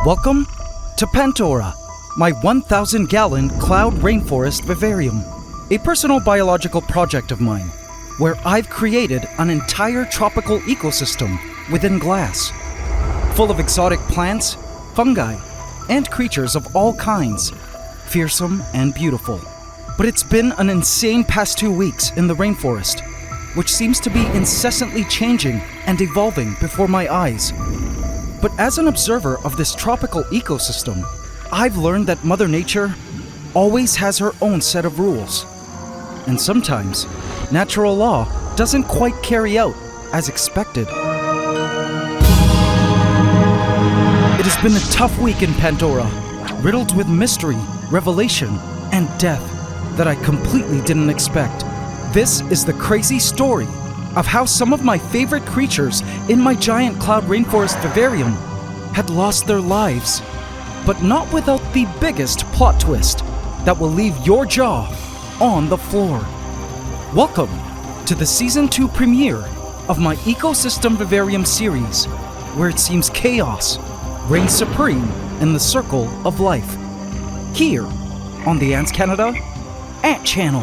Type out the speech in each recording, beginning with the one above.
Welcome to Pantdora, my 1,000-gallon cloud rainforest vivarium, a personal biological project of mine, where I've created an entire tropical ecosystem within glass, full of exotic plants, fungi, and creatures of all kinds, fearsome and beautiful. But it's been an insane past 2 weeks in the rainforest, which seems to be incessantly changing and evolving before my eyes. But as an observer of this tropical ecosystem, I've learned that Mother Nature always has her own set of rules. And sometimes, natural law doesn't quite carry out as expected. It has been a tough week in Pantdora, riddled with mystery, revelation, and death that I completely didn't expect. This is the crazy story of how some of my favorite creatures in my giant cloud rainforest vivarium had lost their lives, but not without the biggest plot twist that will leave your jaw on the floor. Welcome to the Season 2 premiere of my Ecosystem Vivarium series, where it seems chaos reigns supreme in the circle of life, here on the AntsCanada Ant Channel.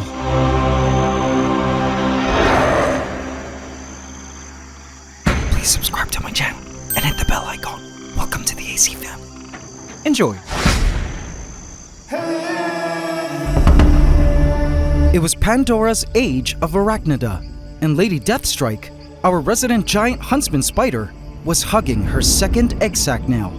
Please subscribe to my channel and hit the bell icon. Welcome to the AC fam. Enjoy. It was Pandora's age of Orchadia, and Lady Deathstrike, our resident giant huntsman spider, was hugging her second egg sac now.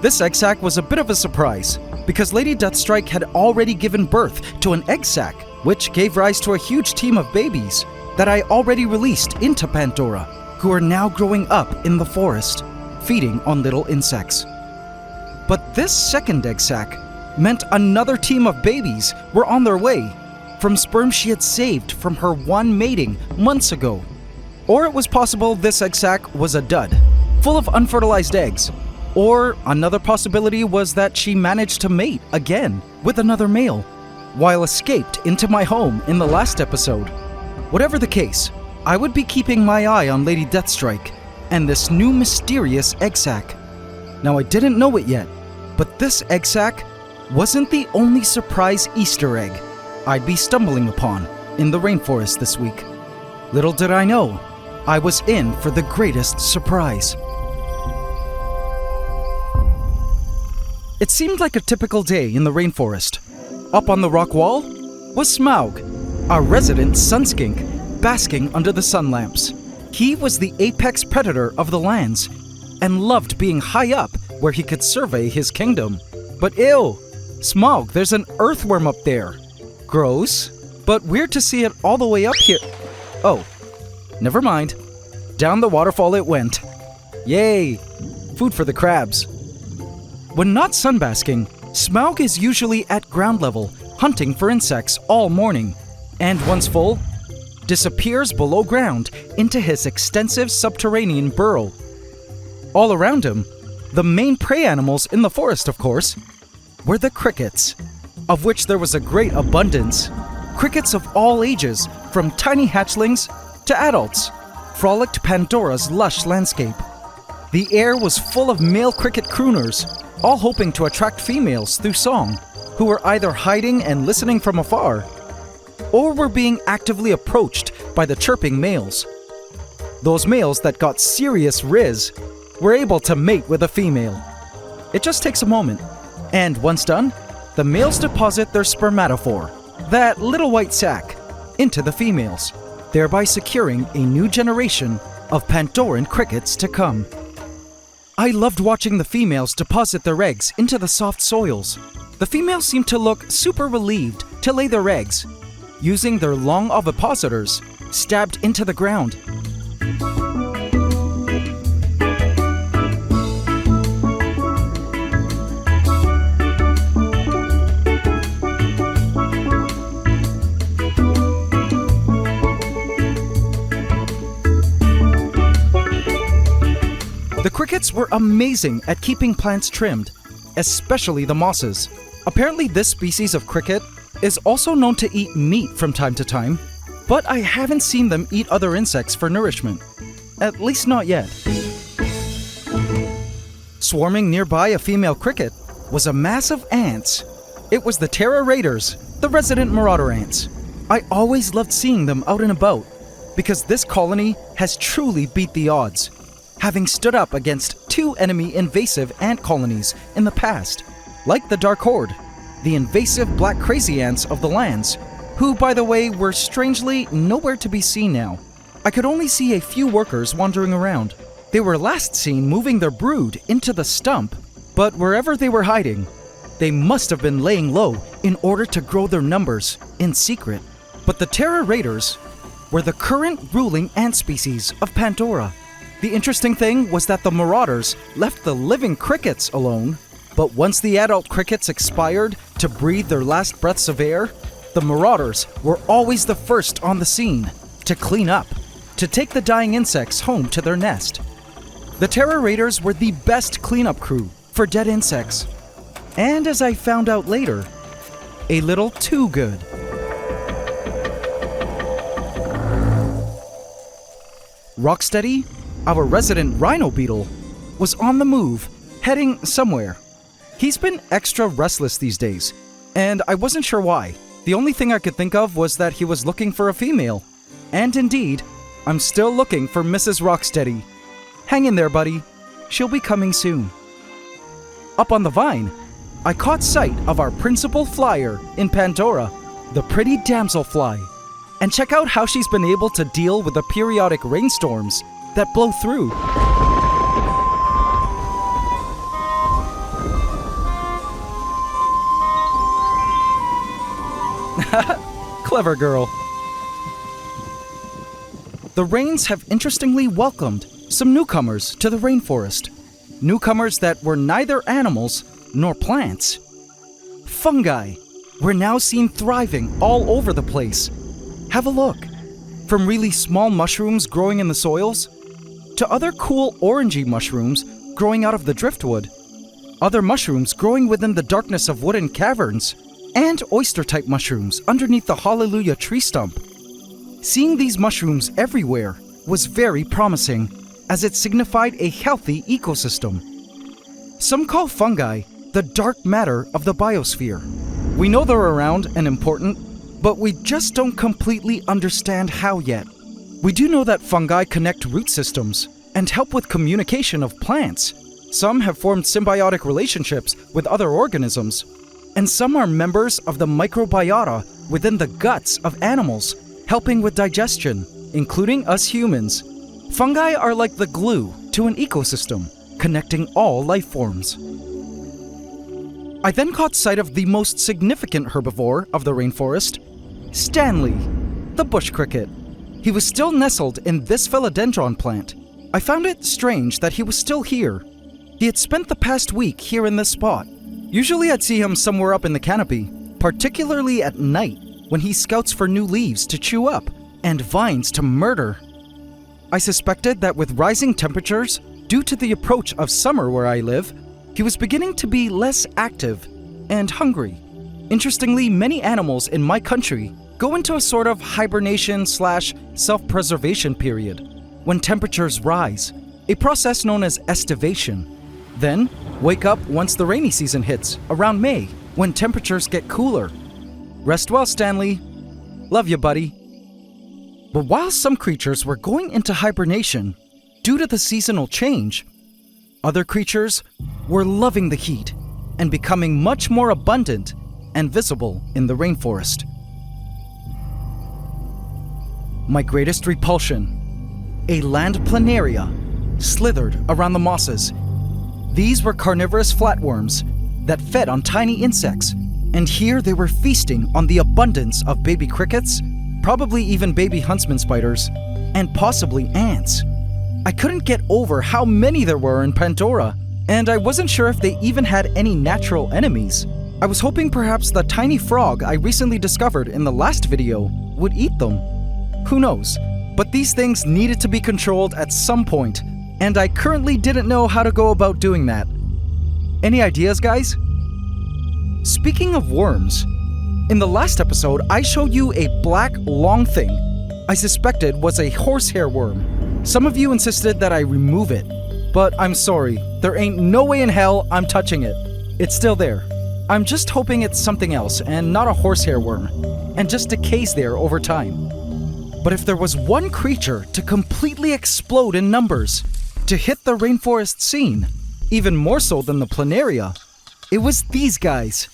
This egg sac was a bit of a surprise, because Lady Deathstrike had already given birth to an egg sac, which gave rise to a huge team of babies that I already released into Pantdora, who are now growing up in the forest, feeding on little insects. But this second egg sac meant another team of babies were on their way from sperm she had saved from her one mating months ago. Or it was possible this egg sac was a dud, full of unfertilized eggs. Or another possibility was that she managed to mate again with another male, while escaped into my home in the last episode. Whatever the case, I would be keeping my eye on Lady Deathstrike and this new mysterious egg sac. Now, I didn't know it yet, but this egg sac wasn't the only surprise Easter egg I'd be stumbling upon in the rainforest this week. Little did I know, I was in for the greatest surprise. It seemed like a typical day in the rainforest. Up on the rock wall was Smaug, our resident Sun Skink, basking under the sun lamps. He was the apex predator of the lands and loved being high up where he could survey his kingdom. But ew, Smaug, there's an earthworm up there. Gross, but weird to see it all the way up here. Oh, never mind. Down the waterfall it went. Yay, food for the crabs. When not sunbasking, Smaug is usually at ground level, hunting for insects all morning, and once full, disappears below ground into his extensive subterranean burrow. All around him, the main prey animals in the forest, of course, were the crickets, of which there was a great abundance. Crickets of all ages, from tiny hatchlings to adults, frolicked Pandora's lush landscape. The air was full of male cricket crooners, all hoping to attract females through song, who were either hiding and listening from afar, or were being actively approached by the chirping males. Those males that got serious riz were able to mate with a female. It just takes a moment, and once done, the males deposit their spermatophore, that little white sac, into the females, thereby securing a new generation of Pandoran crickets to come. I loved watching the females deposit their eggs into the soft soils. The females seemed to look super relieved to lay their eggs, using their long ovipositors stabbed into the ground. The crickets were amazing at keeping plants trimmed, especially the mosses. Apparently this species of cricket is also known to eat meat from time to time, but I haven't seen them eat other insects for nourishment. At least not yet. Swarming nearby a female cricket was a mass of ants. It was the Terra Raiders, the resident marauder ants. I always loved seeing them out and about because this colony has truly beat the odds, having stood up against 2 enemy invasive ant colonies in the past, like the Dark Horde, the invasive black crazy ants of the lands, who, by the way, were strangely nowhere to be seen now. I could only see a few workers wandering around. They were last seen moving their brood into the stump, but wherever they were hiding, they must have been laying low in order to grow their numbers in secret. But the Terra Raiders were the current ruling ant species of Pantdora. The interesting thing was that the marauders left the living crickets alone, but once the adult crickets expired to breathe their last breaths of air, the marauders were always the first on the scene to clean up, to take the dying insects home to their nest. The Terra Raiders were the best cleanup crew for dead insects, and as I found out later, a little too good. Rocksteady, our resident rhino beetle, was on the move, heading somewhere. He's been extra restless these days, and I wasn't sure why. The only thing I could think of was that he was looking for a female. And indeed, I'm still looking for Mrs. Rocksteady. Hang in there, buddy. She'll be coming soon. Up on the vine, I caught sight of our principal flyer in Pantdora, the pretty damselfly. And check out how she's been able to deal with the periodic rainstorms that blow through. Clever girl. The rains have interestingly welcomed some newcomers to the rainforest. Newcomers that were neither animals nor plants. Fungi were now seen thriving all over the place. Have a look. From really small mushrooms growing in the soils, to other cool orangey mushrooms growing out of the driftwood, other mushrooms growing within the darkness of wooden caverns, and oyster-type mushrooms underneath the Hallelujah tree stump. Seeing these mushrooms everywhere was very promising, as it signified a healthy ecosystem. Some call fungi the dark matter of the biosphere. We know they're around and important, but we just don't completely understand how yet. We do know that fungi connect root systems and help with communication of plants. Some have formed symbiotic relationships with other organisms, and some are members of the microbiota within the guts of animals, helping with digestion, including us humans. Fungi are like the glue to an ecosystem, connecting all life forms. I then caught sight of the most significant herbivore of the rainforest, Stanley, the bush cricket. He was still nestled in this philodendron plant. I found it strange that he was still here. He had spent the past week here in this spot. Usually I'd see him somewhere up in the canopy, particularly at night when he scouts for new leaves to chew up and vines to murder. I suspected that with rising temperatures, due to the approach of summer where I live, he was beginning to be less active and hungry. Interestingly, many animals in my country go into a sort of hibernation/self-preservation period when temperatures rise, a process known as estivation. Then, wake up once the rainy season hits, around May, when temperatures get cooler. Rest well, Stanley. Love you, buddy. But while some creatures were going into hibernation due to the seasonal change, other creatures were loving the heat and becoming much more abundant and visible in the rainforest. My greatest repulsion, a land planaria, slithered around the mosses. These were carnivorous flatworms that fed on tiny insects, and here they were feasting on the abundance of baby crickets, probably even baby huntsman spiders, and possibly ants. I couldn't get over how many there were in Pantdora, and I wasn't sure if they even had any natural enemies. I was hoping perhaps the tiny frog I recently discovered in the last video would eat them. Who knows? But these things needed to be controlled at some point, and I currently didn't know how to go about doing that. Any ideas, guys? Speaking of worms, in the last episode I showed you a black long thing I suspected was a horsehair worm. Some of you insisted that I remove it. But I'm sorry, there ain't no way in hell I'm touching it. It's still there. I'm just hoping it's something else and not a horsehair worm, and just decays there over time. But if there was one creature to completely explode in numbers, to hit the rainforest scene, even more so than the planaria, it was these guys.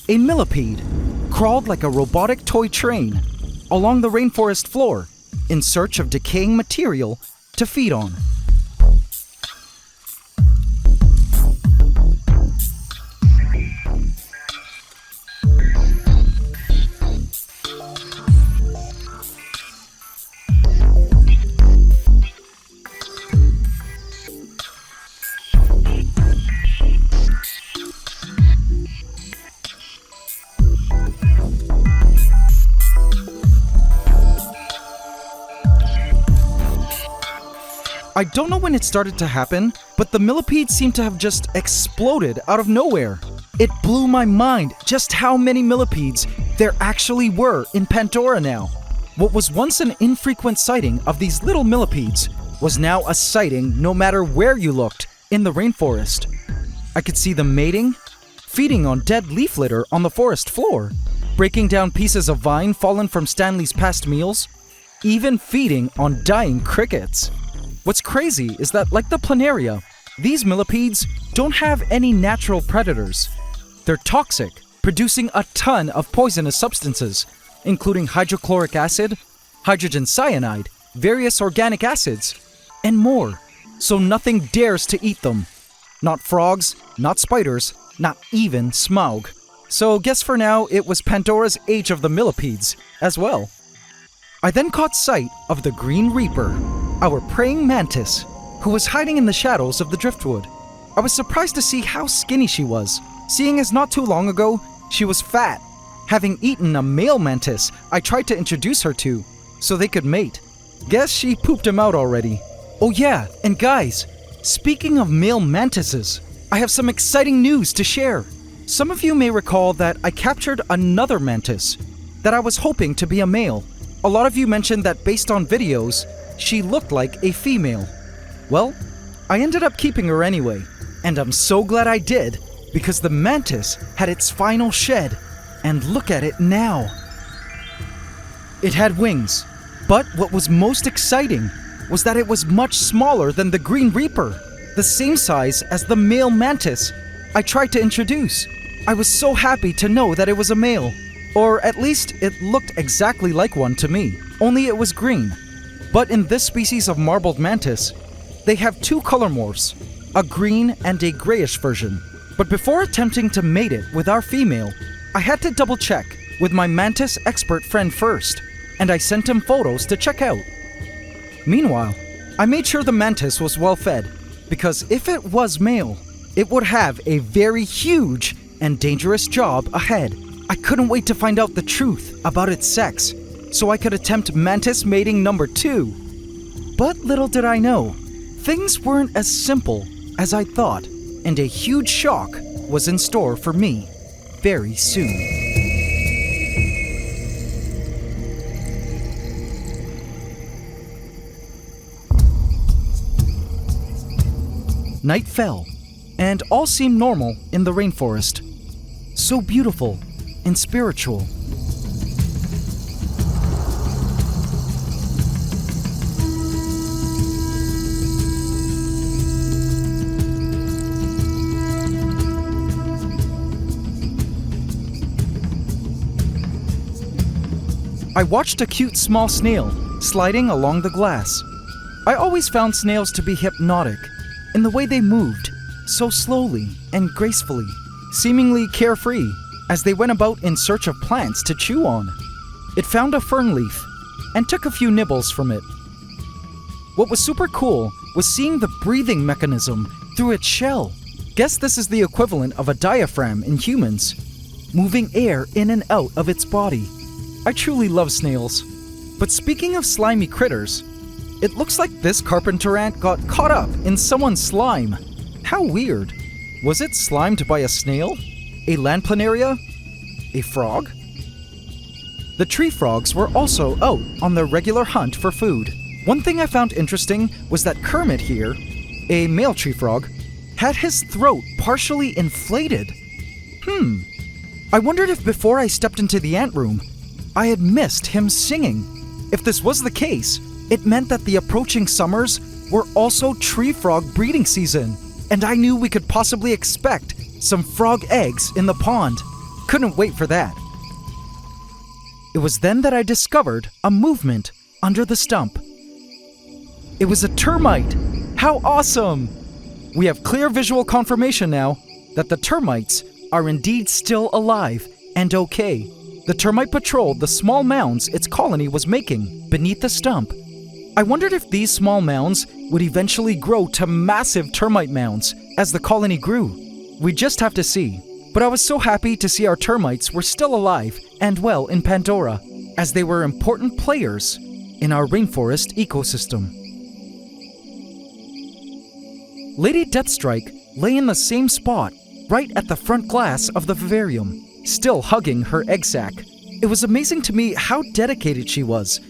A millipede crawled like a robotic toy train along the rainforest floor in search of decaying material to feed on. I don't know when it started to happen, but the millipede seemed to have just exploded out of nowhere. It blew my mind just how many millipedes there actually were in Pantdora now. What was once an infrequent sighting of these little millipedes was now a sighting no matter where you looked in the rainforest. I could see them mating, feeding on dead leaf litter on the forest floor, breaking down pieces of vine fallen from Stanley's past meals, even feeding on dying crickets. What's crazy is that, like the planaria, these millipedes don't have any natural predators. They're toxic, producing a ton of poisonous substances, including hydrochloric acid, hydrogen cyanide, various organic acids, and more. So nothing dares to eat them. Not frogs, not spiders, not even Smaug. So guess for now it was Pandora's Age of the Millipedes as well. I then caught sight of the Green Reaper, our praying mantis, who was hiding in the shadows of the driftwood. I was surprised to see how skinny she was, seeing as not too long ago, she was fat, having eaten a male mantis I tried to introduce her to, so they could mate. Guess she pooped him out already. Oh yeah, and guys, speaking of male mantises, I have some exciting news to share. Some of you may recall that I captured another mantis that I was hoping to be a male. A lot of you mentioned that based on videos, she looked like a female. Well, I ended up keeping her anyway, and I'm so glad I did, because the mantis had its final shed, and look at it now. It had wings, but what was most exciting was that it was much smaller than the Green Reaper, the same size as the male mantis I tried to introduce. I was so happy to know that it was a male, or at least it looked exactly like one to me, only it was green. But in this species of marbled mantis, they have two color morphs, a green and a grayish version. But before attempting to mate it with our female, I had to double check with my mantis expert friend first, and I sent him photos to check out. Meanwhile, I made sure the mantis was well fed, because if it was male, it would have a very huge and dangerous job ahead. I couldn't wait to find out the truth about its sex, so I could attempt mantis mating number 2. But little did I know, things weren't as simple as I thought, and a huge shock was in store for me very soon. Night fell, and all seemed normal in the rainforest. So beautiful and spiritual. I watched a cute small snail sliding along the glass. I always found snails to be hypnotic in the way they moved, so slowly and gracefully, seemingly carefree as they went about in search of plants to chew on. It found a fern leaf and took a few nibbles from it. What was super cool was seeing the breathing mechanism through its shell. Guess this is the equivalent of a diaphragm in humans, moving air in and out of its body. I truly love snails. But speaking of slimy critters, it looks like this carpenter ant got caught up in someone's slime. How weird. Was it slimed by a snail? A land planaria? A frog? The tree frogs were also out on their regular hunt for food. One thing I found interesting was that Kermit here, a male tree frog, had his throat partially inflated. I wondered if before I stepped into the ant room, I had missed him singing. If this was the case, it meant that the approaching summers were also tree frog breeding season, and I knew we could possibly expect some frog eggs in the pond. Couldn't wait for that. It was then that I discovered a movement under the stump. It was a termite! How awesome! We have clear visual confirmation now that the termites are indeed still alive and okay. The termite patrolled the small mounds its colony was making beneath the stump. I wondered if these small mounds would eventually grow to massive termite mounds as the colony grew. We just have to see. But I was so happy to see our termites were still alive and well in Pantdora, as they were important players in our rainforest ecosystem. Lady Deathstrike lay in the same spot, right at the front glass of the vivarium, still hugging her egg sac. It was amazing to me how dedicated she was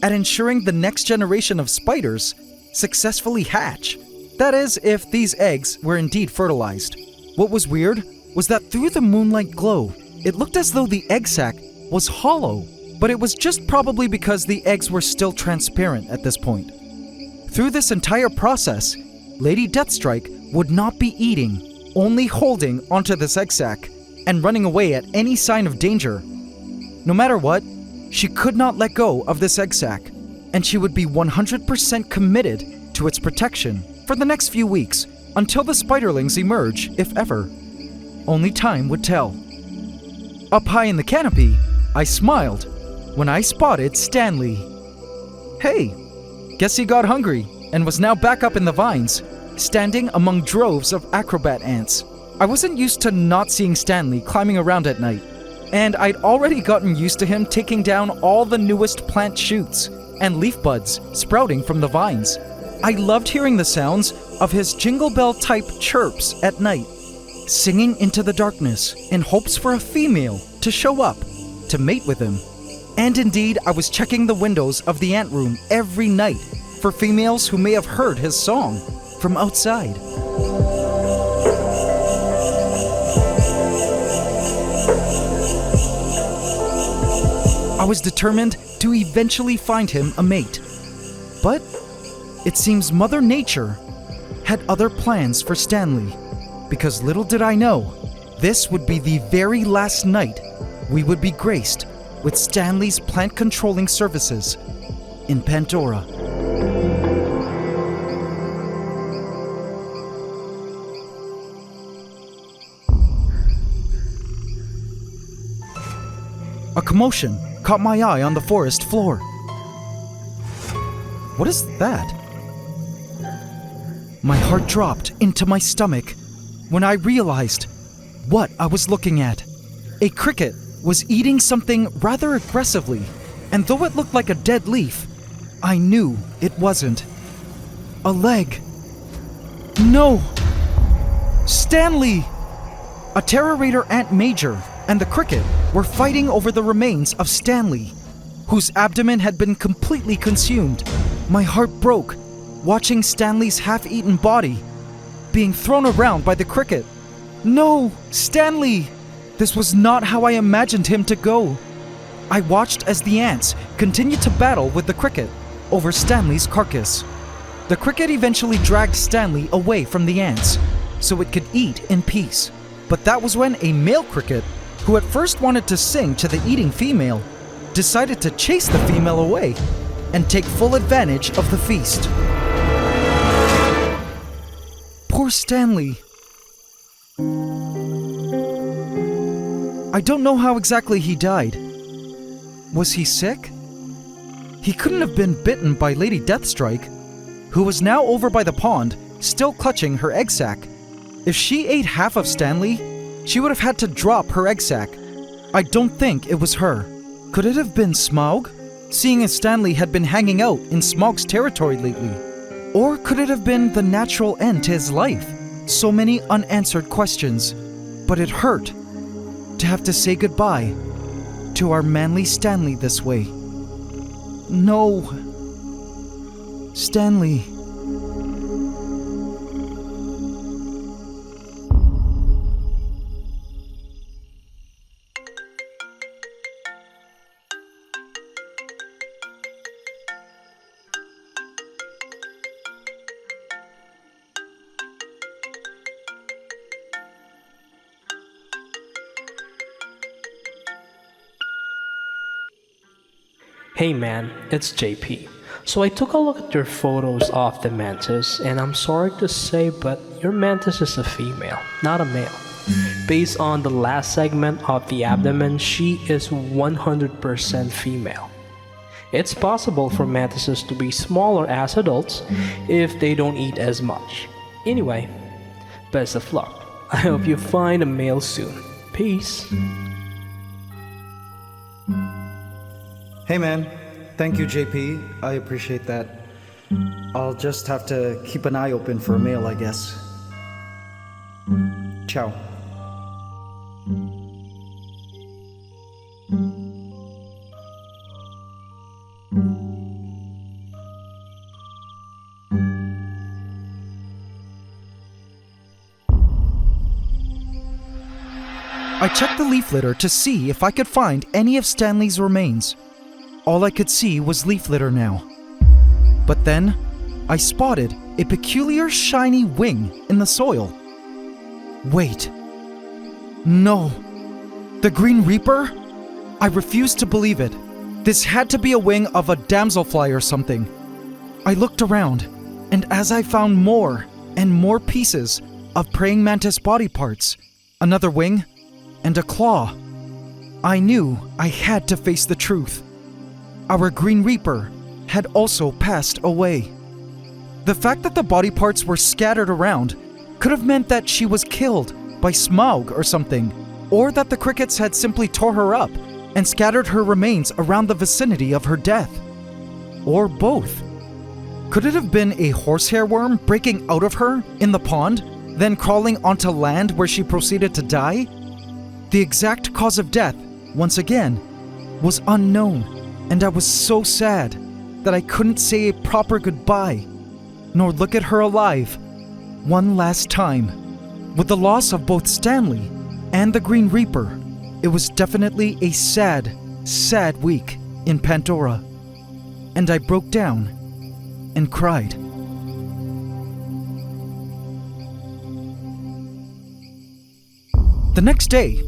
at ensuring the next generation of spiders successfully hatch. That is, if these eggs were indeed fertilized. What was weird was that through the moonlight glow, it looked as though the egg sac was hollow, but it was just probably because the eggs were still transparent at this point. Through this entire process, Lady Deathstrike would not be eating, only holding onto this egg sac and running away at any sign of danger. No matter what, she could not let go of this egg sac, and she would be 100% committed to its protection for the next few weeks until the spiderlings emerge, if ever. Only time would tell. Up high in the canopy, I smiled when I spotted Stanley. Hey, guess he got hungry and was now back up in the vines, standing among droves of acrobat ants. I wasn't used to not seeing Stanley climbing around at night, and I'd already gotten used to him taking down all the newest plant shoots and leaf buds sprouting from the vines. I loved hearing the sounds of his jingle bell type chirps at night, singing into the darkness in hopes for a female to show up to mate with him. And indeed, I was checking the windows of the ant room every night for females who may have heard his song from outside. I was determined to eventually find him a mate. But it seems Mother Nature had other plans for Stanley, because little did I know, this would be the very last night we would be graced with Stanley's plant controlling services in Pantdora. A commotion caught my eye on the forest floor. What is that? My heart dropped into my stomach when I realized what I was looking at. A cricket was eating something rather aggressively, and though it looked like a dead leaf, I knew it wasn't. A leg. No! Stanley! A Terrorator Ant Major and the cricket were fighting over the remains of Stanley, whose abdomen had been completely consumed. My heart broke, watching Stanley's half-eaten body being thrown around by the cricket. No, Stanley! This was not how I imagined him to go. I watched as the ants continued to battle with the cricket over Stanley's carcass. The cricket eventually dragged Stanley away from the ants so it could eat in peace. But that was when a male cricket, who at first wanted to sing to the eating female, decided to chase the female away and take full advantage of the feast. Poor Stanley. I don't know how exactly he died. Was he sick? He couldn't have been bitten by Lady Deathstrike, who was now over by the pond, still clutching her egg sac. If she ate half of Stanley, she would have had to drop her egg sac. I don't think it was her. Could it have been Smaug, seeing as Stanley had been hanging out in Smaug's territory lately? Or could it have been the natural end to his life? So many unanswered questions, but it hurt to have to say goodbye to our manly Stanley this way. No. Stanley. Hey man, it's JP. So I took a look at your photos of the mantis, and I'm sorry to say, but your mantis is a female, not a male. Based on the last segment of the abdomen, she is 100% female. It's possible for mantises to be smaller as adults if they don't eat as much. Anyway, best of luck. I hope you find a male soon. Peace. Hey man, thank you JP, I appreciate that. I'll just have to keep an eye open for a male, I guess. Ciao. I checked the leaf litter to see if I could find any of Stanley's remains. All I could see was leaf litter now. But then, I spotted a peculiar shiny wing in the soil. Wait. No. The Green Reaper? I refused to believe it. This had to be a wing of a damselfly or something. I looked around, and as I found more and more pieces of praying mantis body parts, another wing, and a claw, I knew I had to face the truth. Our Green Reaper had also passed away. The fact that the body parts were scattered around could have meant that she was killed by Smaug or something, or that the crickets had simply tore her up and scattered her remains around the vicinity of her death. Or both. Could it have been a horsehair worm breaking out of her in the pond, then crawling onto land where she proceeded to die? The exact cause of death, once again, was unknown, and I was so sad that I couldn't say a proper goodbye, nor look at her alive one last time. With the loss of both Stanley and the Green Reaper, it was definitely a sad, sad week in Pantdora, and I broke down and cried. The next day,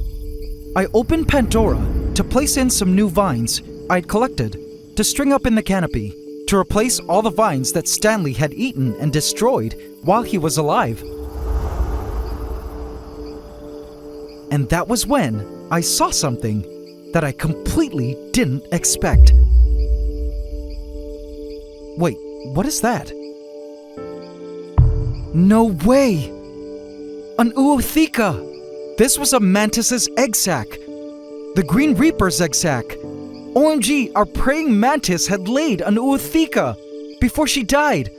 I opened Pantdora to place in some new vines I'd collected to string up in the canopy to replace all the vines that Stanley had eaten and destroyed while he was alive. And that was when I saw something that I completely didn't expect. Wait, what is that? No way! An Ootheca! This was a mantis's egg sac. The Green Reaper's egg sac. OMG, our praying mantis had laid an Ootheca before she died.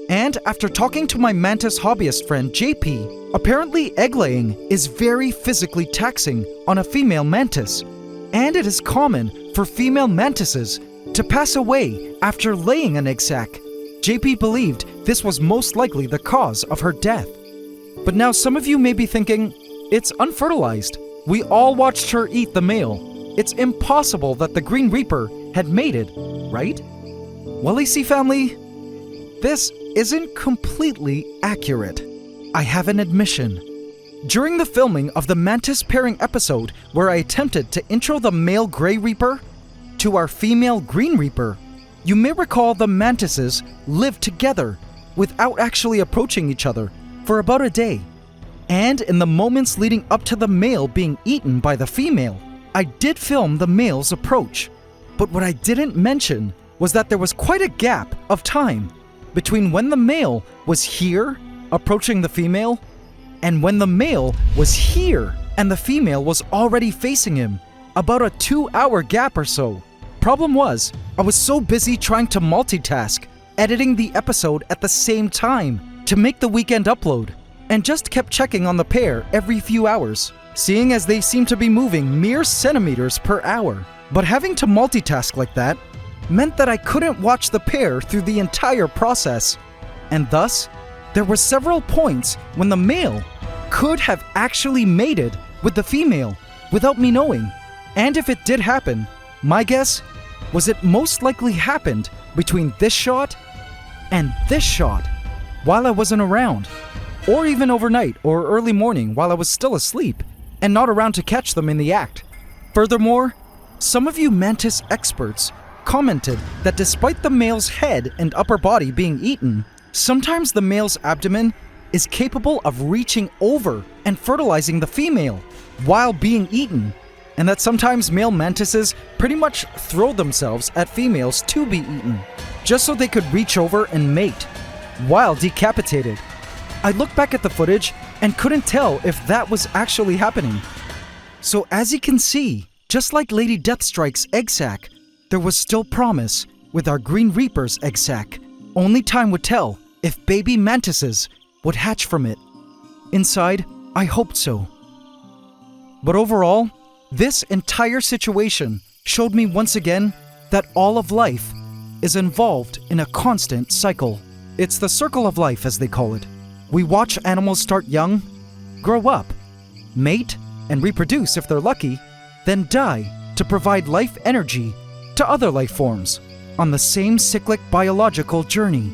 And after talking to my mantis hobbyist friend JP, apparently egg laying is very physically taxing on a female mantis. And it is common for female mantises to pass away after laying an egg sac. JP believed this was most likely the cause of her death. But now some of you may be thinking, it's unfertilized. We all watched her eat the male. It's impossible that the Green Reaper had mated, right? Well, AC family, this isn't completely accurate. I have an admission. During the filming of the mantis pairing episode where I attempted to intro the male Grey Reaper to our female Green Reaper, you may recall the mantises lived together without actually approaching each other for about a day. And in the moments leading up to the male being eaten by the female, I did film the male's approach. But what I didn't mention was that there was quite a gap of time between when the male was here, approaching the female, and when the male was here and the female was already facing him. About a 2-hour gap or so. Problem was, I was so busy trying to multitask, editing the episode at the same time to make the weekend upload, and just kept checking on the pair every few hours, seeing as they seemed to be moving mere centimeters per hour. But having to multitask like that meant that I couldn't watch the pair through the entire process, and thus, there were several points when the male could have actually mated with the female without me knowing. And if it did happen, my guess was it most likely happened between this shot and this shot while I wasn't around. Or even overnight or early morning while I was still asleep and not around to catch them in the act. Furthermore, some of you mantis experts commented that despite the male's head and upper body being eaten, sometimes the male's abdomen is capable of reaching over and fertilizing the female while being eaten, and that sometimes male mantises pretty much throw themselves at females to be eaten, just so they could reach over and mate, while decapitated. I looked back at the footage and couldn't tell if that was actually happening. So as you can see, just like Lady Deathstrike's egg sac, there was still promise with our Green Reaper's egg sac. Only time would tell if baby mantises would hatch from it. Inside, I hoped so. But overall, this entire situation showed me once again that all of life is involved in a constant cycle. It's the circle of life, as they call it. We watch animals start young, grow up, mate, and reproduce if they're lucky, then die to provide life energy to other life forms on the same cyclic biological journey.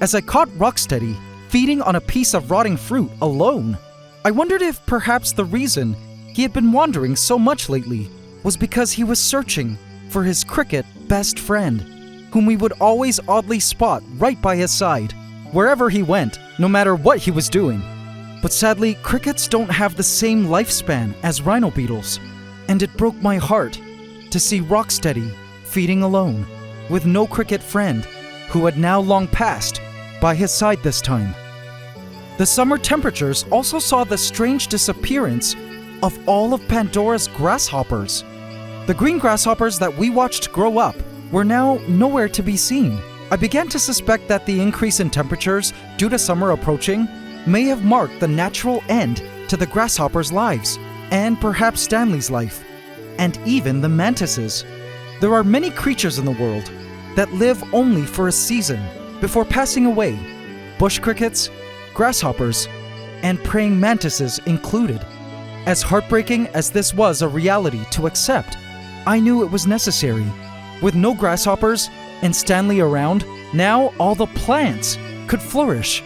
As I caught Rocksteady feeding on a piece of rotting fruit alone, I wondered if perhaps the reason he had been wandering so much lately was because he was searching for his cricket best friend, whom we would always oddly spot right by his side, wherever he went, no matter what he was doing. But sadly, crickets don't have the same lifespan as rhino beetles, and it broke my heart to see Rocksteady feeding alone, with no cricket friend, who had now long passed by his side this time. The summer temperatures also saw the strange disappearance of all of Pandora's grasshoppers. The green grasshoppers that we watched grow up were now nowhere to be seen. I began to suspect that the increase in temperatures due to summer approaching may have marked the natural end to the grasshoppers' lives, and perhaps Stanley's life, and even the mantises. There are many creatures in the world that live only for a season before passing away, bush crickets, grasshoppers, and praying mantises included. As heartbreaking as this was a reality to accept, I knew it was necessary. With no grasshoppers and Stanley around, now all the plants could flourish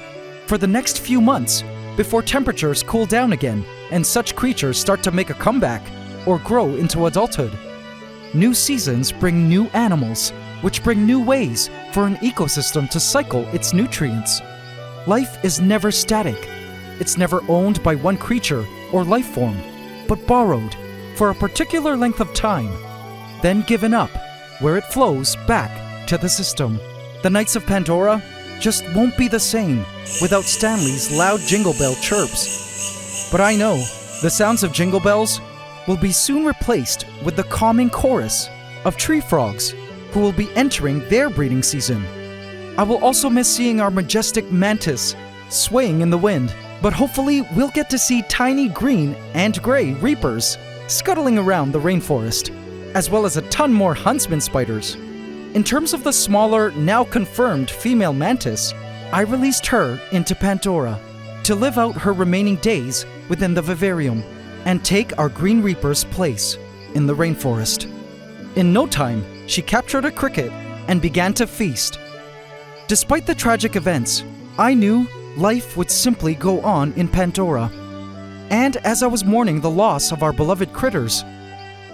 for the next few months before temperatures cool down again and such creatures start to make a comeback or grow into adulthood. New seasons bring new animals, which bring new ways for an ecosystem to cycle its nutrients. Life is never static. It's never owned by one creature or life form, but borrowed for a particular length of time, then given up, where it flows back to the system. The Knights of Pandora just won't be the same without Stanley's loud jingle bell chirps. But I know the sounds of jingle bells will be soon replaced with the calming chorus of tree frogs who will be entering their breeding season. I will also miss seeing our majestic mantis swaying in the wind, but hopefully we'll get to see tiny green and gray reapers scuttling around the rainforest, as well as a ton more huntsman spiders. In terms of the smaller, now confirmed female mantis, I released her into Pantdora to live out her remaining days within the Vivarium and take our Green Reaper's place in the rainforest. In no time, she captured a cricket and began to feast. Despite the tragic events, I knew life would simply go on in Pantdora. And as I was mourning the loss of our beloved critters,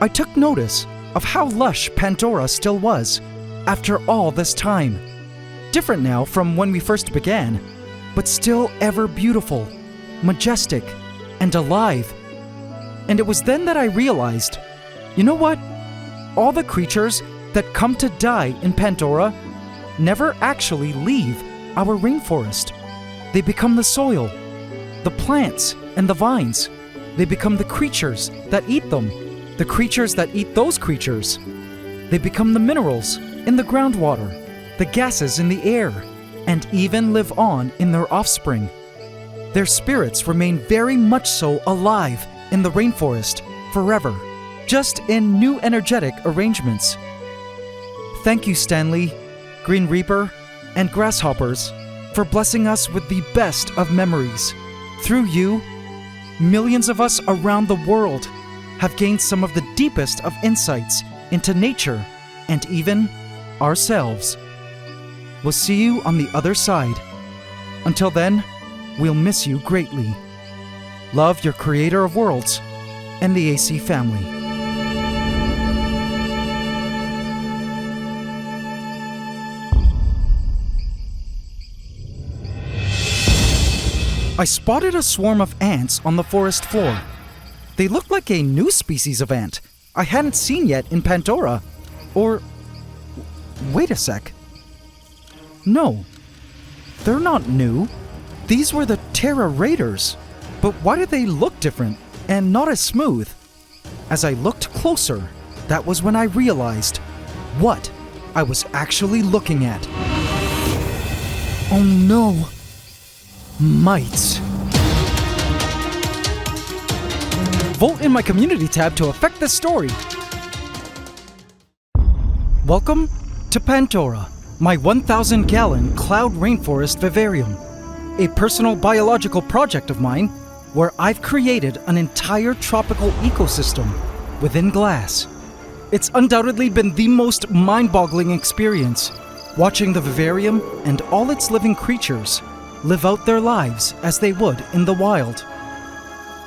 I took notice of how lush Pantdora still was after all this time. Different now from when we first began, but still ever beautiful, majestic, and alive. And it was then that I realized, you know what? All the creatures that come to die in Pantdora never actually leave our rainforest. They become the soil, the plants, and the vines. They become the creatures that eat them, the creatures that eat those creatures. They become the minerals in the groundwater, the gases in the air, and even live on in their offspring. Their spirits remain very much so alive in the rainforest forever, just in new energetic arrangements. Thank you, Stanley, Green Reaper, and Grasshoppers, for blessing us with the best of memories. Through you, millions of us around the world have gained some of the deepest of insights into nature and even ourselves. We'll see you on the other side. Until then, we'll miss you greatly. Love, your creator of worlds and the AC family. I spotted a swarm of ants on the forest floor. They looked like a new species of ant I hadn't seen yet in Pantdora. Or... wait a sec. No, they're not new. These were the Terra Raiders. But why did they look different and not as smooth? As I looked closer, that was when I realized what I was actually looking at. Oh no! Mites. Vote in my community tab to affect this story. Welcome to Pantdora, my 1,000-gallon cloud rainforest vivarium, a personal biological project of mine where I've created an entire tropical ecosystem within glass. It's undoubtedly been the most mind-boggling experience, watching the vivarium and all its living creatures live out their lives as they would in the wild.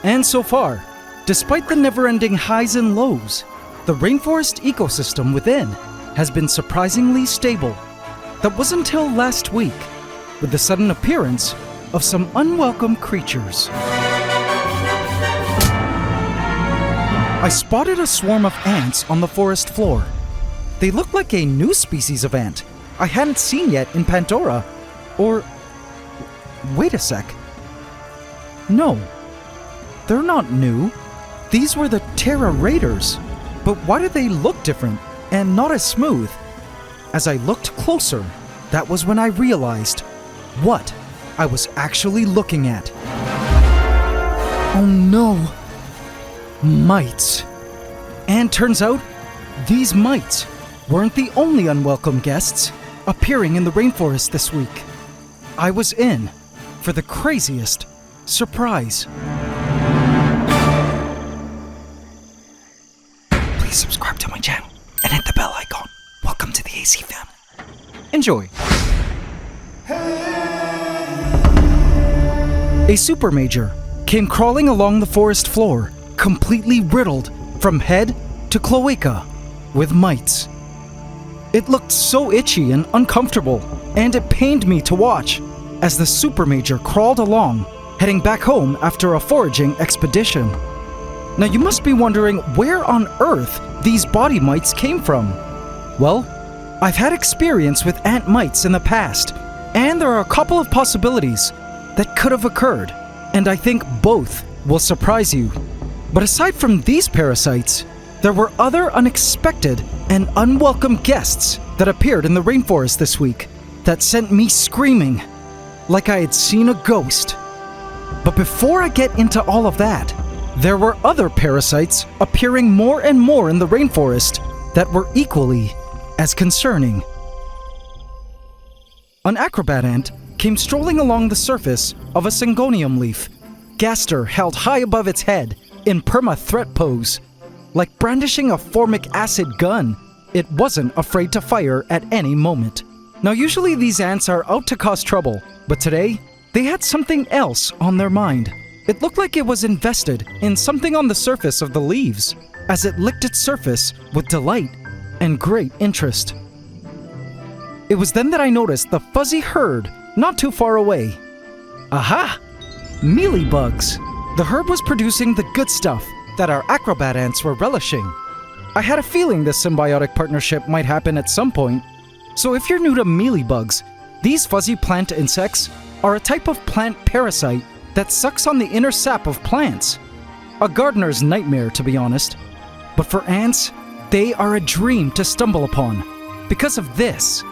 And so far, despite the never-ending highs and lows, the rainforest ecosystem within has been surprisingly stable. That was until last week, with the sudden appearance of some unwelcome creatures. I spotted a swarm of ants on the forest floor. They looked like a new species of ant I hadn't seen yet in Pantdora. Or... wait a sec. No, they're not new. These were the Terra Raiders. But why did they look different and not as smooth? As I looked closer, that was when I realized what I was actually looking at. Oh no! Mites. And turns out, these mites weren't the only unwelcome guests appearing in the rainforest this week. I was in for the craziest surprise. Please subscribe to my channel and hit the bell icon. Welcome to the AC family. Enjoy. A super major came crawling along the forest floor, completely riddled from head to cloaca with mites. It looked so itchy and uncomfortable, and it pained me to watch as the super major crawled along, heading back home after a foraging expedition. Now you must be wondering where on earth these body mites came from. Well, I've had experience with ant mites in the past, and there are a couple of possibilities that could have occurred, and I think both will surprise you. But aside from these parasites, there were other unexpected and unwelcome guests that appeared in the rainforest this week that sent me screaming like I had seen a ghost. But before I get into all of that, there were other parasites appearing more and more in the rainforest that were equally as concerning. An acrobat ant came strolling along the surface of a syngonium leaf, gaster held high above its head in perma-threat pose. Like brandishing a formic acid gun, it wasn't afraid to fire at any moment. Now usually these ants are out to cause trouble, but today, they had something else on their mind. It looked like it was invested in something on the surface of the leaves, as it licked its surface with delight and great interest. It was then that I noticed the fuzzy herd not too far away. Aha! Mealybugs. The herd was producing the good stuff that our acrobat ants were relishing. I had a feeling this symbiotic partnership might happen at some point. So if you're new to mealybugs, these fuzzy plant insects are a type of plant parasite that sucks on the inner sap of plants. A gardener's nightmare, to be honest. But for ants, they are a dream to stumble upon because of this.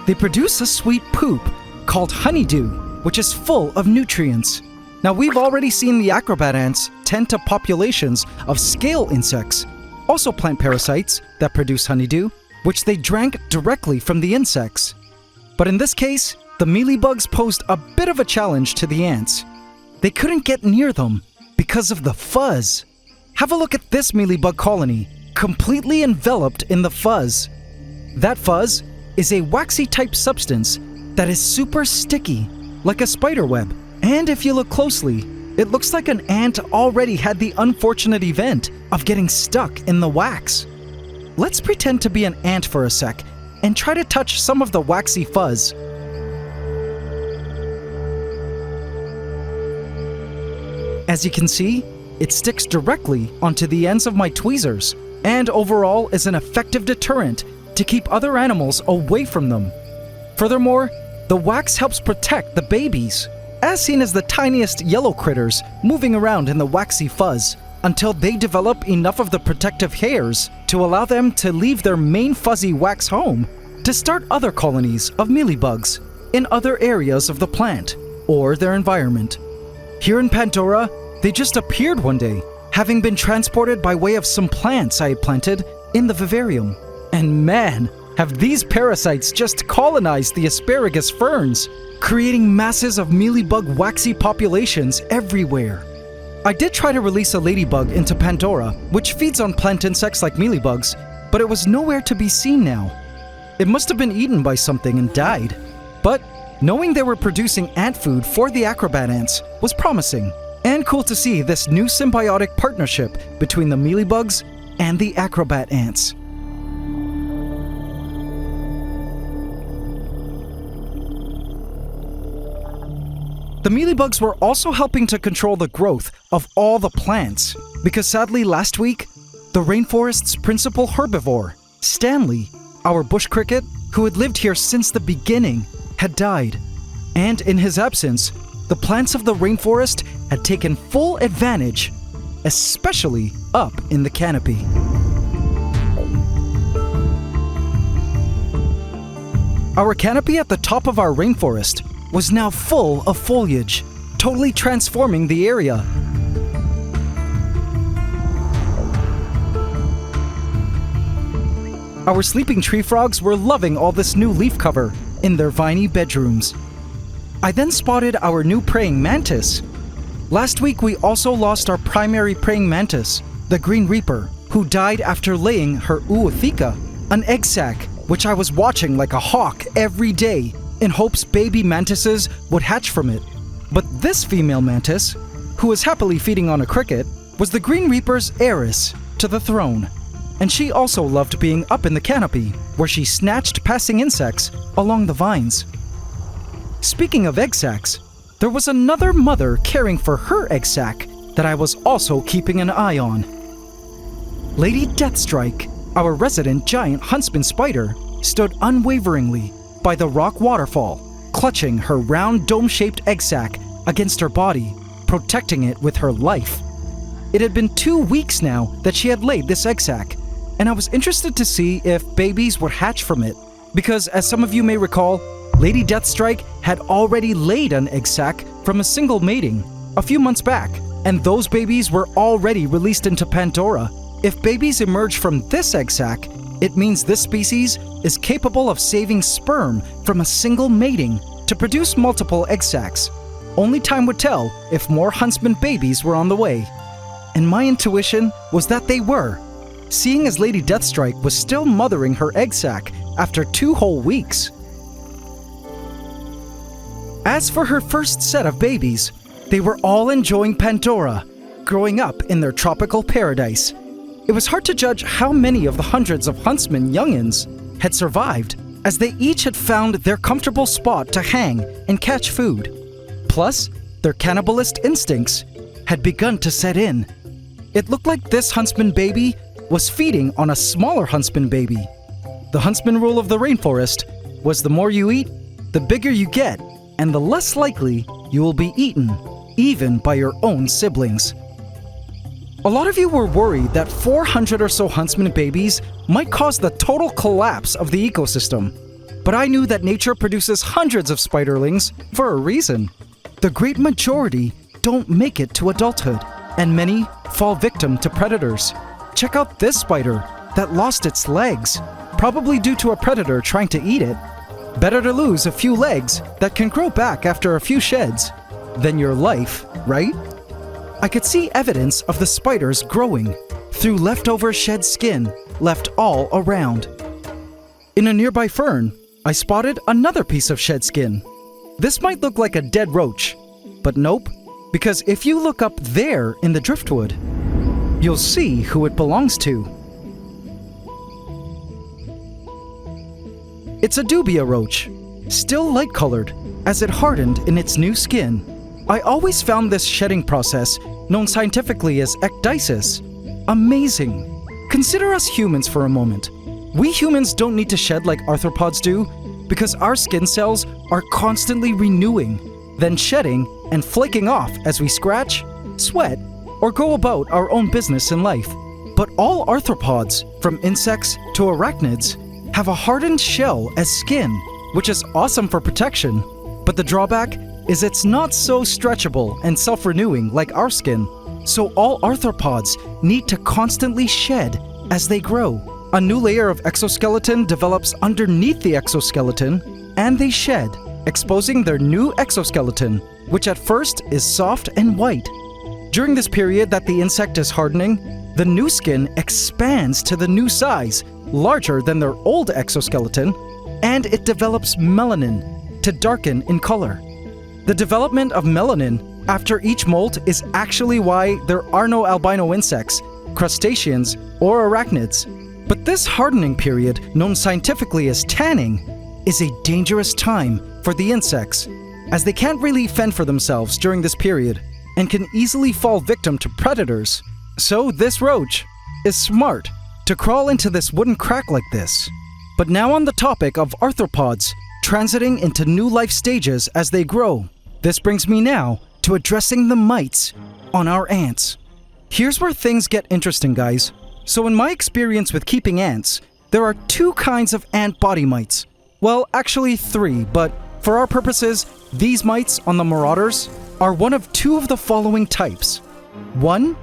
They produce a sweet poop called honeydew, which is full of nutrients. Now we've already seen the acrobat ants tend to populations of scale insects, also plant parasites that produce honeydew, which they drank directly from the insects. But in this case, the mealybugs posed a bit of a challenge to the ants. They couldn't get near them because of the fuzz. Have a look at this mealybug colony, completely enveloped in the fuzz. That fuzz is a waxy type substance that is super sticky, like a spider web. And if you look closely, it looks like an ant already had the unfortunate event of getting stuck in the wax. Let's pretend to be an ant for a sec and try to touch some of the waxy fuzz. As you can see, it sticks directly onto the ends of my tweezers, and overall is an effective deterrent to keep other animals away from them. Furthermore, the wax helps protect the babies, as seen as the tiniest yellow critters moving around in the waxy fuzz, until they develop enough of the protective hairs to allow them to leave their main fuzzy wax home to start other colonies of mealybugs in other areas of the plant or their environment. Here in Pantdora, they just appeared one day, having been transported by way of some plants I had planted in the Vivarium. And man, have these parasites just colonized the asparagus ferns, creating masses of mealybug waxy populations everywhere. I did try to release a ladybug into Pantdora, which feeds on plant insects like mealybugs, but it was nowhere to be seen now. It must have been eaten by something and died. But knowing they were producing ant food for the acrobat ants was promising, and cool to see this new symbiotic partnership between the mealybugs and the acrobat ants. The mealybugs were also helping to control the growth of all the plants, because sadly last week, the rainforest's principal herbivore, Stanley, our bush cricket, who had lived here since the beginning, had died. And in his absence, the plants of the rainforest had taken full advantage, especially up in the canopy. Our canopy at the top of our rainforest was now full of foliage, totally transforming the area. Our sleeping tree frogs were loving all this new leaf cover in their viney bedrooms. I then spotted our new praying mantis. Last week we also lost our primary praying mantis, the green reaper, who died after laying her ootheca, an egg sac which I was watching like a hawk every day in hopes baby mantises would hatch from it. But this female mantis, who was happily feeding on a cricket, was the Green Reaper's heiress to the throne. And she also loved being up in the canopy, where she snatched passing insects along the vines. Speaking of egg sacs, there was another mother caring for her egg sac that I was also keeping an eye on. Lady Deathstrike, our resident giant huntsman spider, stood unwaveringly by the rock waterfall, clutching her round dome-shaped egg sac against her body, protecting it with her life. It had been 2 weeks now that she had laid this egg sac, and I was interested to see if babies would hatch from it, because as some of you may recall, Lady Deathstrike had already laid an egg sac from a single mating a few months back, and those babies were already released into Pantdora. If babies emerge from this egg sac, it means this species is capable of saving sperm from a single mating to produce multiple egg sacs. Only time would tell if more huntsman babies were on the way. And my intuition was that they were, seeing as Lady Deathstrike was still mothering her egg sac after 2 whole weeks. As for her first set of babies, they were all enjoying Pantdora, growing up in their tropical paradise. It was hard to judge how many of the hundreds of huntsman youngins had survived, as they each had found their comfortable spot to hang and catch food. Plus, their cannibalist instincts had begun to set in. It looked like this huntsman baby was feeding on a smaller huntsman baby. The huntsman rule of the rainforest was the more you eat, the bigger you get, and the less likely you will be eaten, even by your own siblings. A lot of you were worried that 400 or so huntsman babies might cause the total collapse of the ecosystem, but I knew that nature produces hundreds of spiderlings for a reason. The great majority don't make it to adulthood, and many fall victim to predators. Check out this spider that lost its legs, probably due to a predator trying to eat it. Better to lose a few legs that can grow back after a few sheds than your life, right? I could see evidence of the spiders growing through leftover shed skin left all around. In a nearby fern, I spotted another piece of shed skin. This might look like a dead roach, but nope, because if you look up there in the driftwood, you'll see who it belongs to. It's a dubia roach, still light-colored, as it hardened in its new skin. I always found this shedding process, known scientifically as ecdysis, amazing. Consider us humans for a moment. We humans don't need to shed like arthropods do because our skin cells are constantly renewing, then shedding and flaking off as we scratch, sweat, or go about our own business in life. But all arthropods, from insects to arachnids, have a hardened shell as skin, which is awesome for protection. But the drawback is it's not so stretchable and self-renewing like our skin. So all arthropods need to constantly shed as they grow. A new layer of exoskeleton develops underneath the exoskeleton, and they shed, exposing their new exoskeleton, which at first is soft and white. During this period that the insect is hardening, the new skin expands to the new size, larger than their old exoskeleton, and it develops melanin to darken in color. The development of melanin after each molt is actually why there are no albino insects, crustaceans, or arachnids. But this hardening period, known scientifically as tanning, is a dangerous time for the insects, as they can't really fend for themselves during this period and can easily fall victim to predators. So this roach is smart to crawl into this wooden crack like this. But now on the topic of arthropods transiting into new life stages as they grow, this brings me now to addressing the mites on our ants. Here's where things get interesting, guys. So in my experience with keeping ants, there are two kinds of ant body mites. Well, actually three, but for our purposes, these mites on the marauders are one of two of the following types. One,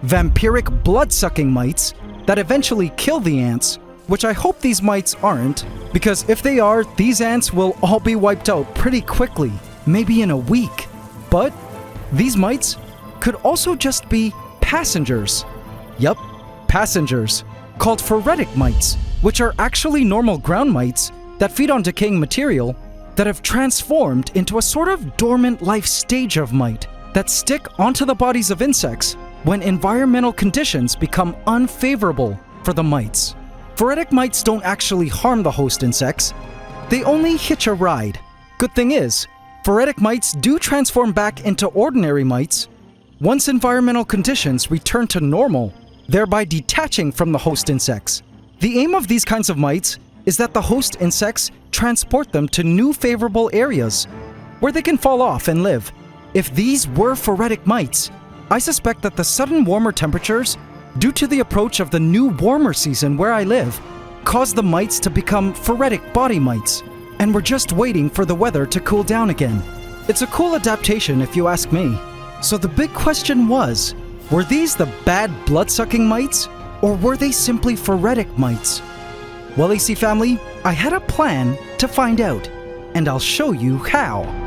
vampiric blood-sucking mites that eventually kill the ants, which I hope these mites aren't, because if they are, these ants will all be wiped out pretty quickly, maybe in a week. But these mites could also just be passengers. Yup, passengers, called phoretic mites, which are actually normal ground mites that feed on decaying material that have transformed into a sort of dormant life stage of mite that stick onto the bodies of insects when environmental conditions become unfavorable for the mites. Phoretic mites don't actually harm the host insects, they only hitch a ride. Good thing is, phoretic mites do transform back into ordinary mites once environmental conditions return to normal, thereby detaching from the host insects. The aim of these kinds of mites is that the host insects transport them to new favorable areas where they can fall off and live. If these were phoretic mites, I suspect that the sudden warmer temperatures, due to the approach of the new warmer season where I live, caused the mites to become phoretic body mites, and we're just waiting for the weather to cool down again. It's a cool adaptation if you ask me. So the big question was, were these the bad blood-sucking mites, or were they simply phoretic mites? Well, AC family, I had a plan to find out, and I'll show you how.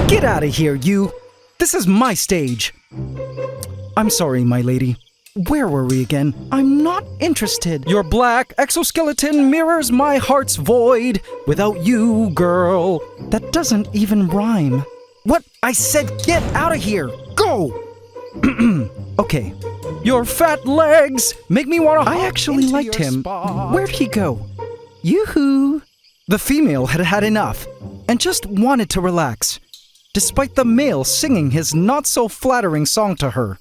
Get out of here, you! This is my stage. I'm sorry, my lady. Where were we again? I'm not interested. Your black exoskeleton mirrors my heart's void. Without you, girl. That doesn't even rhyme. What? I said get out of here! Go! Okay. Your fat legs make me want to. I actually liked him. Where'd he go? Yoo-hoo! The female had had enough and just wanted to relax, despite the male singing his not-so-flattering song to her.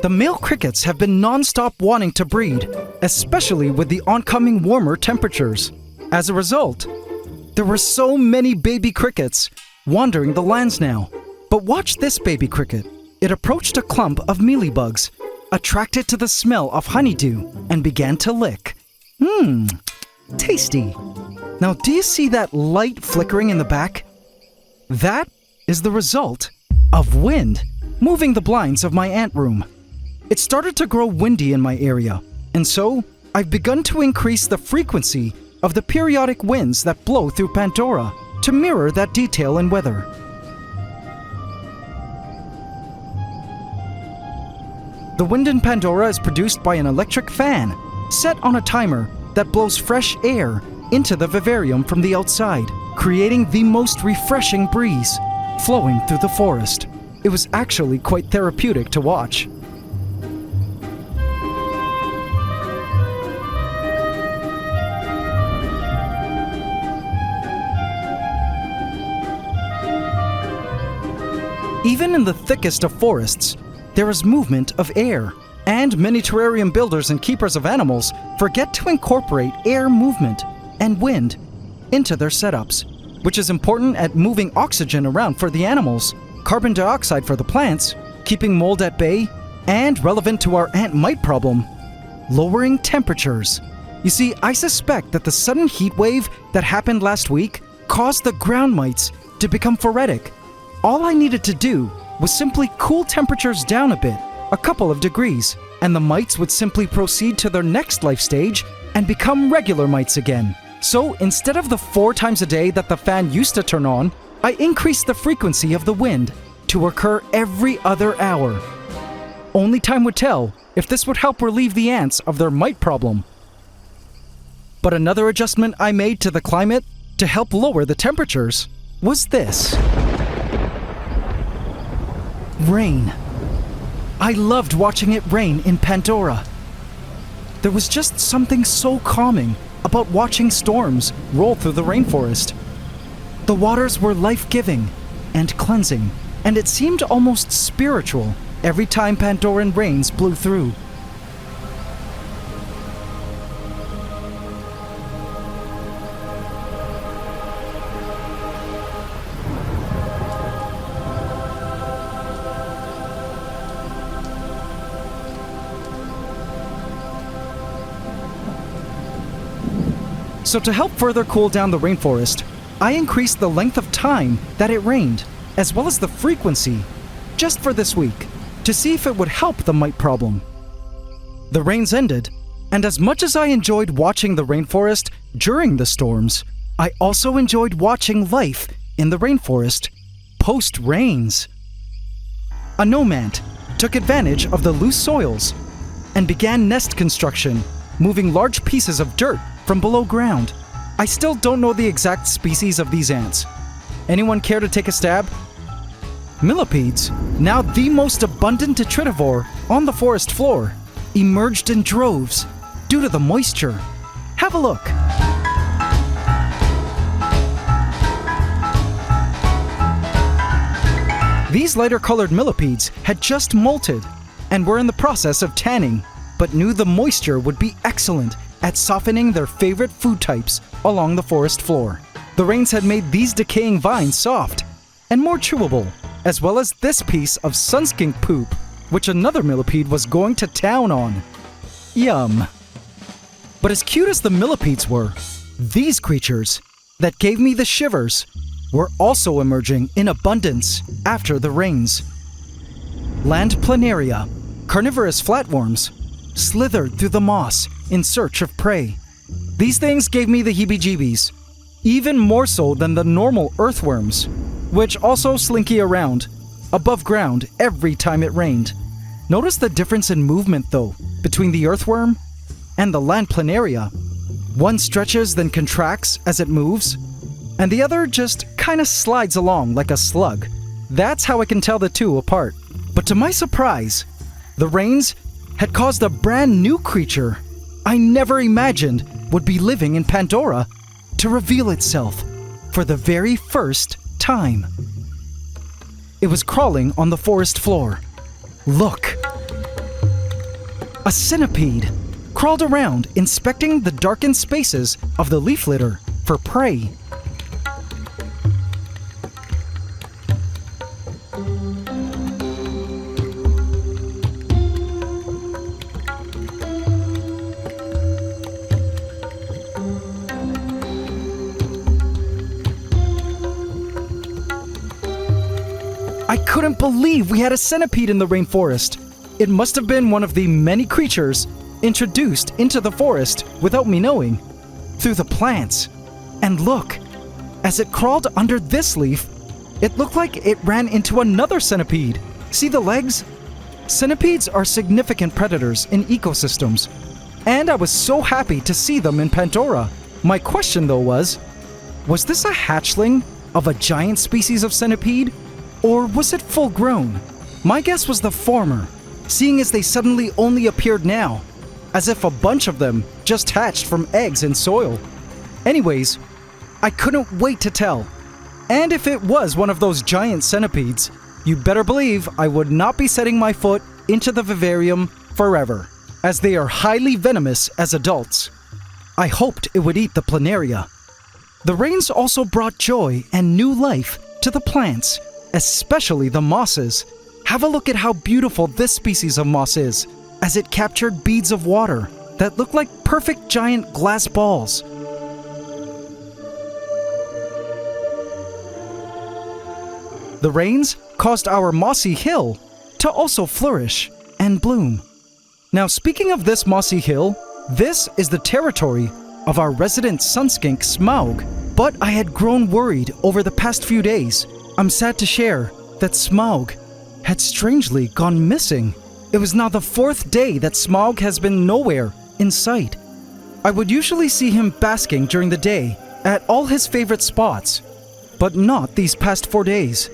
The male crickets have been non-stop wanting to breed, especially with the oncoming warmer temperatures. As a result, there were so many baby crickets wandering the lands now. But watch this baby cricket. It approached a clump of mealybugs, attracted to the smell of honeydew, and began to lick. Tasty. Now, do you see that light flickering in the back? That is the result of wind moving the blinds of my ant room. It started to grow windy in my area, and so I've begun to increase the frequency of the periodic winds that blow through Pantdora to mirror that detail in weather. The wind in Pantdora is produced by an electric fan set on a timer that blows fresh air into the vivarium from the outside, creating the most refreshing breeze flowing through the forest. It was actually quite therapeutic to watch. Even in the thickest of forests, there is movement of air, and many terrarium builders and keepers of animals forget to incorporate air movement and wind into their setups, which is important at moving oxygen around for the animals, carbon dioxide for the plants, keeping mold at bay, and relevant to our ant mite problem, lowering temperatures. You see, I suspect that the sudden heat wave that happened last week caused the ground mites to become phoretic. All I needed to do was simply cool temperatures down a bit, a couple of degrees, and the mites would simply proceed to their next life stage and become regular mites again. So instead of the 4 times a day that the fan used to turn on, I increased the frequency of the wind to occur every other hour. Only time would tell if this would help relieve the ants of their mite problem. But another adjustment I made to the climate to help lower the temperatures was this. Rain. I loved watching it rain in Pantdora. There was just something so calming about watching storms roll through the rainforest. The waters were life-giving and cleansing, and it seemed almost spiritual every time Pandoran rains blew through. So to help further cool down the rainforest, I increased the length of time that it rained, as well as the frequency, just for this week, to see if it would help the mite problem. The rains ended, and as much as I enjoyed watching the rainforest during the storms, I also enjoyed watching life in the rainforest post-rains. A nomad took advantage of the loose soils and began nest construction, moving large pieces of dirt from below ground. I still don't know the exact species of these ants. Anyone care to take a stab? Millipedes, now the most abundant detritivore on the forest floor, emerged in droves due to the moisture. Have a look. These lighter-colored millipedes had just molted and were in the process of tanning, but knew the moisture would be excellent at softening their favorite food types along the forest floor. The rains had made these decaying vines soft and more chewable, as well as this piece of Sun Skink poop, which another millipede was going to town on. Yum. But as cute as the millipedes were, these creatures that gave me the shivers were also emerging in abundance after the rains. Land planaria, carnivorous flatworms, slithered through the moss in search of prey. These things gave me the heebie-jeebies, even more so than the normal earthworms, which also slinky around above ground every time it rained. Notice the difference in movement, though, between the earthworm and the land planaria. One stretches then contracts as it moves, and the other just kinda slides along like a slug. That's how I can tell the two apart. But to my surprise, the rains had caused a brand new creature I never imagined would be living in Pantdora to reveal itself for the very first time. It was crawling on the forest floor. Look! A centipede crawled around inspecting the darkened spaces of the leaf litter for prey. I couldn't believe we had a centipede in the rainforest. It must have been one of the many creatures introduced into the forest without me knowing, through the plants. And look, as it crawled under this leaf, it looked like it ran into another centipede. See the legs? Centipedes are significant predators in ecosystems, and I was so happy to see them in Pantdora. My question though was this a hatchling of a giant species of centipede? Or was it full grown? My guess was the former, seeing as they suddenly only appeared now, as if a bunch of them just hatched from eggs in soil. Anyways, I couldn't wait to tell. And if it was one of those giant centipedes, You better believe I would not be setting my foot into the vivarium forever, as they are highly venomous as adults. I hoped it would eat the planaria. The rains also brought joy and new life to the plants, especially the mosses. Have a look at how beautiful this species of moss is, as it captured beads of water that look like perfect giant glass balls. The rains caused our mossy hill to also flourish and bloom. Now, speaking of this mossy hill, this is the territory of our resident Sun Skink, Smaug. But I had grown worried over the past few days. I'm sad to share that Smaug had strangely gone missing. It was now the 4th day that Smaug has been nowhere in sight. I would usually see him basking during the day at all his favorite spots, but not these past 4 days.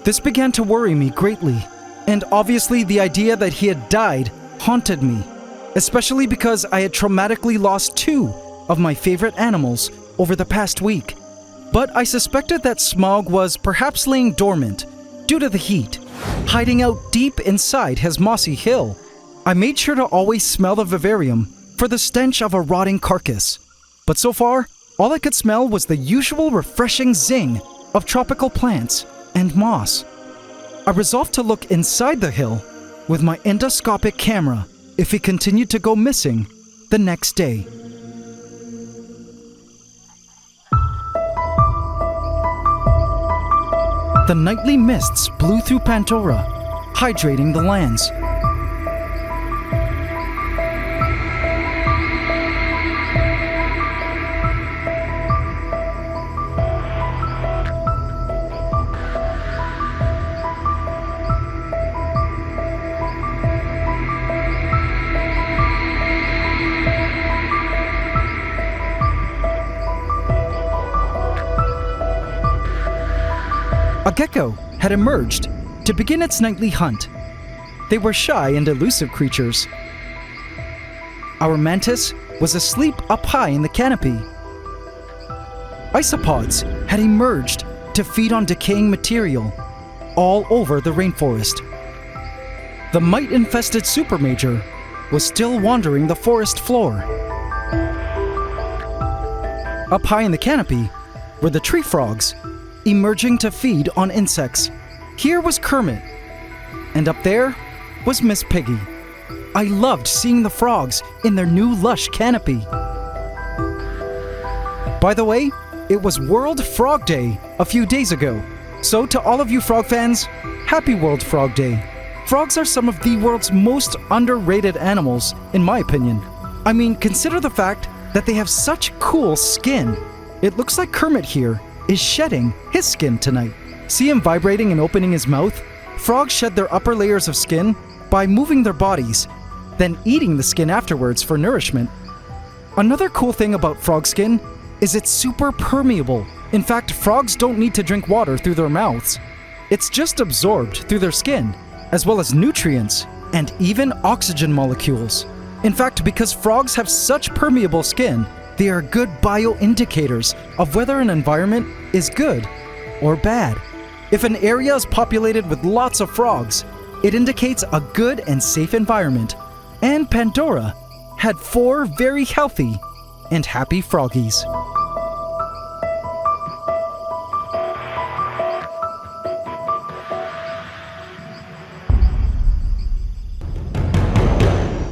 This began to worry me greatly, and obviously the idea that he had died haunted me, especially because I had traumatically lost 2 of my favorite animals over the past week. But I suspected that Smaug was perhaps laying dormant due to the heat, hiding out deep inside his mossy hill. I made sure to always smell the vivarium for the stench of a rotting carcass. But so far, all I could smell was the usual refreshing zing of tropical plants and moss. I resolved to look inside the hill with my endoscopic camera if he continued to go missing the next day. The nightly mists blew through Pantdora, hydrating the lands. A gecko had emerged to begin its nightly hunt. They were shy and elusive creatures. Our mantis was asleep up high in the canopy. Isopods had emerged to feed on decaying material all over the rainforest. The mite-infested supermajor was still wandering the forest floor. Up high in the canopy were the tree frogs, emerging to feed on insects. Here was Kermit, and up there was Miss Piggy. I loved seeing the frogs in their new lush canopy. By the way, it was World Frog Day a few days ago, so to all of you frog fans, happy World Frog Day. Frogs are some of the world's most underrated animals, in my opinion. I mean, consider the fact that they have such cool skin. It looks like Kermit here is shedding his skin tonight. See him vibrating and opening his mouth? Frogs shed their upper layers of skin by moving their bodies, then eating the skin afterwards for nourishment. Another cool thing about frog skin is it's super permeable. In fact, frogs don't need to drink water through their mouths. It's just absorbed through their skin, as well as nutrients and even oxygen molecules. In fact, because frogs have such permeable skin, they are good bioindicators of whether an environment is good or bad. If an area is populated with lots of frogs, it indicates a good and safe environment. And Pantdora had 4 very healthy and happy froggies.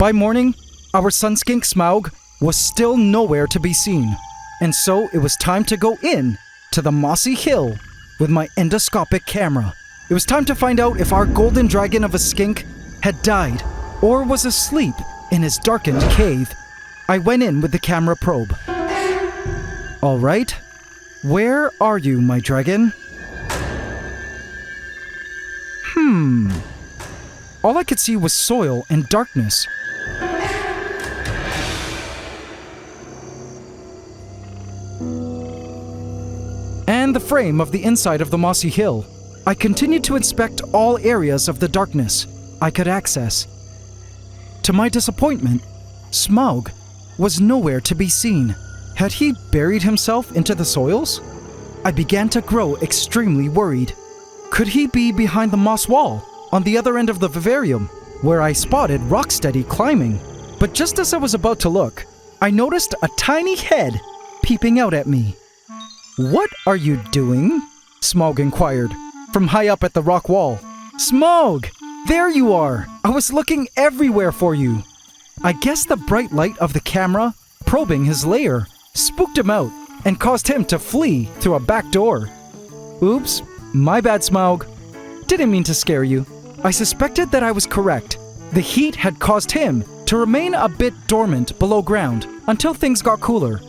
By morning, our Sun Skink Smaug was still nowhere to be seen, and so it was time to go in to the mossy hill with my endoscopic camera. It was time to find out if our golden dragon of a skink had died or was asleep in his darkened cave. I went in with the camera probe. All right, where are you, my dragon? All I could see was soil and darkness. And the frame of the inside of the mossy hill. I continued to inspect all areas of the darkness I could access. To my disappointment, Smaug was nowhere to be seen. Had he buried himself into the soils? I began to grow extremely worried. Could he be behind the moss wall on the other end of the vivarium, where I spotted Rocksteady climbing? But just as I was about to look, I noticed a tiny head peeping out at me. "What are you doing?" Smaug inquired, from high up at the rock wall. "Smaug! There you are! I was looking everywhere for you!" I guess the bright light of the camera, probing his lair, spooked him out and caused him to flee through a back door. Oops, my bad, Smaug. Didn't mean to scare you. I suspected that I was correct. The heat had caused him to remain a bit dormant below ground until things got cooler.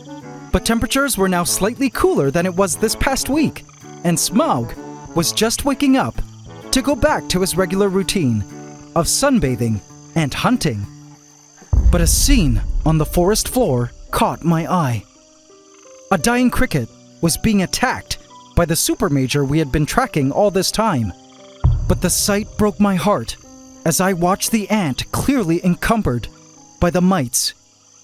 But temperatures were now slightly cooler than it was this past week, and Smaug was just waking up to go back to his regular routine of sunbathing and hunting. But a scene on the forest floor caught my eye. A dying cricket was being attacked by the supermajor we had been tracking all this time. But the sight broke my heart as I watched the ant clearly encumbered by the mites.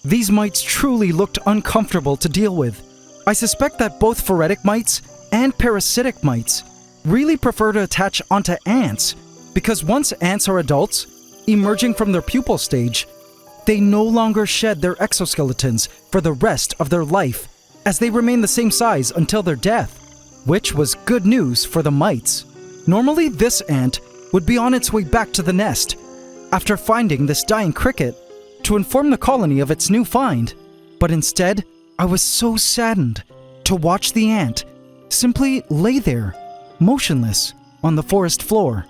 These mites truly looked uncomfortable to deal with. I suspect that both phoretic mites and parasitic mites really prefer to attach onto ants because once ants are adults, emerging from their pupal stage, they no longer shed their exoskeletons for the rest of their life as they remain the same size until their death, which was good news for the mites. Normally, this ant would be on its way back to the nest after finding this dying cricket to inform the colony of its new find. But instead, I was so saddened to watch the ant simply lay there, motionless, on the forest floor.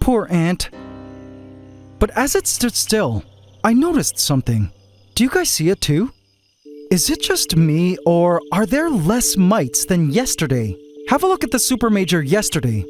Poor ant. But as it stood still, I noticed something. Do you guys see it too? Is it just me, or are there less mites than yesterday? Have a look at the supermajor yesterday.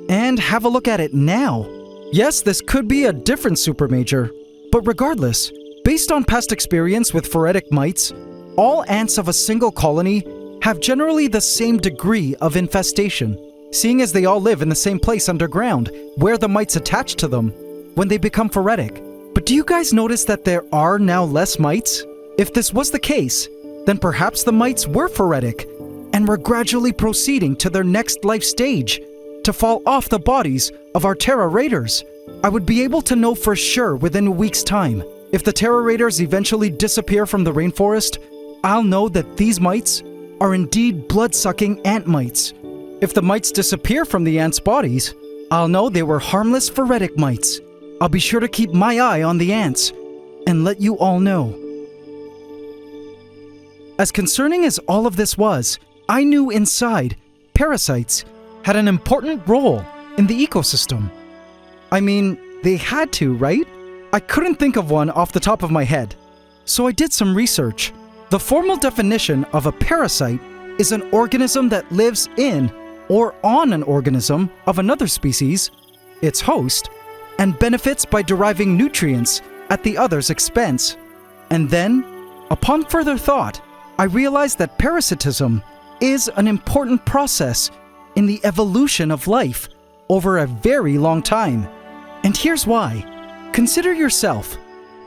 And have a look at it now. Yes, this could be a different supermajor, but regardless, based on past experience with phoretic mites, all ants of a single colony have generally the same degree of infestation, seeing as they all live in the same place underground, where the mites attach to them when they become phoretic. But do you guys notice that there are now less mites? If this was the case, then perhaps the mites were phoretic and were gradually proceeding to their next life stage to fall off the bodies of our Terra Raiders. I would be able to know for sure within a week's time. If the Terra Raiders eventually disappear from the rainforest, I'll know that these mites are indeed blood-sucking ant mites. If the mites disappear from the ants' bodies, I'll know they were harmless phoretic mites. I'll be sure to keep my eye on the ants and let you all know. As concerning as all of this was, I knew inside, parasites had an important role in the ecosystem. I mean, they had to, right? I couldn't think of one off the top of my head, so I did some research. The formal definition of a parasite is an organism that lives in or on an organism of another species, its host, and benefits by deriving nutrients at the other's expense. And then, upon further thought, I realized that parasitism is an important process in the evolution of life over a very long time. And here's why. Consider yourself.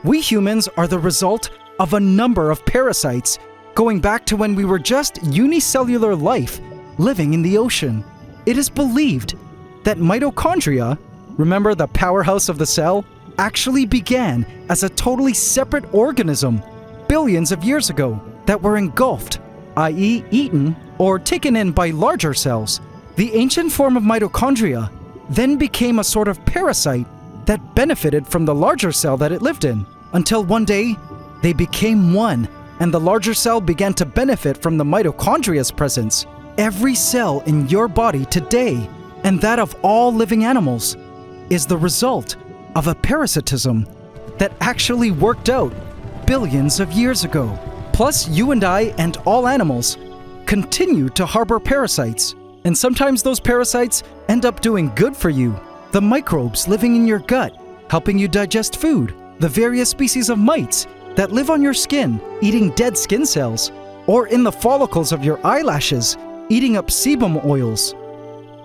We humans are the result of a number of parasites going back to when we were just unicellular life living in the ocean. It is believed that mitochondria, remember the powerhouse of the cell, actually began as a totally separate organism billions of years ago that were engulfed, i.e. eaten or taken in by larger cells. The ancient form of mitochondria then became a sort of parasite that benefited from the larger cell that it lived in, until one day they became one, and the larger cell began to benefit from the mitochondria's presence. Every cell in your body today, and that of all living animals, is the result of a parasitism that actually worked out billions of years ago. Plus, you and I and all animals continue to harbor parasites, and sometimes those parasites end up doing good for you. The microbes living in your gut, helping you digest food, the various species of mites that live on your skin, eating dead skin cells, or in the follicles of your eyelashes, eating up sebum oils.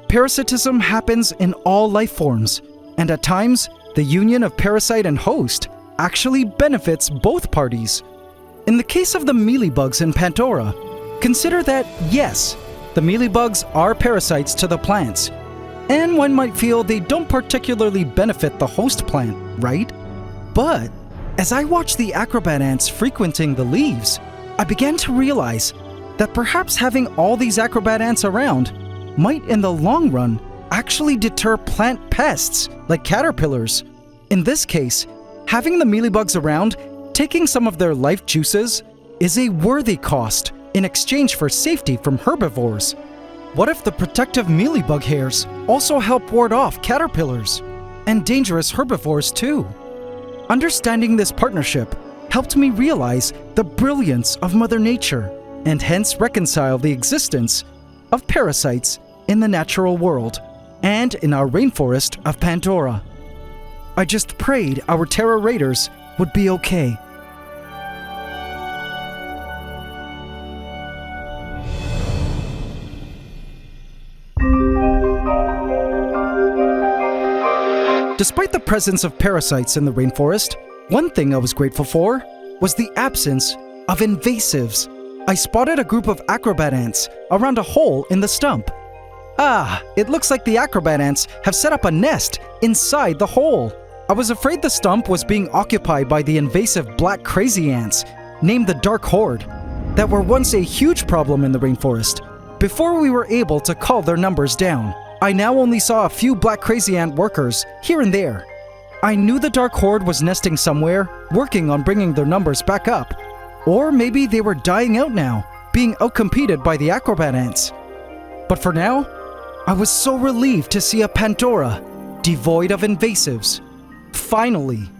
Parasitism happens in all life forms, and at times, the union of parasite and host actually benefits both parties. In the case of the mealybugs in Pantdora, consider that, yes, The mealybugs are parasites to the plants, and one might feel they don't particularly benefit the host plant, right? But as I watched the acrobat ants frequenting the leaves, I began to realize that perhaps having all these acrobat ants around might in the long run actually deter plant pests like caterpillars. In this case, having the mealybugs around, taking some of their life juices, is a worthy cost in exchange for safety from herbivores. What if the protective mealybug hairs also help ward off caterpillars and dangerous herbivores too? Understanding this partnership helped me realize the brilliance of Mother Nature and hence reconcile the existence of parasites in the natural world and in our rainforest of Pantdora. I just prayed our Terra Raiders would be okay. Despite the presence of parasites in the rainforest, one thing I was grateful for was the absence of invasives. I spotted a group of acrobat ants around a hole in the stump. Ah, it looks like the acrobat ants have set up a nest inside the hole. I was afraid the stump was being occupied by the invasive black crazy ants, named the Dark Horde, that were once a huge problem in the rainforest. Before we were able to cull their numbers down, I now only saw a few black crazy ant workers here and there. I knew the Dark Horde was nesting somewhere, working on bringing their numbers back up. Or maybe they were dying out now, being outcompeted by the acrobat ants. But for now, I was so relieved to see a Pantdora devoid of invasives. Finally,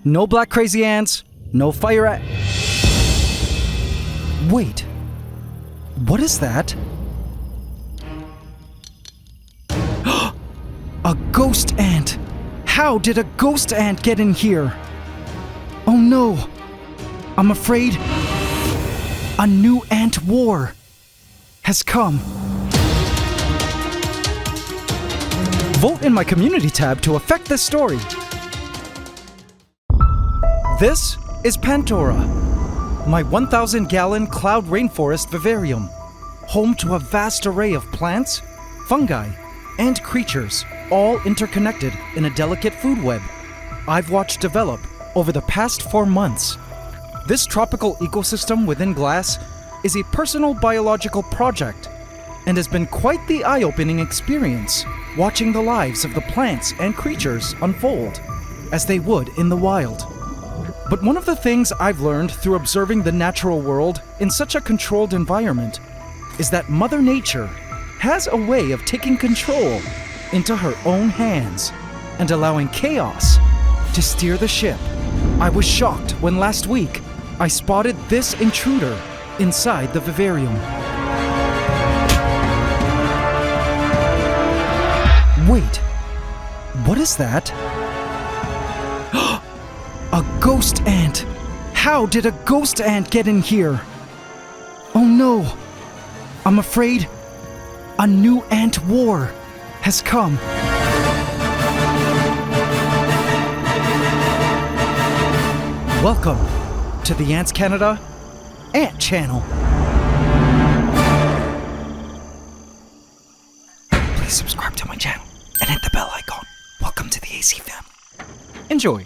no black crazy ants, no fire ant. Wait, what is that? A ghost ant! How did a ghost ant get in here? Oh no! I'm afraid a new ant war has come. Vote in my community tab to affect this story. This is Pantdora, my 1,000-gallon cloud rainforest vivarium, home to a vast array of plants, fungi, and creatures, all interconnected in a delicate food web I've watched develop over the past 4 months. This tropical ecosystem within glass is a personal biological project and has been quite the eye-opening experience watching the lives of the plants and creatures unfold as they would in the wild. But one of the things I've learned through observing the natural world in such a controlled environment is that Mother Nature has a way of taking control into her own hands and allowing chaos to steer the ship. I was shocked when last week I spotted this intruder inside the vivarium. Wait, what is that? A ghost ant! How did a ghost ant get in here? Oh no! I'm afraid a new ant war has come. Welcome to the AntsCanada Ant Channel. Please subscribe to my channel and hit the bell icon. Welcome to the AC fam. Enjoy.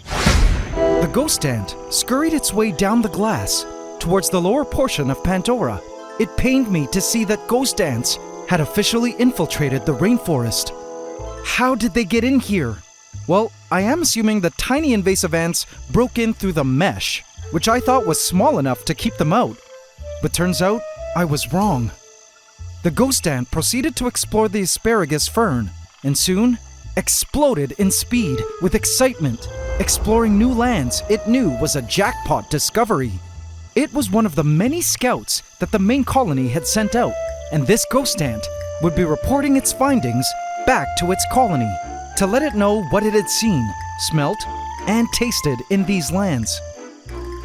The ghost ant scurried its way down the glass towards the lower portion of Pantdora. It pained me to see that ghost ants had officially infiltrated the rainforest. How did they get in here? Well, I am assuming the tiny invasive ants broke in through the mesh, which I thought was small enough to keep them out. But turns out I was wrong. The ghost ant proceeded to explore the asparagus fern, and soon exploded in speed with excitement, exploring new lands it knew was a jackpot discovery. It was one of the many scouts that the main colony had sent out, and this ghost ant would be reporting its findings back to its colony to let it know what it had seen, smelt, and tasted in these lands.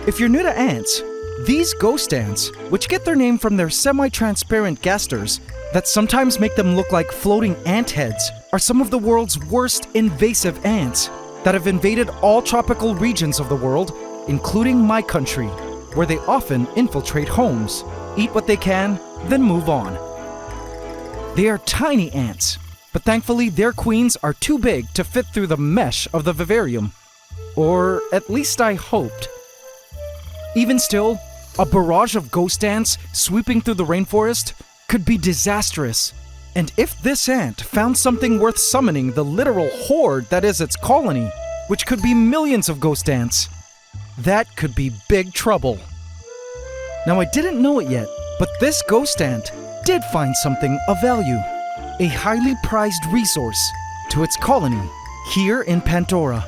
If you're new to ants, these ghost ants, which get their name from their semi-transparent gasters that sometimes make them look like floating ant heads, are some of the world's worst invasive ants that have invaded all tropical regions of the world, including my country, where they often infiltrate homes, eat what they can, then move on. They are tiny ants, but thankfully their queens are too big to fit through the mesh of the vivarium. Or at least I hoped. Even still, a barrage of ghost ants sweeping through the rainforest could be disastrous. And if this ant found something worth summoning the literal horde that is its colony, which could be millions of ghost ants, that could be big trouble. Now I didn't know it yet, but this ghost ant did find something of value, a highly prized resource to its colony here in Pantdora.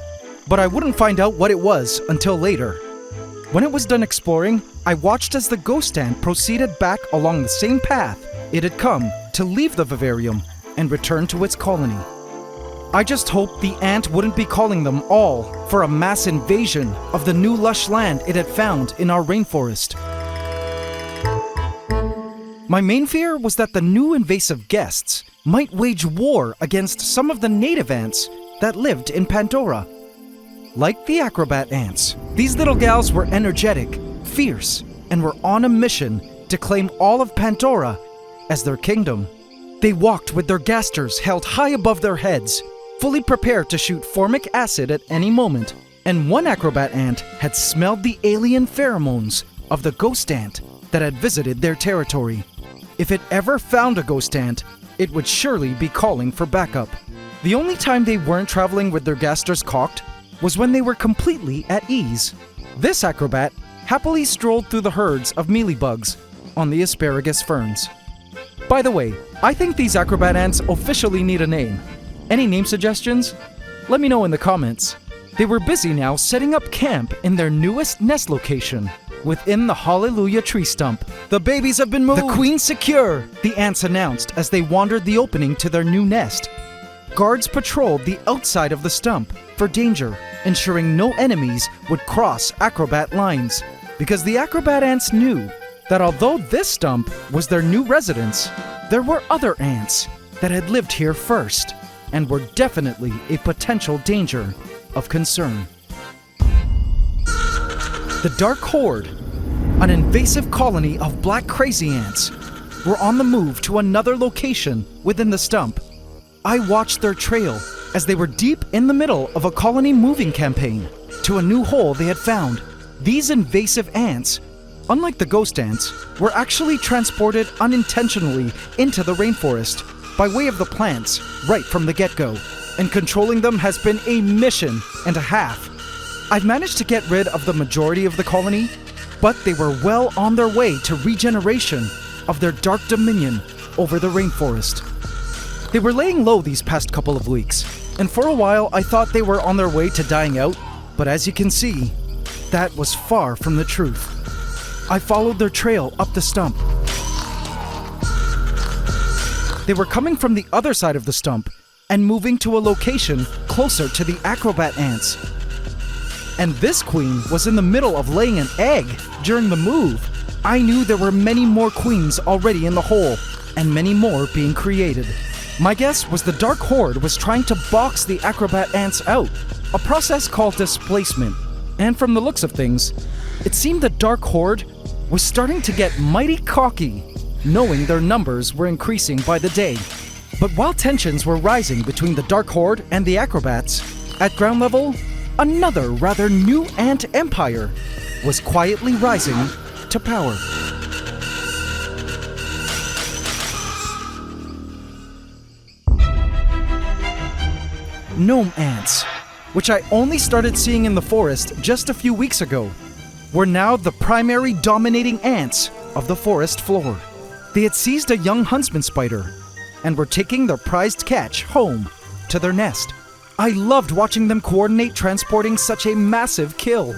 But I wouldn't find out what it was until later. When it was done exploring, I watched as the ghost ant proceeded back along the same path it had come to leave the vivarium and return to its colony. I just hoped the ant wouldn't be calling them all for a mass invasion of the new lush land it had found in our rainforest. My main fear was that the new invasive guests might wage war against some of the native ants that lived in Pantdora. Like the acrobat ants, these little gals were energetic, fierce, and were on a mission to claim all of Pantdora as their kingdom. They walked with their gasters held high above their heads, fully prepared to shoot formic acid at any moment. And one acrobat ant had smelled the alien pheromones of the ghost ant that had visited their territory. If it ever found a ghost ant, it would surely be calling for backup. The only time they weren't traveling with their gasters cocked was when they were completely at ease. This acrobat happily strolled through the herds of mealybugs on the asparagus ferns. By the way, I think these acrobat ants officially need a name. Any name suggestions? Let me know in the comments. They were busy now setting up camp in their newest nest location, within the Hallelujah tree stump. The babies have been moved! The queen's secure! The ants announced as they wandered the opening to their new nest. Guards patrolled the outside of the stump for danger, ensuring no enemies would cross acrobat lines. Because the acrobat ants knew that although this stump was their new residence, there were other ants that had lived here first and were definitely a potential danger of concern. The Dark Horde, an invasive colony of black crazy ants, were on the move to another location within the stump. I watched their trail as they were deep in the middle of a colony moving campaign to a new hole they had found. These invasive ants, unlike the ghost ants, were actually transported unintentionally into the rainforest by way of the plants right from the get-go, and controlling them has been a mission and a half. I've managed to get rid of the majority of the colony, but they were well on their way to regeneration of their dark dominion over the rainforest. They were laying low these past couple of weeks, and for a while I thought they were on their way to dying out, but as you can see, that was far from the truth. I followed their trail up the stump. They were coming from the other side of the stump and moving to a location closer to the acrobat ants. And this queen was in the middle of laying an egg during the move. I knew there were many more queens already in the hole, and many more being created. My guess was the Dark Horde was trying to box the acrobat ants out, a process called displacement. And from the looks of things, it seemed the Dark Horde was starting to get mighty cocky, knowing their numbers were increasing by the day. But while tensions were rising between the Dark Horde and the acrobats, at ground level, another rather new ant empire was quietly rising to power. Gnome ants, which I only started seeing in the forest just a few weeks ago, were now the primary dominating ants of the forest floor. They had seized a young huntsman spider and were taking their prized catch home to their nest. I loved watching them coordinate transporting such a massive kill.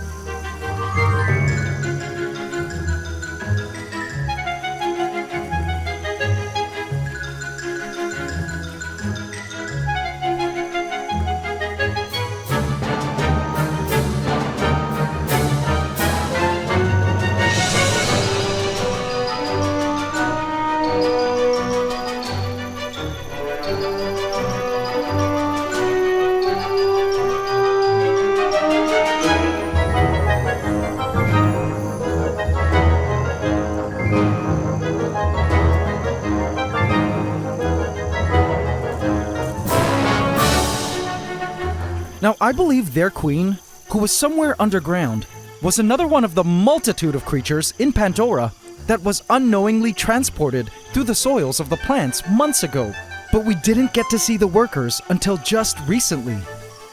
Now, I believe their queen, who was somewhere underground, was another one of the multitude of creatures in Pantdora that was unknowingly transported through the soils of the plants months ago. But we didn't get to see the workers until just recently.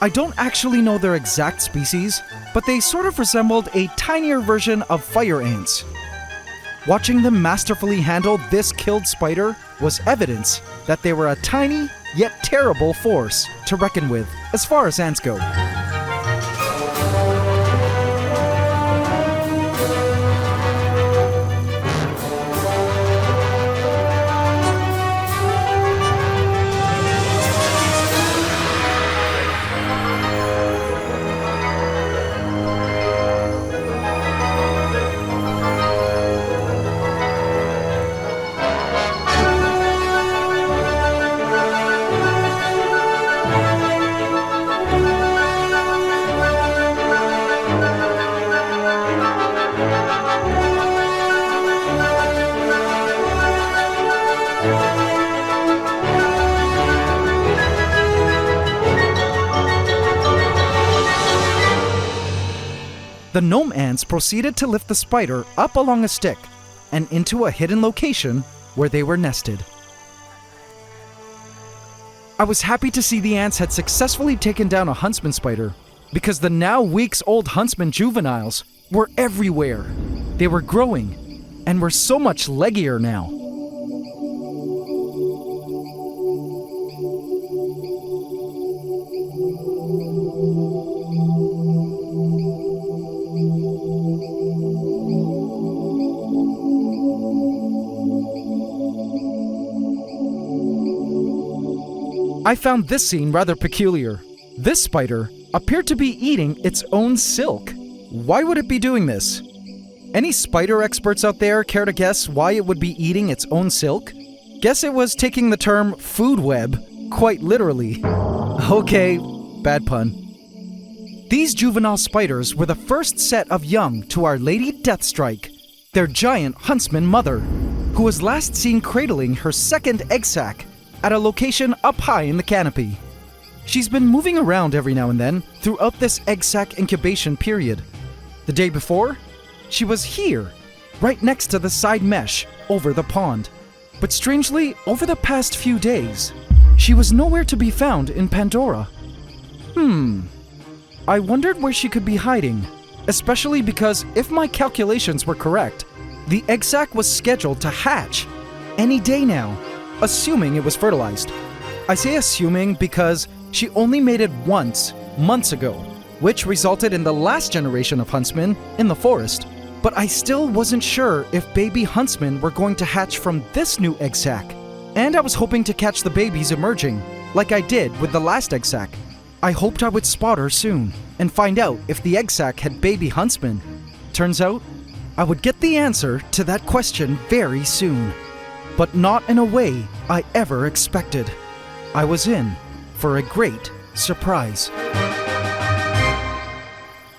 I don't actually know their exact species, but they sort of resembled a tinier version of fire ants. Watching them masterfully handle this killed spider was evidence that they were a tiny yet terrible force to reckon with as far as ants go. The gnome ants proceeded to lift the spider up along a stick and into a hidden location where they were nested. I was happy to see the ants had successfully taken down a huntsman spider, because the now weeks-old huntsman juveniles were everywhere. They were growing and were so much leggier now. I found this scene rather peculiar. This spider appeared to be eating its own silk. Why would it be doing this? Any spider experts out there care to guess why it would be eating its own silk? Guess it was taking the term food web quite literally. Okay, bad pun. These juvenile spiders were the first set of young to Our Lady Deathstrike, their giant huntsman mother, who was last seen cradling her second egg sac at a location up high in the canopy. She's been moving around every now and then throughout this egg sac incubation period. The day before, she was here, right next to the side mesh over the pond. But strangely, over the past few days, she was nowhere to be found in Pantdora. I wondered where she could be hiding, especially because if my calculations were correct, the egg sac was scheduled to hatch any day now, assuming it was fertilized. I say assuming because she only made it once, months ago, which resulted in the last generation of huntsmen in the forest. But I still wasn't sure if baby huntsmen were going to hatch from this new egg sac. And I was hoping to catch the babies emerging, like I did with the last egg sac. I hoped I would spot her soon and find out if the egg sac had baby huntsmen. Turns out, I would get the answer to that question very soon. But not in a way I ever expected. I was in for a great surprise.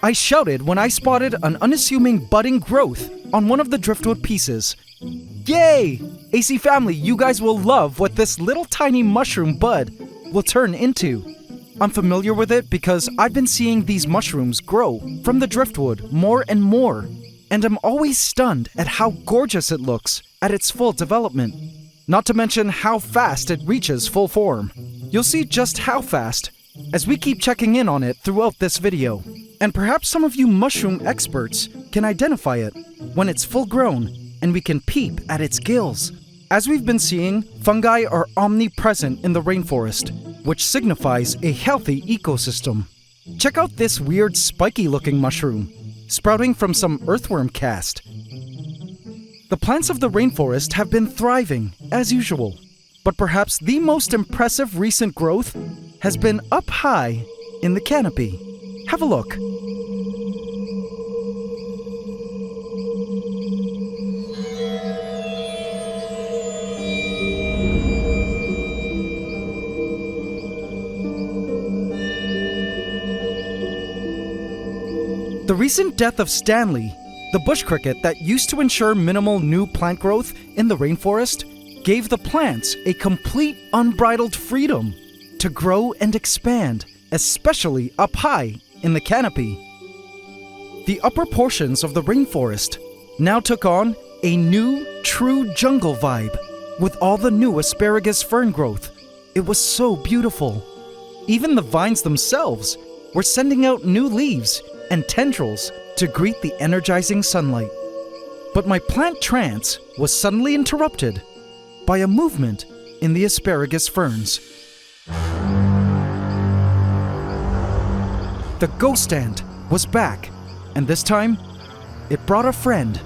I shouted when I spotted an unassuming budding growth on one of the driftwood pieces. Yay! AC family, you guys will love what this little tiny mushroom bud will turn into. I'm familiar with it because I've been seeing these mushrooms grow from the driftwood more and more, and I'm always stunned at how gorgeous it looks at its full development. Not to mention how fast it reaches full form. You'll see just how fast as we keep checking in on it throughout this video. And perhaps some of you mushroom experts can identify it when it's full grown and we can peep at its gills. As we've been seeing, fungi are omnipresent in the rainforest, which signifies a healthy ecosystem. Check out this weird spiky looking mushroom, sprouting from some earthworm cast. The plants of the rainforest have been thriving, as usual, but perhaps the most impressive recent growth has been up high in the canopy. Have a look. The recent death of Stanley, the bush cricket that used to ensure minimal new plant growth in the rainforest, gave the plants a complete unbridled freedom to grow and expand especially up high in the canopy. The upper portions of the rainforest now took on a new, true jungle vibe with all the new asparagus fern growth. It was so beautiful. Even the vines themselves were sending out new leaves and tendrils to greet the energizing sunlight. But my plant trance was suddenly interrupted by a movement in the asparagus ferns. The ghost ant was back, and this time, it brought a friend.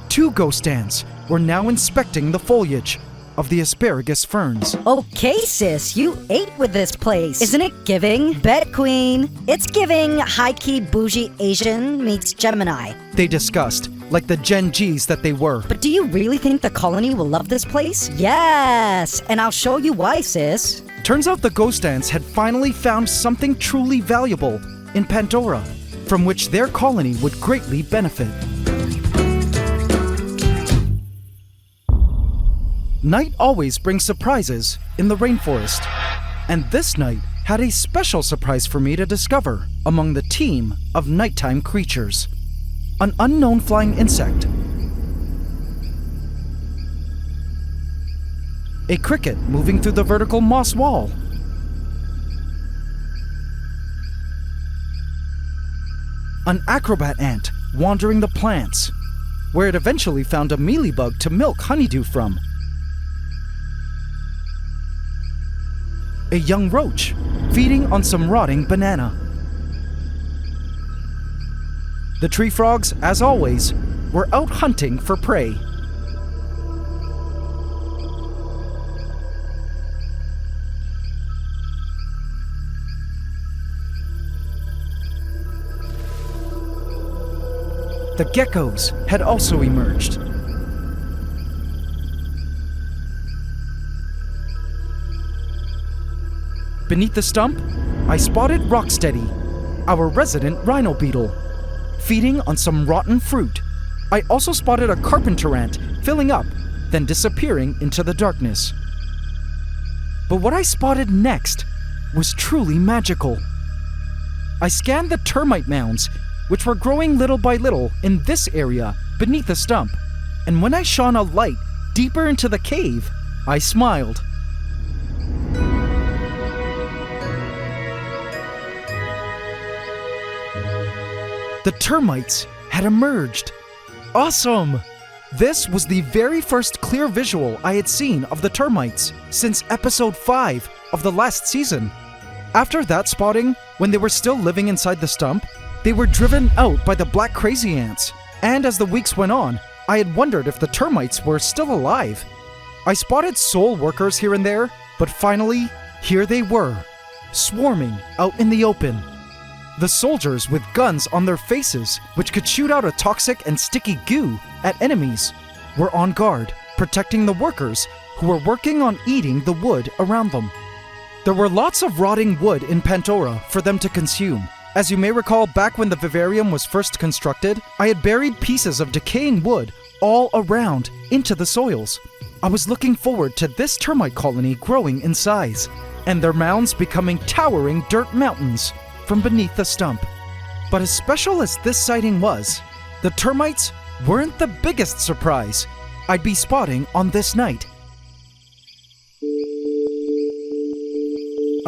2 ghost ants were now inspecting the foliage of the asparagus ferns. Okay, sis, you ate with this place. Isn't it giving? Bet Queen. It's giving high-key bougie Asian meets Gemini. They discussed, like the Gen Gs that they were. But do you really think the colony will love this place? Yes, and I'll show you why, sis. Turns out the ghost ants had finally found something truly valuable in Pantdora, from which their colony would greatly benefit. Night always brings surprises in the rainforest, and this night had a special surprise for me to discover among the team of nighttime creatures. An unknown flying insect. A cricket moving through the vertical moss wall. An acrobat ant wandering the plants, where it eventually found a mealybug to milk honeydew from. A young roach feeding on some rotting banana. The tree frogs, as always, were out hunting for prey. The geckos had also emerged. Beneath the stump, I spotted Rocksteady, our resident rhino beetle, feeding on some rotten fruit. I also spotted a carpenter ant filling up, then disappearing into the darkness. But what I spotted next was truly magical. I scanned the termite mounds, which were growing little by little in this area beneath the stump, and when I shone a light deeper into the cave, I smiled. The termites had emerged. Awesome! This was the very first clear visual I had seen of the termites since episode 5 of the last season. After that spotting, when they were still living inside the stump, they were driven out by the black crazy ants. And as the weeks went on, I had wondered if the termites were still alive. I spotted soul workers here and there, but finally, here they were, swarming out in the open. The soldiers with guns on their faces, which could shoot out a toxic and sticky goo at enemies, were on guard, protecting the workers who were working on eating the wood around them. There were lots of rotting wood in Pantdora for them to consume. As you may recall, back when the Vivarium was first constructed, I had buried pieces of decaying wood all around into the soils. I was looking forward to this termite colony growing in size, and their mounds becoming towering dirt mountains from beneath the stump. But as special as this sighting was, the termites weren't the biggest surprise I'd be spotting on this night.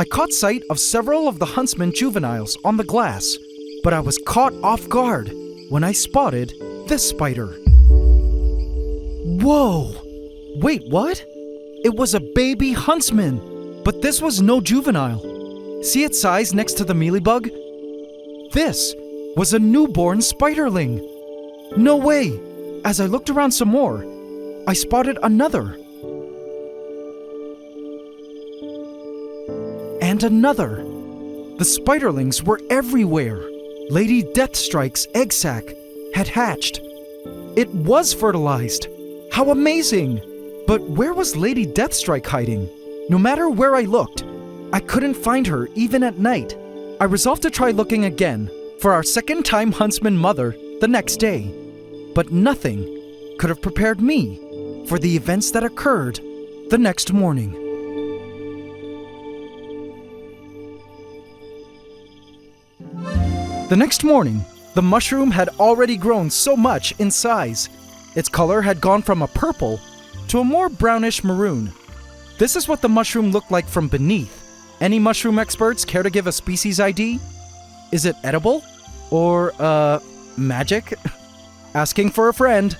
I caught sight of several of the huntsman juveniles on the glass, but I was caught off guard when I spotted this spider. Whoa! Wait, what? It was a baby huntsman, but this was no juvenile. See its size next to the mealybug? This was a newborn spiderling. No way! As I looked around some more, I spotted another. And another. The spiderlings were everywhere. Lady Deathstrike's egg sac had hatched. It was fertilized. How amazing! But where was Lady Deathstrike hiding? No matter where I looked, I couldn't find her even at night. I resolved to try looking again for our second-time huntsman mother the next day. But nothing could have prepared me for the events that occurred the next morning. The next morning, the mushroom had already grown so much in size. Its color had gone from a purple to a more brownish maroon. This is what the mushroom looked like from beneath. Any mushroom experts care to give a species ID? Is it edible? Or, magic? Asking for a friend.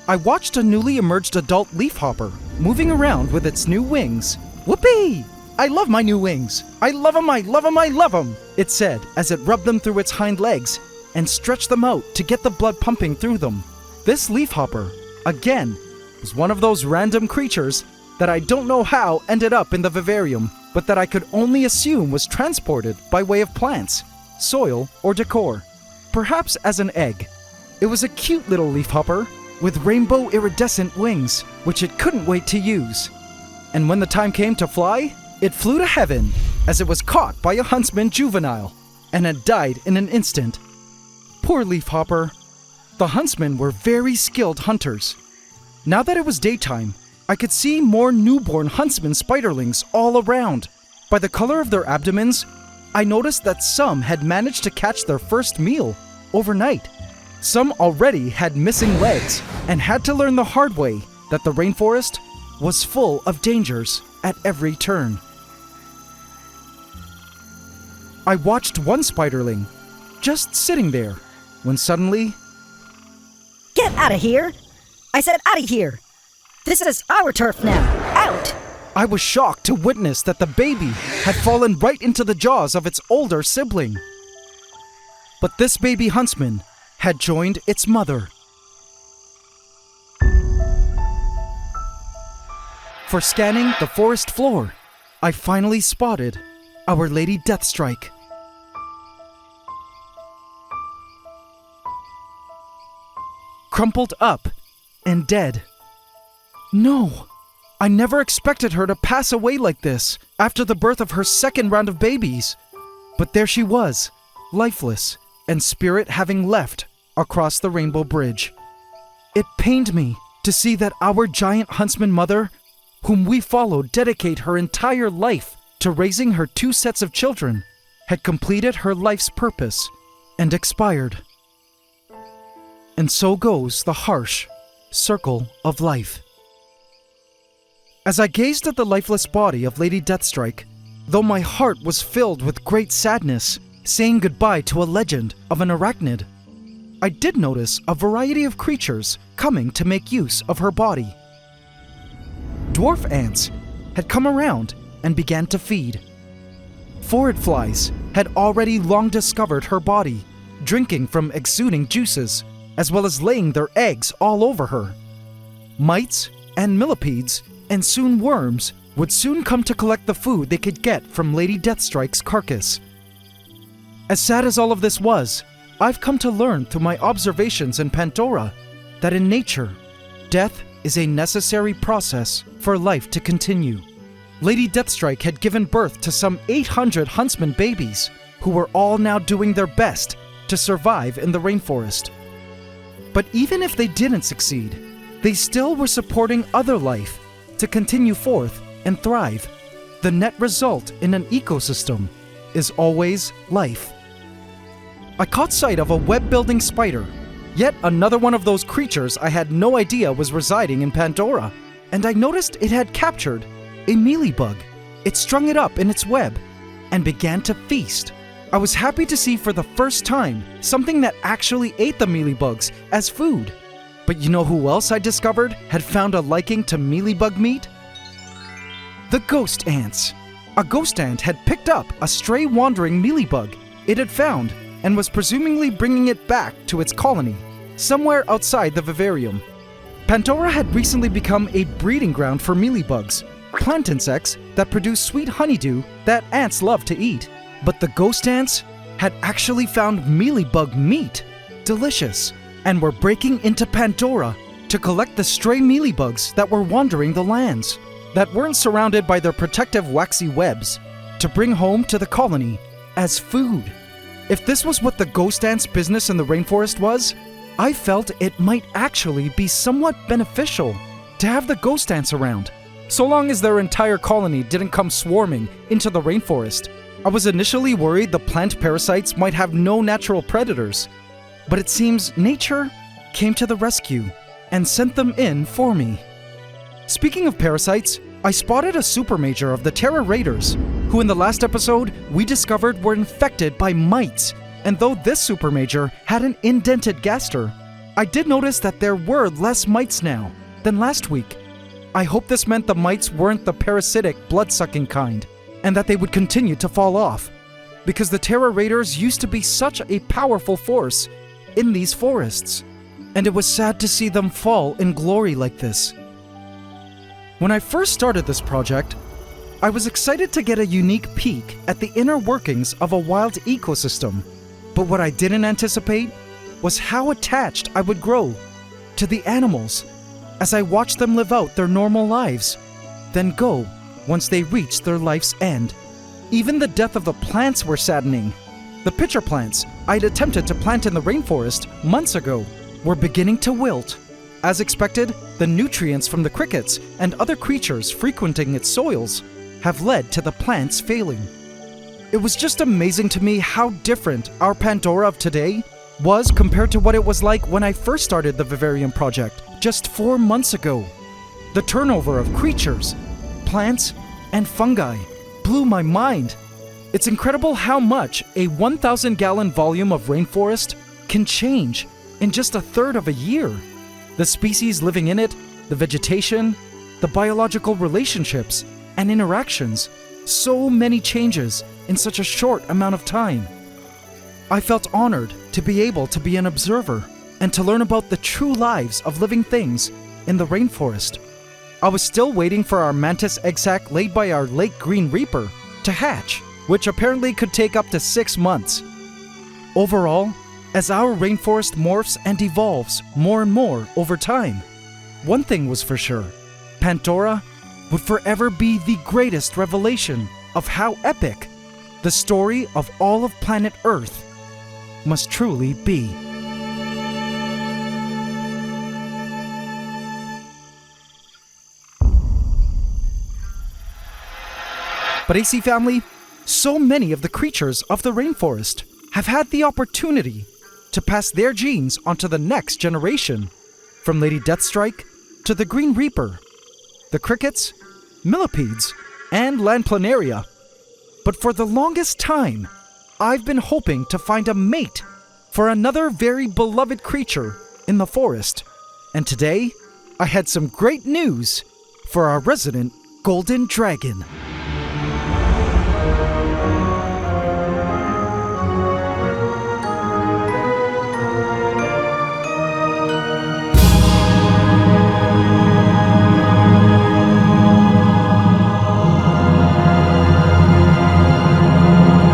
I watched a newly emerged adult leafhopper moving around with its new wings. Whoopee! I love my new wings. I love 'em, I love 'em, I love 'em, it said as it rubbed them through its hind legs and stretched them out to get the blood pumping through them. This leafhopper, again, was one of those random creatures that I don't know how ended up in the vivarium, but that I could only assume was transported by way of plants, soil, or decor. Perhaps as an egg. It was a cute little leafhopper with rainbow iridescent wings, which it couldn't wait to use. And when the time came to fly, it flew to heaven as it was caught by a huntsman juvenile and had died in an instant. Poor leafhopper. The huntsmen were very skilled hunters. Now that it was daytime, I could see more newborn huntsman spiderlings all around. By the color of their abdomens, I noticed that some had managed to catch their first meal overnight. Some already had missing legs and had to learn the hard way that the rainforest was full of dangers at every turn. I watched one spiderling just sitting there when suddenly, Get out of here! I said out of here! This is our turf now! Out! I was shocked to witness that the baby had fallen right into the jaws of its older sibling. But this baby huntsman had joined its mother. For scanning the forest floor, I finally spotted Our Lady Deathstrike. Crumpled up and dead. No, I never expected her to pass away like this after the birth of her second round of babies. But there she was, lifeless, and spirit having left across the Rainbow Bridge. It pained me to see that our giant huntsman mother, whom we followed dedicate her entire life to raising her 2 sets of children, had completed her life's purpose and expired. And so goes the harsh circle of life. As I gazed at the lifeless body of Lady Deathstrike, though my heart was filled with great sadness, saying goodbye to a legend of an arachnid, I did notice a variety of creatures coming to make use of her body. Dwarf ants had come around and began to feed. Phorid flies had already long discovered her body, drinking from exuding juices, as well as laying their eggs all over her. Mites and millipedes and soon worms would soon come to collect the food they could get from Lady Deathstrike's carcass. As sad as all of this was, I've come to learn through my observations in Pantdora that in nature, death is a necessary process for life to continue. Lady Deathstrike had given birth to some 800 huntsman babies who were all now doing their best to survive in the rainforest. But even if they didn't succeed, they still were supporting other life to continue forth and thrive. The net result in an ecosystem is always life. I caught sight of a web-building spider, yet another one of those creatures I had no idea was residing in Pantdora, and I noticed it had captured a mealybug. It strung it up in its web and began to feast. I was happy to see for the first time something that actually ate the mealybugs as food. But you know who else I discovered had found a liking to mealybug meat? The ghost ants. A ghost ant had picked up a stray wandering mealybug it had found and was presumably bringing it back to its colony, somewhere outside the vivarium. Pantdora had recently become a breeding ground for mealybugs, plant insects that produce sweet honeydew that ants love to eat. But the ghost ants had actually found mealybug meat delicious and were breaking into Pantdora to collect the stray mealybugs that were wandering the lands, that weren't surrounded by their protective waxy webs, to bring home to the colony as food. If this was what the ghost ants' business in the rainforest was, I felt it might actually be somewhat beneficial to have the ghost ants around, so long as their entire colony didn't come swarming into the rainforest. I was initially worried the plant parasites might have no natural predators, but it seems nature came to the rescue and sent them in for me. Speaking of parasites, I spotted a supermajor of the Terra Raiders, who in the last episode we discovered were infected by mites, and though this supermajor had an indented gaster, I did notice that there were less mites now than last week. I hope this meant the mites weren't the parasitic, blood-sucking kind, and that they would continue to fall off, because the Terra Raiders used to be such a powerful force in these forests, and it was sad to see them fall in glory like this. When I first started this project, I was excited to get a unique peek at the inner workings of a wild ecosystem, but what I didn't anticipate was how attached I would grow to the animals as I watched them live out their normal lives, then go once they reached their life's end. Even the death of the plants were saddening. The pitcher plants I'd attempted to plant in the rainforest months ago were beginning to wilt. As expected, the nutrients from the crickets and other creatures frequenting its soils have led to the plants failing. It was just amazing to me how different our Pantdora of today was compared to what it was like when I first started the Vivarium project just 4 months ago. The turnover of creatures, plants, and fungi blew my mind. It's incredible how much a 1,000-gallon volume of rainforest can change in just a third of a year. The species living in it, the vegetation, the biological relationships and interactions, so many changes in such a short amount of time. I felt honored to be able to be an observer and to learn about the true lives of living things in the rainforest. I was still waiting for our mantis egg sac laid by our lake green reaper to hatch, which apparently could take up to 6 months. Overall, as our rainforest morphs and evolves more and more over time, one thing was for sure: Pantdora would forever be the greatest revelation of how epic the story of all of planet Earth must truly be. But AC family, so many of the creatures of the rainforest have had the opportunity to pass their genes onto the next generation, from Lady Deathstrike to the Green Reaper, the crickets, millipedes, and land planaria. But for the longest time, I've been hoping to find a mate for another very beloved creature in the forest. And today, I had some great news for our resident golden dragon.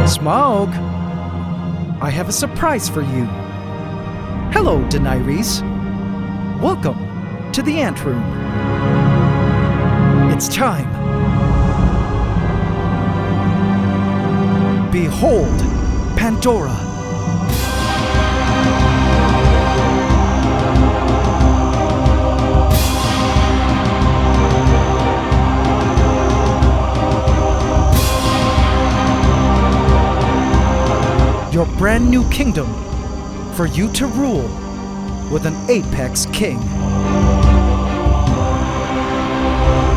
Smaug, I have a surprise for you. Hello, Daenerys. Welcome to the Ant Room. It's time. Behold, Pantdora. Your brand new kingdom for you to rule with an apex king.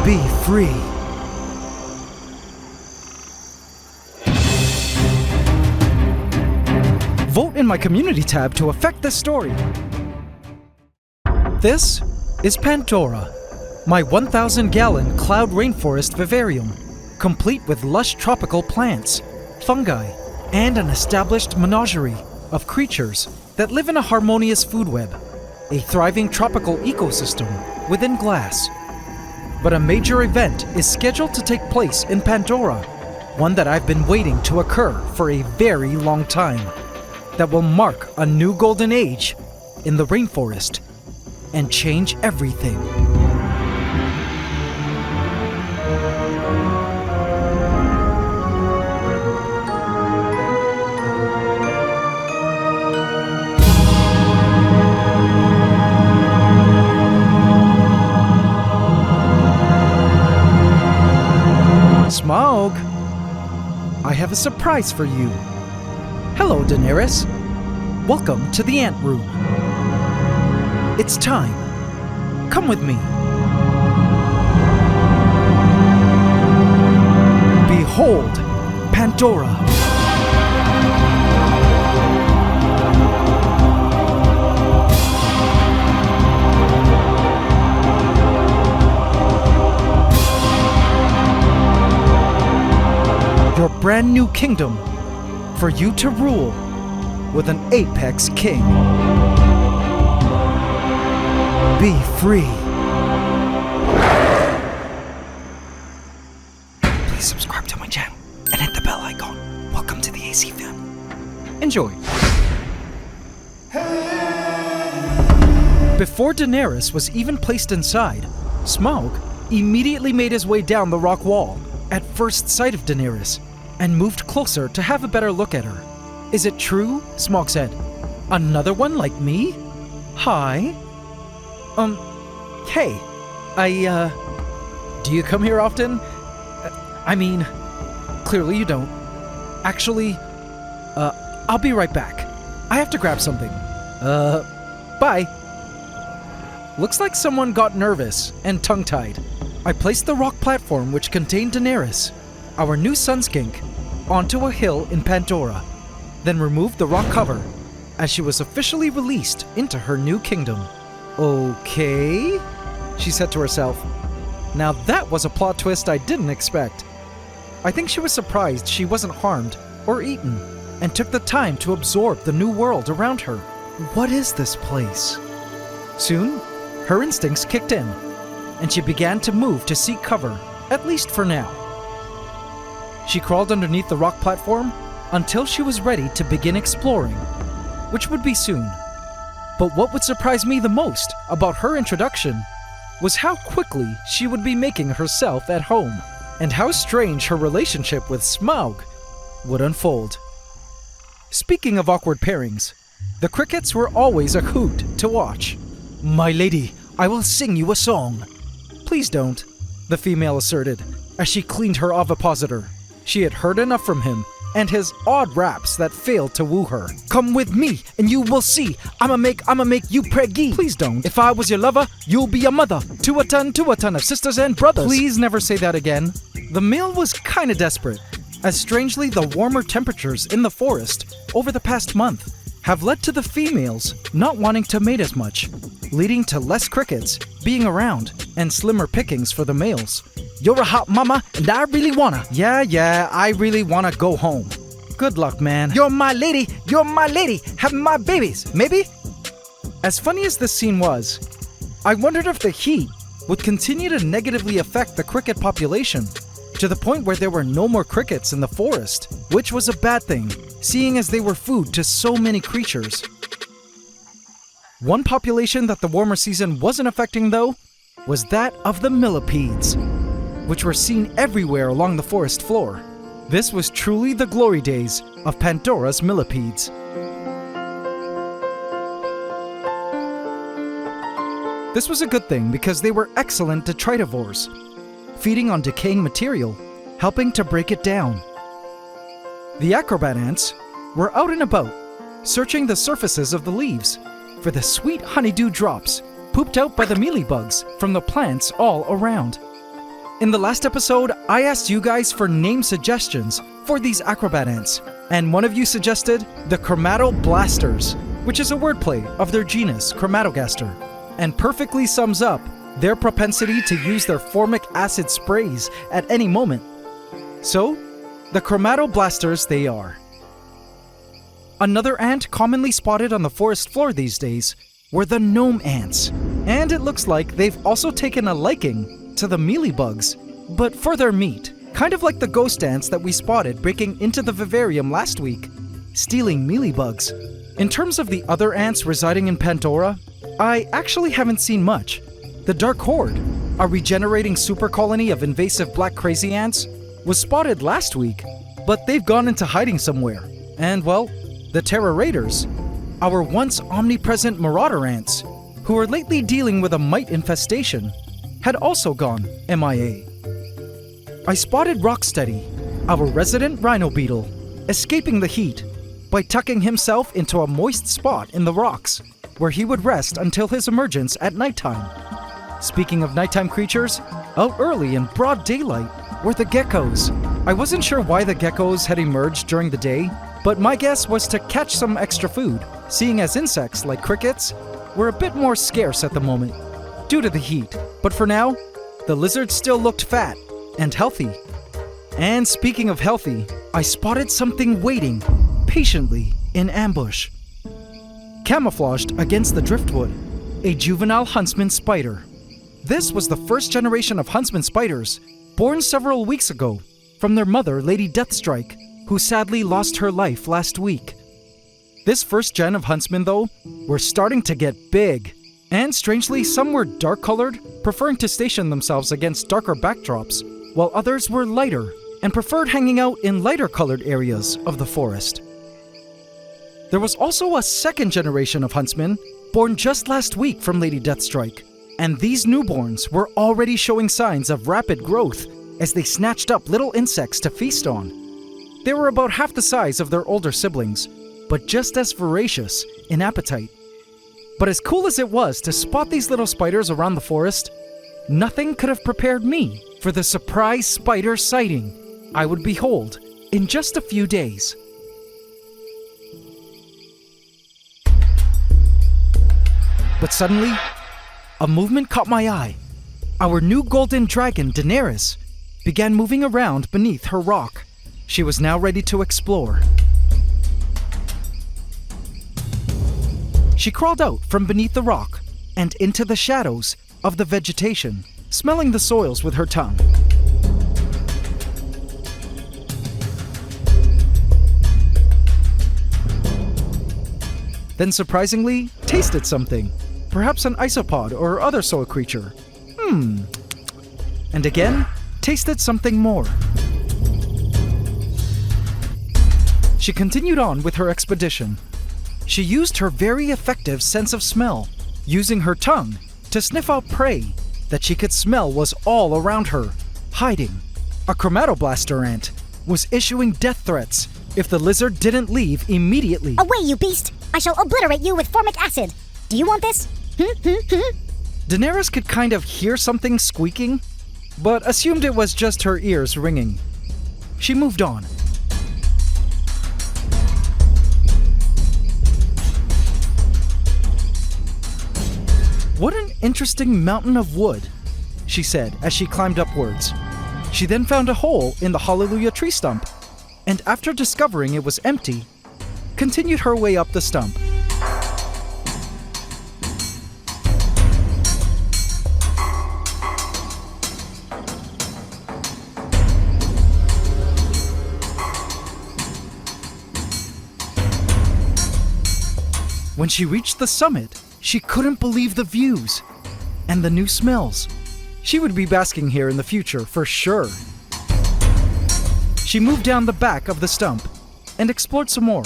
Be free. Vote in my community tab to affect this story. This is Pantdora, my 1,000-gallon cloud rainforest vivarium, complete with lush tropical plants, fungi, and an established menagerie of creatures that live in a harmonious food web, a thriving tropical ecosystem within glass. But a major event is scheduled to take place in Pantdora, one that I've been waiting to occur for a very long time, that will mark a new golden age in the rainforest and change everything. Smaug, I have a surprise for you. Hello, Daenerys. Welcome to the Ant Room. It's time. Come with me. Behold, Pantdora. Your brand new kingdom for you to rule with an apex king. Be free. Please subscribe to my channel and hit the bell icon. Welcome to the AC fam. Enjoy. Before Daenerys was even placed inside, Smaug immediately made his way down the rock wall at first sight of Daenerys and moved closer to have a better look at her. Is it true? Smaug said. Another one like me? Hi. Hey. Do you come here often? I mean, clearly you don't. Actually, I'll be right back. I have to grab something. Bye. Looks like someone got nervous and tongue-tied. I placed the rock platform which contained Daenerys, our new Sun Skink, onto a hill in Pantdora, then removed the rock cover as she was officially released into her new kingdom. Okay, she said to herself. Now that was a plot twist I didn't expect. I think she was surprised she wasn't harmed or eaten and took the time to absorb the new world around her. What is this place? Soon, her instincts kicked in, and she began to move to seek cover, at least for now. She crawled underneath the rock platform until she was ready to begin exploring, which would be soon. But what would surprise me the most about her introduction was how quickly she would be making herself at home, and how strange her relationship with Smaug would unfold. Speaking of awkward pairings, the crickets were always a hoot to watch. My lady, I will sing you a song. Please don't, the female asserted, as she cleaned her ovipositor. She had heard enough from him and his odd raps that failed to woo her. Come with me and you will see. I'ma make you preggy. Please don't. If I was your lover, you'll be a mother to a ton of sisters and brothers. Please never say that again. The male was kinda desperate, as strangely the warmer temperatures in the forest over the past month have led to the females not wanting to mate as much, leading to less crickets being around and slimmer pickings for the males. You're a hot mama, and I really wanna. Yeah, I really wanna go home. Good luck, man. You're my lady, have my babies, maybe? As funny as this scene was, I wondered if the heat would continue to negatively affect the cricket population, to the point where there were no more crickets in the forest, which was a bad thing, seeing as they were food to so many creatures. One population that the warmer season wasn't affecting, though, was that of the millipedes, which were seen everywhere along the forest floor. This was truly the glory days of Pandora's millipedes. This was a good thing because they were excellent detritivores, feeding on decaying material, helping to break it down. The acrobat ants were out and about, searching the surfaces of the leaves for the sweet honeydew drops pooped out by the mealybugs from the plants all around. In the last episode, I asked you guys for name suggestions for these acrobat ants, and one of you suggested the chromatoblasters, which is a wordplay of their genus Chromatogaster, and perfectly sums up their propensity to use their formic acid sprays at any moment. So, the chromatoblasters they are. Another ant commonly spotted on the forest floor these days were the gnome ants, and it looks like they've also taken a liking to the mealybugs, but for their meat, kind of like the ghost ants that we spotted breaking into the Vivarium last week, stealing mealybugs. In terms of the other ants residing in Pantdora, I actually haven't seen much. The Dark Horde, a regenerating super colony of invasive black crazy ants, was spotted last week, but they've gone into hiding somewhere. And well, the Terror Raiders, our once omnipresent marauder ants, who are lately dealing with a mite infestation, had also gone MIA. I spotted Rocksteady, our resident rhino beetle, escaping the heat by tucking himself into a moist spot in the rocks, where he would rest until his emergence at nighttime. Speaking of nighttime creatures, out early in broad daylight were the geckos. I wasn't sure why the geckos had emerged during the day, but my guess was to catch some extra food, seeing as insects like crickets were a bit more scarce at the moment due to the heat. But for now, the lizard still looked fat and healthy. And speaking of healthy, I spotted something waiting patiently in ambush. Camouflaged against the driftwood, a juvenile huntsman spider. This was the first generation of huntsman spiders, born several weeks ago from their mother, Lady Deathstrike, who sadly lost her life last week. This first gen of huntsmen, though, were starting to get big. And strangely, some were dark-colored, preferring to station themselves against darker backdrops, while others were lighter and preferred hanging out in lighter-colored areas of the forest. There was also a second generation of huntsmen, born just last week from Lady Deathstrike, and these newborns were already showing signs of rapid growth as they snatched up little insects to feast on. They were about half the size of their older siblings, but just as voracious in appetite. But as cool as it was to spot these little spiders around the forest, nothing could have prepared me for the surprise spider sighting I would behold in just a few days. But suddenly, a movement caught my eye. Our new golden dragon, Daenerys, began moving around beneath her rock. She was now ready to explore. She crawled out from beneath the rock and into the shadows of the vegetation, smelling the soils with her tongue. Then surprisingly, tasted something. Perhaps an isopod or other soil creature. And again, tasted something more. She continued on with her expedition. She used her very effective sense of smell, using her tongue to sniff out prey that she could smell was all around her, hiding. A chromatoblaster ant was issuing death threats if the lizard didn't leave immediately. Away, you beast! I shall obliterate you with formic acid! Do you want this? Daenerys could kind of hear something squeaking, but assumed it was just her ears ringing. She moved on. "What an interesting mountain of wood," she said as she climbed upwards. She then found a hole in the Hallelujah tree stump, and after discovering it was empty, continued her way up the stump. When she reached the summit, she couldn't believe the views and the new smells. She would be basking here in the future for sure. She moved down the back of the stump and explored some more.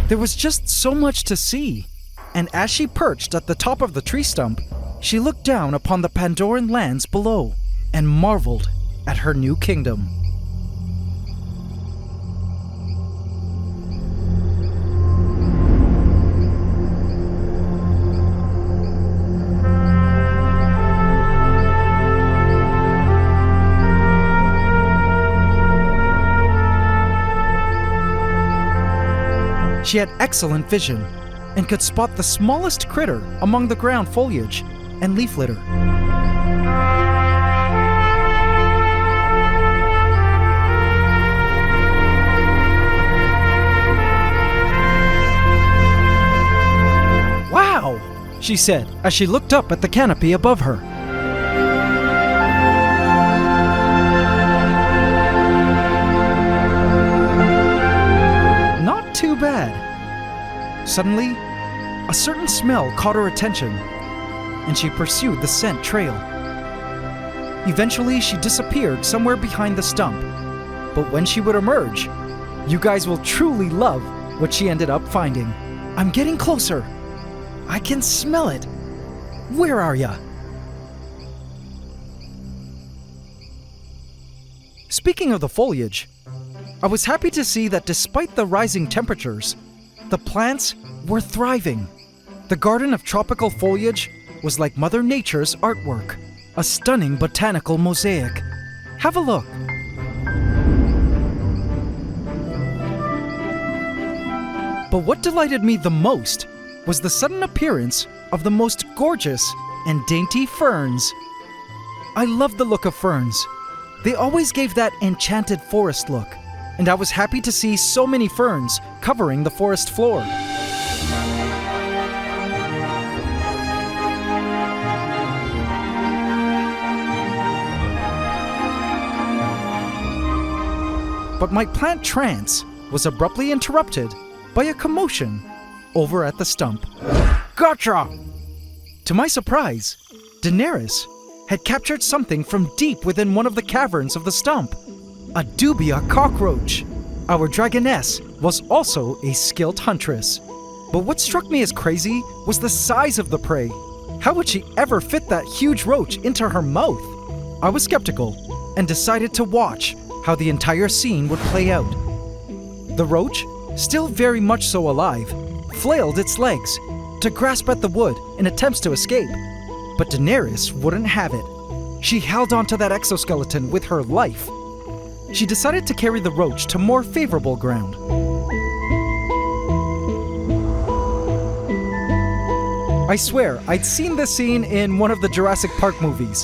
There was just so much to see, and as she perched at the top of the tree stump, she looked down upon the Pandoran lands below and marveled at her new kingdom. She had excellent vision and could spot the smallest critter among the ground foliage and leaf litter. "Wow!" she said as she looked up at the canopy above her. Too bad. Suddenly, a certain smell caught her attention, and she pursued the scent trail. Eventually, she disappeared somewhere behind the stump, but when she would emerge, you guys will truly love what she ended up finding. "I'm getting closer. I can smell it. Where are ya?" Speaking of the foliage, I was happy to see that despite the rising temperatures, the plants were thriving. The garden of tropical foliage was like Mother Nature's artwork, a stunning botanical mosaic. Have a look. But what delighted me the most was the sudden appearance of the most gorgeous and dainty ferns. I love the look of ferns. They always gave that enchanted forest look, and I was happy to see so many ferns covering the forest floor. But my plant trance was abruptly interrupted by a commotion over at the stump. Gotcha! To my surprise, Daenerys had captured something from deep within one of the caverns of the stump. A dubia cockroach. Our dragoness was also a skilled huntress. But what struck me as crazy was the size of the prey. How would she ever fit that huge roach into her mouth? I was skeptical and decided to watch how the entire scene would play out. The roach, still very much so alive, flailed its legs to grasp at the wood in attempts to escape. But Daenerys wouldn't have it. She held onto that exoskeleton with her life. She decided to carry the roach to more favorable ground. I swear, I'd seen this scene in one of the Jurassic Park movies.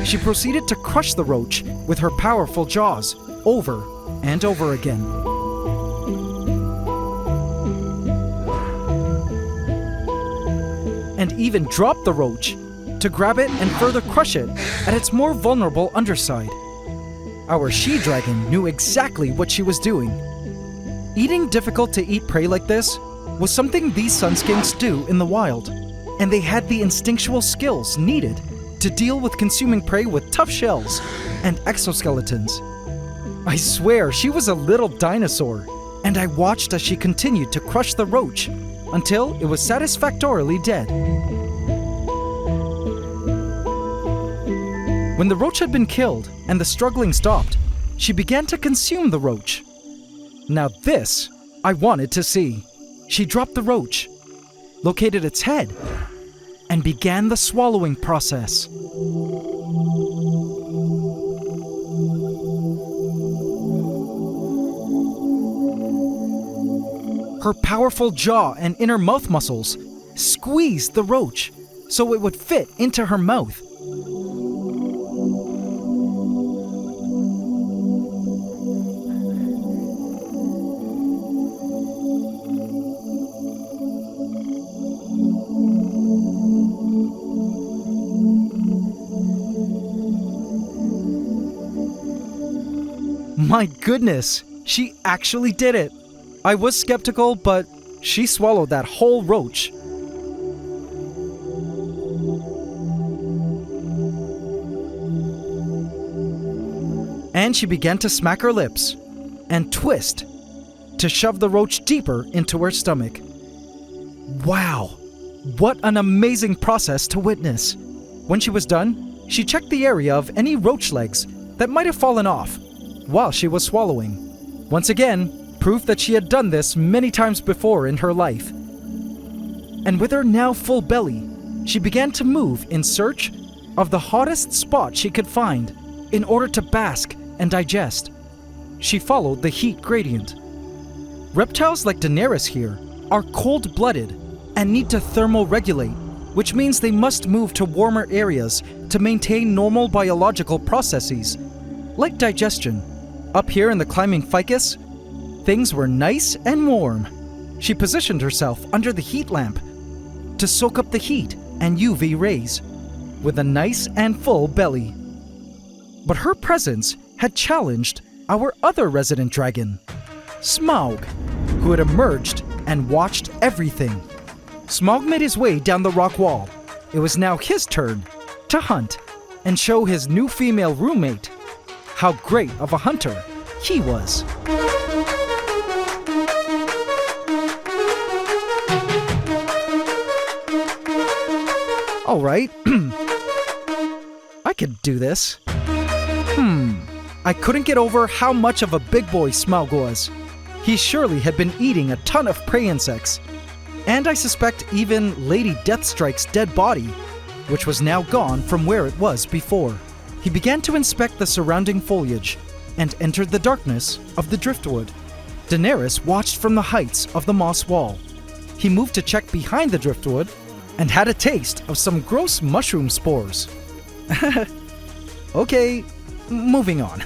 She proceeded to crush the roach with her powerful jaws over and over again. And even dropped the roach to grab it and further crush it at its more vulnerable underside. Our she-dragon knew exactly what she was doing. Eating difficult-to-eat prey like this was something these Sun Skinks do in the wild, and they had the instinctual skills needed to deal with consuming prey with tough shells and exoskeletons. I swear she was a little dinosaur, and I watched as she continued to crush the roach until it was satisfactorily dead. When the roach had been killed and the struggling stopped, she began to consume the roach. Now this I wanted to see. She dropped the roach, located its head, and began the swallowing process. Her powerful jaw and inner mouth muscles squeezed the roach so it would fit into her mouth. My goodness, she actually did it. I was skeptical, but she swallowed that whole roach. And she began to smack her lips and twist to shove the roach deeper into her stomach. Wow, what an amazing process to witness. When she was done, she checked the area of any roach legs that might have fallen off while she was swallowing. Once again, proof that she had done this many times before in her life. And with her now full belly, she began to move in search of the hottest spot she could find in order to bask and digest. She followed the heat gradient. Reptiles like Daenerys here are cold-blooded and need to thermoregulate, which means they must move to warmer areas to maintain normal biological processes, like digestion. Up here in the climbing ficus, things were nice and warm. She positioned herself under the heat lamp to soak up the heat and UV rays with a nice and full belly. But her presence had challenged our other resident dragon, Smaug, who had emerged and watched everything. Smaug made his way down the rock wall. It was now his turn to hunt and show his new female roommate how great of a hunter he was. All right, I could do this. I couldn't get over how much of a big boy Smaug was. He surely had been eating a ton of prey insects. And I suspect even Lady Deathstrike's dead body, which was now gone from where it was before. He began to inspect the surrounding foliage and entered the darkness of the driftwood. Daenerys watched from the heights of the moss wall. He moved to check behind the driftwood and had a taste of some gross mushroom spores. Okay, moving on.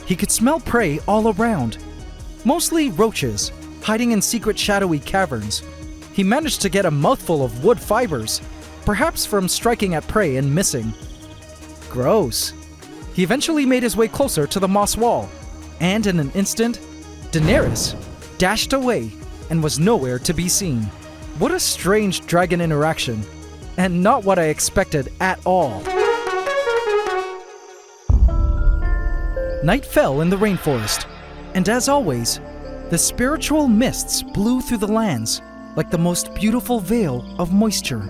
He could smell prey all around, mostly roaches, hiding in secret shadowy caverns. He managed to get a mouthful of wood fibers, perhaps from striking at prey and missing. Gross. He eventually made his way closer to the moss wall, and in an instant, Daenerys dashed away and was nowhere to be seen. What a strange dragon interaction, and not what I expected at all. Night fell in the rainforest, and as always, the spiritual mists blew through the lands like the most beautiful veil of moisture.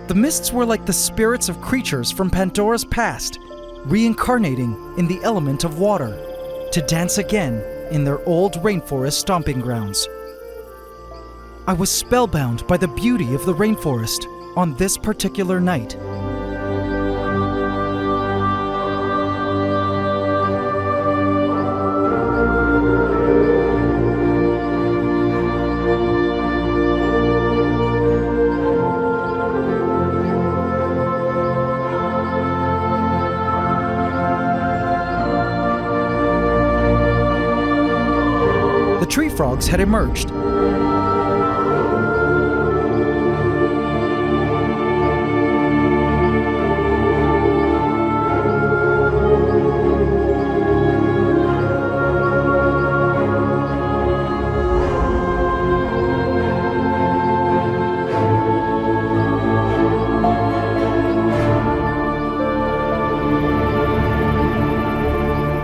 The mists were like the spirits of creatures from Pandora's past, reincarnating in the element of water, to dance again in their old rainforest stomping grounds. I was spellbound by the beauty of the rainforest on this particular night. The tree frogs had emerged.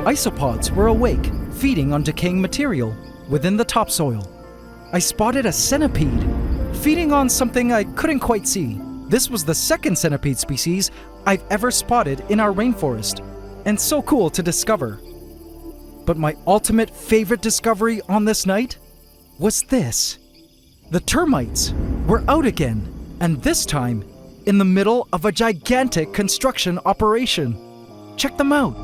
Isopods were awake, feeding on decaying material within the topsoil. I spotted a centipede, feeding on something I couldn't quite see. This was the second centipede species I've ever spotted in our rainforest, and so cool to discover. But my ultimate favorite discovery on this night was this. The termites were out again, and this time in the middle of a gigantic construction operation. Check them out.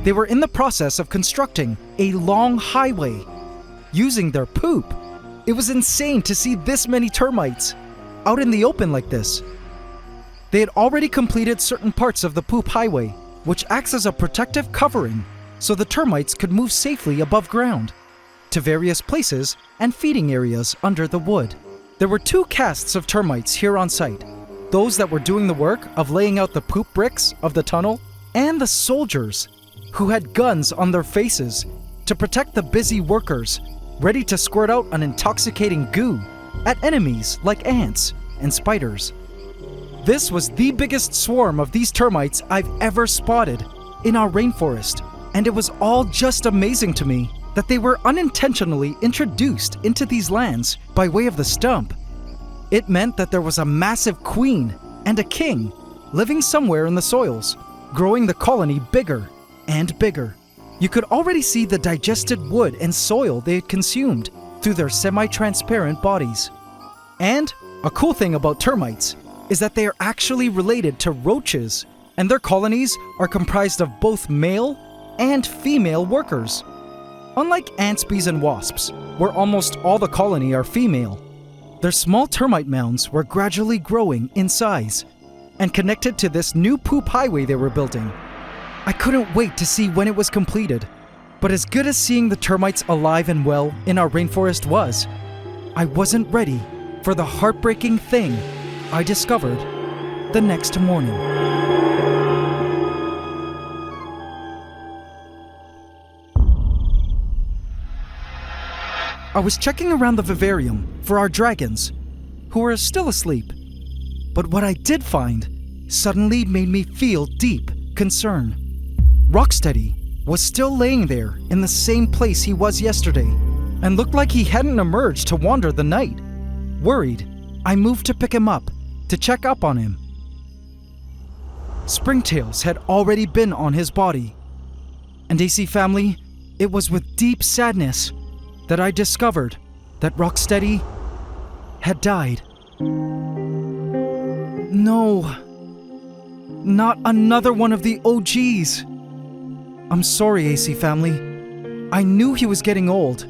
They were in the process of constructing a long highway using their poop. It was insane to see this many termites out in the open like this. They had already completed certain parts of the poop highway, which acts as a protective covering so the termites could move safely above ground to various places and feeding areas under the wood. There were two castes of termites here on site, those that were doing the work of laying out the poop bricks of the tunnel, and the soldiers who had guns on their faces to protect the busy workers, ready to squirt out an intoxicating goo at enemies like ants and spiders. This was the biggest swarm of these termites I've ever spotted in our rainforest, and it was all just amazing to me that they were unintentionally introduced into these lands by way of the stump. It meant that there was a massive queen and a king living somewhere in the soils, growing the colony bigger and bigger. You could already see the digested wood and soil they had consumed through their semi-transparent bodies. And a cool thing about termites is that they are actually related to roaches, and their colonies are comprised of both male and female workers. Unlike ants, bees, and wasps, where almost all the colony are female, their small termite mounds were gradually growing in size and connected to this new poop highway they were building. I couldn't wait to see when it was completed, but as good as seeing the termites alive and well in our rainforest was, I wasn't ready for the heartbreaking thing I discovered the next morning. I was checking around the Vivarium for our dragons, who were still asleep, but what I did find suddenly made me feel deep concern. Rocksteady was still laying there in the same place he was yesterday, and looked like he hadn't emerged to wander the night. Worried, I moved to pick him up, to check up on him. springtails had already been on his body. And AC family, it was with deep sadness that I discovered that Rocksteady had died. No, not another one of the OGs. I'm sorry, AC family. I knew he was getting old,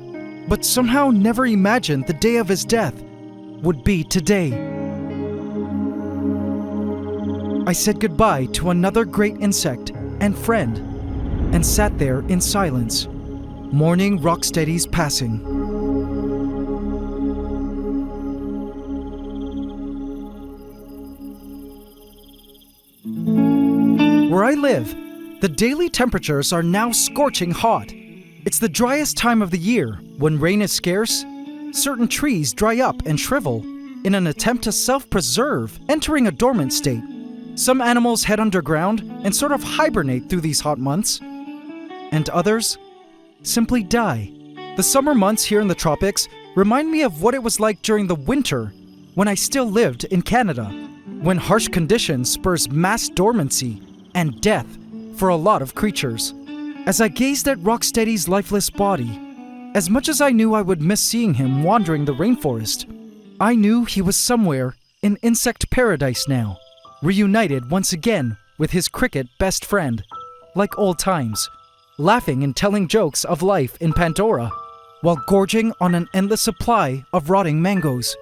but somehow never imagined the day of his death would be today. I said goodbye to another great insect and friend and sat there in silence, mourning Rocksteady's passing. Where I live, the daily temperatures are now scorching hot. It's the driest time of the year. When rain is scarce, certain trees dry up and shrivel in an attempt to self-preserve, entering a dormant state. Some animals head underground and sort of hibernate through these hot months, and others simply die. The summer months here in the tropics remind me of what it was like during the winter when I still lived in Canada, when harsh conditions spurs mass dormancy and death for a lot of creatures. As I gazed at Rocksteady's lifeless body, as much as I knew I would miss seeing him wandering the rainforest, I knew he was somewhere in insect paradise now, reunited once again with his cricket best friend, like old times, laughing and telling jokes of life in Pantdora, while gorging on an endless supply of rotting mangoes.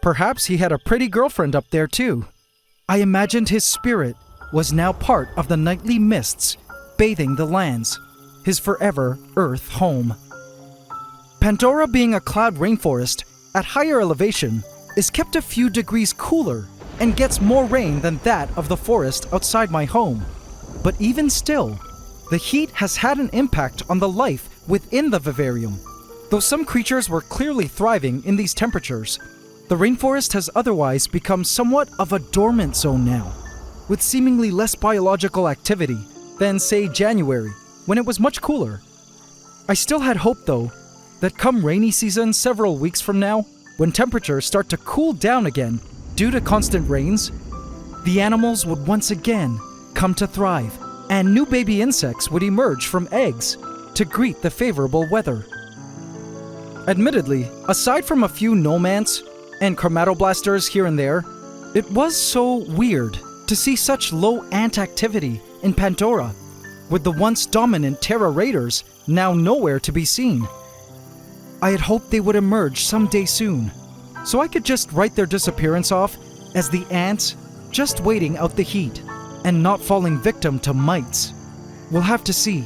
Perhaps he had a pretty girlfriend up there too. I imagined his spirit was now part of the nightly mists bathing the lands, his forever Earth home. Pantdora, being a cloud rainforest at higher elevation, is kept a few degrees cooler and gets more rain than that of the forest outside my home. But even still, the heat has had an impact on the life within the vivarium. Though some creatures were clearly thriving in these temperatures, the rainforest has otherwise become somewhat of a dormant zone now, with seemingly less biological activity than, say, January, when it was much cooler. I still had hope, though, that come rainy season several weeks from now, when temperatures start to cool down again due to constant rains, the animals would once again come to thrive, and new baby insects would emerge from eggs to greet the favorable weather. Admittedly, aside from a few nomads and chromatoblasters here and there, it was so weird to see such low ant activity in Pantdora, with the once dominant Terra Raiders now nowhere to be seen. I had hoped they would emerge someday soon, so I could just write their disappearance off as the ants just waiting out the heat and not falling victim to mites. We'll have to see.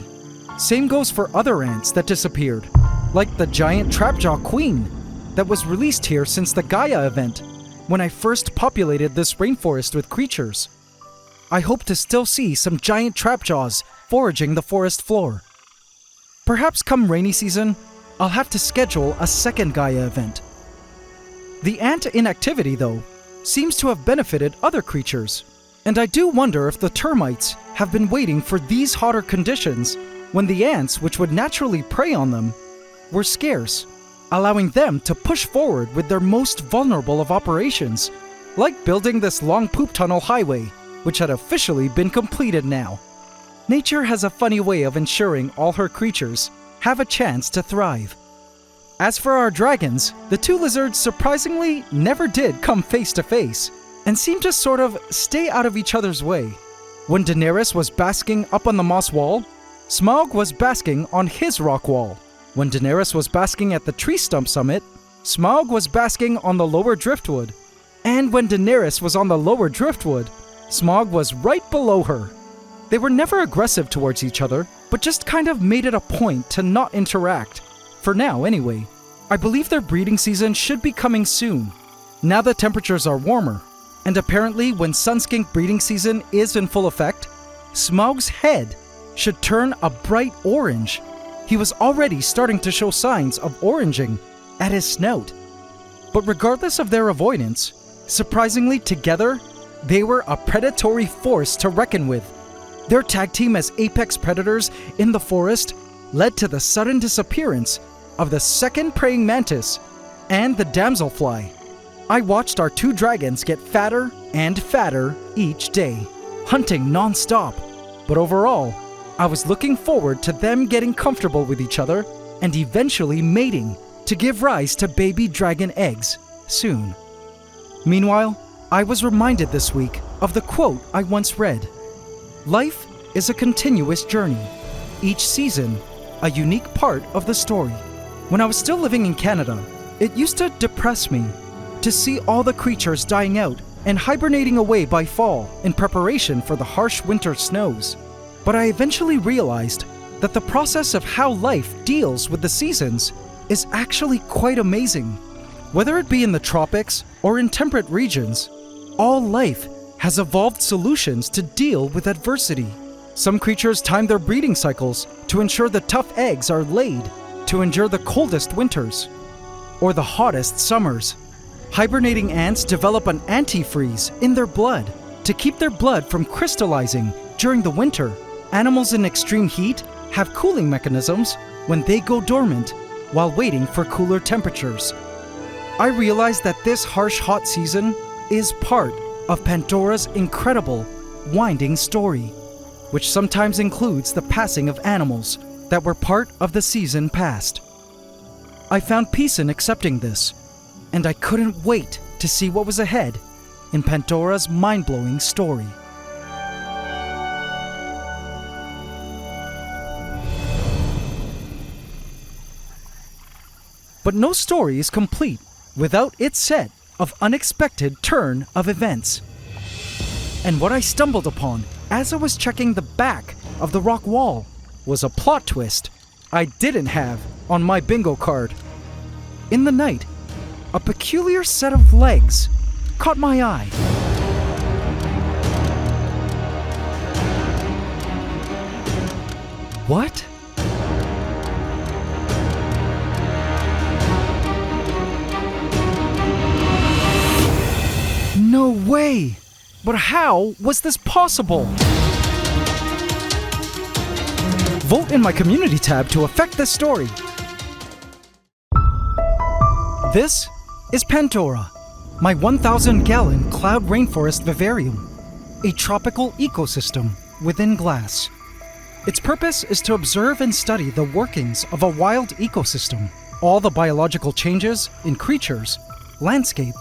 Same goes for other ants that disappeared, like the giant trapjaw queen that was released here since the Gaia event, when I first populated this rainforest with creatures. I hope to still see some giant trapjaws foraging the forest floor. Perhaps come rainy season, I'll have to schedule a second Gaia event. The ant inactivity, though, seems to have benefited other creatures, and I do wonder if the termites have been waiting for these hotter conditions when the ants which would naturally prey on them were scarce, allowing them to push forward with their most vulnerable of operations, like building this long poop tunnel highway, which had officially been completed now. Nature has a funny way of ensuring all her creatures have a chance to thrive. As for our dragons, the two lizards surprisingly never did come face to face, and seemed to sort of stay out of each other's way. When Daenerys was basking up on the moss wall, Smaug was basking on his rock wall. When Daenerys was basking at the tree stump summit, Smaug was basking on the lower driftwood. And when Daenerys was on the lower driftwood, Smaug was right below her. They were never aggressive towards each other, but just kind of made it a point to not interact. For now, anyway. I believe their breeding season should be coming soon, now that temperatures are warmer. And apparently, when Sun Skink breeding season is in full effect, Smaug's head should turn a bright orange. He was already starting to show signs of oranging at his snout. But regardless of their avoidance, surprisingly together, they were a predatory force to reckon with. Their tag team as apex predators in the forest led to the sudden disappearance of the second praying mantis and the damselfly. I watched our two dragons get fatter and fatter each day. hunting non-stop. But overall, I was looking forward to them getting comfortable with each other and eventually mating to give rise to baby dragon eggs soon. Meanwhile, I was reminded this week of the quote I once read. Life is a continuous journey, each season a unique part of the story. When I was still living in Canada, it used to depress me to see all the creatures dying out and hibernating away by fall in preparation for the harsh winter snows. But I eventually realized that the process of how life deals with the seasons is actually quite amazing. Whether it be in the tropics or in temperate regions, all life has evolved solutions to deal with adversity. Some creatures time their breeding cycles to ensure the tough eggs are laid to endure the coldest winters or the hottest summers. Hibernating ants develop an antifreeze in their blood to keep their blood from crystallizing during the winter. Animals in extreme heat have cooling mechanisms when they go dormant while waiting for cooler temperatures. I realized that this harsh hot season is part of Pandora's incredible, winding story, which sometimes includes the passing of animals that were part of the season past. I found peace in accepting this, and I couldn't wait to see what was ahead in Pandora's mind-blowing story. But no story is complete without its set of unexpected turn of events. And what I stumbled upon as I was checking the back of the rock wall was a plot twist I didn't have on my bingo card. In the night, a peculiar set of legs caught my eye. What? No way! But how was this possible? Vote in my community tab to affect this story. This is Pantdora, my 1,000-gallon cloud rainforest vivarium, a tropical ecosystem within glass. Its purpose is to observe and study the workings of a wild ecosystem, all the biological changes in creatures, landscape,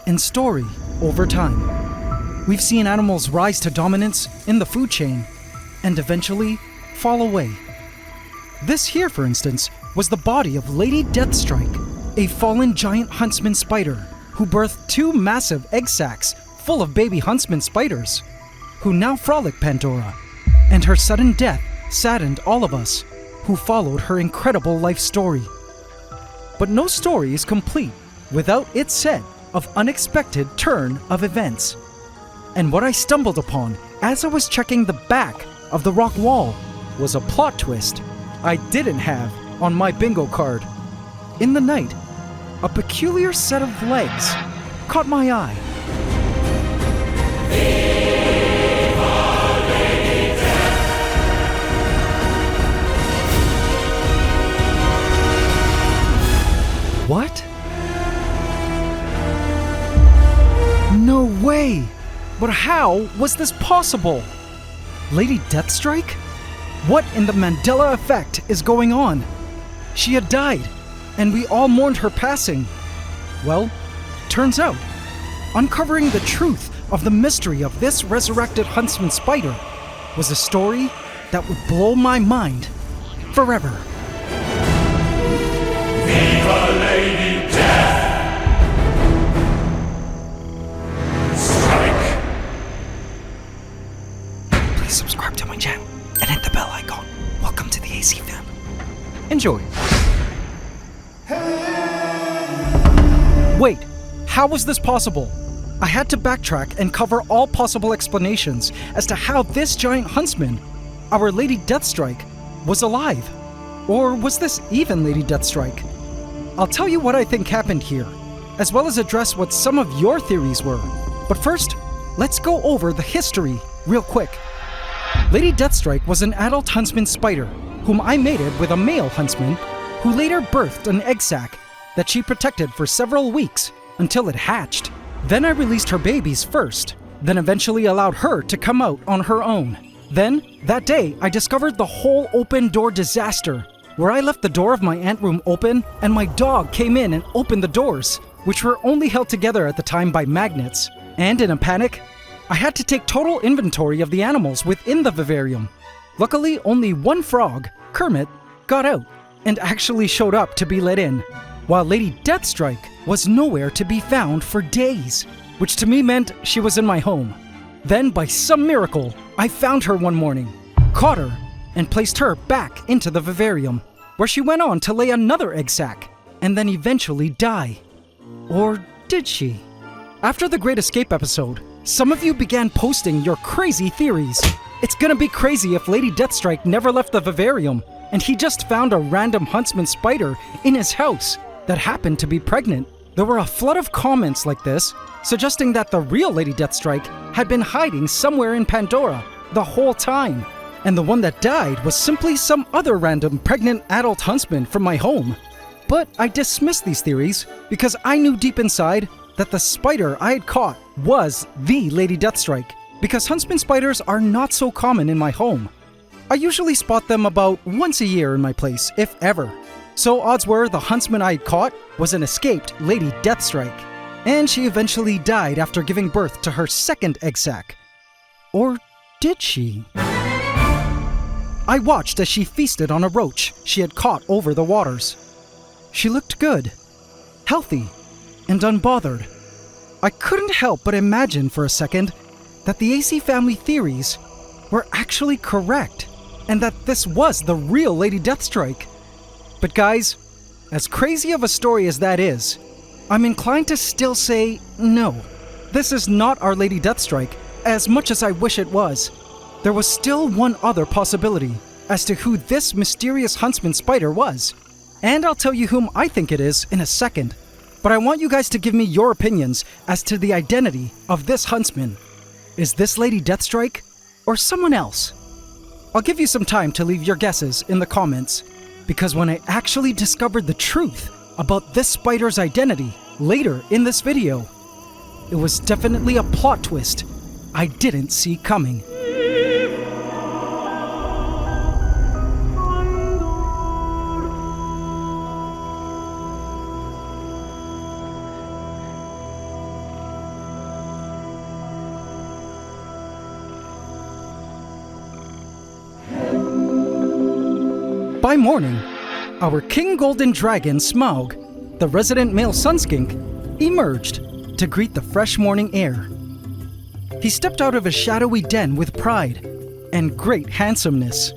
and story over time. We've seen animals rise to dominance in the food chain and eventually fall away. This here, for instance, was the body of Lady Deathstrike, a fallen giant huntsman spider who birthed 2 massive egg sacs full of baby huntsman spiders, who now frolic Pandora, and her sudden death saddened all of us who followed her incredible life story. But no story is complete without its set of unexpected turn of events. And what I stumbled upon as I was checking the back of the rock wall was a plot twist I didn't have on my bingo card. In the night, a peculiar set of legs caught my eye. What? No way! But how was this possible? Lady Deathstrike? What in the Mandela effect is going on? She had died, and we all mourned her passing. Well, turns out, uncovering the truth of the mystery of this resurrected huntsman spider was a story that would blow my mind forever. Viva Lady Death! Please subscribe to my channel and hit the bell icon. Welcome to the AC fam. Enjoy. Wait, how was this possible? I had to backtrack and cover all possible explanations as to how this giant huntsman, our Lady Deathstrike, was alive. Or was this even Lady Deathstrike? I'll tell you what I think happened here, as well as address what some of your theories were. But first, let's go over the history real quick. Lady Deathstrike was an adult huntsman spider whom I mated with a male huntsman who later birthed an egg sac that she protected for several weeks until it hatched. Then I released her babies first, then eventually allowed her to come out on her own. Then, that day, I discovered the whole open door disaster, where I left the door of my ant room open and my dog came in and opened the doors, which were only held together at the time by magnets. And in a panic, I had to take total inventory of the animals within the vivarium. Luckily, only one frog, Kermit, got out and actually showed up to be let in, while Lady Deathstrike was nowhere to be found for days, which to me meant she was in my home. Then, by some miracle, I found her one morning, caught her, and placed her back into the vivarium, where she went on to lay another egg sac, and then eventually die. Or did she? After the Great Escape episode, some of you began posting your crazy theories. It's gonna be crazy if Lady Deathstrike never left the vivarium, and he just found a random huntsman spider in his house that happened to be pregnant. There were a flood of comments like this, suggesting that the real Lady Deathstrike had been hiding somewhere in Pantdora the whole time, and the one that died was simply some other random pregnant adult huntsman from my home. But I dismissed these theories because I knew deep inside that the spider I had caught was the Lady Deathstrike, because huntsman spiders are not so common in my home. I usually spot them about once a year in my place, if ever. So odds were the huntsman I had caught was an escaped Lady Deathstrike, and she eventually died after giving birth to her second egg sac. Or did she? I watched as she feasted on a roach she had caught over the waters. She looked good, healthy, and unbothered. I couldn't help but imagine for a second that the AC family theories were actually correct, and that this was the real Lady Deathstrike. But guys, as crazy of a story as that is, I'm inclined to still say no. This is not our Lady Deathstrike, as much as I wish it was. There was still one other possibility as to who this mysterious huntsman spider was. And I'll tell you whom I think it is in a second. But I want you guys to give me your opinions as to the identity of this huntsman. Is this Lady Deathstrike or someone else? I'll give you some time to leave your guesses in the comments, because when I actually discovered the truth about this spider's identity later in this video, it was definitely a plot twist I didn't see coming. By morning, our King Golden Dragon Smaug, the resident male Sun Skink, emerged to greet the fresh morning air. He stepped out of his shadowy den with pride and great handsomeness.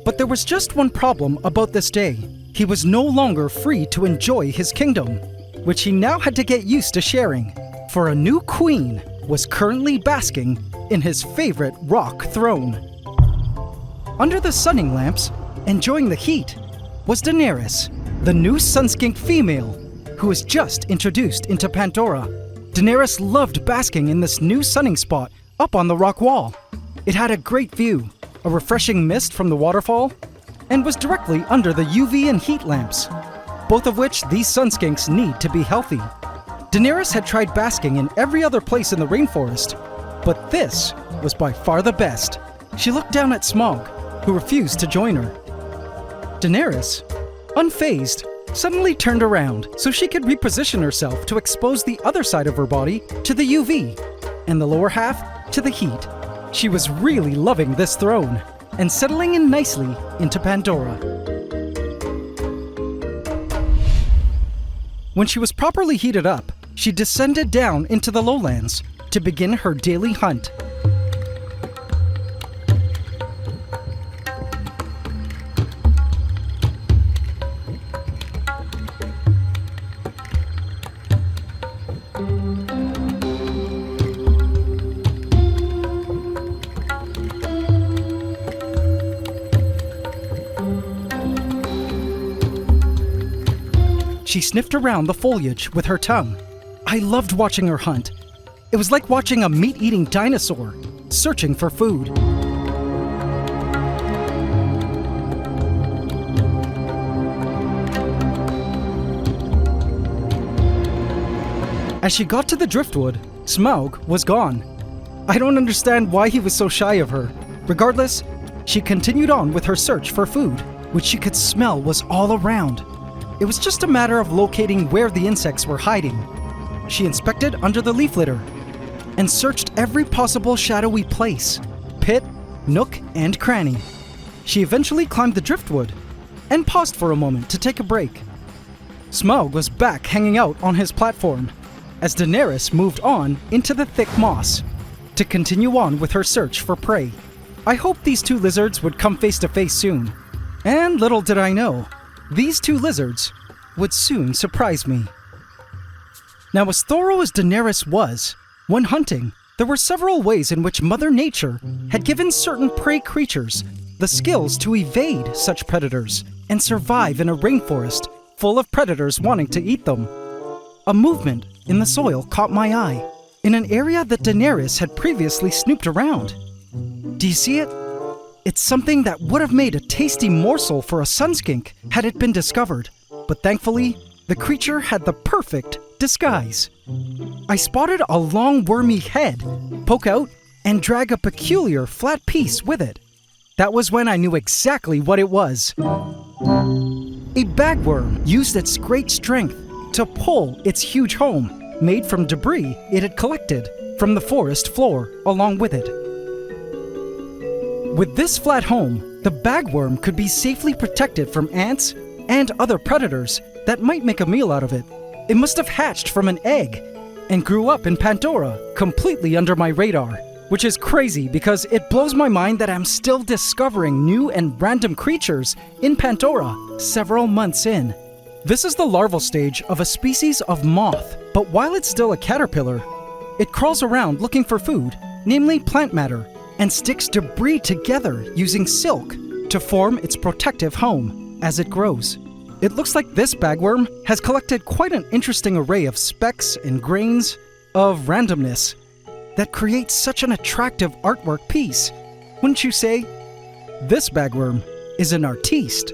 But there was just one problem about this day. He was no longer free to enjoy his kingdom, which he now had to get used to sharing, for a new queen was currently basking in his favorite rock throne. Under the sunning lamps, enjoying the heat, was Daenerys, the new Sun Skink female, who was just introduced into Pantdora. Daenerys loved basking in this new sunning spot up on the rock wall. It had a great view, a refreshing mist from the waterfall, and was directly under the UV and heat lamps, both of which these Sun Skinks need to be healthy. Daenerys had tried basking in every other place in the rainforest, but this was by far the best. She looked down at Smaug, who refused to join her. Daenerys, unfazed, suddenly turned around so she could reposition herself to expose the other side of her body to the UV and the lower half to the heat. She was really loving this throne and settling in nicely into Pantdora. When she was properly heated up, she descended down into the lowlands to begin her daily hunt. She sniffed around the foliage with her tongue. I loved watching her hunt. It was like watching a meat-eating dinosaur searching for food. As she got to the driftwood, Smaug was gone. I don't understand why he was so shy of her. Regardless, she continued on with her search for food, which she could smell was all around. It was just a matter of locating where the insects were hiding. She inspected under the leaf litter and searched every possible shadowy place, pit, nook, and cranny. She eventually climbed the driftwood and paused for a moment to take a break. Smaug was back hanging out on his platform as Daenerys moved on into the thick moss to continue on with her search for prey. I hoped these two lizards would come face to face soon. And little did I know, these two lizards would soon surprise me. Now, as thorough as Daenerys was, when hunting, there were several ways in which Mother Nature had given certain prey creatures the skills to evade such predators and survive in a rainforest full of predators wanting to eat them. A movement in the soil caught my eye, in an area that Daenerys had previously snooped around. Do you see it? It's something that would have made a tasty morsel for a Sun Skink had it been discovered, but thankfully, the creature had the perfect disguise. I spotted a long wormy head poke out and drag a peculiar flat piece with it. That was when I knew exactly what it was. A bagworm used its great strength to pull its huge home, made from debris it had collected from the forest floor along with it. With this flat home, the bagworm could be safely protected from ants and other predators that might make a meal out of it. It must have hatched from an egg and grew up in Pantdora, completely under my radar, which is crazy because it blows my mind that I'm still discovering new and random creatures in Pantdora several months in. This is the larval stage of a species of moth, but while it's still a caterpillar, it crawls around looking for food, namely plant matter, and sticks debris together using silk to form its protective home as it grows. It looks like this bagworm has collected quite an interesting array of specks and grains of randomness that creates such an attractive artwork piece, wouldn't you say? This bagworm is an artiste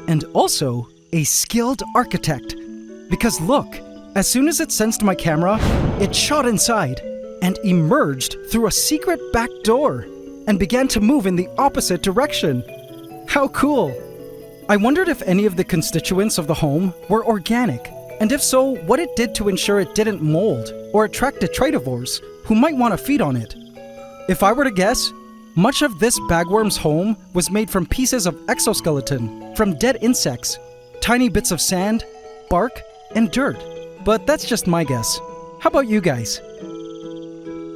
and also a skilled architect, because look, as soon as it sensed my camera, it shot inside and emerged through a secret back door and began to move in the opposite direction. How cool! I wondered if any of the constituents of the home were organic, and if so, what it did to ensure it didn't mold or attract detritivores who might want to feed on it. If I were to guess, much of this bagworm's home was made from pieces of exoskeleton, from dead insects, tiny bits of sand, bark, and dirt. But that's just my guess. How about you guys?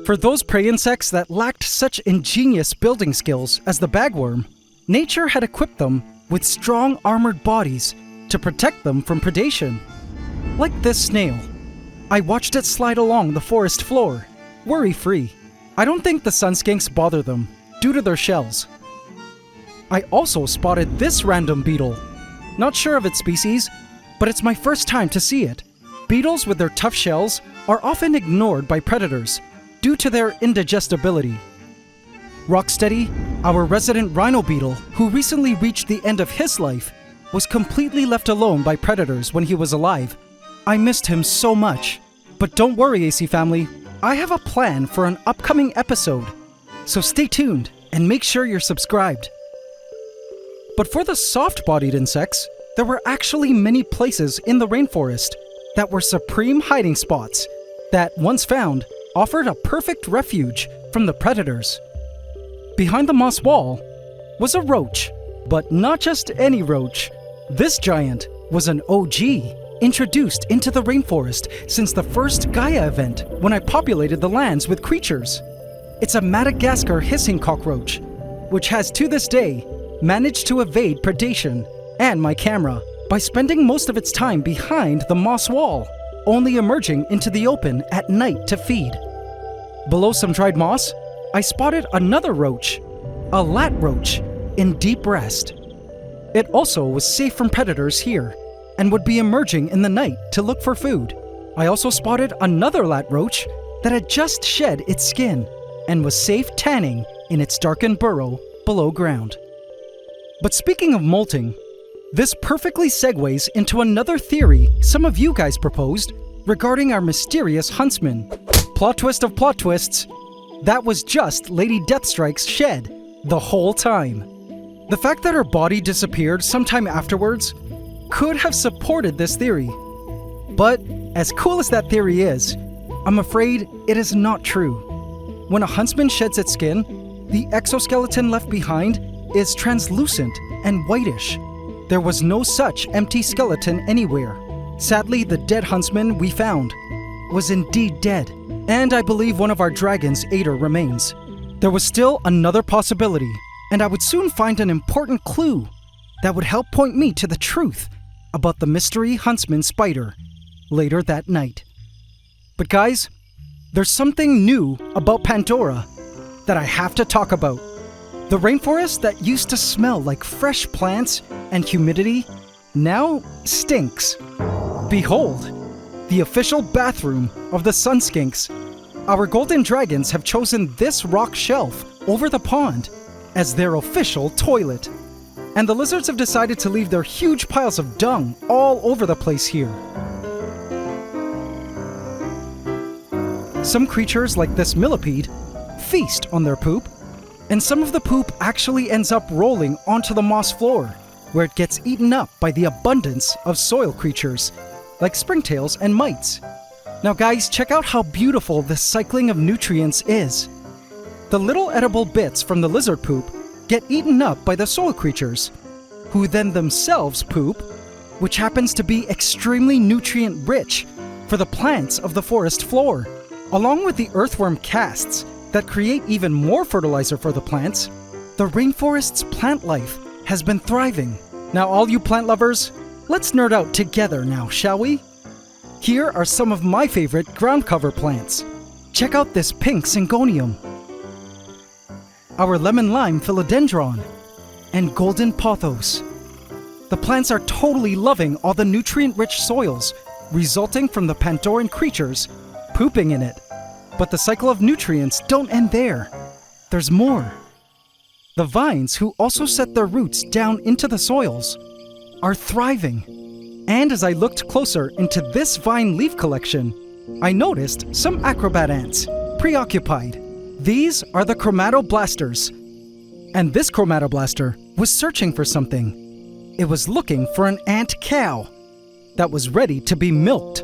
For those prey insects that lacked such ingenious building skills as the bagworm, nature had equipped them with strong armored bodies to protect them from predation. Like this snail. I watched it slide along the forest floor, worry-free. I don't think the Sun Skinks bother them, due to their shells. I also spotted this random beetle. Not sure of its species, but it's my first time to see it. Beetles with their tough shells are often ignored by predators due to their indigestibility. Rocksteady, our resident rhino beetle, who recently reached the end of his life, was completely left alone by predators when he was alive. I missed him so much. But don't worry, AC family, I have a plan for an upcoming episode, so stay tuned and make sure you're subscribed. But for the soft-bodied insects, there were actually many places in the rainforest that were supreme hiding spots that, once found, offered a perfect refuge from the predators. Behind the moss wall was a roach, but not just any roach. This giant was an OG, introduced into the rainforest since the first Gaia event when I populated the lands with creatures. It's a Madagascar hissing cockroach, which has to this day managed to evade predation and my camera by spending most of its time behind the moss wall, only emerging into the open at night to feed. Below some dried moss, I spotted another roach, a lat roach, in deep rest. It also was safe from predators here and would be emerging in the night to look for food. I also spotted another lat roach that had just shed its skin and was safe tanning in its darkened burrow below ground. But speaking of molting, this perfectly segues into another theory some of you guys proposed regarding our mysterious huntsman. Plot twist of plot twists. that was just Lady Deathstrike's shed the whole time. The fact that her body disappeared sometime afterwards could have supported this theory. But as cool as that theory is, I'm afraid it is not true. When a huntsman sheds its skin, the exoskeleton left behind is translucent and whitish. There was no such empty skeleton anywhere. Sadly, the dead huntsman we found was indeed dead, and I believe one of our dragons ate her remains. There was still another possibility, and I would soon find an important clue that would help point me to the truth about the mystery huntsman spider later that night. But guys, there's something new about Pantdora that I have to talk about. The rainforest that used to smell like fresh plants and humidity now stinks. Behold, the official bathroom of the Sun Skinks. Our golden dragons have chosen this rock shelf over the pond as their official toilet. And the lizards have decided to leave their huge piles of dung all over the place here. Some creatures, like this millipede, feast on their poop, and some of the poop actually ends up rolling onto the moss floor, where it gets eaten up by the abundance of soil creatures, like springtails and mites. Now guys, check out how beautiful this cycling of nutrients is. The little edible bits from the lizard poop get eaten up by the soil creatures, who then themselves poop, which happens to be extremely nutrient-rich for the plants of the forest floor, along with the earthworm casts that create even more fertilizer for the plants. The rainforest's plant life has been thriving. Now all you plant lovers, let's nerd out together now, shall we? Here are some of my favorite ground cover plants. Check out this pink syngonium, our lemon lime philodendron, and golden pothos. The plants are totally loving all the nutrient-rich soils resulting from the Pandoran creatures pooping in it. But the cycle of nutrients don't end there. There's more. The vines, who also set their roots down into the soils, are thriving. And as I looked closer into this vine leaf collection, I noticed some acrobat ants, preoccupied. These are the chromatoblasters. And this chromatoblaster was searching for something. It was looking for an ant cow that was ready to be milked.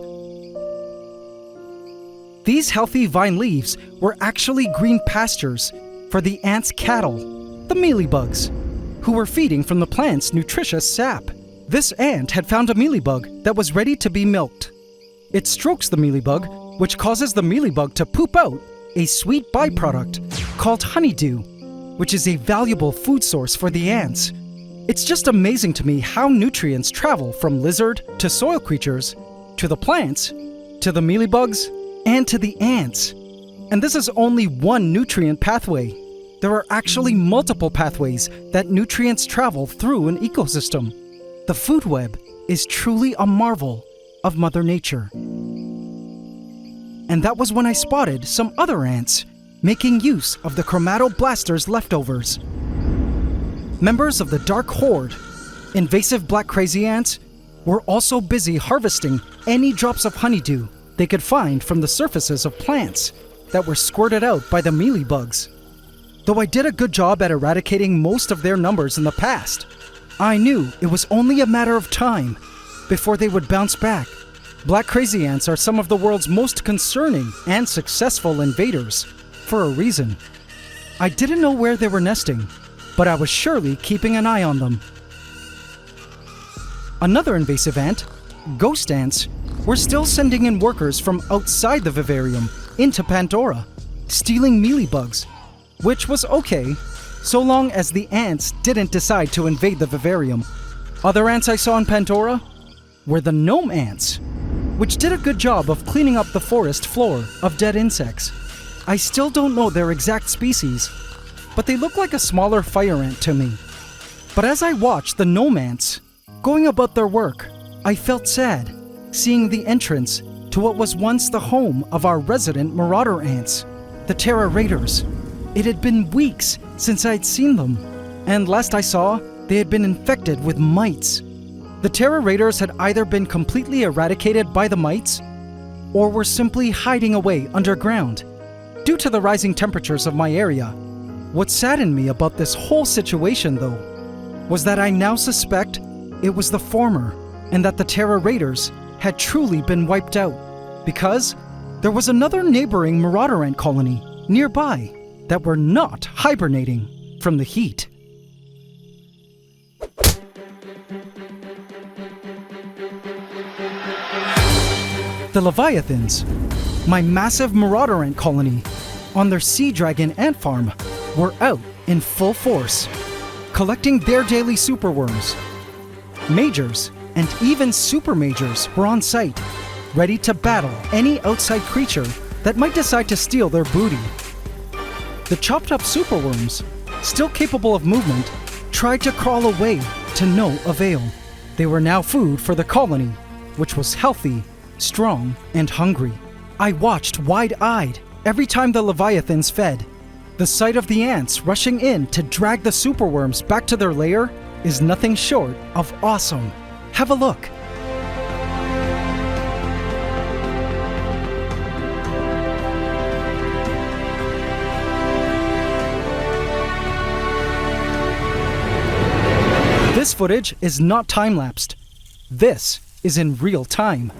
These healthy vine leaves were actually green pastures for the ants' cattle, the mealybugs, who were feeding from the plant's nutritious sap. This ant had found a mealybug that was ready to be milked. It strokes the mealybug, which causes the mealybug to poop out a sweet byproduct called honeydew, which is a valuable food source for the ants. It's just amazing to me how nutrients travel from lizard to soil creatures, to the plants, to the mealybugs, and to the ants. And this is only one nutrient pathway. There are actually multiple pathways that nutrients travel through an ecosystem. The food web is truly a marvel of Mother Nature. And that was when I spotted some other ants making use of the chromatoblaster's leftovers. Members of the Dark Horde, invasive black crazy ants, were also busy harvesting any drops of honeydew they could find from the surfaces of plants that were squirted out by the mealybugs. Though I did a good job at eradicating most of their numbers in the past, I knew it was only a matter of time before they would bounce back. Black crazy ants are some of the world's most concerning and successful invaders, for a reason. I didn't know where they were nesting, but I was surely keeping an eye on them. Another invasive ant, ghost ants, were still sending in workers from outside the Vivarium into Pantdora, stealing mealybugs, which was okay, so long as the ants didn't decide to invade the Vivarium. Other ants I saw in Pantdora were the gnome ants, which did a good job of cleaning up the forest floor of dead insects. I still don't know their exact species, but they look like a smaller fire ant to me. But as I watched the gnome ants going about their work, I felt sad, seeing the entrance to what was once the home of our resident marauder ants, the Terra Raiders. It had been weeks since I'd seen them, and last I saw, they had been infected with mites. The Terra Raiders had either been completely eradicated by the mites, or were simply hiding away underground, due to the rising temperatures of my area. What saddened me about this whole situation, though, was that I now suspect it was the former, and that the Terra Raiders had truly been wiped out, because there was another neighboring marauder ant colony nearby that were not hibernating from the heat. The Leviathans, my massive marauder ant colony, on their sea dragon ant farm, were out in full force, collecting their daily superworms. Majors and even super majors were on site, ready to battle any outside creature that might decide to steal their booty. The chopped up superworms, still capable of movement, tried to crawl away to no avail. They were now food for the colony, which was healthy, strong, and hungry. I watched wide-eyed every time the Leviathans fed. The sight of the ants rushing in to drag the superworms back to their lair is nothing short of awesome. Have a look. This footage is not time-lapsed. This is in real time.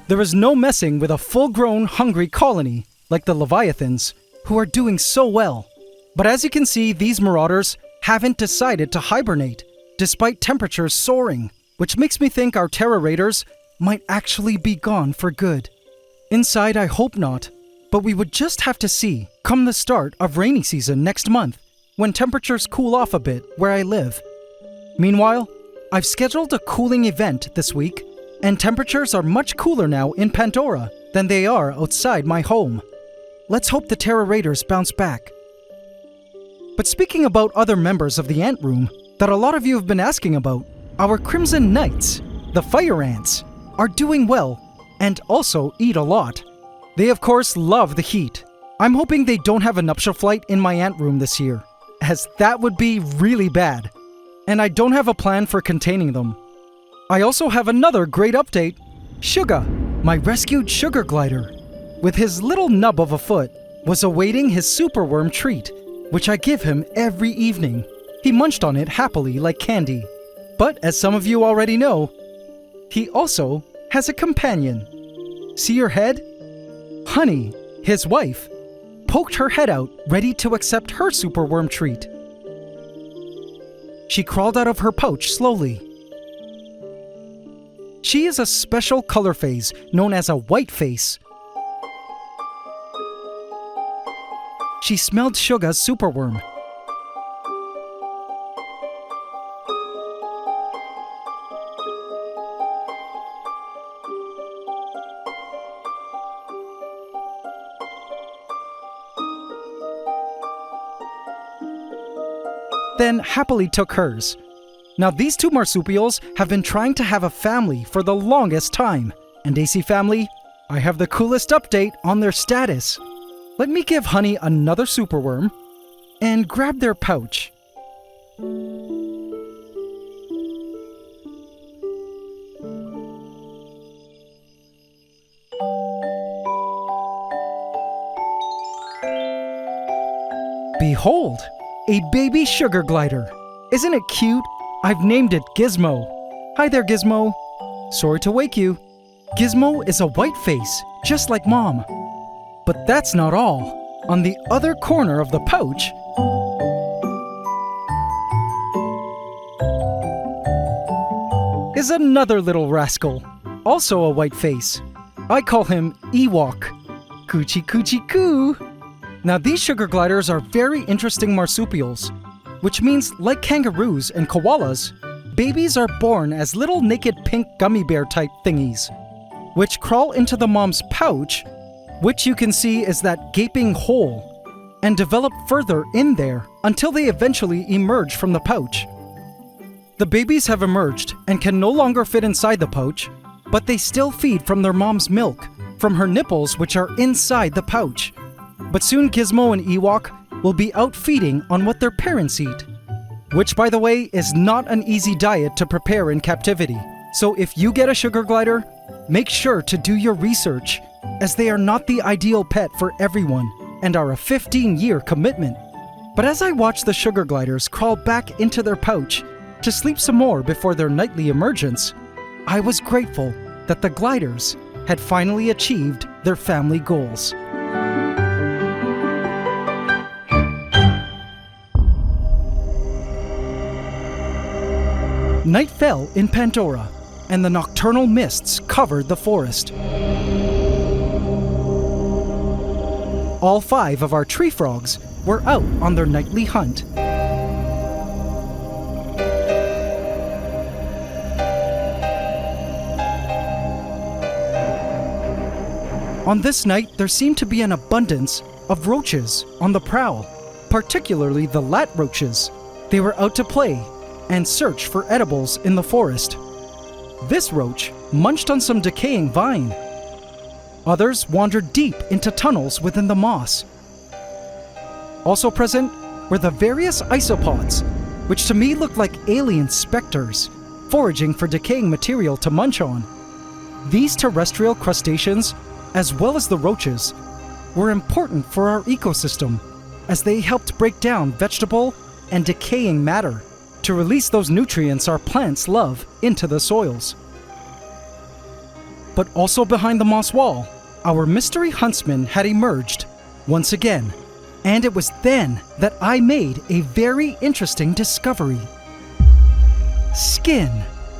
There is no messing with a full-grown, hungry colony like the Leviathans, who are doing so well. But as you can see, these marauders haven't decided to hibernate, despite temperatures soaring, which makes me think our Terra Raiders might actually be gone for good. Inside, I hope not, but we would just have to see come the start of rainy season next month, when temperatures cool off a bit where I live. Meanwhile, I've scheduled a cooling event this week, and temperatures are much cooler now in Pantdora than they are outside my home. Let's hope the Terra Raiders bounce back. But speaking about other members of the ant room that a lot of you have been asking about, our Crimson Knights, the fire ants, are doing well and also eat a lot. They of course love the heat. I'm hoping they don't have a nuptial flight in my ant room this year, as that would be really bad. And I don't have a plan for containing them. I also have another great update. Suga, my rescued sugar glider, with his little nub of a foot, was awaiting his superworm treat, which I give him every evening. He munched on it happily like candy. But as some of you already know, he also has a companion. See her head? Honey, his wife, poked her head out, ready to accept her superworm treat. She crawled out of her pouch slowly. She is a special color phase known as a white face. She smelled Suga's superworm. Then happily took hers. Now these two marsupials have been trying to have a family for the longest time. And AC family, I have the coolest update on their status. Let me give Honey another superworm and grab their pouch. Behold, a baby sugar glider. Isn't it cute? I've named it Gizmo. Hi there, Gizmo. Sorry to wake you. Gizmo is a white face, just like Mom. But that's not all. On the other corner of the pouch, is another little rascal, also a white face. I call him Ewok. Coochie coochie coo. Now these sugar gliders are very interesting marsupials, which means, like kangaroos and koalas, babies are born as little naked pink gummy bear type thingies, which crawl into the mom's pouch which you can see is that gaping hole, and develop further in there until they eventually emerge from the pouch. The babies have emerged and can no longer fit inside the pouch, but they still feed from their mom's milk, from her nipples which are inside the pouch. But soon Gizmo and Ewok will be out feeding on what their parents eat, which, by the way, is not an easy diet to prepare in captivity. So if you get a sugar glider, make sure to do your research, as they are not the ideal pet for everyone and are a 15-year commitment. But as I watched the sugar gliders crawl back into their pouch to sleep some more before their nightly emergence, I was grateful that the gliders had finally achieved their family goals. Night fell in Pantdora, and the nocturnal mists covered the forest. All 5 of our tree frogs were out on their nightly hunt. On this night, there seemed to be an abundance of roaches on the prowl, particularly the lat roaches. They were out to play and search for edibles in the forest. This roach munched on some decaying vine. Others wandered deep into tunnels within the moss. Also present were the various isopods, which to me looked like alien specters, foraging for decaying material to munch on. These terrestrial crustaceans, as well as the roaches, were important for our ecosystem, as they helped break down vegetable and decaying matter to release those nutrients our plants love into the soils. But also behind the moss wall, our mystery huntsman had emerged once again, and it was then that I made a very interesting discovery. Skin.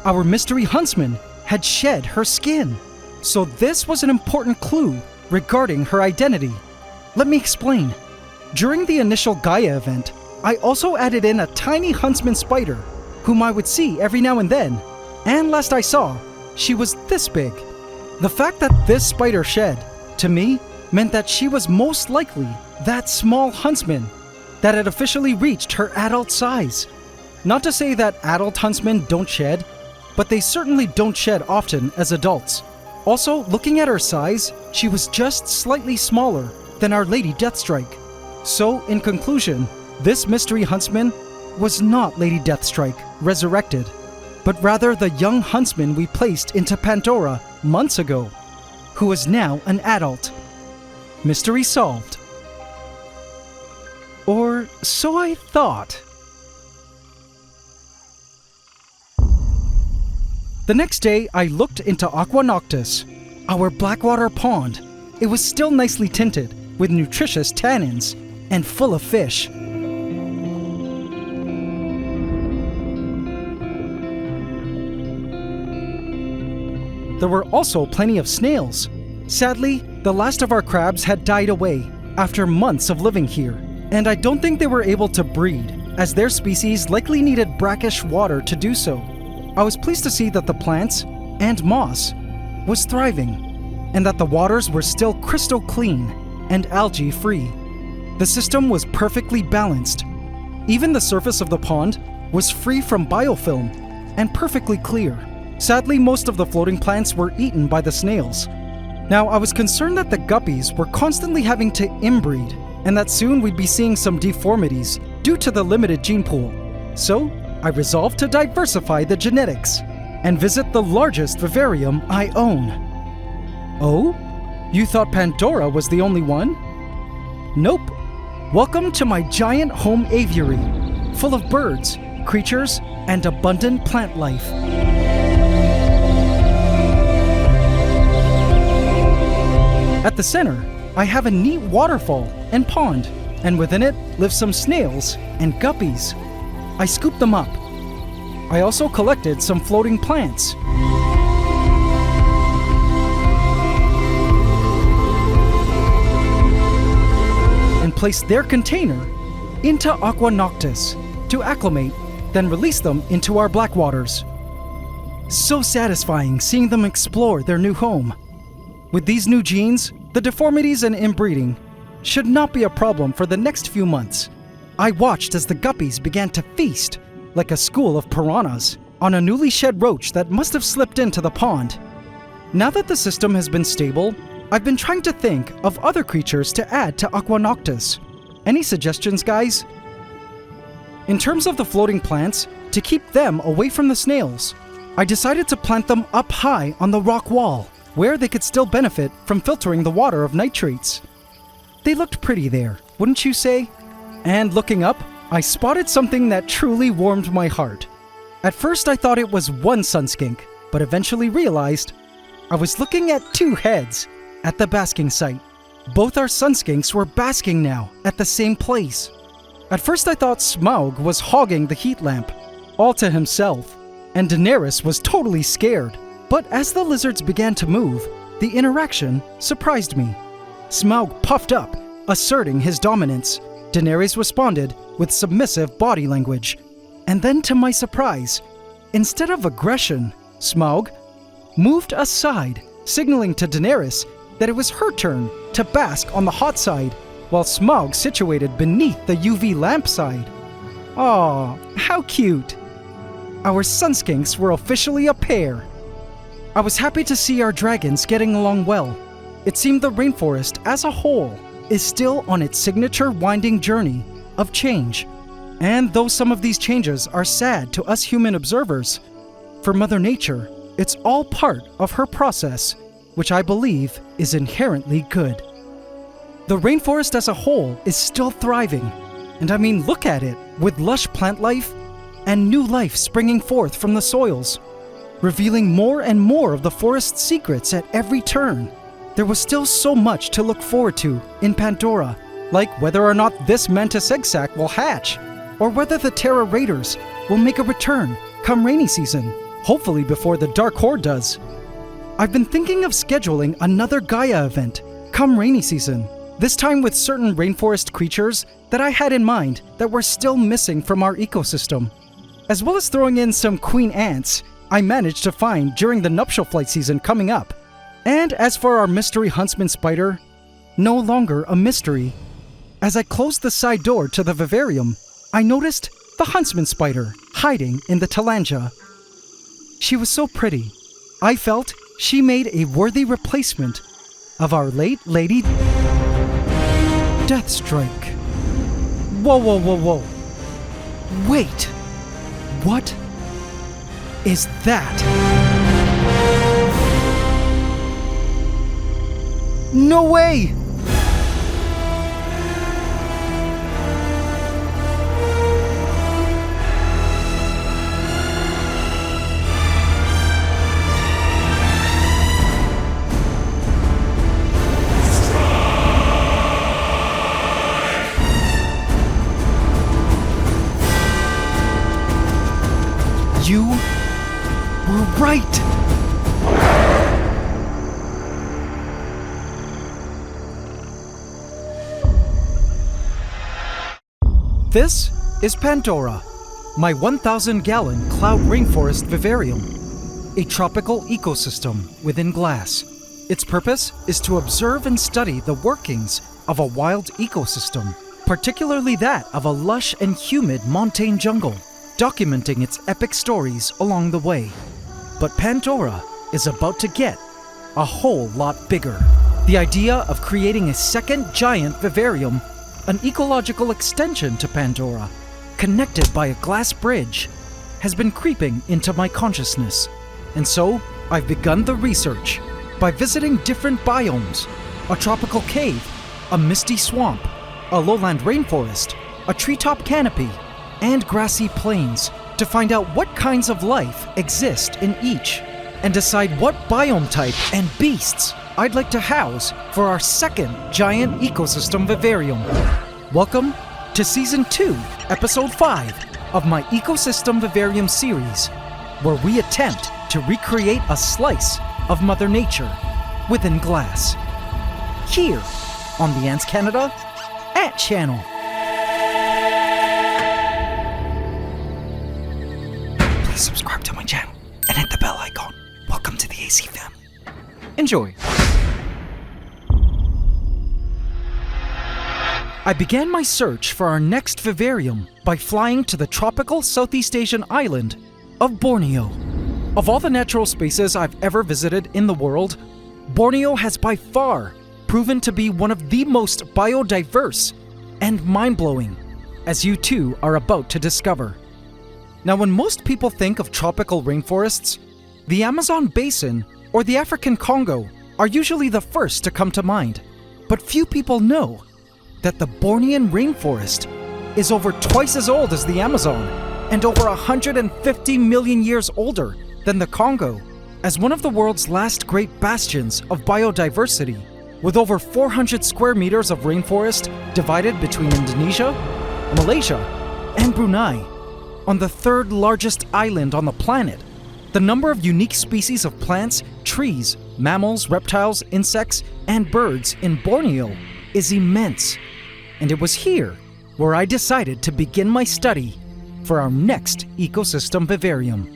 Our mystery huntsman had shed her skin. So this was an important clue regarding her identity. Let me explain. During the initial Gaia event, I also added in a tiny huntsman spider, whom I would see every now and then, and last I saw, she was this big. The fact that this spider shed, to me, meant that she was most likely that small huntsman that had officially reached her adult size. Not to say that adult huntsmen don't shed, but they certainly don't shed often as adults. Also, looking at her size, she was just slightly smaller than our Lady Deathstrike. So, in conclusion, this mystery huntsman was not Lady Deathstrike, resurrected, but rather the young huntsman we placed into Pantdora months ago, who is now an adult. Mystery solved. Or so I thought. The next day, I looked into Aqua Noctis, our blackwater pond. It was still nicely tinted, with nutritious tannins, and full of fish. There were also plenty of snails. Sadly, the last of our crabs had died away after months of living here, and I don't think they were able to breed, as their species likely needed brackish water to do so. I was pleased to see that the plants and moss was thriving, and that the waters were still crystal clean and algae-free. The system was perfectly balanced. Even the surface of the pond was free from biofilm and perfectly clear. Sadly, most of the floating plants were eaten by the snails. Now, I was concerned that the guppies were constantly having to inbreed, and that soon we'd be seeing some deformities due to the limited gene pool. So, I resolved to diversify the genetics and visit the largest vivarium I own. Oh? You thought Pantdora was the only one? Nope. Welcome to my giant home aviary, full of birds, creatures, and abundant plant life. At the center, I have a neat waterfall and pond, and within it live some snails and guppies. I scooped them up. I also collected some floating plants. And placed their container into Aqua Noctis to acclimate, then release them into our blackwaters. So satisfying seeing them explore their new home. With these new genes, The deformities and inbreeding should not be a problem for the next few months. I watched as the guppies began to feast, like a school of piranhas, on a newly shed roach that must have slipped into the pond. Now that the system has been stable, I've been trying to think of other creatures to add to Aquanoctus. Any suggestions, guys? In terms of the floating plants, to keep them away from the snails, I decided to plant them up high on the rock wall, where they could still benefit from filtering the water of nitrates. They looked pretty there, wouldn't you say? And looking up, I spotted something that truly warmed my heart. At first I thought it was one sun skink, but eventually realized I was looking at two heads at the basking site. Both our sun skinks were basking now at the same place. At first I thought Smaug was hogging the heat lamp, all to himself, and Daenerys was totally scared. But as the lizards began to move, the interaction surprised me. Smaug puffed up, asserting his dominance. Daenerys responded with submissive body language. And then to my surprise, instead of aggression, Smaug moved aside, signaling to Daenerys that it was her turn to bask on the hot side, while Smaug situated beneath the UV lamp side. Aw, how cute! Our sunskinks were officially a pair. I was happy to see our dragons getting along well. It seemed the rainforest as a whole is still on its signature winding journey of change. And though some of these changes are sad to us human observers, for Mother Nature, it's all part of her process, which I believe is inherently good. The rainforest as a whole is still thriving, and I mean, look at it, with lush plant life and new life springing forth from the soils, revealing more and more of the forest's secrets at every turn. There was still so much to look forward to in Pantdora, like whether or not this mantis egg sac will hatch, or whether the Terra Raiders will make a return come rainy season, hopefully before the Dark Horde does. I've been thinking of scheduling another Gaia event come rainy season, this time with certain rainforest creatures that I had in mind that were still missing from our ecosystem, as well as throwing in some queen ants I managed to find during the nuptial flight season coming up. And as for our mystery huntsman spider, no longer a mystery. As I closed the side door to the vivarium, I noticed the huntsman spider hiding in the talangia. She was so pretty. I felt she made a worthy replacement of our late Lady Deathstrike. Whoa, whoa, whoa, whoa. Wait. What is that? No way! You were right! This is Pantdora, my 1,000-gallon cloud rainforest vivarium, a tropical ecosystem within glass. Its purpose is to observe and study the workings of a wild ecosystem, particularly that of a lush and humid montane jungle, documenting its epic stories along the way. But Pantdora is about to get a whole lot bigger. The idea of creating a second giant vivarium, an ecological extension to Pantdora, connected by a glass bridge, has been creeping into my consciousness. And so, I've begun the research by visiting different biomes, a tropical cave, a misty swamp, a lowland rainforest, a treetop canopy, and grassy plains to find out what kinds of life exist in each, and decide what biome type and beasts I'd like to house for our second giant ecosystem vivarium. Welcome to Season 2, Episode 5 of my Ecosystem Vivarium series, where we attempt to recreate a slice of Mother Nature within glass. Here on the AntsCanada Ant Channel. Please subscribe to my channel and hit the bell icon. Welcome to the AC family. Enjoy. I began my search for our next vivarium by flying to the tropical Southeast Asian island of Borneo. Of all the natural spaces I've ever visited in the world, Borneo has by far proven to be one of the most biodiverse and mind-blowing, as you too are about to discover. Now, when most people think of tropical rainforests, the Amazon basin or the African Congo are usually the first to come to mind. But few people know that the Bornean rainforest is over twice as old as the Amazon and over 150 million years older than the Congo. As one of the world's last great bastions of biodiversity, with over 400 square meters of rainforest divided between Indonesia, Malaysia, and Brunei, on the third largest island on the planet, the number of unique species of plants, trees, mammals, reptiles, insects, and birds in Borneo is immense. And it was here where I decided to begin my study for our next ecosystem vivarium.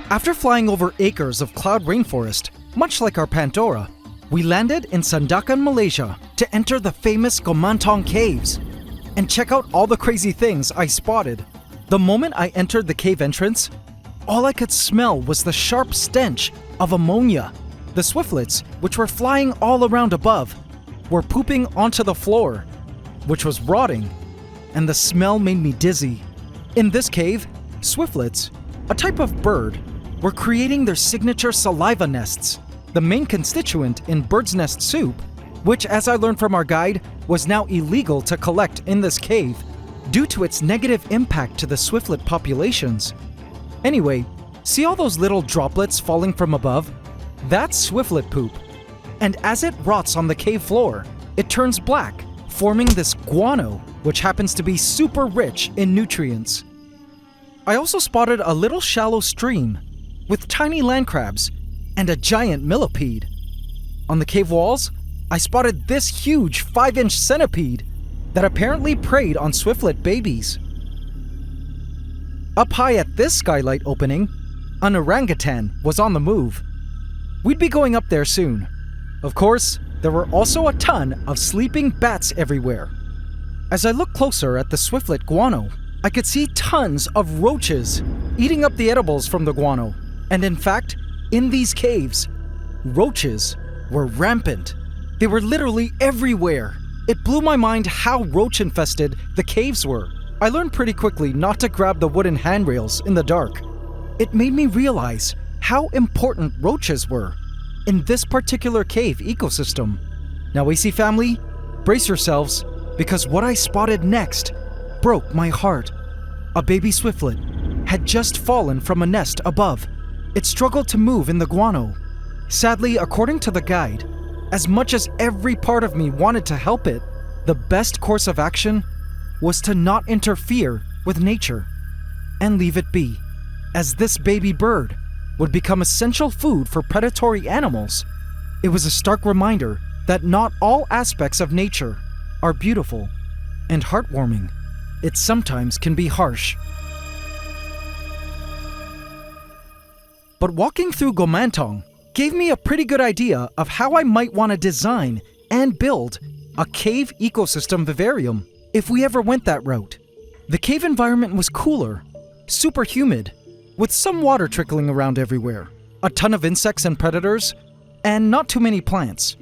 After flying over acres of cloud rainforest, much like our Pantdora, we landed in Sandakan, Malaysia to enter the famous Gomantong Caves and check out all the crazy things I spotted. The moment I entered the cave entrance, all I could smell was the sharp stench of ammonia. The swiftlets, which were flying all around above, were pooping onto the floor, which was rotting, and the smell made me dizzy. In this cave, swiftlets, a type of bird, were creating their signature saliva nests, the main constituent in bird's nest soup, which, as I learned from our guide, was now illegal to collect in this cave due to its negative impact to the swiftlet populations. Anyway, see all those little droplets falling from above? That's swiftlet poop. And as it rots on the cave floor, it turns black, forming this guano, which happens to be super rich in nutrients. I also spotted a little shallow stream with tiny land crabs and a giant millipede. On the cave walls, I spotted this huge 5-inch centipede that apparently preyed on swiftlet babies. Up high at this skylight opening, an orangutan was on the move. We'd be going up there soon. Of course, there were also a ton of sleeping bats everywhere. As I looked closer at the swiftlet guano, I could see tons of roaches eating up the edibles from the guano. And in fact, in these caves, roaches were rampant. They were literally everywhere. It blew my mind how roach-infested the caves were. I learned pretty quickly not to grab the wooden handrails in the dark. It made me realize how important roaches were in this particular cave ecosystem. Now, AC family, brace yourselves, because what I spotted next broke my heart. A baby swiftlet had just fallen from a nest above. It struggled to move in the guano. Sadly, according to the guide, as much as every part of me wanted to help it, the best course of action was to not interfere with nature and leave it be, as this baby bird would become essential food for predatory animals. It was a stark reminder that not all aspects of nature are beautiful and heartwarming. It sometimes can be harsh. But walking through Gomantong gave me a pretty good idea of how I might want to design and build a cave ecosystem vivarium if we ever went that route. The cave environment was cooler, super humid, with some water trickling around everywhere, a ton of insects and predators, and not too many plants.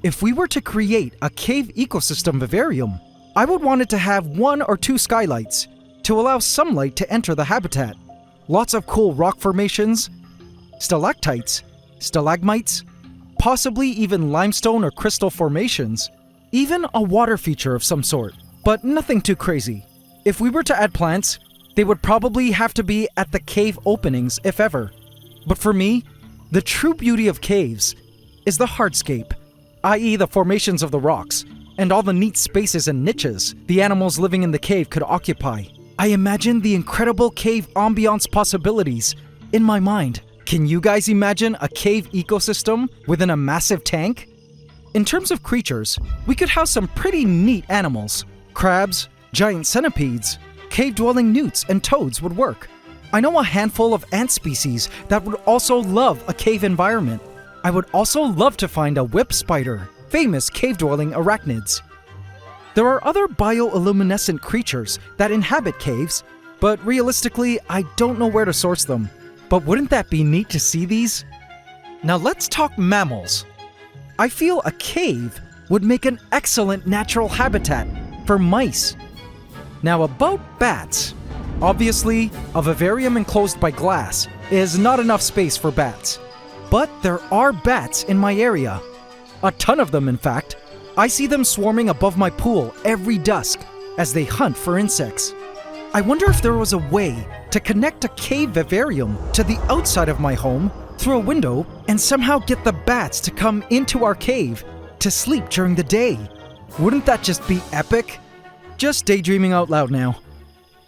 If we were to create a cave ecosystem vivarium, I would want it to have 1 or 2 skylights to allow sunlight to enter the habitat, lots of cool rock formations, stalactites, stalagmites, possibly even limestone or crystal formations, even a water feature of some sort, but nothing too crazy. If we were to add plants, they would probably have to be at the cave openings, if ever. But for me, the true beauty of caves is the hardscape, i.e. the formations of the rocks, and all the neat spaces and niches the animals living in the cave could occupy. I imagine the incredible cave ambiance possibilities in my mind. Can you guys imagine a cave ecosystem within a massive tank? In terms of creatures, we could house some pretty neat animals. Crabs, giant centipedes, cave-dwelling newts and toads would work. I know a handful of ant species that would also love a cave environment. I would also love to find a whip spider famous cave-dwelling arachnids. There are other bioluminescent creatures that inhabit caves, but realistically, I don't know where to source them. But wouldn't that be neat to see these? Now let's talk mammals. I feel a cave would make an excellent natural habitat for mice. Now about bats. Obviously, a vivarium enclosed by glass is not enough space for bats. But there are bats in my area. A ton of them, in fact. I see them swarming above my pool every dusk as they hunt for insects. I wonder if there was a way to connect a cave vivarium to the outside of my home through a window and somehow get the bats to come into our cave to sleep during the day. Wouldn't that just be epic? Just daydreaming out loud now.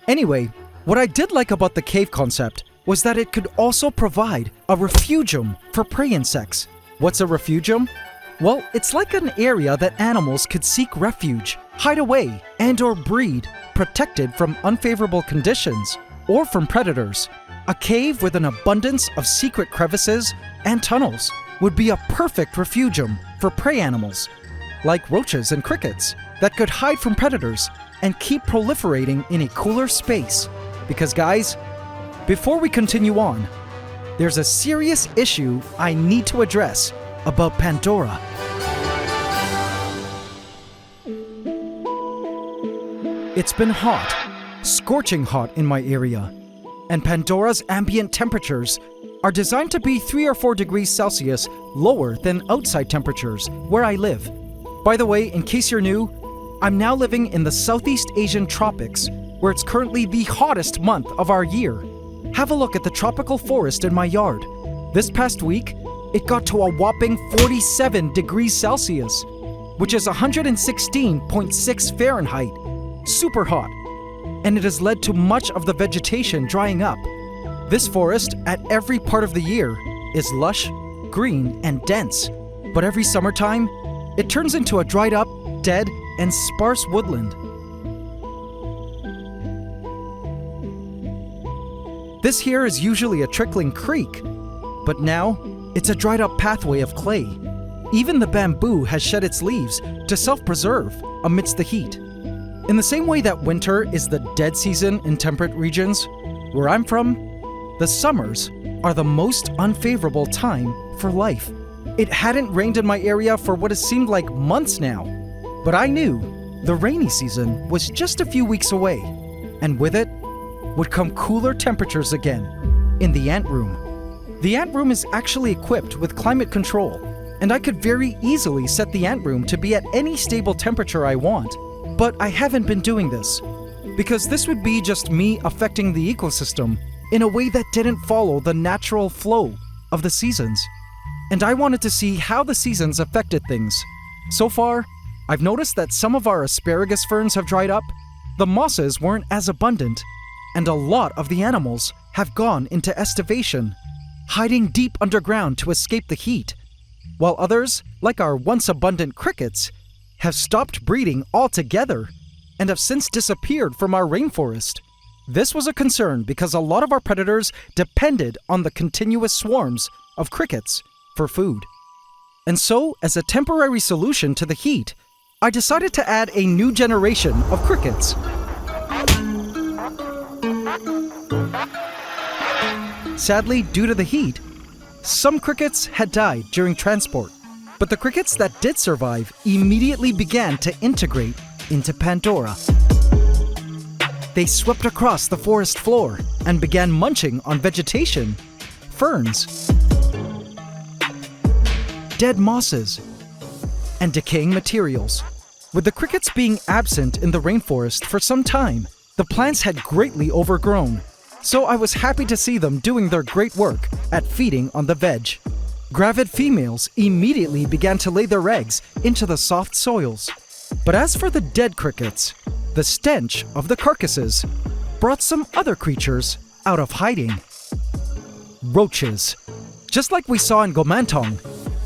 Anyway, what I did like about the cave concept was that it could also provide a refugium for prey insects. What's a refugium? Well, it's like an area that animals could seek refuge, hide away, and/or breed, protected from unfavorable conditions or from predators. A cave with an abundance of secret crevices and tunnels would be a perfect refugium for prey animals, like roaches and crickets, that could hide from predators and keep proliferating in a cooler space. Because guys, before we continue on, there's a serious issue I need to address about Pantdora. It's been hot, scorching hot in my area, and Pandora's ambient temperatures are designed to be 3 or 4 degrees Celsius lower than outside temperatures where I live. By the way, in case you're new, I'm now living in the Southeast Asian tropics, where it's currently the hottest month of our year. Have a look at the tropical forest in my yard. This past week, it got to a whopping 47 degrees Celsius, which is 116.6 Fahrenheit. Super hot. And it has led to much of the vegetation drying up. This forest, at every part of the year, is lush, green, and dense. But every summertime, it turns into a dried up, dead, and sparse woodland. This here is usually a trickling creek, but now it's a dried up pathway of clay. Even the bamboo has shed its leaves to self-preserve amidst the heat. In the same way that winter is the dead season in temperate regions, where I'm from, the summers are the most unfavorable time for life. It hadn't rained in my area for what has seemed like months now, but I knew the rainy season was just a few weeks away, and with it would come cooler temperatures again in the ant room. The ant room is actually equipped with climate control, and I could very easily set the ant room to be at any stable temperature I want. But I haven't been doing this, because this would be just me affecting the ecosystem in a way that didn't follow the natural flow of the seasons. And I wanted to see how the seasons affected things. So far, I've noticed that some of our asparagus ferns have dried up, the mosses weren't as abundant, and a lot of the animals have gone into estivation, hiding deep underground to escape the heat, while others, like our once abundant crickets, have stopped breeding altogether and have since disappeared from our rainforest. This was a concern because a lot of our predators depended on the continuous swarms of crickets for food. And so, as a temporary solution to the heat, I decided to add a new generation of crickets. Sadly, due to the heat, some crickets had died during transport. But the crickets that did survive immediately began to integrate into Pantdora. They swept across the forest floor and began munching on vegetation, ferns, dead mosses, and decaying materials. With the crickets being absent in the rainforest for some time, the plants had greatly overgrown, so I was happy to see them doing their great work at feeding on the veg. Gravid females immediately began to lay their eggs into the soft soils. But as for the dead crickets, the stench of the carcasses brought some other creatures out of hiding. Roaches. Just like we saw in Gomantong,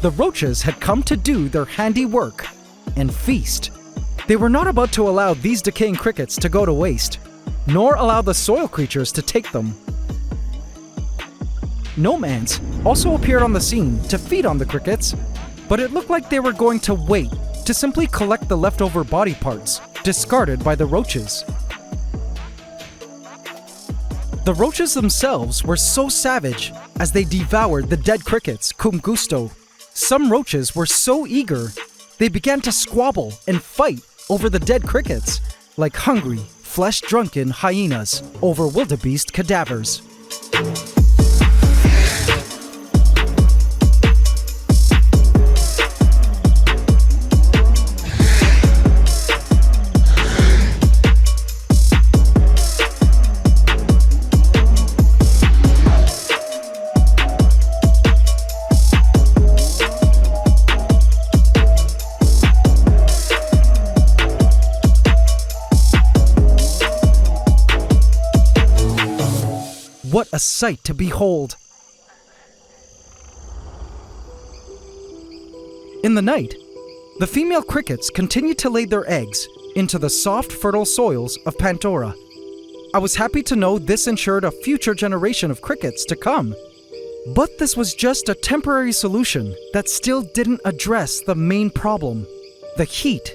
the roaches had come to do their handy work and feast. They were not about to allow these decaying crickets to go to waste, nor allow the soil creatures to take them. Gnome ants also appeared on the scene to feed on the crickets, but it looked like they were going to wait to simply collect the leftover body parts discarded by the roaches. The roaches themselves were so savage as they devoured the dead crickets cum gusto. Some roaches were so eager, they began to squabble and fight over the dead crickets, like hungry, flesh-drunken hyenas over wildebeest cadavers. What a sight to behold! In the night, the female crickets continued to lay their eggs into the soft, fertile soils of Pantdora. I was happy to know this ensured a future generation of crickets to come. But this was just a temporary solution that still didn't address the main problem, the heat,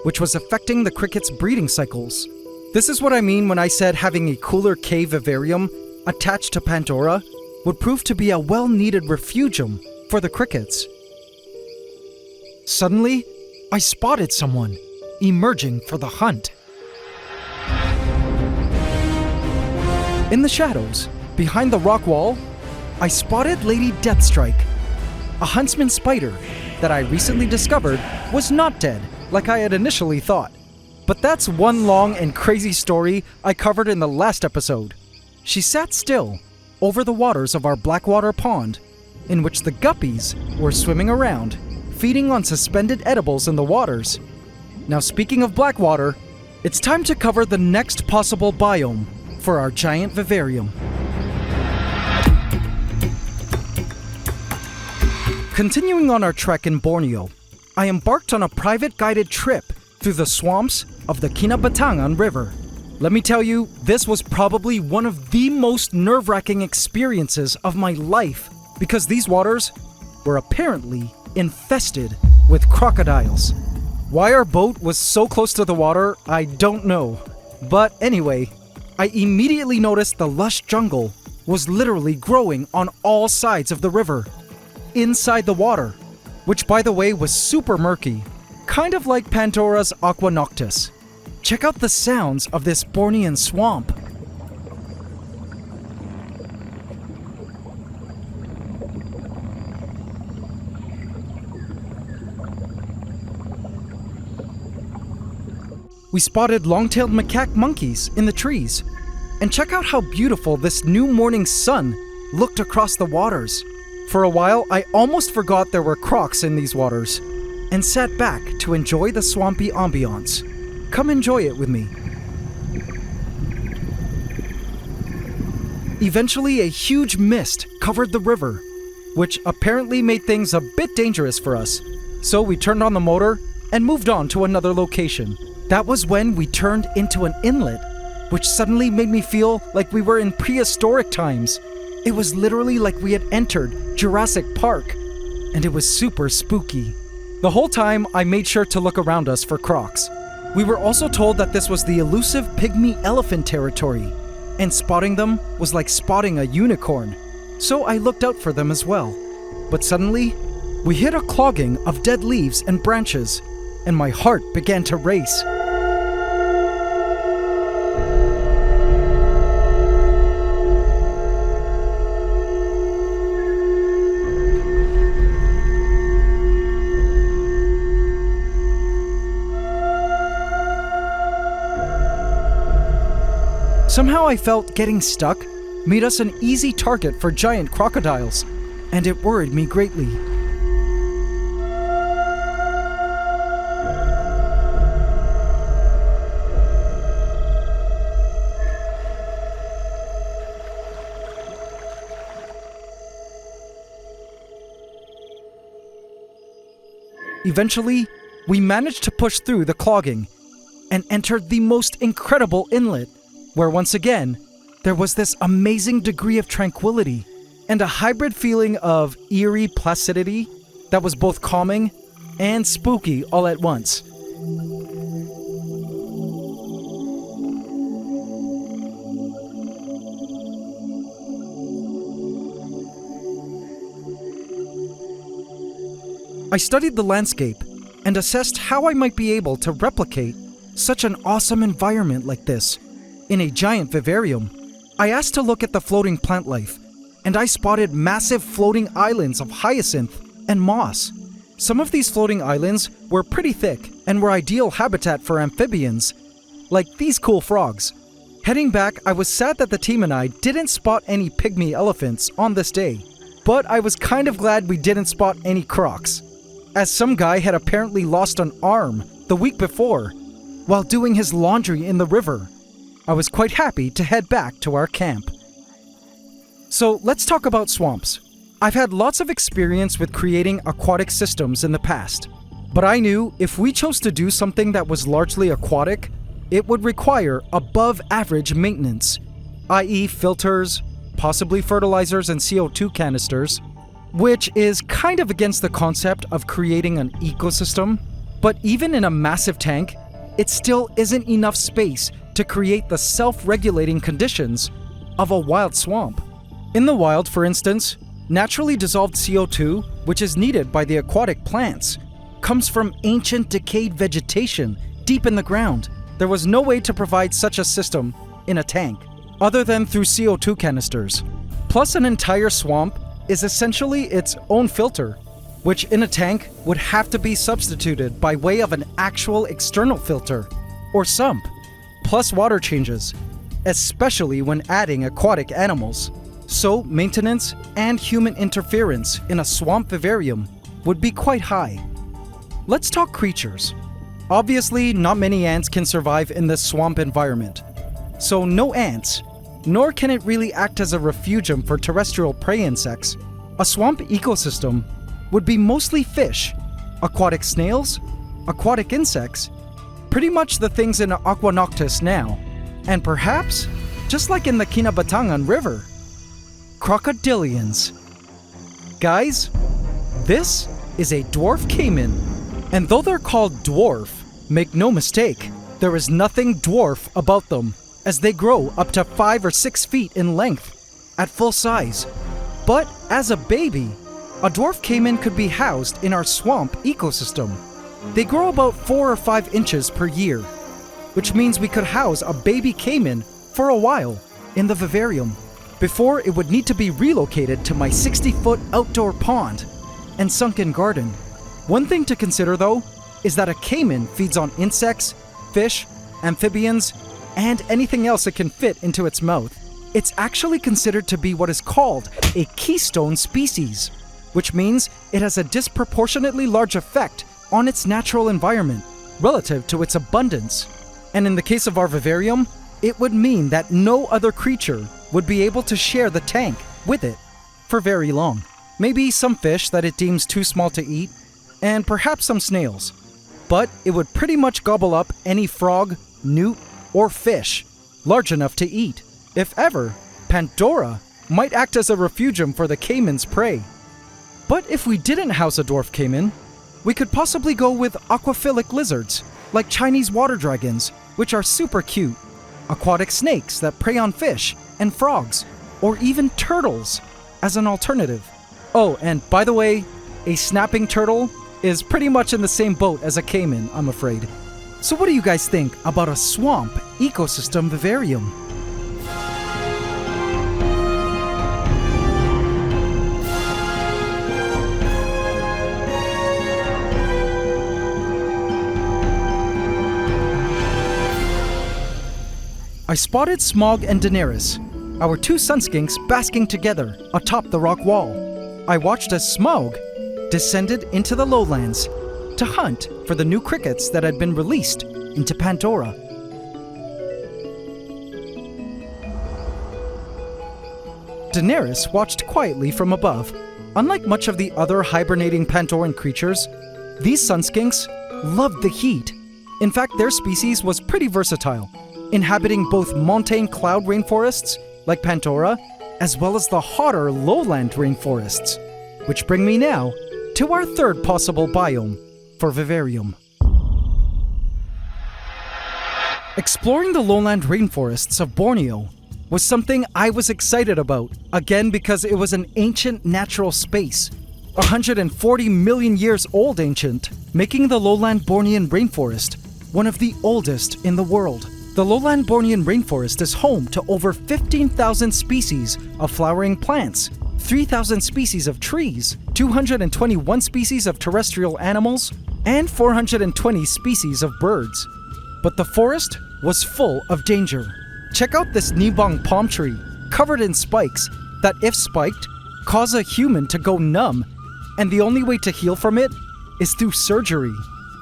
which was affecting the crickets' breeding cycles. This is what I mean when I said having a cooler cave vivarium attached to Pantdora would prove to be a well-needed refugium for the crickets. Suddenly, I spotted someone emerging for the hunt. In the shadows, behind the rock wall, I spotted Lady Deathstrike, a huntsman spider that I recently discovered was not dead like I had initially thought. But that's one long and crazy story I covered in the last episode. She sat still over the waters of our Blackwater pond, in which the guppies were swimming around, feeding on suspended edibles in the waters. Now, speaking of Blackwater, it's time to cover the next possible biome for our giant vivarium. Continuing on our trek in Borneo, I embarked on a private guided trip through the swamps of the Kinabatangan River. Let me tell you, this was probably one of the most nerve-wracking experiences of my life because these waters were apparently infested with crocodiles. Why our boat was so close to the water, I don't know. But anyway, I immediately noticed the lush jungle was literally growing on all sides of the river, inside the water, which by the way was super murky, kind of like Pandora's Aqua Noctis. Check out the sounds of this Bornean swamp. We spotted long-tailed macaque monkeys in the trees. And check out how beautiful this new morning sun looked across the waters. For a while, I almost forgot there were crocs in these waters and sat back to enjoy the swampy ambiance. Come enjoy it with me. Eventually, a huge mist covered the river, which apparently made things a bit dangerous for us. So we turned on the motor and moved on to another location. That was when we turned into an inlet, which suddenly made me feel like we were in prehistoric times. It was literally like we had entered Jurassic Park, and it was super spooky. The whole time, I made sure to look around us for crocs. We were also told that this was the elusive pygmy elephant territory, and spotting them was like spotting a unicorn. So I looked out for them as well. But suddenly, we hit a clogging of dead leaves and branches, and my heart began to race. Somehow I felt getting stuck made us an easy target for giant crocodiles, and it worried me greatly. Eventually, we managed to push through the clogging and entered the most incredible inlet, where once again, there was this amazing degree of tranquility and a hybrid feeling of eerie placidity that was both calming and spooky all at once. I studied the landscape and assessed how I might be able to replicate such an awesome environment like this in a giant vivarium. I asked to look at the floating plant life, and I spotted massive floating islands of hyacinth and moss. Some of these floating islands were pretty thick and were ideal habitat for amphibians, like these cool frogs. Heading back, I was sad that the team and I didn't spot any pygmy elephants on this day, but I was kind of glad we didn't spot any crocs, as some guy had apparently lost an arm the week before while doing his laundry in the river. I was quite happy to head back to our camp. So let's talk about swamps. I've had lots of experience with creating aquatic systems in the past, but I knew if we chose to do something that was largely aquatic, it would require above average maintenance, i.e. filters, possibly fertilizers and CO2 canisters, which is kind of against the concept of creating an ecosystem. But even in a massive tank, it still isn't enough space to create the self-regulating conditions of a wild swamp. In the wild, for instance, naturally dissolved CO2, which is needed by the aquatic plants, comes from ancient decayed vegetation deep in the ground. There was no way to provide such a system in a tank, other than through CO2 canisters. Plus, an entire swamp is essentially its own filter, which in a tank would have to be substituted by way of an actual external filter, or sump, plus water changes, especially when adding aquatic animals. So maintenance and human interference in a swamp vivarium would be quite high. Let's talk creatures. Obviously, not many ants can survive in this swamp environment. So no ants, nor can it really act as a refugium for terrestrial prey insects. A swamp ecosystem would be mostly fish, aquatic snails, aquatic insects, pretty much the things in Aqua Noctis now, and perhaps, just like in the Kinabatangan River, crocodilians. Guys, this is a dwarf caiman, and though they're called dwarf, make no mistake, there is nothing dwarf about them, as they grow up to 5 or 6 feet in length at full size. But as a baby, a dwarf caiman could be housed in our swamp ecosystem. They grow about 4 or 5 inches per year, which means we could house a baby caiman for a while in the vivarium before it would need to be relocated to my 60-foot outdoor pond and sunken garden. One thing to consider though is that a caiman feeds on insects, fish, amphibians, and anything else it can fit into its mouth. It's actually considered to be what is called a keystone species, which means it has a disproportionately large effect on its natural environment relative to its abundance. And in the case of our vivarium, it would mean that no other creature would be able to share the tank with it for very long. Maybe some fish that it deems too small to eat, and perhaps some snails. But it would pretty much gobble up any frog, newt, or fish large enough to eat. If ever, Pantdora might act as a refugium for the caiman's prey. But if we didn't house a dwarf caiman, we could possibly go with aquaphilic lizards, like Chinese water dragons, which are super cute, aquatic snakes that prey on fish and frogs, or even turtles as an alternative. Oh, and by the way, a snapping turtle is pretty much in the same boat as a caiman, I'm afraid. So what do you guys think about a swamp ecosystem vivarium? I spotted Smog and Daenerys, our 2 sun skinks basking together atop the rock wall. I watched as Smog descended into the lowlands to hunt for the new crickets that had been released into Pantdora. Daenerys watched quietly from above. Unlike much of the other hibernating Pandoran creatures, these sun skinks loved the heat. In fact, their species was pretty versatile, inhabiting both montane cloud rainforests, like Pantdora, as well as the hotter lowland rainforests. Which bring me now to our third possible biome for Vivarium. Exploring the lowland rainforests of Borneo was something I was excited about, again because it was an ancient natural space, 140 million years old ancient, making the lowland Bornean rainforest one of the oldest in the world. The lowland Bornean rainforest is home to over 15,000 species of flowering plants, 3,000 species of trees, 221 species of terrestrial animals, and 420 species of birds. But the forest was full of danger. Check out this Nibong palm tree, covered in spikes that, if spiked, cause a human to go numb, and the only way to heal from it is through surgery.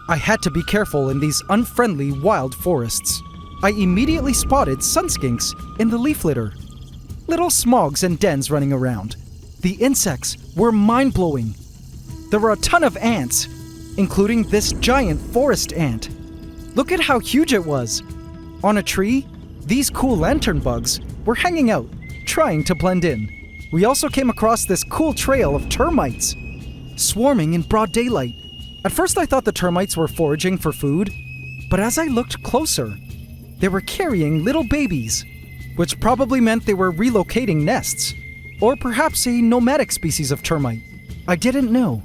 I had to be careful in these unfriendly wild forests. I immediately spotted sun skinks in the leaf litter. Little smogs and dens running around. The insects were mind-blowing. There were a ton of ants, including this giant forest ant. Look at how huge it was. On a tree, these cool lantern bugs were hanging out, trying to blend in. We also came across this cool trail of termites, swarming in broad daylight. At first I thought the termites were foraging for food, but as I looked closer, they were carrying little babies, which probably meant they were relocating nests, or perhaps a nomadic species of termite. I didn't know.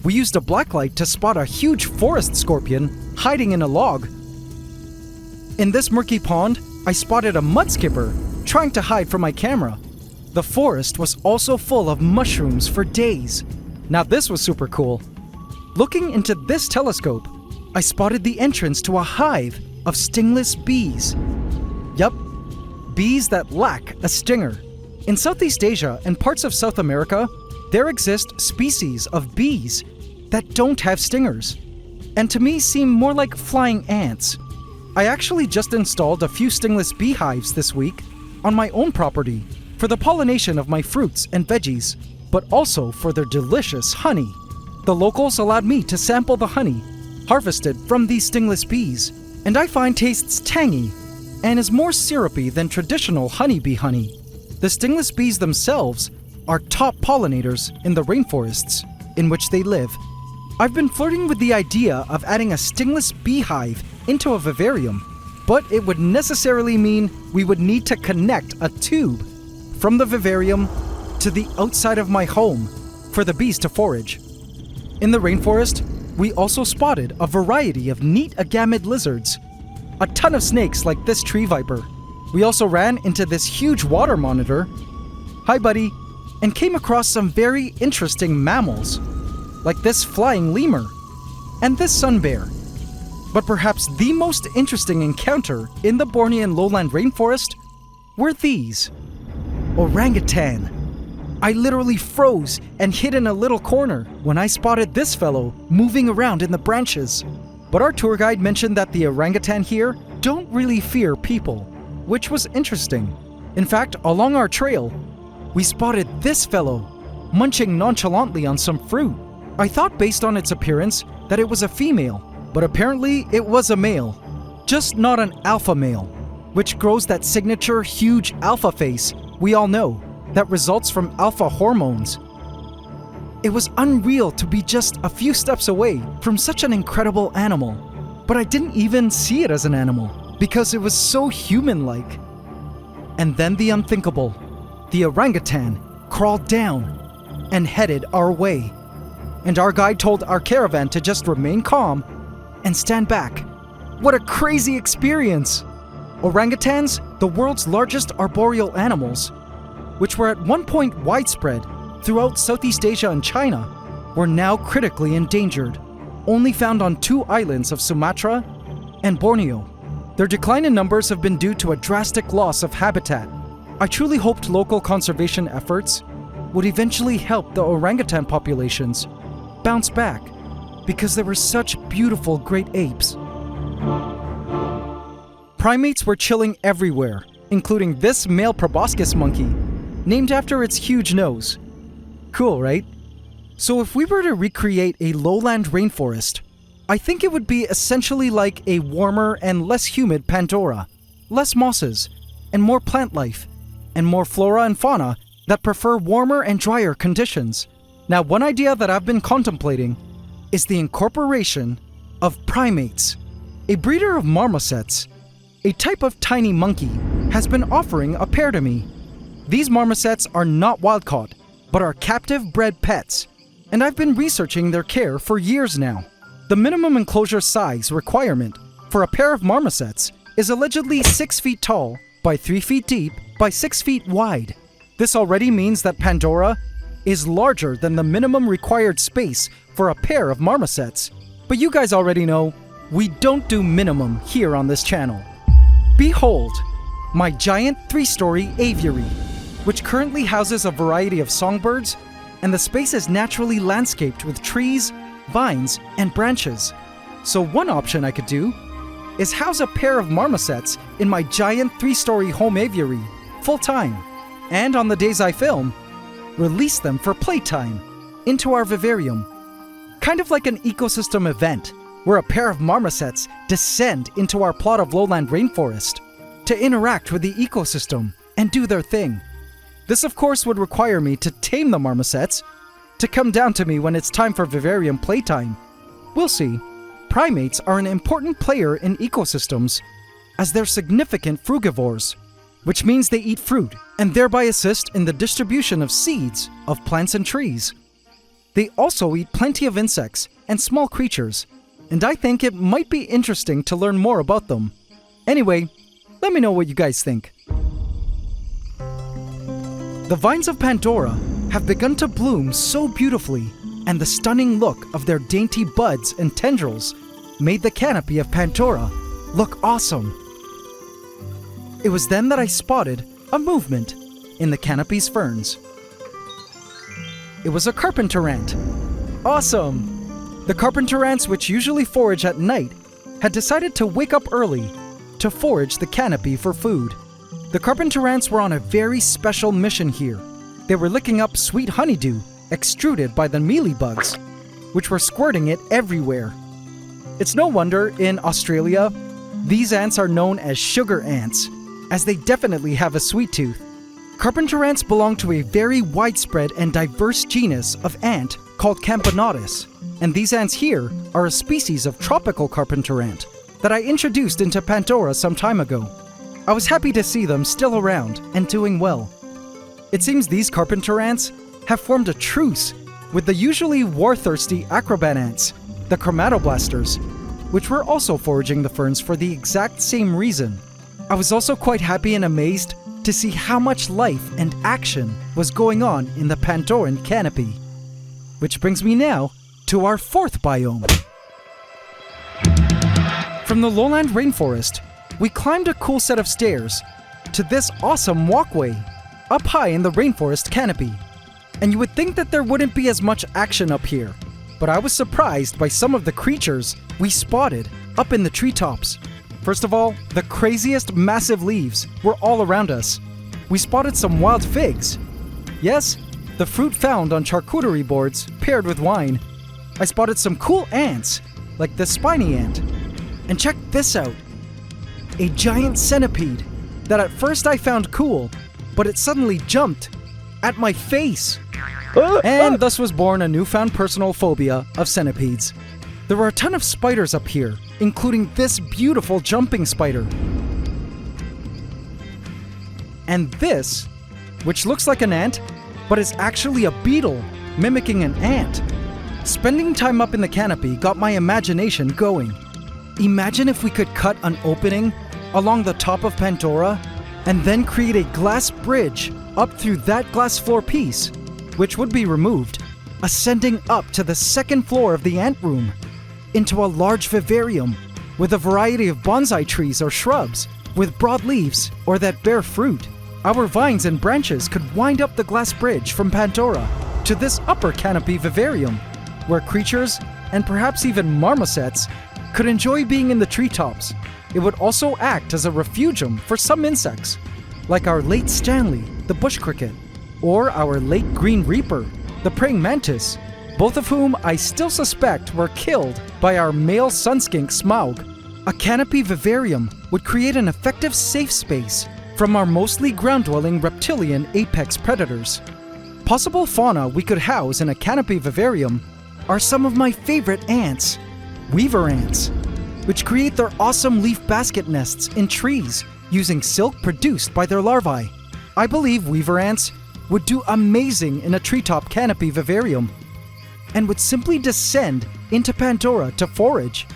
We used a blacklight to spot a huge forest scorpion hiding in a log. In this murky pond, I spotted a mudskipper trying to hide from my camera. The forest was also full of mushrooms for days. Now this was super cool. Looking into this telescope, I spotted the entrance to a hive of stingless bees. Yup, bees that lack a stinger. In Southeast Asia and parts of South America, there exist species of bees that don't have stingers, and to me seem more like flying ants. I actually just installed a few stingless beehives this week on my own property for the pollination of my fruits and veggies, but also for their delicious honey. The locals allowed me to sample the honey harvested from these stingless bees, and I find tastes tangy and is more syrupy than traditional honeybee honey. The stingless bees themselves are top pollinators in the rainforests in which they live. I've been flirting with the idea of adding a stingless beehive into a vivarium, but it would necessarily mean we would need to connect a tube from the vivarium to the outside of my home for the bees to forage. In the rainforest, we also spotted a variety of neat agamid lizards, a ton of snakes like this tree viper. We also ran into this huge water monitor, hi buddy, and came across some very interesting mammals, like this flying lemur and this sun bear. But perhaps the most interesting encounter in the Bornean lowland rainforest were these. Orangutan. I literally froze and hid in a little corner when I spotted this fellow moving around in the branches. But our tour guide mentioned that the orangutan here don't really fear people, which was interesting. In fact, along our trail, we spotted this fellow munching nonchalantly on some fruit. I thought based on its appearance that it was a female, but apparently it was a male, just not an alpha male, which grows that signature huge alpha face we all know that results from alpha hormones. It was unreal to be just a few steps away from such an incredible animal, but I didn't even see it as an animal because it was so human-like. And then the unthinkable. The orangutan crawled down and headed our way, and our guide told our caravan to just remain calm and stand back. What a crazy experience! Orangutans, the world's largest arboreal animals, which were at one point widespread throughout Southeast Asia and China, were now critically endangered, only found on 2 islands of Sumatra and Borneo. Their decline in numbers have been due to a drastic loss of habitat. I truly hoped local conservation efforts would eventually help the orangutan populations bounce back, because there were such beautiful great apes. Primates were chilling everywhere, including this male proboscis monkey, named after its huge nose. Cool, right? So if we were to recreate a lowland rainforest, I think it would be essentially like a warmer and less humid Pantdora, less mosses, and more plant life, and more flora and fauna that prefer warmer and drier conditions. Now, one idea that I've been contemplating is the incorporation of primates. A breeder of marmosets, a type of tiny monkey, has been offering a pair to me. These marmosets are not wild-caught, but are captive-bred pets, and I've been researching their care for years now. The minimum enclosure size requirement for a pair of marmosets is allegedly 6 feet tall by 3 feet deep by 6 feet wide. This already means that Pantdora is larger than the minimum required space for a pair of marmosets. But you guys already know, we don't do minimum here on this channel. Behold, my giant 3-story aviary, which currently houses a variety of songbirds, and the space is naturally landscaped with trees, vines, and branches. So one option I could do is house a pair of marmosets in my giant 3-story home aviary, full-time, and on the days I film, release them for playtime into our vivarium. Kind of like an ecosystem event, where a pair of marmosets descend into our plot of lowland rainforest to interact with the ecosystem and do their thing. This of course would require me to tame the marmosets to come down to me when it's time for vivarium playtime. We'll see. Primates are an important player in ecosystems as they're significant frugivores, which means they eat fruit and thereby assist in the distribution of seeds of plants and trees. They also eat plenty of insects and small creatures, and I think it might be interesting to learn more about them. Anyway, let me know what you guys think. The vines of Pantdora have begun to bloom so beautifully, and the stunning look of their dainty buds and tendrils made the canopy of Pantdora look awesome. It was then that I spotted a movement in the canopy's ferns. It was a carpenter ant. Awesome! The carpenter ants, which usually forage at night, had decided to wake up early to forage the canopy for food. The carpenter ants were on a very special mission here. They were licking up sweet honeydew extruded by the mealybugs, which were squirting it everywhere. It's no wonder in Australia, these ants are known as sugar ants, as they definitely have a sweet tooth. Carpenter ants belong to a very widespread and diverse genus of ant called Camponotus, and these ants here are a species of tropical carpenter ant that I introduced into Pantdora some time ago. I was happy to see them still around and doing well. It seems these carpenter ants have formed a truce with the usually war-thirsty acrobat ants, the chromatoblasters, which were also foraging the ferns for the exact same reason. I was also quite happy and amazed to see how much life and action was going on in the Pandoran canopy. Which brings me now to our 4th biome. From the lowland rainforest, we climbed a cool set of stairs to this awesome walkway up high in the rainforest canopy. And you would think that there wouldn't be as much action up here, but I was surprised by some of the creatures we spotted up in the treetops. First of all, the craziest massive leaves were all around us. We spotted some wild figs. Yes, the fruit found on charcuterie boards paired with wine. I spotted some cool ants, like the spiny ant. And check this out. A giant centipede that at first I found cool, but it suddenly jumped at my face. And thus was born a newfound personal phobia of centipedes. There were a ton of spiders up here, including this beautiful jumping spider. And this, which looks like an ant, but is actually a beetle, mimicking an ant. Spending time up in the canopy got my imagination going. Imagine if we could cut an opening along the top of Pantdora and then create a glass bridge up through that glass floor piece, which would be removed, ascending up to the 2nd floor of the ant room, into a large vivarium with a variety of bonsai trees or shrubs with broad leaves or that bear fruit. Our vines and branches could wind up the glass bridge from Pantdora to this upper canopy vivarium, where creatures, and perhaps even marmosets, could enjoy being in the treetops. It would also act as a refugium for some insects, like our late Stanley, the bush cricket, or our late green reaper, the praying mantis, both of whom I still suspect were killed by our male Sun Skink Smaug. A canopy vivarium would create an effective safe space from our mostly ground-dwelling reptilian apex predators. possible fauna we could house in a canopy vivarium are some of my favorite ants, weaver ants, which create their awesome leaf basket nests in trees using silk produced by their larvae. I believe weaver ants would do amazing in a treetop canopy vivarium and would simply descend into Pantdora to forage.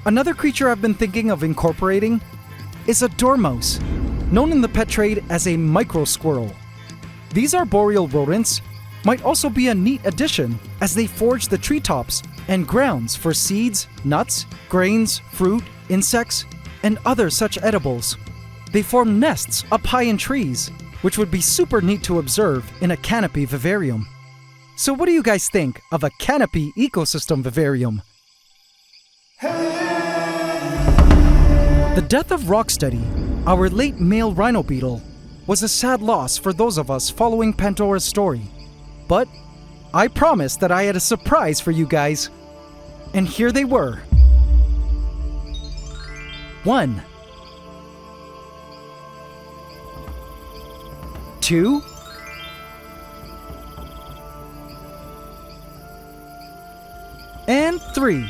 Another creature I've been thinking of incorporating is a dormouse, known in the pet trade as a micro squirrel. These arboreal rodents might also be a neat addition as they forage the treetops and grounds for seeds, nuts, grains, fruit, insects, and other such edibles. They form nests up high in trees, which would be super neat to observe in a canopy vivarium. So what do you guys think of a canopy ecosystem vivarium? The death of Rocksteady, our late male rhino beetle, was a sad loss for those of us following Pandora's story. But I promised that I had a surprise for you guys. And here they were. 1, 2, and 3.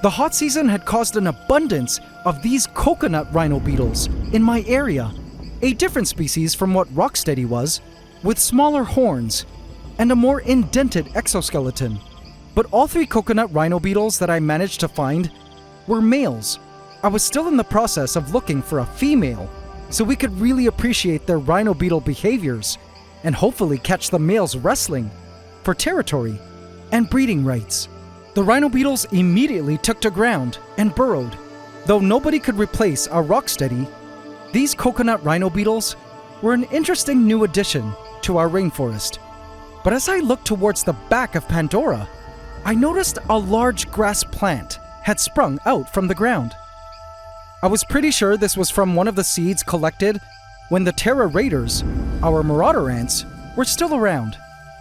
The hot season had caused an abundance of these coconut rhino beetles in my area, a different species from what Rocksteady was, with smaller horns and a more indented exoskeleton. But all 3 coconut rhino beetles that I managed to find were males. I was still in the process of looking for a female, so we could really appreciate their rhino beetle behaviors and hopefully catch the males wrestling for territory and breeding rights. The rhino beetles immediately took to ground and burrowed. Though nobody could replace our Rocksteady, these coconut rhino beetles were an interesting new addition to our rainforest. But as I looked towards the back of Pantdora, I noticed a large grass plant had sprung out from the ground. I was pretty sure this was from one of the seeds collected when the Terra Raiders, our marauder ants, were still around.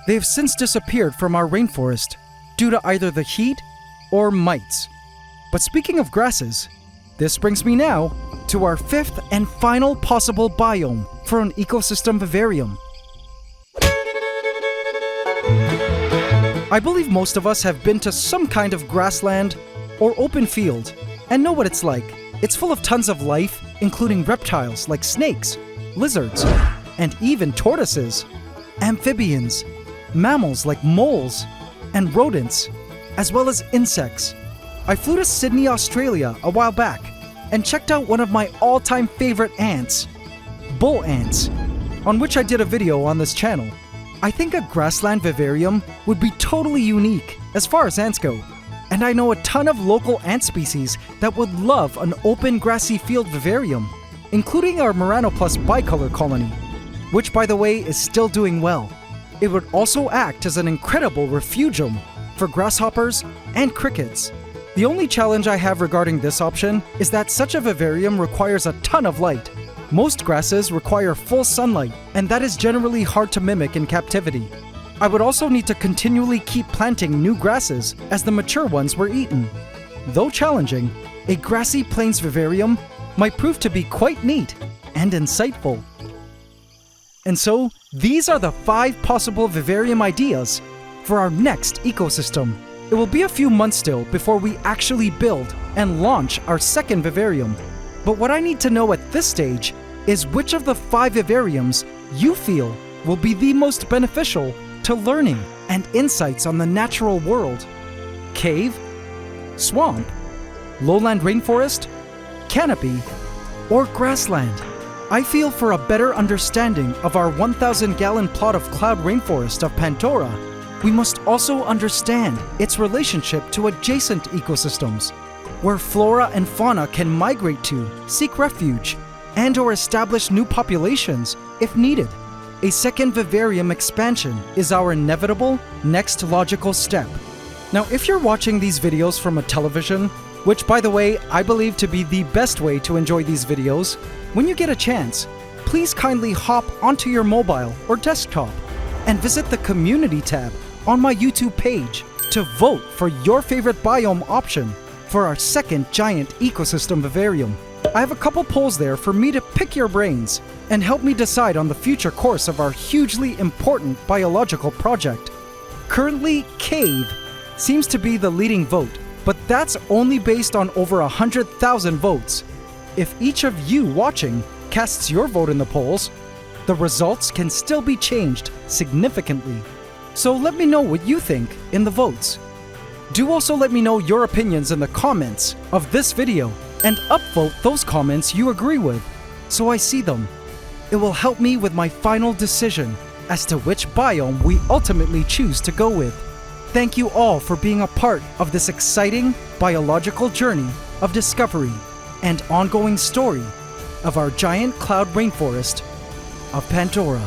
They have since disappeared from our rainforest due to either the heat or mites. But speaking of grasses, this brings me now to our 5th and final possible biome for an ecosystem vivarium. I believe most of us have been to some kind of grassland or open field and know what it's like. It's full of tons of life, including reptiles like snakes, lizards, and even tortoises, amphibians, mammals like moles, and rodents, as well as insects. I flew to Sydney, Australia a while back and checked out one of my all-time favorite ants, bull ants, on which I did a video on this channel. I think a grassland vivarium would be totally unique as far as ants go, and I know a ton of local ant species that would love an open grassy field vivarium, including our Muranoplus bicolor colony, which by the way is still doing well. It would also act as an incredible refugium for grasshoppers and crickets. The only challenge I have regarding this option is that such a vivarium requires a ton of light. Most grasses require full sunlight, and that is generally hard to mimic in captivity. I would also need to continually keep planting new grasses as the mature ones were eaten. Though challenging, a grassy plains vivarium might prove to be quite neat and insightful. And so, these are the 5 possible vivarium ideas for our next ecosystem. It will be a few months still before we actually build and launch our 2nd vivarium. But what I need to know at this stage is which of the 5 vivariums you feel will be the most beneficial to learning and insights on the natural world. Cave, swamp, lowland rainforest, canopy, or grassland. I feel for a better understanding of our 1,000-gallon plot of cloud rainforest of Pantdora, we must also understand its relationship to adjacent ecosystems, where flora and fauna can migrate to, seek refuge, and/or establish new populations if needed. A 2nd vivarium expansion is our inevitable next logical step. Now, if you're watching these videos from a television, which by the way, I believe to be the best way to enjoy these videos, when you get a chance, please kindly hop onto your mobile or desktop and visit the community tab on my YouTube page to vote for your favorite biome option for our 2nd giant ecosystem vivarium. I have a couple polls there for me to pick your brains, and help me decide on the future course of our hugely important biological project. Currently, cave seems to be the leading vote, but that's only based on over 100,000 votes. If each of you watching casts your vote in the polls, the results can still be changed significantly. So let me know what you think in the votes. Do also let me know your opinions in the comments of this video and upvote those comments you agree with so I see them. It will help me with my final decision as to which biome we ultimately choose to go with. Thank you all for being a part of this exciting biological journey of discovery and ongoing story of our giant cloud rainforest of Pantdora.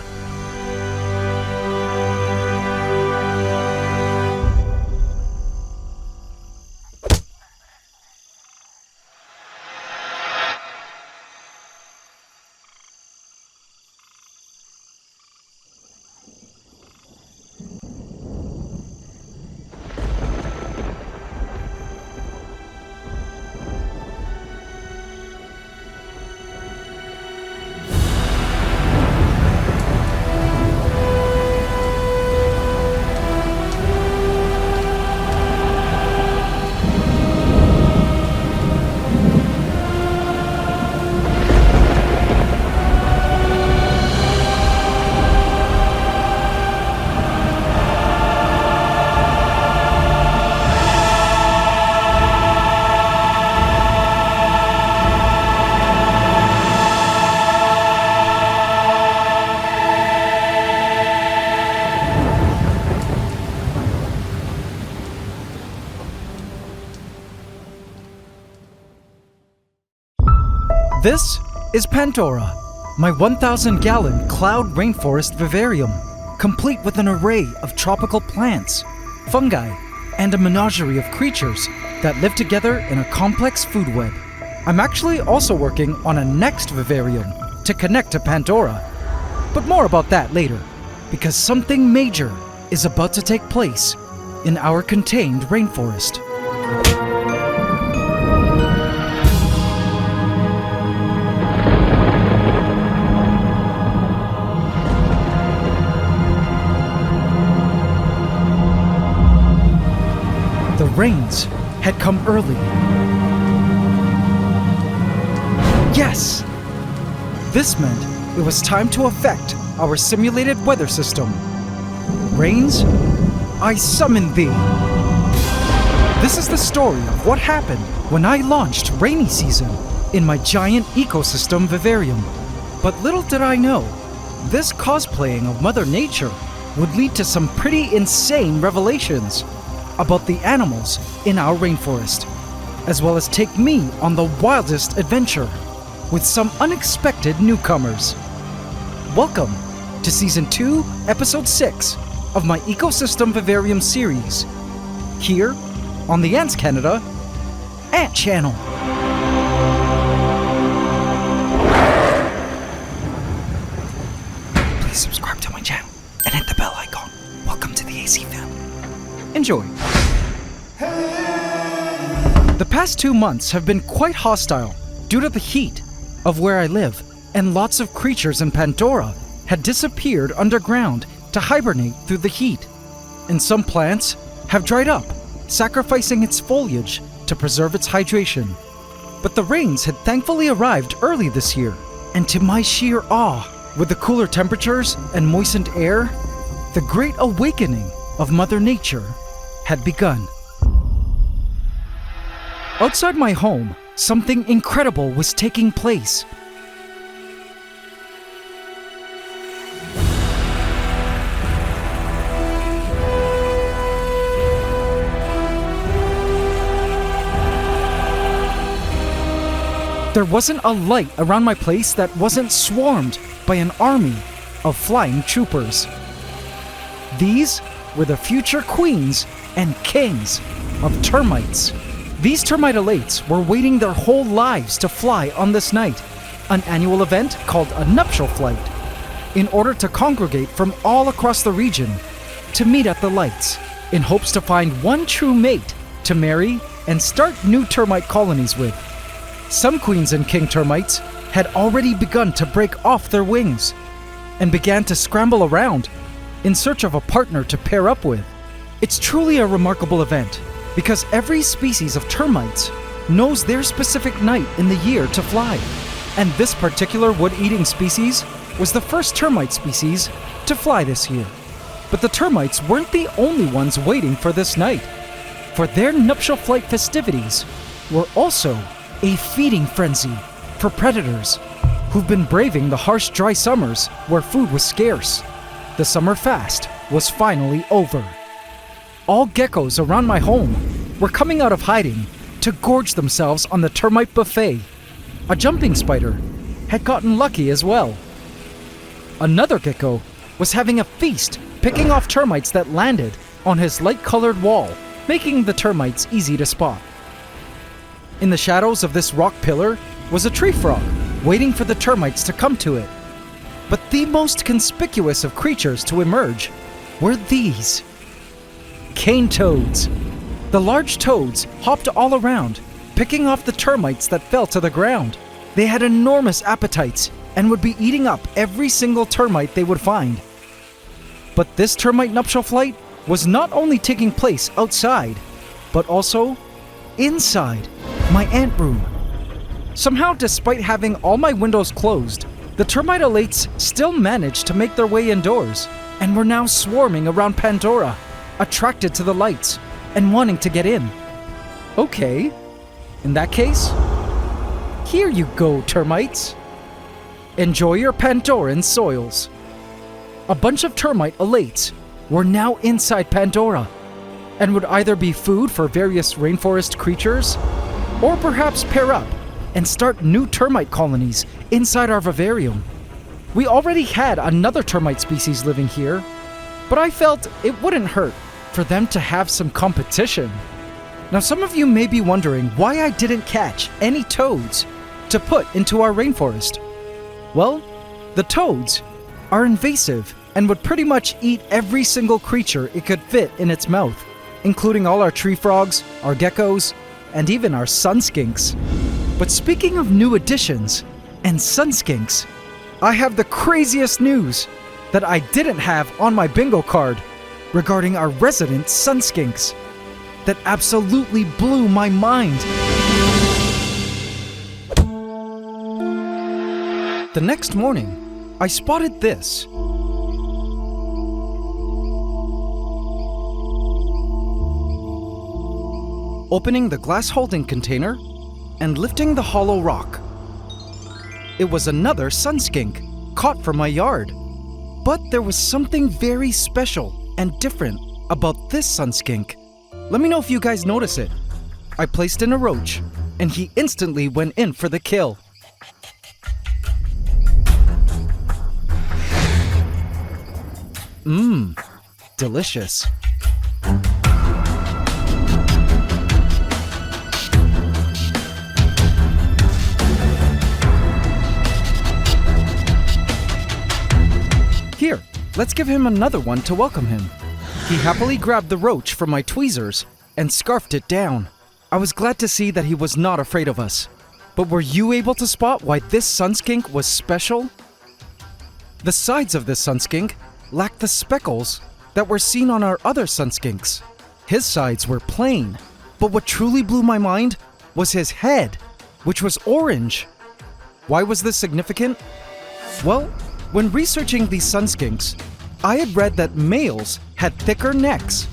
This is Pantdora, my 1,000-gallon cloud rainforest vivarium, complete with an array of tropical plants, fungi, and a menagerie of creatures that live together in a complex food web. I'm actually also working on a next vivarium to connect to Pantdora, but more about that later, because something major is about to take place in our contained rainforest. The rains had come early. Yes! This meant it was time to affect our simulated weather system. Rains, I summon thee. This is the story of what happened when I launched rainy season in my giant ecosystem vivarium. But little did I know, this cosplaying of Mother Nature would lead to some pretty insane revelations about the animals in our rainforest, as well as take me on the wildest adventure with some unexpected newcomers. Welcome to Season 2, Episode 6 of my Ecosystem Vivarium series, here on the AntsCanada Ant Channel. Please subscribe to my channel and hit the bell icon. Welcome to the AC fam. Enjoy. The past 2 months have been quite hostile due to the heat of where I live, and lots of creatures in Pantdora had disappeared underground to hibernate through the heat. And some plants have dried up, sacrificing its foliage to preserve its hydration. But the rains had thankfully arrived early this year, and to my sheer awe, with the cooler temperatures and moistened air, the great awakening of Mother Nature had begun. Outside my home, something incredible was taking place. There wasn't a light around my place that wasn't swarmed by an army of flying troopers. These were the future queens and kings of termites. These termitolates were waiting their whole lives to fly on this night, an annual event called a nuptial flight, in order to congregate from all across the region to meet at the lights, in hopes to find one true mate to marry and start new termite colonies with. Some queens and king termites had already begun to break off their wings and began to scramble around in search of a partner to pair up with. It's truly a remarkable event because every species of termites knows their specific night in the year to fly. And this particular wood-eating species was the first termite species to fly this year. But the termites weren't the only ones waiting for this night, for their nuptial flight festivities were also a feeding frenzy for predators who've been braving the harsh, dry summers where food was scarce. The summer fast was finally over. All geckos around my home were coming out of hiding to gorge themselves on the termite buffet. A jumping spider had gotten lucky as well. Another gecko was having a feast, picking off termites that landed on his light-colored wall, making the termites easy to spot. In the shadows of this rock pillar was a tree frog, waiting for the termites to come to it. But the most conspicuous of creatures to emerge were these cane toads. The large toads hopped all around, picking off the termites that fell to the ground. They had enormous appetites and would be eating up every single termite they would find. But this termite nuptial flight was not only taking place outside, but also inside my ant room. Somehow, despite having all my windows closed, the termite elates still managed to make their way indoors and were now swarming around Pantdora, attracted to the lights and wanting to get in. Okay, in that case, here you go, termites. Enjoy your Pandoran soils. A bunch of termite elates were now inside Pantdora and would either be food for various rainforest creatures or perhaps pair up and start new termite colonies inside our vivarium. We already had another termite species living here, but I felt it wouldn't hurt for them to have some competition. Now, some of you may be wondering why I didn't catch any toads to put into our rainforest. Well, the toads are invasive and would pretty much eat every single creature it could fit in its mouth, including all our tree frogs, our geckos, and even our sun skinks. But speaking of new additions and sun skinks, I have the craziest news that I didn't have on my bingo card regarding our resident sun skinks that absolutely blew my mind. The next morning, I spotted this. Opening the glass holding container and lifting the hollow rock. It was another sun skink caught from my yard. But there was something very special and different about this sun skink. Let me know if you guys notice it. I placed in a roach, and he instantly went in for the kill. Delicious. Here, let's give him another one to welcome him. He happily grabbed the roach from my tweezers and scarfed it down. I was glad to see that he was not afraid of us. But were you able to spot why this sun skink was special? The sides of this sun skink lacked the speckles that were seen on our other sun skinks. His sides were plain, but what truly blew my mind was his head, which was orange. Why was this significant? Well, when researching these sun skinks, I had read that males had thicker necks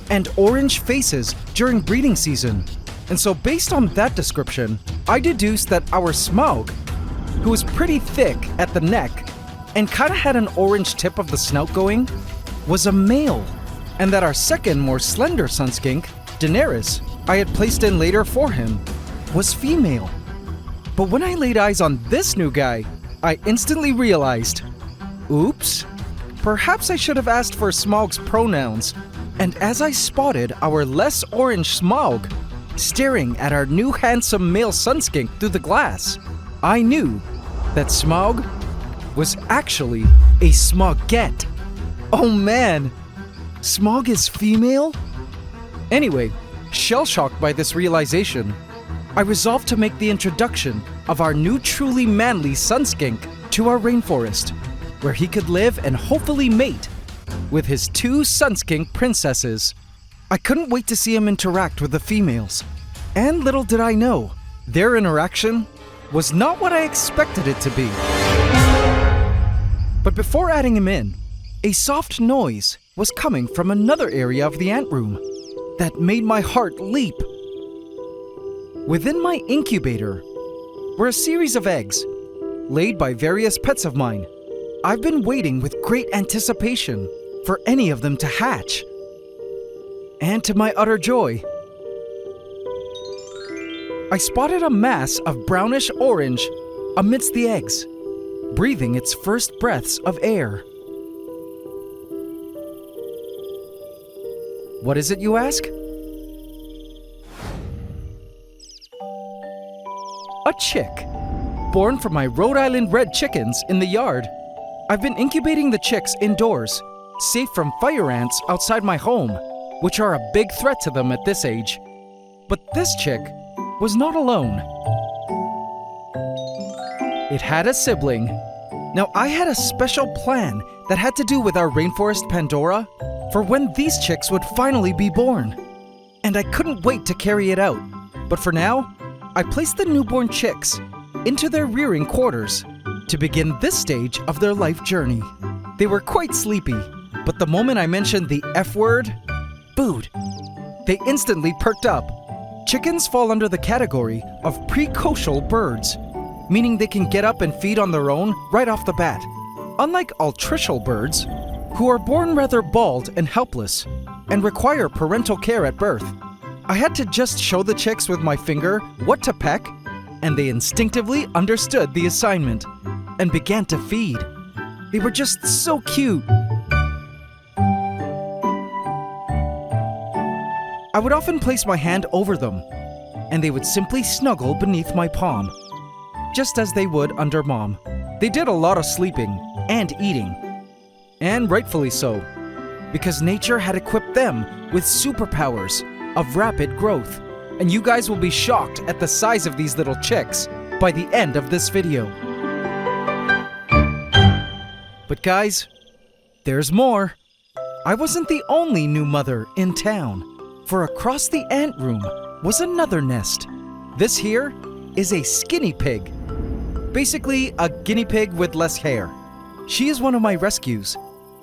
and orange faces during breeding season. And so based on that description, I deduced that our Smaug, who was pretty thick at the neck and kind of had an orange tip of the snout going, was a male. And that our second, more slender sun skink, Daenerys, I had placed in later for him, was female. But when I laid eyes on this new guy, I instantly realized, oops, perhaps I should have asked for Smaug's pronouns. And as I spotted our less orange Smaug staring at our new handsome male sun skink through the glass, I knew that Smaug was actually a Smaugette. Oh man, Smaug is female? Anyway, shell-shocked by this realization, I resolved to make the introduction of our new truly manly Sun Skink to our rainforest, where he could live and hopefully mate with his 2 Sun Skink princesses. I couldn't wait to see him interact with the females, and little did I know, their interaction was not what I expected it to be. But before adding him in, a soft noise was coming from another area of the ant room that made my heart leap. Within my incubator were a series of eggs laid by various pets of mine. I've been waiting with great anticipation for any of them to hatch. And to my utter joy, I spotted a mass of brownish orange amidst the eggs, breathing its first breaths of air. What is it, you ask? A chick, born from my Rhode Island red chickens in the yard. I've been incubating the chicks indoors, safe from fire ants outside my home, which are a big threat to them at this age. But this chick was not alone. It had a sibling. Now, I had a special plan that had to do with our rainforest Pantdora for when these chicks would finally be born. And I couldn't wait to carry it out. But for now, I placed the newborn chicks into their rearing quarters to begin this stage of their life journey. They were quite sleepy, but the moment I mentioned the F word, food, they instantly perked up. Chickens fall under the category of precocial birds, meaning they can get up and feed on their own right off the bat. Unlike altricial birds, who are born rather bald and helpless and require parental care at birth, I had to just show the chicks with my finger what to peck, and they instinctively understood the assignment and began to feed. They were just so cute. I would often place my hand over them, and they would simply snuggle beneath my palm, just as they would under Mom. They did a lot of sleeping and eating, and rightfully so, because nature had equipped them with superpowers of rapid growth, and you guys will be shocked at the size of these little chicks by the end of this video. But guys, there's more. I wasn't the only new mother in town, for across the ant room was another nest. This here is a skinny pig. Basically, a guinea pig with less hair. She is one of my rescues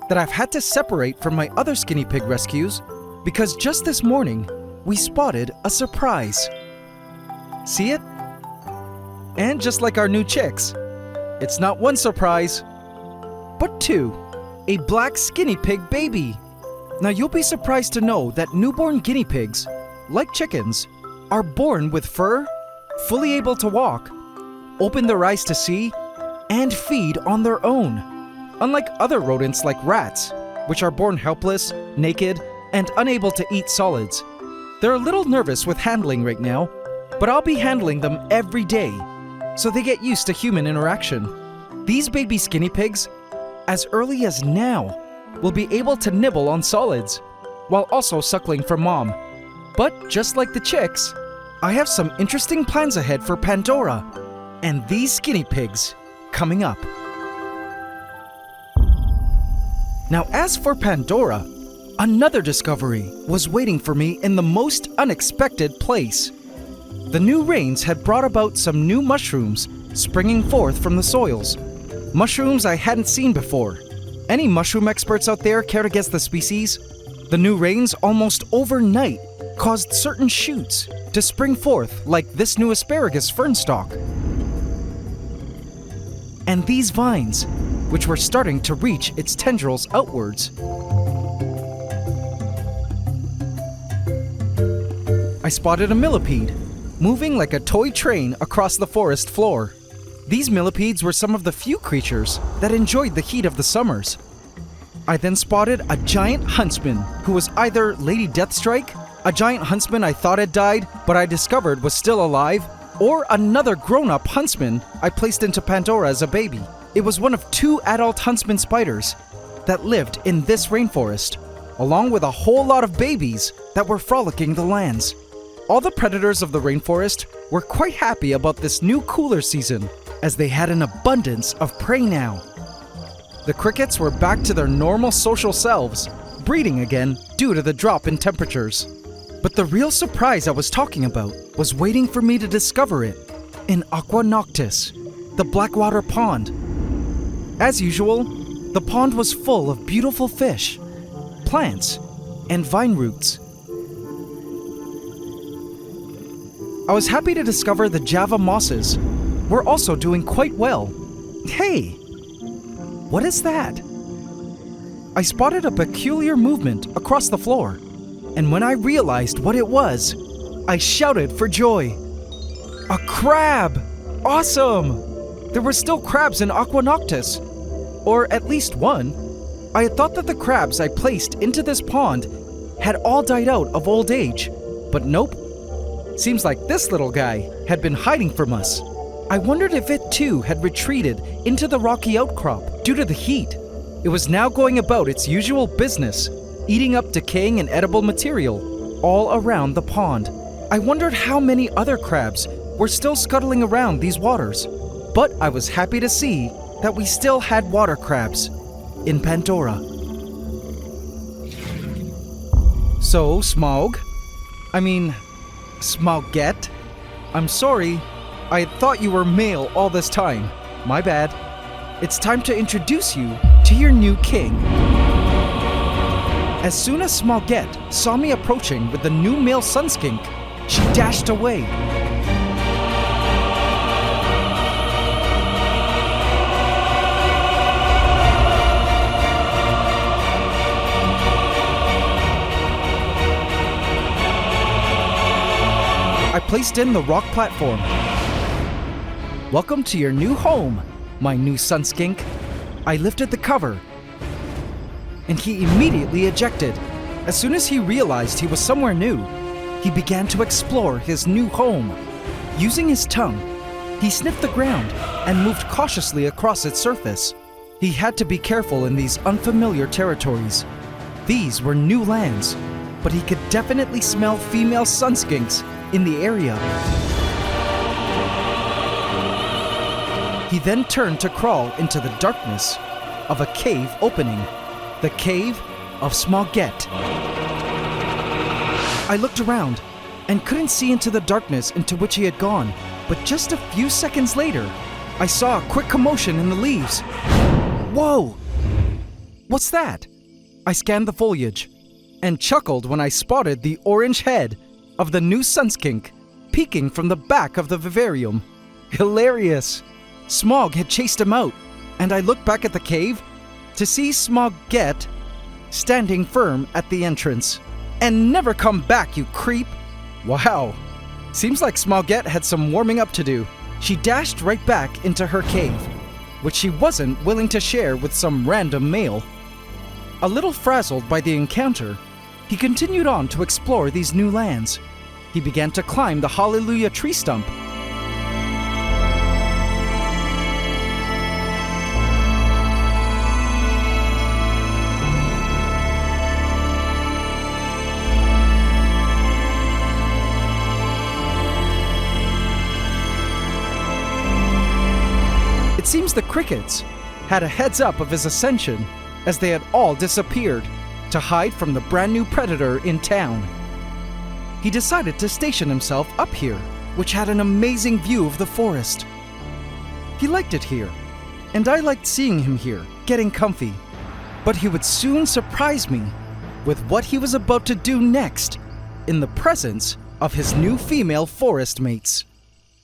that I've had to separate from my other skinny pig rescues because just this morning, we spotted a surprise. See it? And just like our new chicks, it's not one surprise, but 2. A black skinny pig baby. Now you'll be surprised to know that newborn guinea pigs, like chickens, are born with fur, fully able to walk, open their eyes to see, and feed on their own. Unlike other rodents like rats, which are born helpless, naked, and unable to eat solids. They're a little nervous with handling right now, but I'll be handling them every day, so they get used to human interaction. These baby skinny pigs, as early as now, will be able to nibble on solids, while also suckling from Mom. But just like the chicks, I have some interesting plans ahead for Pantdora and these skinny pigs coming up. Now as for Pantdora, another discovery was waiting for me in the most unexpected place. The new rains had brought about some new mushrooms springing forth from the soils. Mushrooms I hadn't seen before. Any mushroom experts out there care to guess the species? The new rains almost overnight caused certain shoots to spring forth like this new asparagus fern stalk. And these vines, which were starting to reach its tendrils outwards. I spotted a millipede, moving like a toy train across the forest floor. These millipedes were some of the few creatures that enjoyed the heat of the summers. I then spotted a giant huntsman who was either Lady Deathstrike, a giant huntsman I thought had died but I discovered was still alive, or another grown-up huntsman I placed into Pantdora as a baby. It was one of 2 adult huntsman spiders that lived in this rainforest, along with a whole lot of babies that were frolicking the lands. All the predators of the rainforest were quite happy about this new cooler season, as they had an abundance of prey now. The crickets were back to their normal social selves, breeding again due to the drop in temperatures. But the real surprise I was talking about was waiting for me to discover it in Aqua Noctis, the Blackwater Pond. As usual, the pond was full of beautiful fish, plants, and vine roots. I was happy to discover the Java mosses were also doing quite well. Hey! What is that? I spotted a peculiar movement across the floor, and when I realized what it was, I shouted for joy. A crab! Awesome! There were still crabs in Aqua Noctis, or at least one. I had thought that the crabs I placed into this pond had all died out of old age, but nope. Seems like this little guy had been hiding from us. I wondered if it too had retreated into the rocky outcrop due to the heat. It was now going about its usual business, eating up decaying and edible material all around the pond. I wondered how many other crabs were still scuttling around these waters, but I was happy to see that we still had water crabs in Pantdora. So, Smaug? Smaugette? I'm sorry, I had thought you were male all this time. My bad. It's time to introduce you to your new king. As soon as Smaugette saw me approaching with the new male Sun Skink, she dashed away. I placed in the rock platform. Welcome to your new home, my new Sun Skink. I lifted the cover, and he immediately ejected. As soon as he realized he was somewhere new, he began to explore his new home. Using his tongue, he sniffed the ground and moved cautiously across its surface. He had to be careful in these unfamiliar territories. These were new lands, but he could definitely smell female Sun Skinks in the area. He then turned to crawl into the darkness of a cave opening, the Cave of Smaugette. I looked around and couldn't see into the darkness into which he had gone, but just a few seconds later, I saw a quick commotion in the leaves. Whoa! What's that? I scanned the foliage and chuckled when I spotted the orange head of the new Sun Skink peeking from the back of the Vivarium. Hilarious! Smaug had chased him out, and I looked back at the cave to see Smaugette standing firm at the entrance. And never come back, you creep! Wow! Seems like Smaugette had some warming up to do. She dashed right back into her cave, which she wasn't willing to share with some random male. A little frazzled by the encounter, he continued on to explore these new lands. He began to climb the Hallelujah tree stump. It seems the crickets had a heads up of his ascension, as they had all disappeared to hide from the brand new predator in town. He decided to station himself up here, which had an amazing view of the forest. He liked it here, and I liked seeing him here, getting comfy. But he would soon surprise me with what he was about to do next, in the presence of his new female forest mates.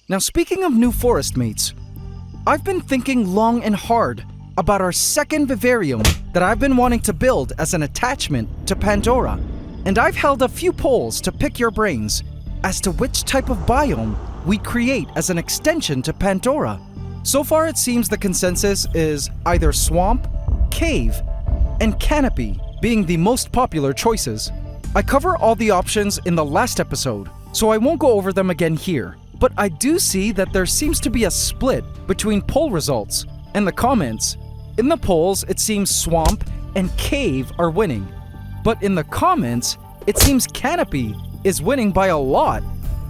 Now, speaking of new forest mates, I've been thinking long and hard about our second vivarium that I've been wanting to build as an attachment to Pantdora, and I've held a few polls to pick your brains as to which type of biome we create as an extension to Pantdora. So far it seems the consensus is either swamp, cave, and canopy being the most popular choices. I cover all the options in the last episode, so I won't go over them again here. But I do see that there seems to be a split between poll results and the comments. In the polls, it seems swamp and cave are winning. But in the comments, it seems canopy is winning by a lot.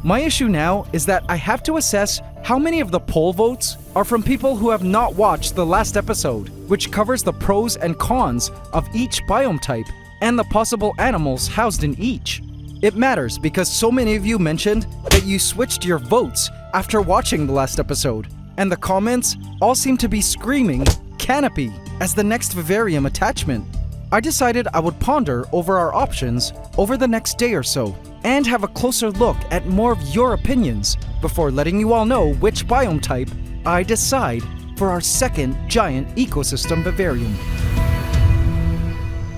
My issue now is that I have to assess how many of the poll votes are from people who have not watched the last episode, which covers the pros and cons of each biome type and the possible animals housed in each. It matters because so many of you mentioned that you switched your votes after watching the last episode, and the comments all seem to be screaming canopy as the next Vivarium attachment. I decided I would ponder over our options over the next day or so and have a closer look at more of your opinions before letting you all know which biome type I decide for our second giant ecosystem Vivarium.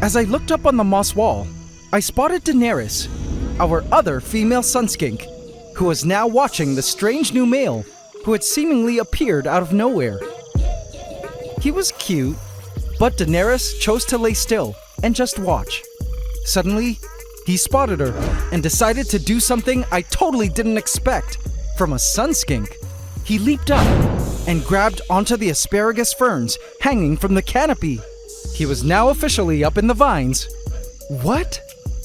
As I looked up on the moss wall, I spotted Daenerys, our other female Sun Skink, who was now watching the strange new male who had seemingly appeared out of nowhere. He was cute, but Daenerys chose to lay still and just watch. Suddenly, he spotted her and decided to do something I totally didn't expect from a Sun Skink. He leaped up and grabbed onto the asparagus ferns hanging from the canopy. He was now officially up in the vines. What?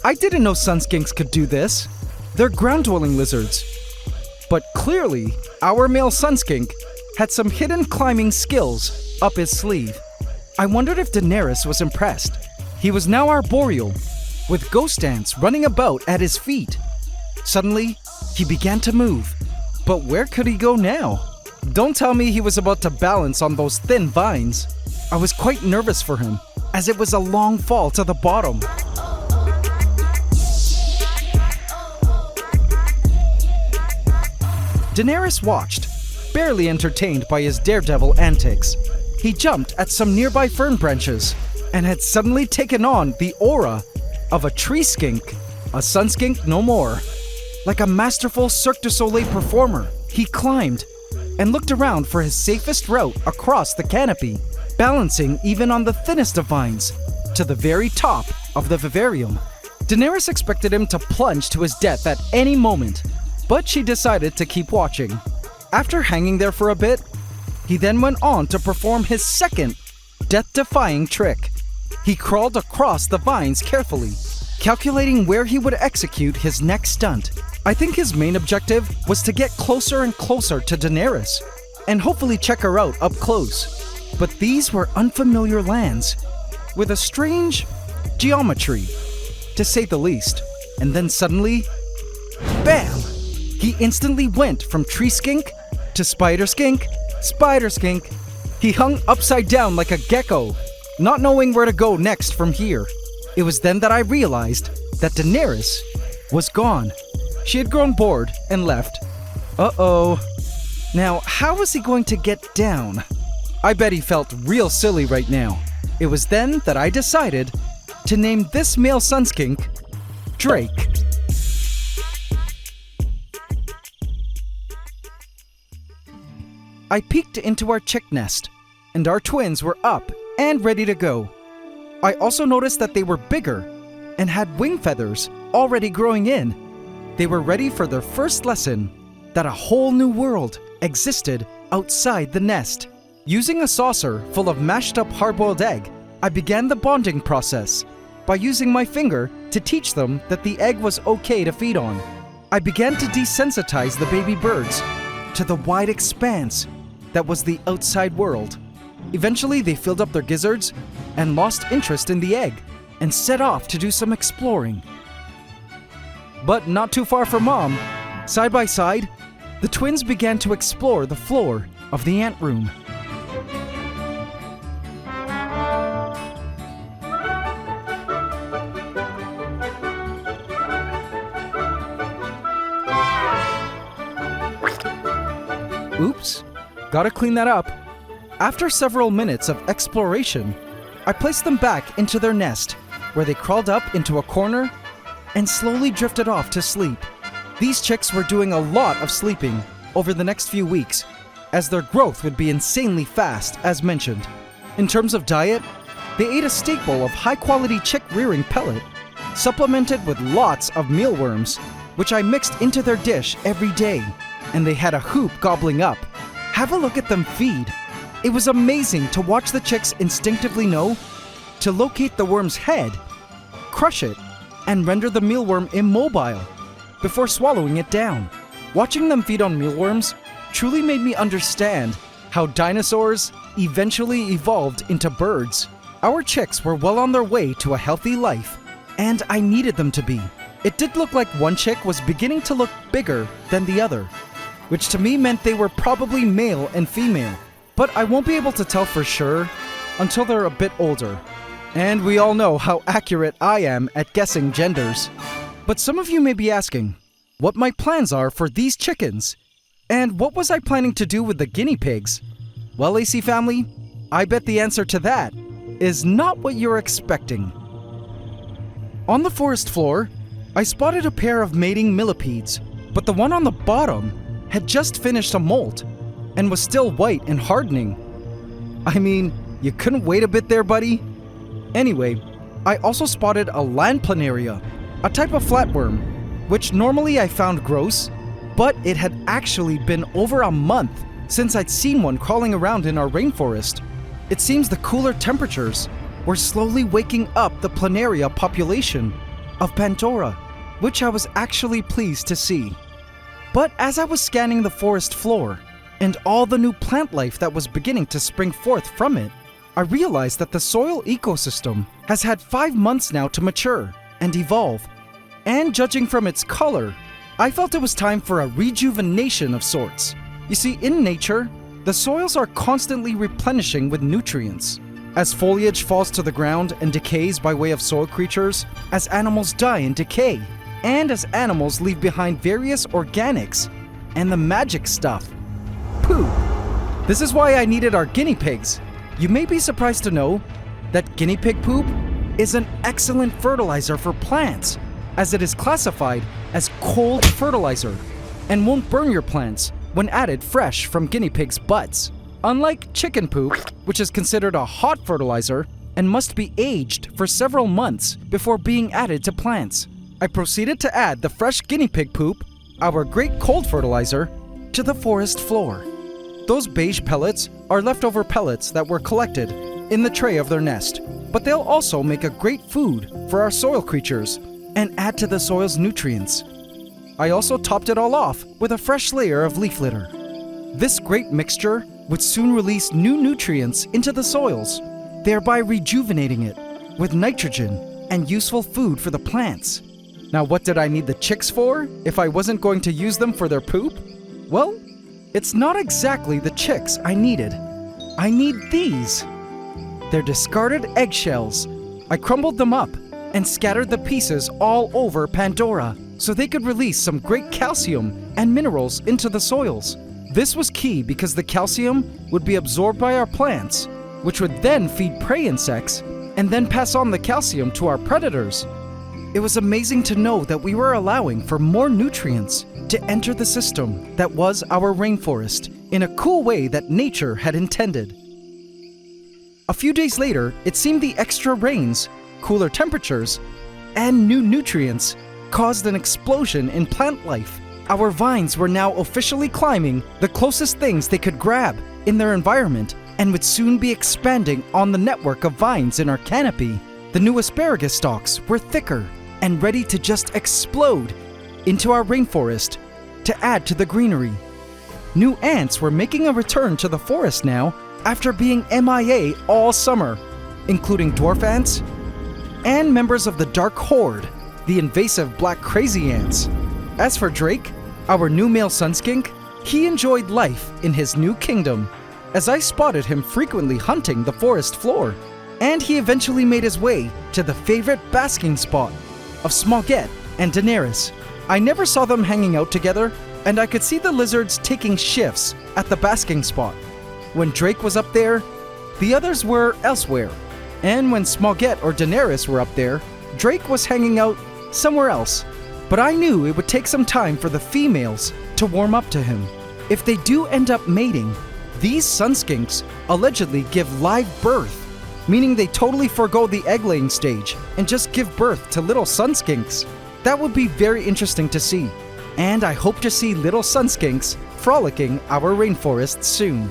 I didn't know Sun Skinks could do this. They're ground-dwelling lizards. But clearly, our male Sun Skink had some hidden climbing skills up his sleeve. I wondered if Daenerys was impressed. He was now arboreal, with ghost ants running about at his feet. Suddenly, he began to move. But where could he go now? Don't tell me he was about to balance on those thin vines. I was quite nervous for him, as it was a long fall to the bottom. Daenerys watched, barely entertained by his daredevil antics. He jumped at some nearby fern branches and had suddenly taken on the aura of a tree skink, a Sun Skink no more. Like a masterful Cirque du Soleil performer, he climbed and looked around for his safest route across the canopy, balancing even on the thinnest of vines, to the very top of the Vivarium. Daenerys expected him to plunge to his death at any moment, but she decided to keep watching. After hanging there for a bit, he then went on to perform his second death-defying trick. He crawled across the vines carefully, calculating where he would execute his next stunt. I think his main objective was to get closer and closer to Daenerys, and hopefully check her out up close. But these were unfamiliar lands, with a strange geometry, to say the least. And then suddenly, bam! He instantly went from tree skink to spider skink, spider skink. He hung upside down like a gecko, not knowing where to go next from here. It was then that I realized that Daenerys was gone. She had grown bored and left. Uh-oh. Now, how was he going to get down? I bet he felt real silly right now. It was then that I decided to name this male Sun Skink Drake. I peeked into our chick nest, and our twins were up and ready to go. I also noticed that they were bigger and had wing feathers already growing in. They were ready for their first lesson that a whole new world existed outside the nest. Using a saucer full of mashed up hard-boiled egg, I began the bonding process by using my finger to teach them that the egg was okay to feed on. I began to desensitize the baby birds to the wide expanse that was the outside world. Eventually, they filled up their gizzards and lost interest in the egg and set off to do some exploring. But not too far from Mom, side by side, the twins began to explore the floor of the ant room. Oops, gotta clean that up. After several minutes of exploration, I placed them back into their nest, where they crawled up into a corner and slowly drifted off to sleep. These chicks were doing a lot of sleeping over the next few weeks, as their growth would be insanely fast, as mentioned. In terms of diet, they ate a staple of high-quality chick rearing pellet, supplemented with lots of mealworms, which I mixed into their dish every day, and they had a hoop gobbling up. Have a look at them feed. It was amazing to watch the chicks instinctively know to locate the worm's head, crush it, and render the mealworm immobile before swallowing it down. Watching them feed on mealworms truly made me understand how dinosaurs eventually evolved into birds. Our chicks were well on their way to a healthy life, and I needed them to be. It did look like one chick was beginning to look bigger than the other, which to me meant they were probably male and female, but I won't be able to tell for sure until they're a bit older. And we all know how accurate I am at guessing genders. But some of you may be asking, what my plans are for these chickens, and what was I planning to do with the guinea pigs? Well, AC family, I bet the answer to that is not what you're expecting. On the forest floor, I spotted a pair of mating millipedes, but the one on the bottom had just finished a molt and was still white and hardening. I mean, you couldn't wait a bit there, buddy? Anyway, I also spotted a land planaria, a type of flatworm, which normally I found gross, but it had actually been over a month since I'd seen one crawling around in our rainforest. It seems the cooler temperatures were slowly waking up the planaria population of Pantdora, which I was actually pleased to see. But as I was scanning the forest floor and all the new plant life that was beginning to spring forth from it, I realized that the soil ecosystem has had 5 months now to mature and evolve. And judging from its color, I felt it was time for a rejuvenation of sorts. You see, in nature, the soils are constantly replenishing with nutrients. As foliage falls to the ground and decays by way of soil creatures, as animals die and decay, and as animals leave behind various organics and the magic stuff, poop. This is why I needed our guinea pigs. You may be surprised to know that guinea pig poop is an excellent fertilizer for plants, as it is classified as cold fertilizer and won't burn your plants when added fresh from guinea pigs' butts. Unlike chicken poop, which is considered a hot fertilizer and must be aged for several months before being added to plants, I proceeded to add the fresh guinea pig poop, our great cold fertilizer, to the forest floor. Those beige pellets are leftover pellets that were collected in the tray of their nest, but they'll also make a great food for our soil creatures and add to the soil's nutrients. I also topped it all off with a fresh layer of leaf litter. This great mixture would soon release new nutrients into the soils, thereby rejuvenating it with nitrogen and useful food for the plants. Now, what did I need the chicks for if I wasn't going to use them for their poop? Well, it's not exactly the chicks I needed. I need these. They're discarded eggshells. I crumbled them up and scattered the pieces all over Pantdora so they could release some great calcium and minerals into the soils. This was key because the calcium would be absorbed by our plants, which would then feed prey insects and then pass on the calcium to our predators. It was amazing to know that we were allowing for more nutrients to enter the system that was our rainforest in a cool way that nature had intended. A few days later, it seemed the extra rains, cooler temperatures, and new nutrients caused an explosion in plant life. Our vines were now officially climbing the closest things they could grab in their environment and would soon be expanding on the network of vines in our canopy. The new asparagus stalks were thicker and ready to just explode into our rainforest to add to the greenery. New ants were making a return to the forest now after being MIA all summer, including dwarf ants and members of the dark horde, the invasive black crazy ants. As for Drake, our new male Sun Skink, he enjoyed life in his new kingdom, as I spotted him frequently hunting the forest floor, and he eventually made his way to the favorite basking spot of Smoggette and Daenerys. I never saw them hanging out together, and I could see the lizards taking shifts at the basking spot. When Drake was up there, the others were elsewhere, and when Smoggette or Daenerys were up there, Drake was hanging out somewhere else. But I knew it would take some time for the females to warm up to him. If they do end up mating, these Sun Skinks allegedly give live birth, meaning they totally forgo the egg-laying stage and just give birth to little Sun Skinks. That would be very interesting to see, and I hope to see little Sun Skinks frolicking our rainforest soon.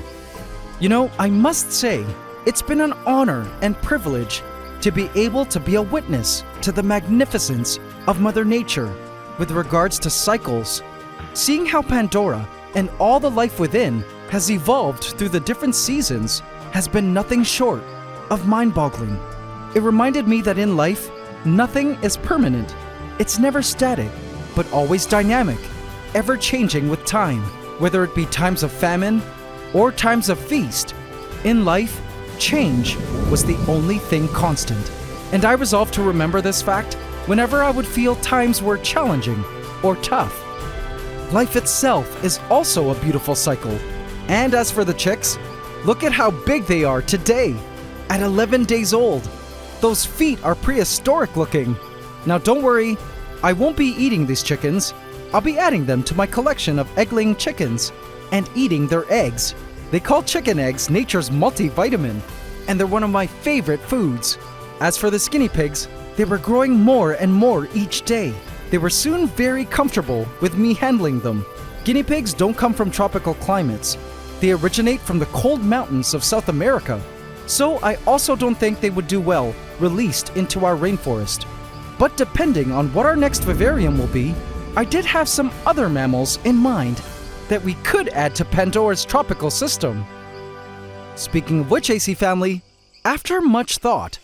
You know, I must say, it's been an honor and privilege to be able to be a witness to the magnificence of Mother Nature with regards to cycles, Seeing how Pantdora and all the life within has evolved through the different seasons has been nothing short of mind-boggling. It reminded me that in life, nothing is permanent. It's never static, but always dynamic, ever-changing with time. Whether it be times of famine or times of feast, in life, change was the only thing constant. And I resolved to remember this fact whenever I would feel times were challenging or tough. Life itself is also a beautiful cycle. And as for the chicks, look at how big they are today. At 11 days old, those feet are prehistoric looking. Now don't worry, I won't be eating these chickens. I'll be adding them to my collection of eggling chickens and eating their eggs. They call chicken eggs nature's multivitamin, and they're one of my favorite foods. As for the skinny pigs, they were growing more and more each day. They were soon very comfortable with me handling them. Guinea pigs don't come from tropical climates. They originate from the cold mountains of South America. So I also don't think they would do well released into our rainforest. But depending on what our next vivarium will be, I did have some other mammals in mind that we could add to Pandora's tropical system. Speaking of which, AC family, after much thought,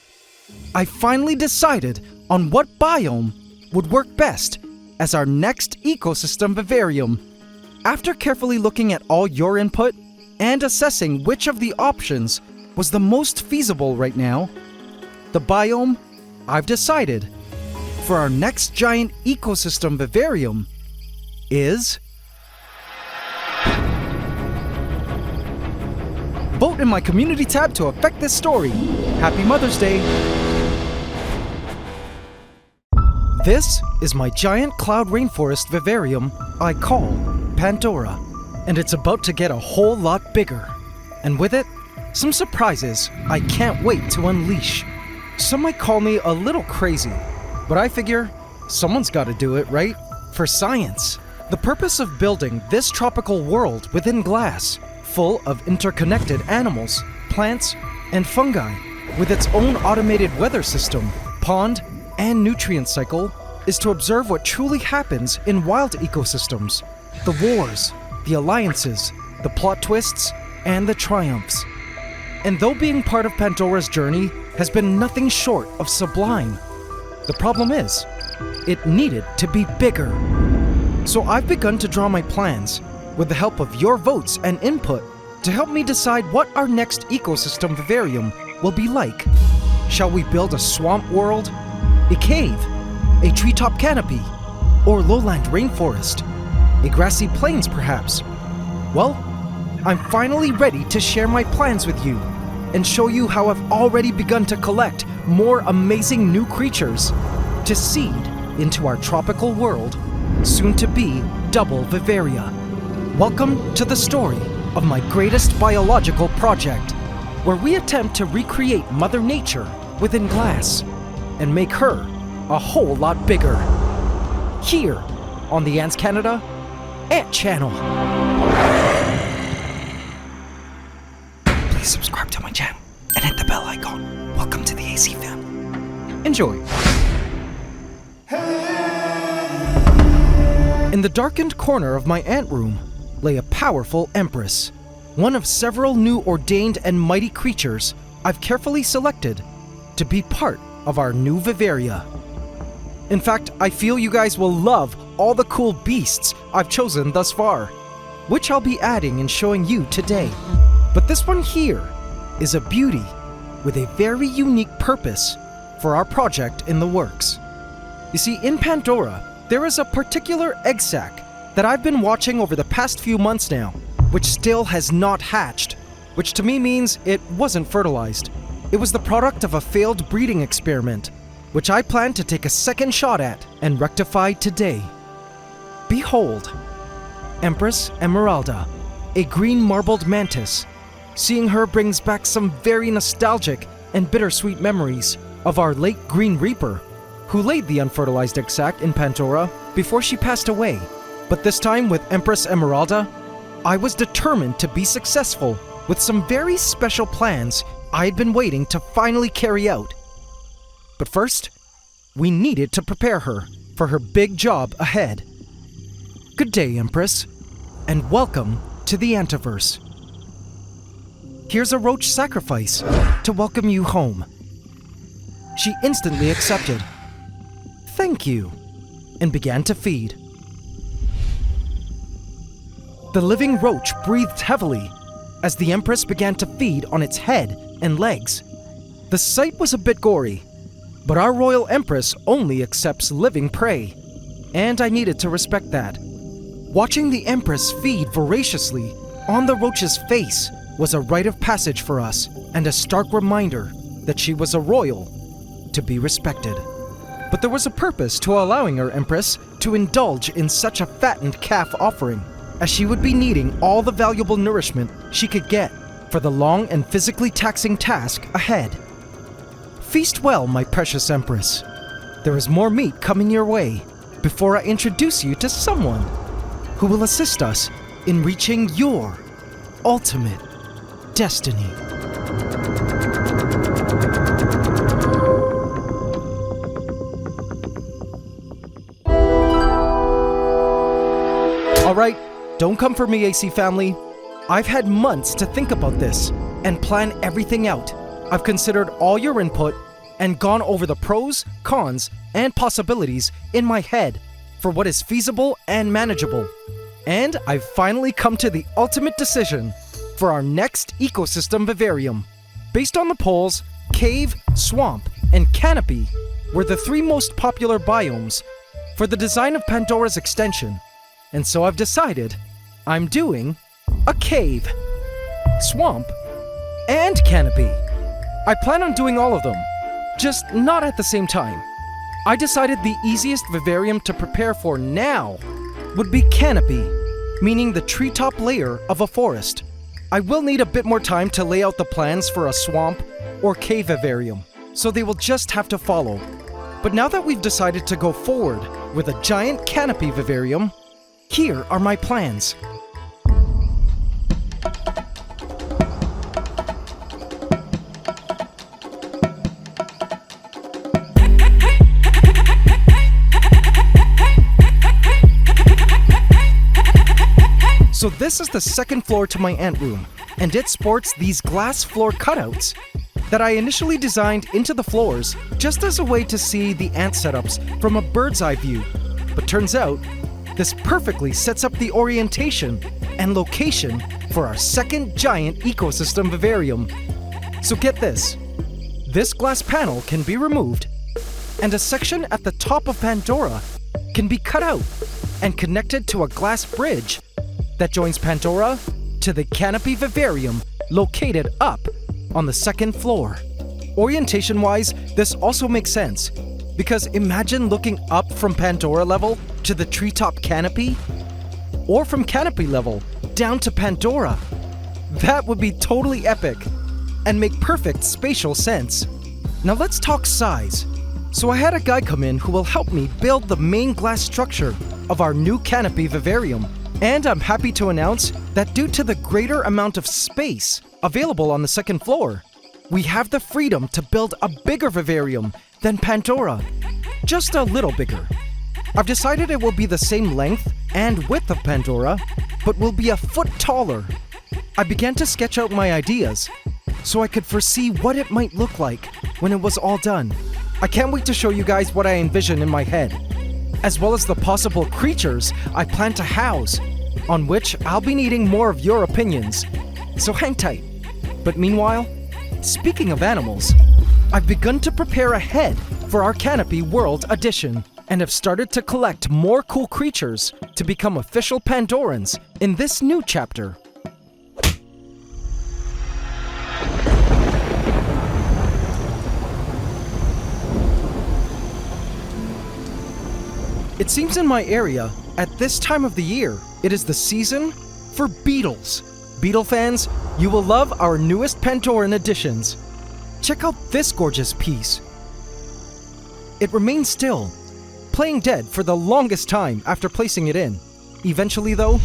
I finally decided on what biome would work best as our next ecosystem vivarium. After carefully looking at all your input and assessing which of the options was the most feasible right now, the biome I've decided for our next giant ecosystem vivarium is... Vote in my community tab to affect this story. Happy Mother's Day! This is my giant cloud rainforest vivarium I call Pantdora, and it's about to get a whole lot bigger. And with it, some surprises I can't wait to unleash. Some might call me a little crazy, but I figure someone's got to do it, right? For science. The purpose of building this tropical world within glass, full of interconnected animals, plants, and fungi, with its own automated weather system, pond, and nutrient cycle, is to observe what truly happens in wild ecosystems. The wars, the alliances, the plot twists, and the triumphs. And though being part of Pandora's journey has been nothing short of sublime, the problem is, it needed to be bigger. So I've begun to draw my plans, with the help of your votes and input, to help me decide what our next ecosystem vivarium will be like. Shall we build a swamp world, a cave, a treetop canopy, or lowland rainforest, a grassy plains perhaps? Well, I'm finally ready to share my plans with you and show you how I've already begun to collect more amazing new creatures to seed into our tropical world, soon to be Double Vivaria. Welcome to the story of my greatest biological project, where we attempt to recreate Mother Nature within glass and make her a whole lot bigger. Here on the AntsCanada Ant Channel. Please subscribe to my channel and hit the bell icon. Welcome to the AC fam. Enjoy. In the darkened corner of my ant room lay a powerful empress, one of several new ordained and mighty creatures I've carefully selected to be part of our new Vivaria. In fact, I feel you guys will love all the cool beasts I've chosen thus far, which I'll be adding and showing you today. But this one here is a beauty with a very unique purpose for our project in the works. You see, in Pantdora, there is a particular egg sac that I've been watching over the past few months now, which still has not hatched, which to me means it wasn't fertilized. It was the product of a failed breeding experiment, which I plan to take a second shot at and rectify today. Behold, Empress Emeralda, a green marbled mantis. Seeing her brings back some very nostalgic and bittersweet memories of our late Green Reaper, who laid the unfertilized egg sac in Pantdora before she passed away. But this time with Empress Emeralda, I was determined to be successful with some very special plans I had been waiting to finally carry out. But first, we needed to prepare her for her big job ahead. Good day, Empress, and welcome to the Antiverse. Here's a roach sacrifice to welcome you home. She instantly accepted. Thank you, and began to feed. The living roach breathed heavily as the Empress began to feed on its head and legs. The sight was a bit gory, but our royal Empress only accepts living prey, and I needed to respect that. Watching the Empress feed voraciously on the roach's face was a rite of passage for us and a stark reminder that she was a royal to be respected. But there was a purpose to allowing our Empress to indulge in such a fattened calf offering, as she would be needing all the valuable nourishment she could get for the long and physically taxing task ahead. Feast well, my precious Empress. There is more meat coming your way before I introduce you to someone who will assist us in reaching your ultimate destiny. Alright, don't come for me, AC family. I've had months to think about this and plan everything out. I've considered all your input and gone over the pros, cons, and possibilities in my head for what is feasible and manageable. And I've finally come to the ultimate decision for our next ecosystem vivarium. Based on the polls, cave, swamp, and canopy were the three most popular biomes for the design of Pandora's extension. And so I've decided I'm doing a cave, swamp, and canopy. I plan on doing all of them, just not at the same time. I decided the easiest vivarium to prepare for now would be canopy, meaning the treetop layer of a forest. I will need a bit more time to lay out the plans for a swamp or cave vivarium, so they will just have to follow. But now that we've decided to go forward with a giant canopy vivarium, here are my plans. So this is the second floor to my ant room, and it sports these glass floor cutouts that I initially designed into the floors just as a way to see the ant setups from a bird's eye view. But turns out, this perfectly sets up the orientation and location for our second giant ecosystem vivarium. So get this. This glass panel can be removed, and a section at the top of Pantdora can be cut out and connected to a glass bridge that joins Pantdora to the canopy vivarium located up on the second floor. Orientation-wise, this also makes sense, because imagine looking up from Pantdora level to the treetop canopy, or from canopy level down to Pantdora. That would be totally epic and make perfect spatial sense. Now let's talk size. So I had a guy come in who will help me build the main glass structure of our new canopy vivarium. And I'm happy to announce that due to the greater amount of space available on the second floor, we have the freedom to build a bigger vivarium than Pantdora, just a little bigger. I've decided it will be the same length and width of Pantdora, but will be a foot taller. I began to sketch out my ideas so I could foresee what it might look like when it was all done. I can't wait to show you guys what I envision in my head, as well as the possible creatures I plan to house, on which I'll be needing more of your opinions. So hang tight. But meanwhile, speaking of animals, I've begun to prepare ahead for our Canopy World Edition, and have started to collect more cool creatures to become official Pandorans in this new chapter. It seems in my area, at this time of the year, it is the season for beetles. Beetle fans, you will love our newest Pandoran additions. Check out this gorgeous piece. It remained still, playing dead for the longest time after placing it in. Eventually though,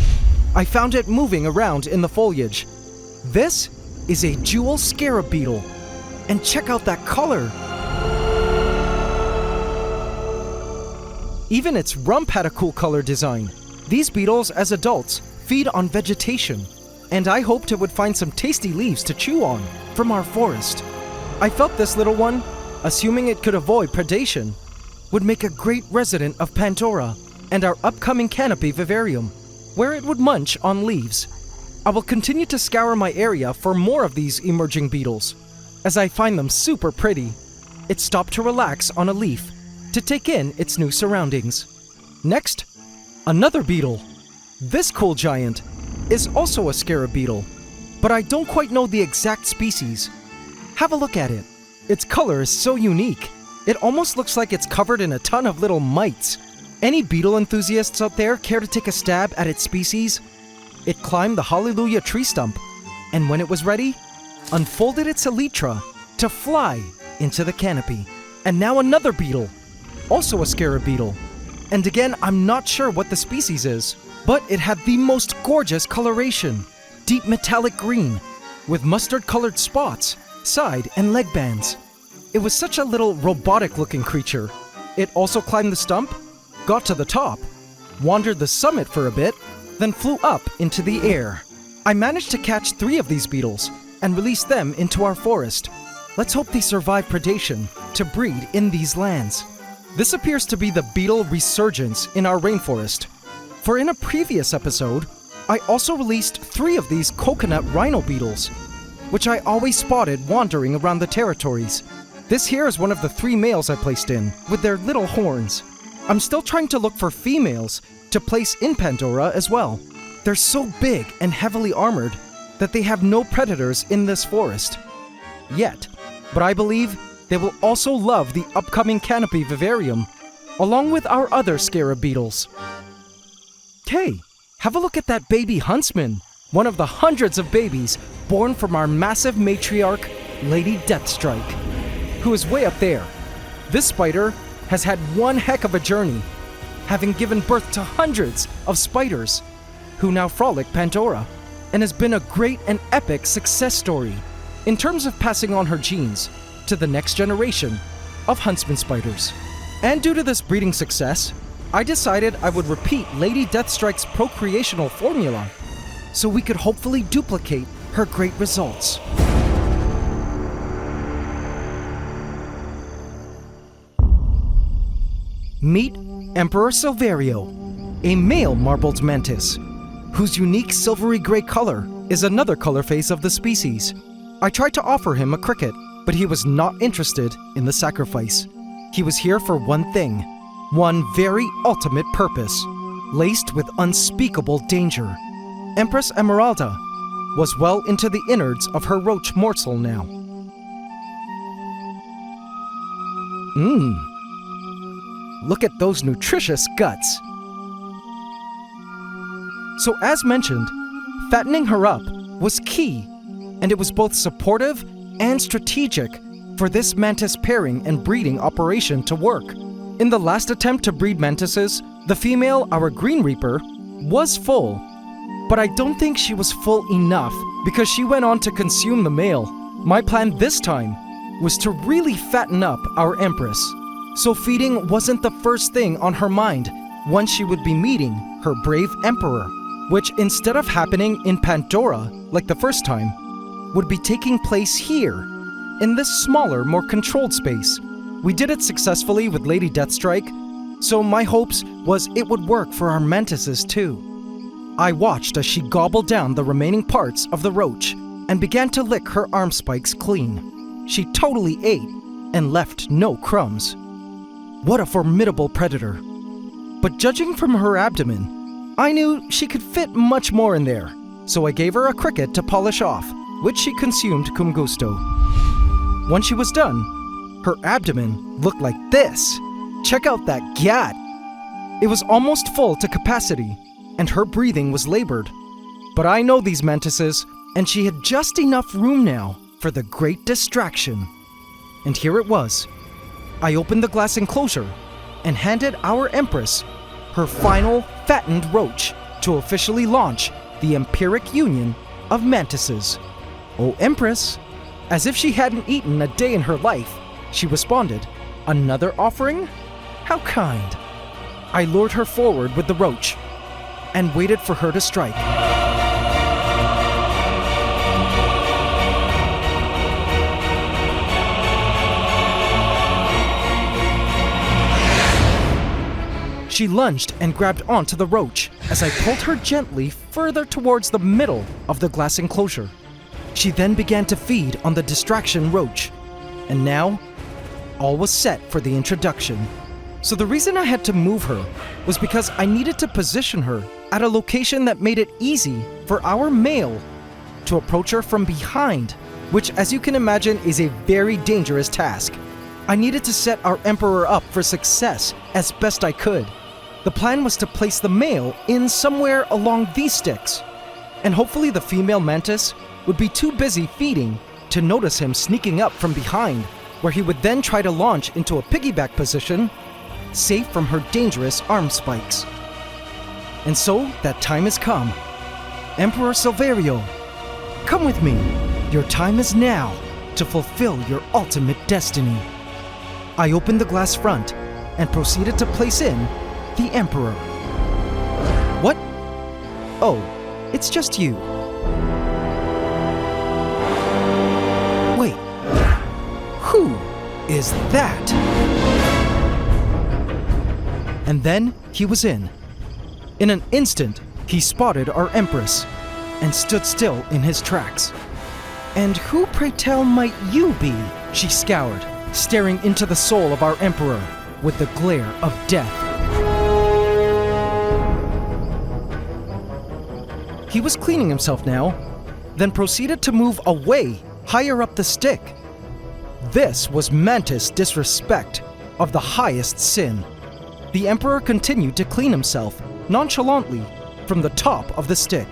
I found it moving around in the foliage. This is a jewel scarab beetle, and check out that color. Even its rump had a cool color design. These beetles, as adults, feed on vegetation, and I hoped it would find some tasty leaves to chew on from our forest. I felt this little one, assuming it could avoid predation, would make a great resident of Pantdora and our upcoming canopy Vivarium, where it would munch on leaves. I will continue to scour my area for more of these emerging beetles, as I find them super pretty. It stopped to relax on a leaf to take in its new surroundings. Next, another beetle. This cool giant is also a scarab beetle, but I don't quite know the exact species. Have a look at it. Its color is so unique. It almost looks like it's covered in a ton of little mites. Any beetle enthusiasts out there care to take a stab at its species? It climbed the Hallelujah tree stump, and when it was ready, unfolded its elytra to fly into the canopy. And now another beetle, also a scarab beetle. And again, I'm not sure what the species is, but it had the most gorgeous coloration. Deep metallic green, with mustard-colored spots, side and leg bands. It was such a little robotic-looking creature. It also climbed the stump, got to the top, wandered the summit for a bit, then flew up into the air. I managed to catch 3 of these beetles and release them into our forest. Let's hope they survive predation to breed in these lands. This appears to be the beetle resurgence in our rainforest. For in a previous episode, I also released 3 of these coconut rhino beetles, which I always spotted wandering around the territories. This here is one of the 3 males I placed in, with their little horns. I'm still trying to look for females to place in Pantdora as well. They're so big and heavily armored that they have no predators in this forest yet, but I believe they will also love the upcoming canopy Vivarium, along with our other scarab beetles. Hey, have a look at that baby huntsman, one of the hundreds of babies born from our massive matriarch, Lady Deathstrike, who is way up there. This spider has had one heck of a journey, having given birth to hundreds of spiders, who now frolic Pantdora, and has been a great and epic success story in terms of passing on her genes to the next generation of huntsman spiders. And due to this breeding success, I decided I would repeat Lady Deathstrike's procreational formula so we could hopefully duplicate her great results. Meet Emperor Silverio, a male marbled mantis, whose unique silvery gray color is another color phase of the species. I tried to offer him a cricket, but he was not interested in the sacrifice. He was here for one thing, one very ultimate purpose, laced with unspeakable danger. Empress Emeralda was well into the innards of her roach morsel now. Look at those nutritious guts. So as mentioned, fattening her up was key, and it was both supportive and strategic for this mantis pairing and breeding operation to work. In the last attempt to breed mantises, the female, our Green Reaper, was full, but I don't think she was full enough because she went on to consume the male. My plan this time was to really fatten up our Empress, so feeding wasn't the first thing on her mind once she would be meeting her brave Emperor, which instead of happening in Pantdora like the first time, would be taking place here, in this smaller, more controlled space. We did it successfully with Lady Deathstrike, so my hopes was it would work for our mantises too. I watched as she gobbled down the remaining parts of the roach and began to lick her arm spikes clean. She totally ate and left no crumbs. What a formidable predator. But judging from her abdomen, I knew she could fit much more in there, so I gave her a cricket to polish off, which she consumed cum gusto. Once she was done, her abdomen looked like this. Check out that gat. It was almost full to capacity, and her breathing was labored. But I know these mantises, and she had just enough room now for the great distraction. And here it was. I opened the glass enclosure and handed our Empress her final fattened roach to officially launch the empiric union of mantises. Oh, Empress, as if she hadn't eaten a day in her life, she responded, "Another offering? How kind." I lured her forward with the roach. and waited for her to strike. She lunged and grabbed onto the roach as I pulled her gently further towards the middle of the glass enclosure. She then began to feed on the distraction roach, and now all was set for the introduction. So the reason I had to move her was because I needed to position her at a location that made it easy for our male to approach her from behind, which, as you can imagine, is a very dangerous task. I needed to set our emperor up for success as best I could. The plan was to place the male in somewhere along these sticks, and hopefully the female mantis would be too busy feeding to notice him sneaking up from behind, where he would then try to launch into a piggyback position, safe from her dangerous arm spikes. And so that time has come. Emperor Silverio, come with me. Your time is now to fulfill your ultimate destiny. I opened the glass front and proceeded to place in the Emperor. What? Oh, it's just you. Wait, who is that? And then he was in. In an instant, he spotted our Empress and stood still in his tracks. And who, pray tell, might you be? She scoured, staring into the soul of our Emperor with the glare of death. He was cleaning himself now, then proceeded to move away, higher up the stick. This was mantis disrespect of the highest sin. The Emperor continued to clean himself nonchalantly from the top of the stick.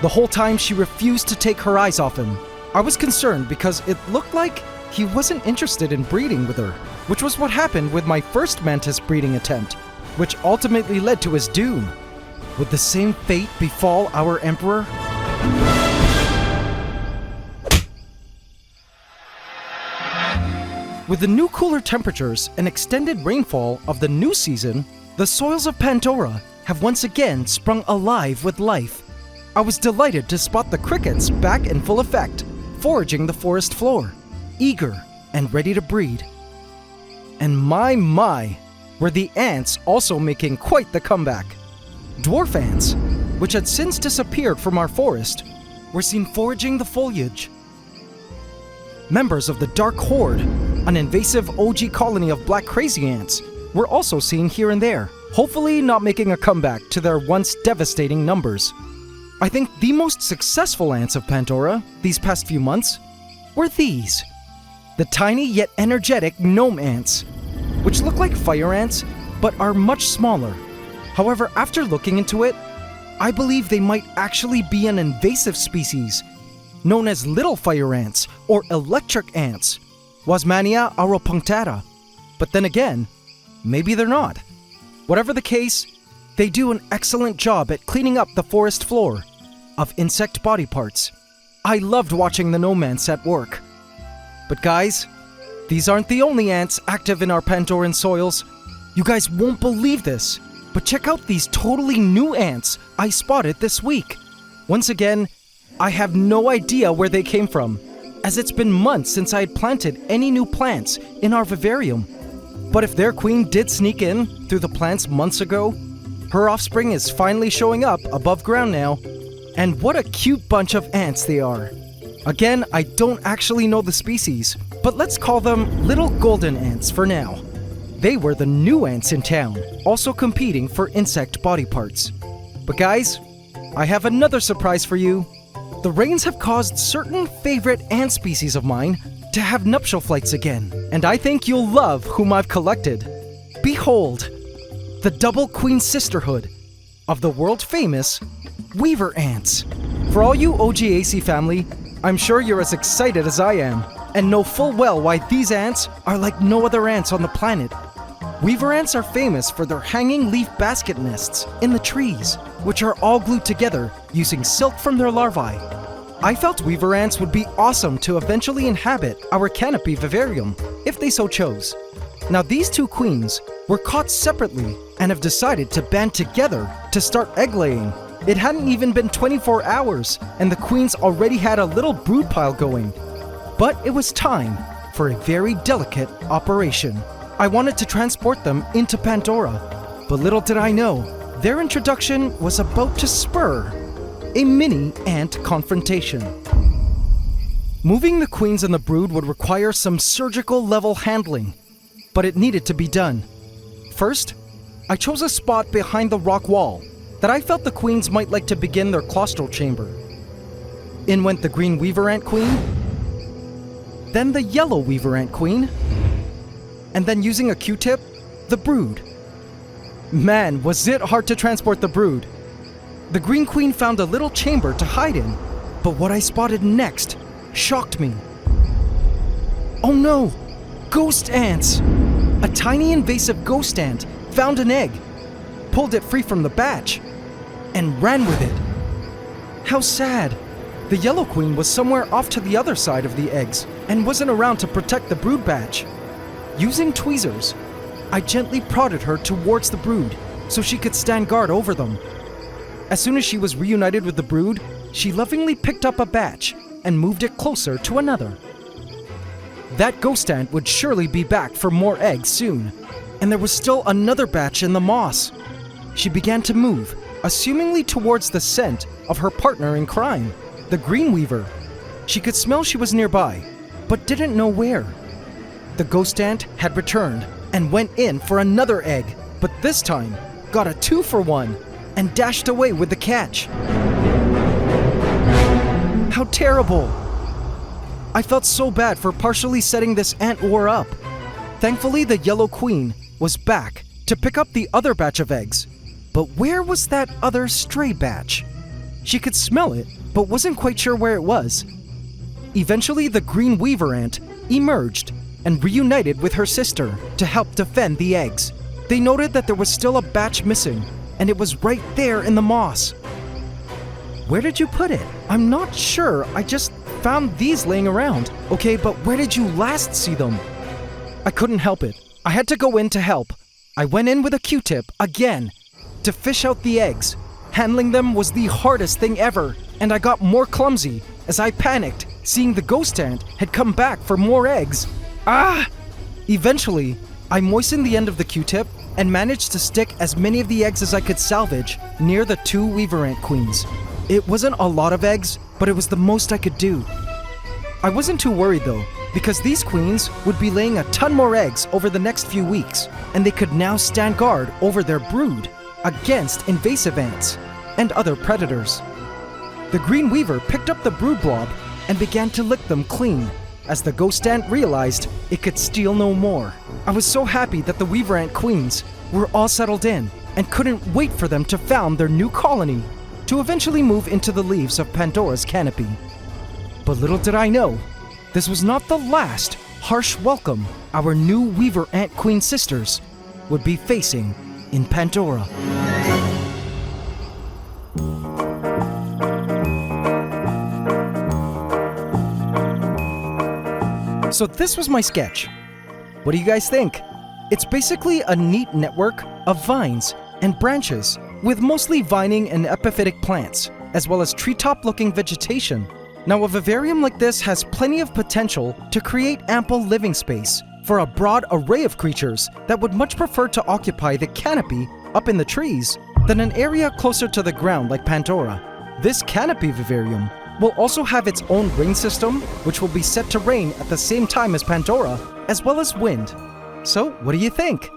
The whole time she refused to take her eyes off him. I was concerned because it looked like he wasn't interested in breeding with her, which was what happened with my first mantis breeding attempt, which ultimately led to his doom. Would the same fate befall our Emperor? With the new cooler temperatures and extended rainfall of the new season, the soils of Pantdora have once again sprung alive with life. I was delighted to spot the crickets back in full effect, foraging the forest floor, eager and ready to breed. And my, were the ants also making quite the comeback. Dwarf ants, which had since disappeared from our forest, were seen foraging the foliage. Members of the Dark Horde, an invasive OG colony of black crazy ants, were also seen here and there, hopefully not making a comeback to their once devastating numbers. I think the most successful ants of Pantdora these past few months were these, the tiny yet energetic gnome ants, which look like fire ants but are much smaller. However, after looking into it, I believe they might actually be an invasive species known as little fire ants or electric ants, Wasmannia auropunctata. But then again, maybe they're not. Whatever the case, they do an excellent job at cleaning up the forest floor of insect body parts. I loved watching the gnome ants at work. But guys, these aren't the only ants active in our Pandoran soils. You guys won't believe this, but check out these totally new ants I spotted this week. Once again, I have no idea where they came from, as it's been months since I had planted any new plants in our vivarium. But if their queen did sneak in through the plants months ago, her offspring is finally showing up above ground now. And what a cute bunch of ants they are. Again, I don't actually know the species, but let's call them little golden ants for now. They were the new ants in town, also competing for insect body parts. But guys, I have another surprise for you. The rains have caused certain favorite ant species of mine to have nuptial flights again, and I think you'll love whom I've collected. Behold, the double queen sisterhood of the world-famous weaver ants. For all you OGAC family, I'm sure you're as excited as I am, and know full well why these ants are like no other ants on the planet. Weaver ants are famous for their hanging leaf basket nests in the trees, which are all glued together using silk from their larvae. I felt weaver ants would be awesome to eventually inhabit our canopy vivarium, if they so chose. Now these two queens were caught separately and have decided to band together to start egg laying. It hadn't even been 24 hours and the queens already had a little brood pile going. But it was time for a very delicate operation. I wanted to transport them into Pantdora, but little did I know, their introduction was about to spur a mini ant confrontation. Moving the queens and the brood would require some surgical level handling, but it needed to be done. First, I chose a spot behind the rock wall that I felt the queens might like to begin their claustral chamber. In went the green weaver ant queen, then the yellow weaver ant queen, and then using a Q-tip, the brood. Man, was it hard to transport the brood. The green queen found a little chamber to hide in, but what I spotted next shocked me. Oh no! Ghost ants! A tiny invasive ghost ant found an egg, pulled it free from the batch, and ran with it. How sad! The yellow queen was somewhere off to the other side of the eggs and wasn't around to protect the brood batch. Using tweezers, I gently prodded her towards the brood so she could stand guard over them. As soon as she was reunited with the brood, she lovingly picked up a batch and moved it closer to another. That ghost ant would surely be back for more eggs soon, and there was still another batch in the moss. She began to move, assumingly towards the scent of her partner in crime, the green weaver. She could smell she was nearby, but didn't know where. The ghost ant had returned and went in for another egg, but this time got a 2-for-1 and dashed away with the catch. How terrible! I felt so bad for partially setting this ant war up. Thankfully, the yellow queen was back to pick up the other batch of eggs. But where was that other stray batch? She could smell it, but wasn't quite sure where it was. Eventually, the green weaver ant emerged and reunited with her sister to help defend the eggs. They noted that there was still a batch missing, and it was right there in the moss. Where did you put it? I'm not sure, I just found these laying around. Okay, but where did you last see them? I couldn't help it. I had to go in to help. I went in with a Q-tip again to fish out the eggs. Handling them was the hardest thing ever, and I got more clumsy as I panicked, seeing the ghost ant had come back for more eggs. Ah! Eventually, I moistened the end of the Q-tip and managed to stick as many of the eggs as I could salvage near the 2 weaver ant queens. It wasn't a lot of eggs, but it was the most I could do. I wasn't too worried though, because these queens would be laying a ton more eggs over the next few weeks, and they could now stand guard over their brood against invasive ants and other predators. The green weaver picked up the brood blob and began to lick them clean, as the ghost ant realized it could steal no more. I was so happy that the weaver ant queens were all settled in and couldn't wait for them to found their new colony, to eventually move into the leaves of Pandora's canopy. But little did I know, this was not the last harsh welcome our new weaver ant queen sisters would be facing in Pantdora. So this was my sketch. What do you guys think? It's basically a neat network of vines and branches with mostly vining and epiphytic plants, as well as treetop-looking vegetation. Now, a vivarium like this has plenty of potential to create ample living space for a broad array of creatures that would much prefer to occupy the canopy up in the trees than an area closer to the ground like Pantdora. This canopy vivarium will also have its own rain system, which will be set to rain at the same time as Pantdora, as well as wind. So, what do you think?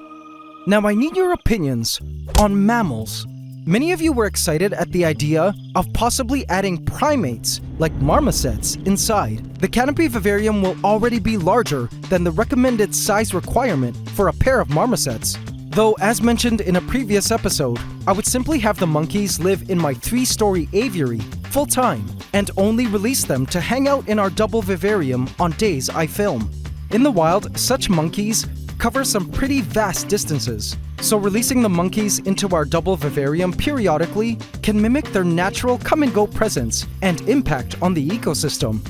Now, I need your opinions on mammals. Many of you were excited at the idea of possibly adding primates, like marmosets, inside. The canopy vivarium will already be larger than the recommended size requirement for a pair of marmosets. Though, as mentioned in a previous episode, I would simply have the monkeys live in my 3-story aviary full-time and only release them to hang out in our double vivarium on days I film. In the wild, such monkeys cover some pretty vast distances, so releasing the monkeys into our double vivarium periodically can mimic their natural come-and-go presence and impact on the ecosystem.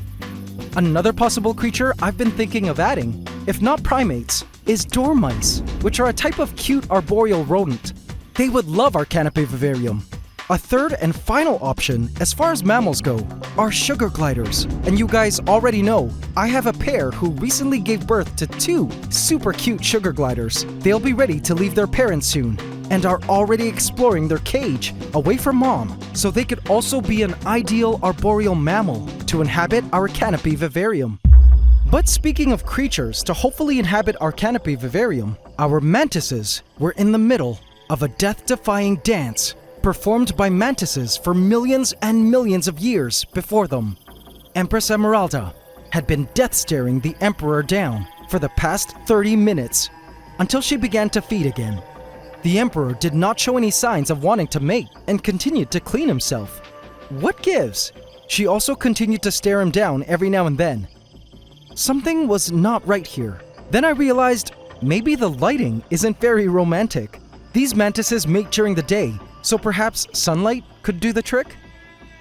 Another possible creature I've been thinking of adding, if not primates, is dormice, which are a type of cute arboreal rodent. They would love our canopy vivarium. A third and final option, as far as mammals go, are sugar gliders. And you guys already know, I have a pair who recently gave birth to 2 super cute sugar gliders. They'll be ready to leave their parents soon, and are already exploring their cage away from mom, so they could also be an ideal arboreal mammal to inhabit our canopy vivarium. But speaking of creatures to hopefully inhabit our canopy vivarium, our mantises were in the middle of a death-defying dance performed by mantises for millions and millions of years before them. Empress Esmeralda had been death-staring the Emperor down for the past 30 minutes until she began to feed again. The Emperor did not show any signs of wanting to mate and continued to clean himself. What gives? She also continued to stare him down every now and then. Something was not right here. Then I realized maybe the lighting isn't very romantic. These mantises mate during the day, so perhaps sunlight could do the trick?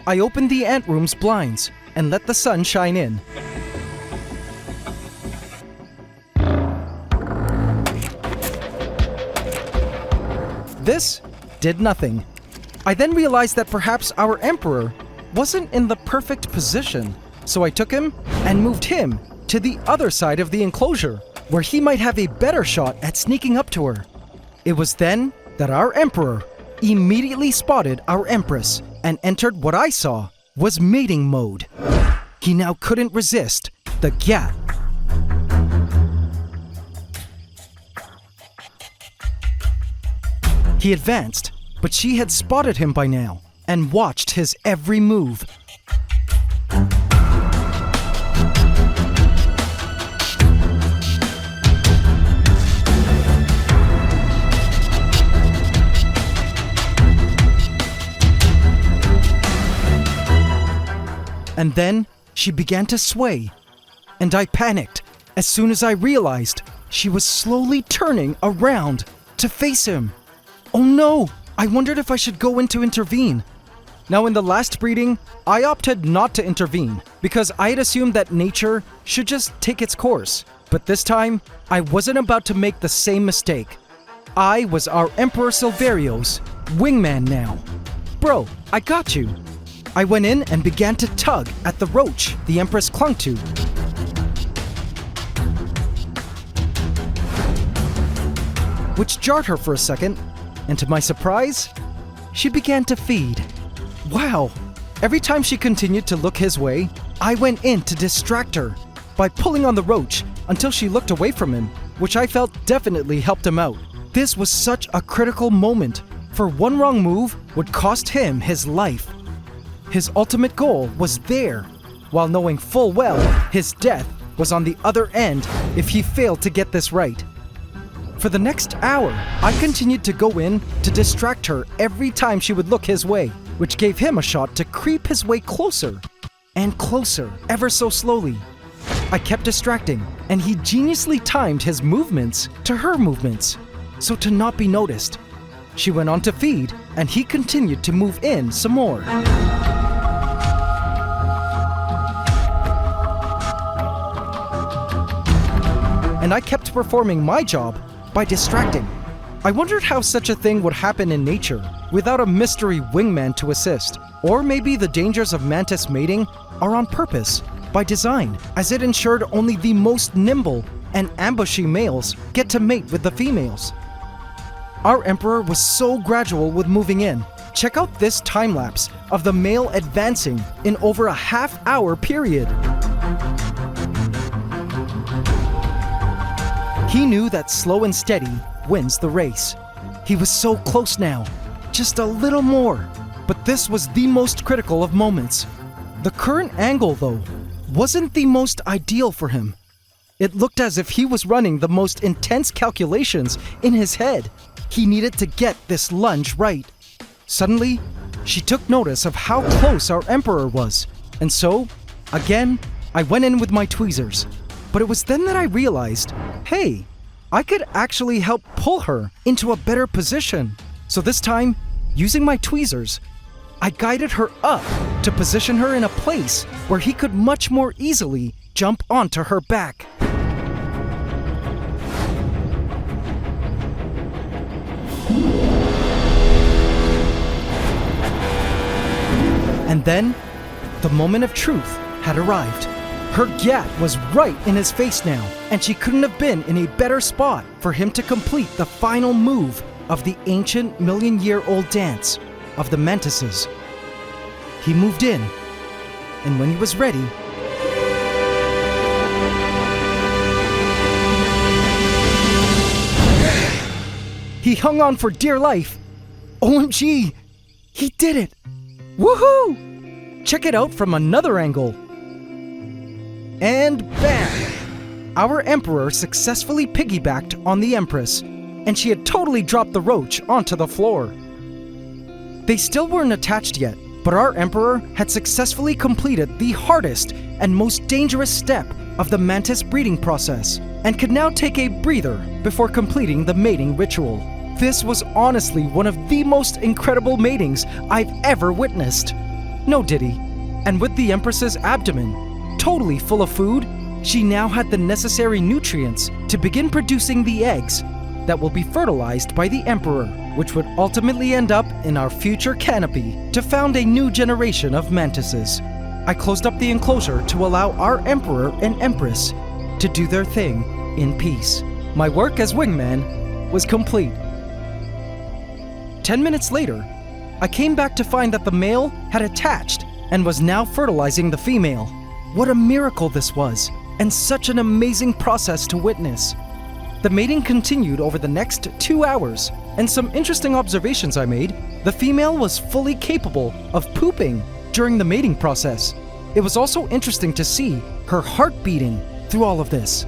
I opened the ant room's blinds and let the sun shine in. This did nothing. I then realized that perhaps our Emperor wasn't in the perfect position, so I took him and moved him to the other side of the enclosure, where he might have a better shot at sneaking up to her. It was then that our Emperor immediately spotted our Empress and entered what I saw was mating mode. He now couldn't resist the gat. He advanced, but she had spotted him by now and watched his every move. And then she began to sway, and I panicked as soon as I realized she was slowly turning around to face him. Oh no! I wondered if I should go in to intervene. Now in the last breeding, I opted not to intervene because I had assumed that nature should just take its course. But this time, I wasn't about to make the same mistake. I was our Emperor Silverio's wingman now. Bro, I got you. I went in and began to tug at the roach the Empress clung to. Which jarred her for a second, and to my surprise, she began to feed. Wow! Every time she continued to look his way, I went in to distract her by pulling on the roach until she looked away from him, which I felt definitely helped him out. This was such a critical moment, for one wrong move would cost him his life. His ultimate goal was there, while knowing full well his death was on the other end if he failed to get this right. For the next hour, I continued to go in to distract her every time she would look his way, which gave him a shot to creep his way closer and closer, ever so slowly. I kept distracting, and he geniusly timed his movements to her movements, so to not be noticed. She went on to feed, and he continued to move in some more. And I kept performing my job by distracting. I wondered how such a thing would happen in nature without a mystery wingman to assist. Or maybe the dangers of mantis mating are on purpose, by design, as it ensured only the most nimble and ambushy males get to mate with the females. Our Emperor was so gradual with moving in. Check out this time-lapse of the male advancing in over a half-hour period. He knew that slow and steady wins the race. He was so close now, just a little more. But this was the most critical of moments. The current angle, though, wasn't the most ideal for him. It looked as if he was running the most intense calculations in his head. He needed to get this lunge right. Suddenly, she took notice of how close our Emperor was, and so, again, I went in with my tweezers. But it was then that I realized, hey, I could actually help pull her into a better position. So this time, using my tweezers, I guided her up to position her in a place where he could much more easily jump onto her back. And then, the moment of truth had arrived. Her gat was right in his face now, and she couldn't have been in a better spot for him to complete the final move of the ancient million-year-old dance of the mantises. He moved in, and when he was ready, he hung on for dear life. OMG! He did it! Woohoo! Check it out from another angle. And bam! Our Emperor successfully piggybacked on the Empress, and she had totally dropped the roach onto the floor. They still weren't attached yet, but our Emperor had successfully completed the hardest and most dangerous step of the mantis breeding process, and could now take a breather before completing the mating ritual. This was honestly one of the most incredible matings I've ever witnessed. No diddy. And with the Empress's abdomen totally full of food, she now had the necessary nutrients to begin producing the eggs that will be fertilized by the Emperor, which would ultimately end up in our future canopy to found a new generation of mantises. I closed up the enclosure to allow our Emperor and Empress to do their thing in peace. My work as wingman was complete. 10 minutes later, I came back to find that the male had attached and was now fertilizing the female. What a miracle this was, and such an amazing process to witness. The mating continued over the next 2 hours, and some interesting observations I made. The female was fully capable of pooping during the mating process. It was also interesting to see her heart beating through all of this.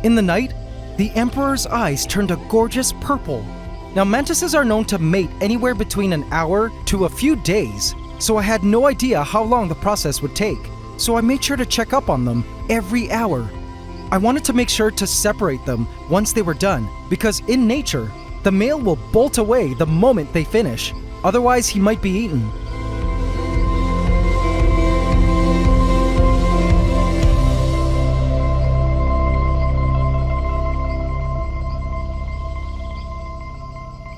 In the night, the Emperor's eyes turned a gorgeous purple. Now, mantises are known to mate anywhere between an hour to a few days, so I had no idea how long the process would take. So I made sure to check up on them every hour. I wanted to make sure to separate them once they were done, because in nature, the male will bolt away the moment they finish. Otherwise, he might be eaten.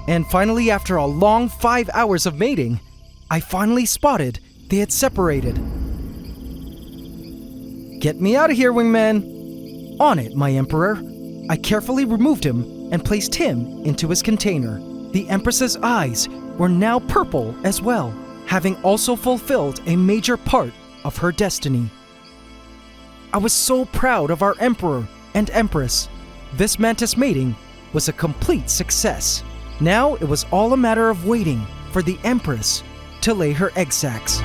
And finally, after a long 5 hours of mating, I finally spotted they had separated. Get me out of here, wingman! On it, my Emperor. I carefully removed him and placed him into his container. The Empress's eyes were now purple as well, having also fulfilled a major part of her destiny. I was so proud of our Emperor and Empress. This mantis mating was a complete success. Now it was all a matter of waiting for the Empress to lay her egg sacs.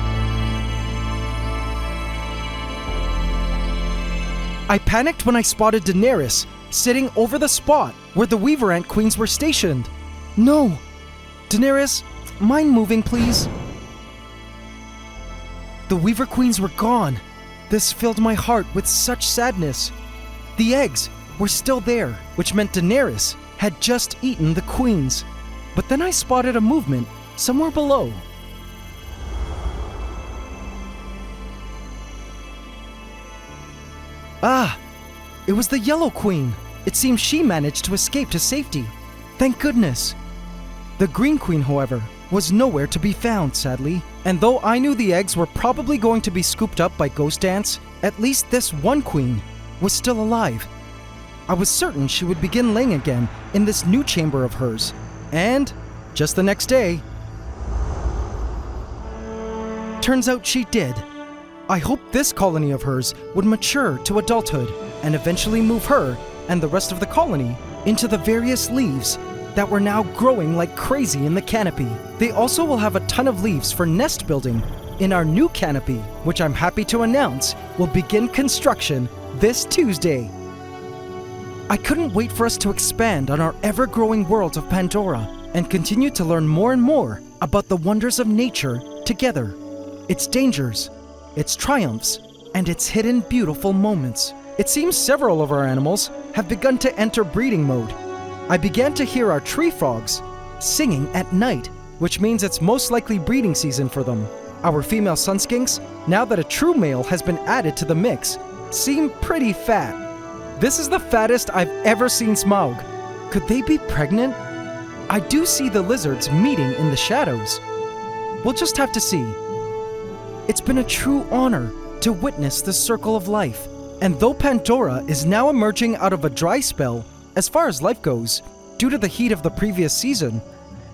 I panicked when I spotted Daenerys sitting over the spot where the Weaver Ant Queens were stationed. No! Daenerys, mind moving, please? The Weaver Queens were gone. This filled my heart with such sadness. The eggs were still there, which meant Daenerys had just eaten the queens. But then I spotted a movement somewhere below. Ah! It was the Yellow Queen. It seems she managed to escape to safety. Thank goodness. The Green Queen, however, was nowhere to be found, sadly. And though I knew the eggs were probably going to be scooped up by ghost ants, at least this one queen was still alive. I was certain she would begin laying again in this new chamber of hers. And just the next day, turns out she did. I hoped this colony of hers would mature to adulthood and eventually move her and the rest of the colony into the various leaves that were now growing like crazy in the canopy. They also will have a ton of leaves for nest building in our new canopy, which I'm happy to announce will begin construction this Tuesday. I couldn't wait for us to expand on our ever-growing world of Pandora and continue to learn more and more about the wonders of nature together, its dangers, its triumphs, and its hidden beautiful moments. It seems several of our animals have begun to enter breeding mode. I began to hear our tree frogs singing at night, which means it's most likely breeding season for them. Our female sun skinks, now that a true male has been added to the mix, seem pretty fat. This is the fattest I've ever seen Smaug. Could they be pregnant? I do see the lizards meeting in the shadows. We'll just have to see. It's been a true honor to witness the circle of life. And though Pantdora is now emerging out of a dry spell, as far as life goes, due to the heat of the previous season,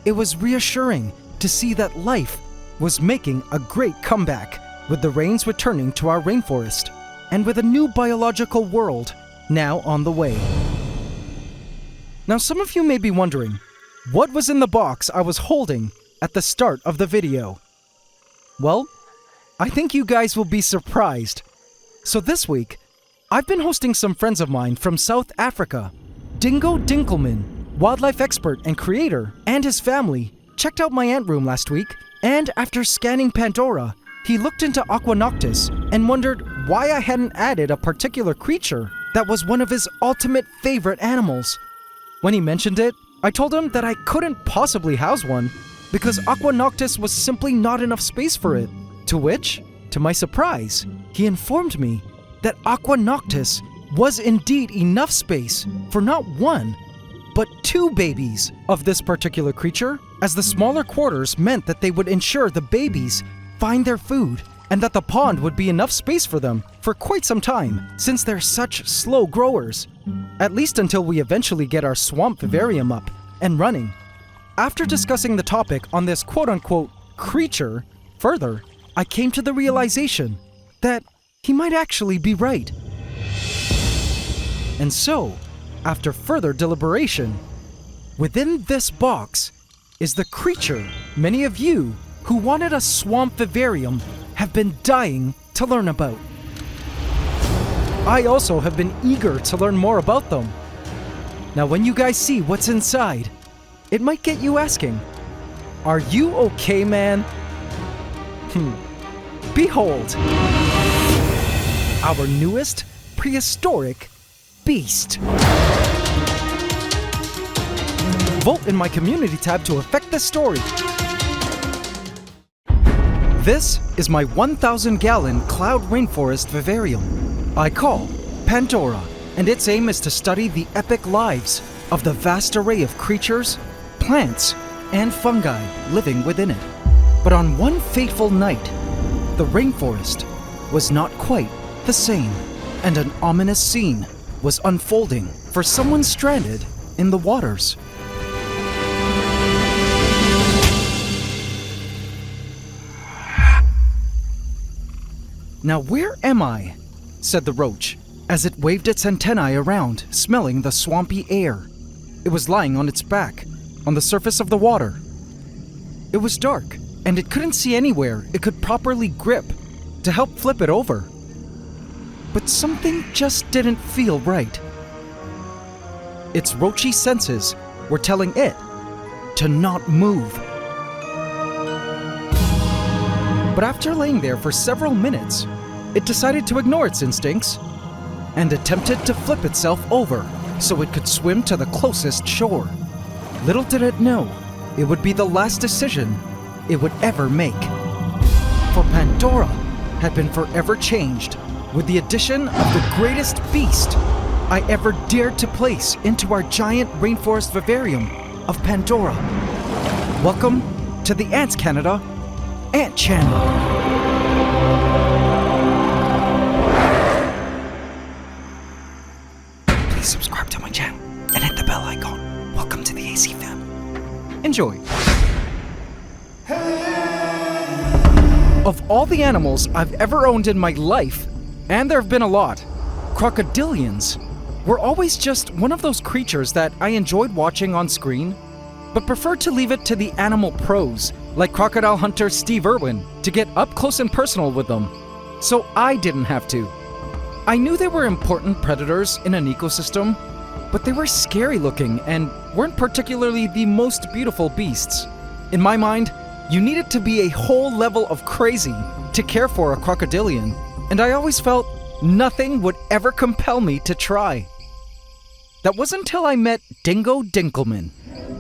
it was reassuring to see that life was making a great comeback, with the rains returning to our rainforest, and with a new biological world now on the way. Now some of you may be wondering, what was in the box I was holding at the start of the video? Well, I think you guys will be surprised. So this week, I've been hosting some friends of mine from South Africa. Dingo Dinkelman, wildlife expert and creator, and his family checked out my ant room last week, and after scanning Pantdora, he looked into Aqua Noctis and wondered why I hadn't added a particular creature that was one of his ultimate favorite animals. When he mentioned it, I told him that I couldn't possibly house one because Aqua Noctis was simply not enough space for it. To which, to my surprise, he informed me that Aqua Noctis was indeed enough space for not one, but two babies of this particular creature, as the smaller quarters meant that they would ensure the babies find their food and that the pond would be enough space for them for quite some time, since they're such slow growers, at least until we eventually get our swamp vivarium up and running. After discussing the topic on this quote-unquote creature further, I came to the realization that he might actually be right. And so, after further deliberation, within this box is the creature many of you who wanted a swamp vivarium have been dying to learn about. I also have been eager to learn more about them. Now when you guys see what's inside, it might get you asking, are you okay, man? Behold, our newest prehistoric beast. Vote in my community tab to affect this story. This is my 1,000-gallon cloud rainforest vivarium I call Pantdora, and its aim is to study the epic lives of the vast array of creatures, plants, and fungi living within it. But on one fateful night, the rainforest was not quite the same, and an ominous scene was unfolding for someone stranded in the waters. Now where am I? Said the roach, as it waved its antennae around, smelling the swampy air. It was lying on its back, on the surface of the water. It was dark, and it couldn't see anywhere it could properly grip to help flip it over. But something just didn't feel right. Its roachy senses were telling it to not move. But after laying there for several minutes, it decided to ignore its instincts and attempted to flip itself over so it could swim to the closest shore. Little did it know, it would be the last decision it would ever make. For Pantdora had been forever changed with the addition of the greatest beast I ever dared to place into our giant rainforest vivarium of Pantdora. Welcome to the AntsCanada Ant Channel. Please subscribe to my channel and hit the bell icon. Welcome to the AC fam. Enjoy. Of all the animals I've ever owned in my life, and there have been a lot, crocodilians were always just one of those creatures that I enjoyed watching on screen, but preferred to leave it to the animal pros like crocodile hunter Steve Irwin to get up close and personal with them, so I didn't have to. I knew they were important predators in an ecosystem, but they were scary looking and weren't particularly the most beautiful beasts. In my mind, you needed to be a whole level of crazy to care for a crocodilian, and I always felt nothing would ever compel me to try. That wasn't until I met Dingo Dinkelman,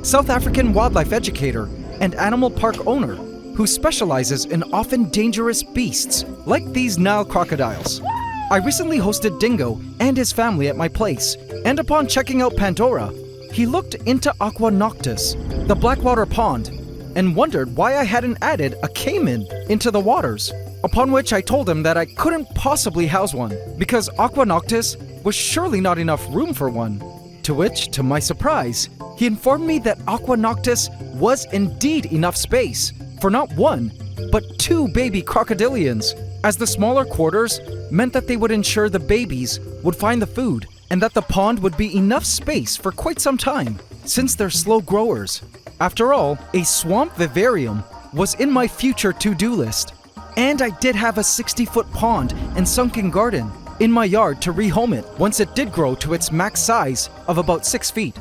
South African wildlife educator and animal park owner who specializes in often dangerous beasts like these Nile crocodiles. I recently hosted Dingo and his family at my place, and upon checking out Pantdora, he looked into Aqua Noctis, the blackwater pond, and wondered why I hadn't added a caiman into the waters. Upon which I told him that I couldn't possibly house one, because Aqua Noctis was surely not enough room for one. To which, to my surprise, he informed me that Aqua Noctis was indeed enough space for not one, but 2 baby crocodilians, as the smaller quarters meant that they would ensure the babies would find the food and that the pond would be enough space for quite some time, since they're slow growers. After all, a swamp vivarium was in my future to-do list, and I did have a 60-foot pond and sunken garden in my yard to rehome it once it did grow to its max size of about 6 feet.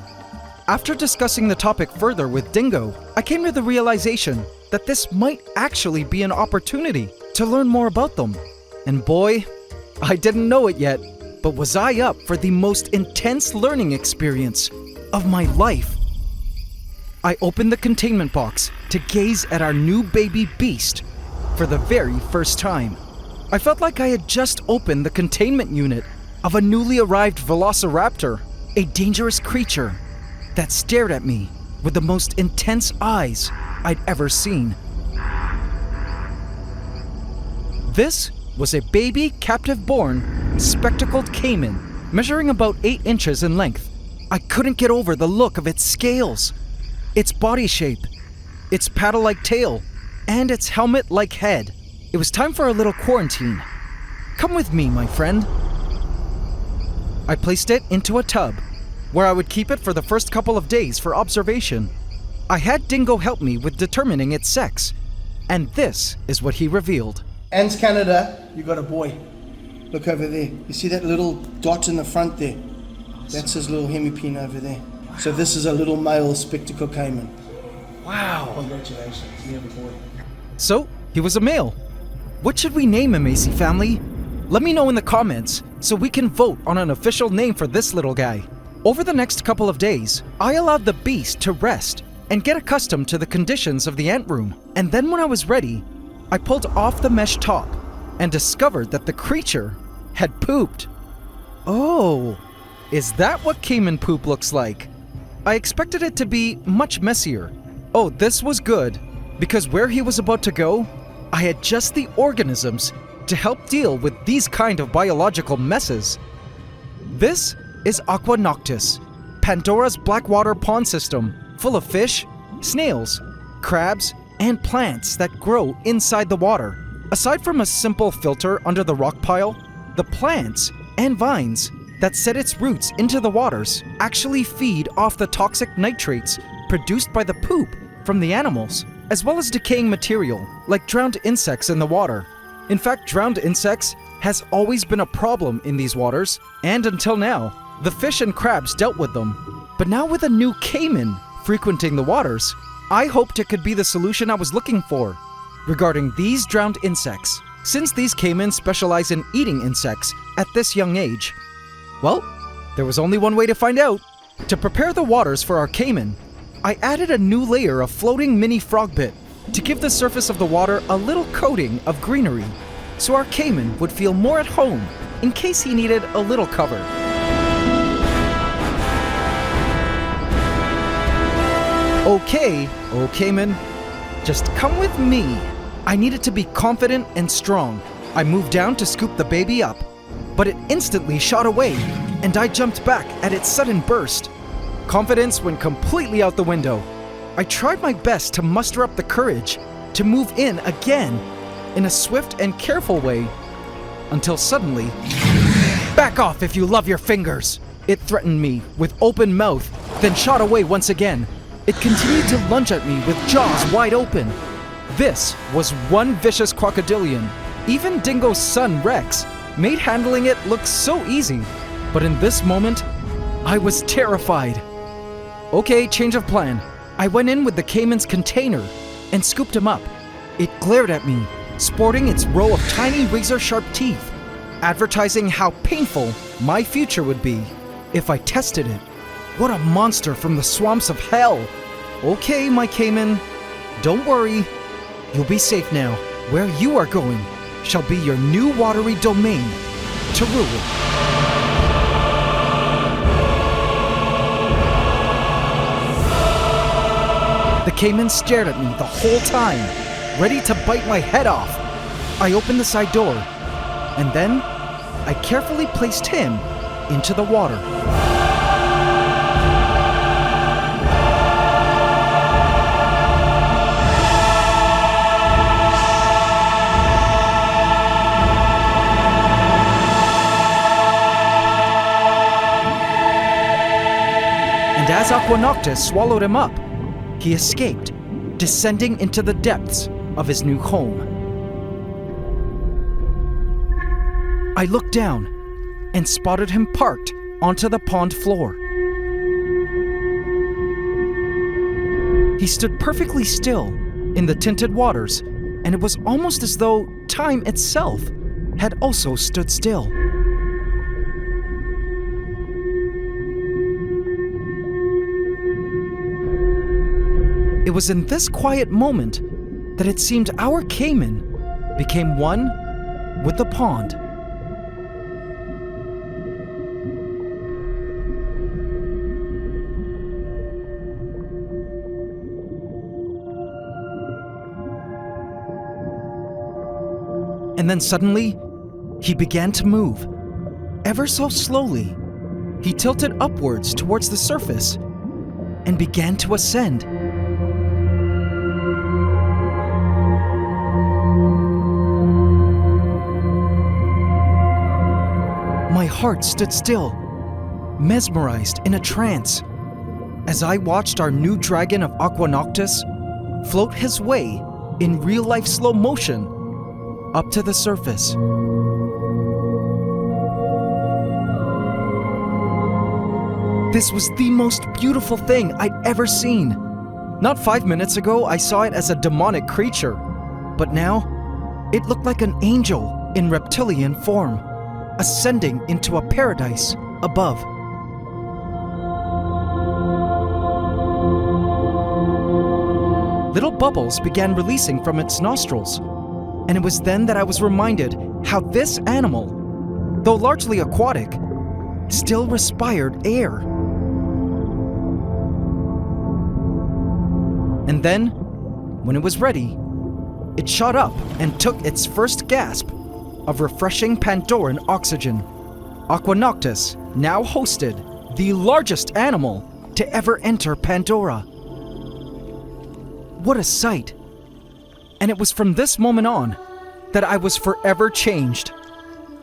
After discussing the topic further with Dingo, I came to the realization that this might actually be an opportunity to learn more about them. And boy, I didn't know it yet, but was I up for the most intense learning experience of my life. I opened the containment box to gaze at our new baby beast for the very first time. I felt like I had just opened the containment unit of a newly arrived velociraptor, a dangerous creature that stared at me with the most intense eyes I'd ever seen. This was a baby captive-born, spectacled caiman, measuring about 8 inches in length. I couldn't get over the look of its scales, its body shape, its paddle-like tail, and its helmet-like head. It was time for a little quarantine. Come with me, my friend. I placed it into a tub, where I would keep it for the first couple of days for observation. I had Dingo help me with determining its sex, and this is what he revealed. AntsCanada, you got a boy. Look over there. You see that little dot in the front there? That's his little hemipene over there. So this is a little male spectacle caiman. Wow. Congratulations, you have a boy. So, he was a male. What should we name him, AC family? Let me know in the comments so we can vote on an official name for this little guy. Over the next couple of days, I allowed the beast to rest and get accustomed to the conditions of the ant room. And then when I was ready, I pulled off the mesh top and discovered that the creature had pooped. Oh, is that what caiman poop looks like? I expected it to be much messier. Oh, this was good, because where he was about to go, I had just the organisms to help deal with these kind of biological messes. This is Aqua Noctis, Pandora's blackwater pond system, full of fish, snails, crabs, and plants that grow inside the water. Aside from a simple filter under the rock pile, the plants and vines that set its roots into the waters actually feed off the toxic nitrates produced by the poop from the animals, as well as decaying material like drowned insects in the water. In fact, drowned insects has always been a problem in these waters, and until now, the fish and crabs dealt with them. But now with a new caiman frequenting the waters, I hoped it could be the solution I was looking for regarding these drowned insects, since these caimans specialize in eating insects at this young age. Well, there was only one way to find out. To prepare the waters for our caiman, I added a new layer of floating mini frog bit to give the surface of the water a little coating of greenery, so our caiman would feel more at home in case he needed a little cover. Okay, caiman, just come with me. I needed to be confident and strong. I moved down to scoop the baby up, but it instantly shot away, and I jumped back at its sudden burst. Confidence went completely out the window. I tried my best to muster up the courage to move in again in a swift and careful way, until suddenly, "Back off if you love your fingers!" It threatened me with open mouth, then shot away once again. It continued to lunge at me with jaws wide open. This was one vicious crocodilian. Even Dingo's son, Rex, made handling it look so easy. But in this moment, I was terrified. Okay, change of plan. I went in with the caiman's container and scooped him up. It glared at me, sporting its row of tiny razor-sharp teeth, advertising how painful my future would be if I tested it. What a monster from the swamps of hell! Okay, my caiman, don't worry. You'll be safe now. Where you are going shall be your new watery domain to rule. The caiman stared at me the whole time, ready to bite my head off. I opened the side door, and then I carefully placed him into the water. And as Aquanoctus swallowed him up, he escaped, descending into the depths of his new home. I looked down and spotted him parked onto the pond floor. He stood perfectly still in the tinted waters, and it was almost as though time itself had also stood still. It was in this quiet moment that it seemed our caiman became one with the pond. And then suddenly, he began to move. Ever so slowly, he tilted upwards towards the surface and began to ascend. My heart stood still, mesmerized in a trance, as I watched our new dragon of Aquanoctus float his way in real-life slow motion up to the surface. This was the most beautiful thing I'd ever seen. Not 5 minutes ago, I saw it as a demonic creature, but now it looked like an angel in reptilian form, ascending into a paradise above. Little bubbles began releasing from its nostrils, and it was then that I was reminded how this animal, though largely aquatic, still respired air. And then, when it was ready, it shot up and took its first gasp of refreshing Pandoran oxygen. Aquanoctus now hosted the largest animal to ever enter Pandora. What a sight! And it was from this moment on that I was forever changed.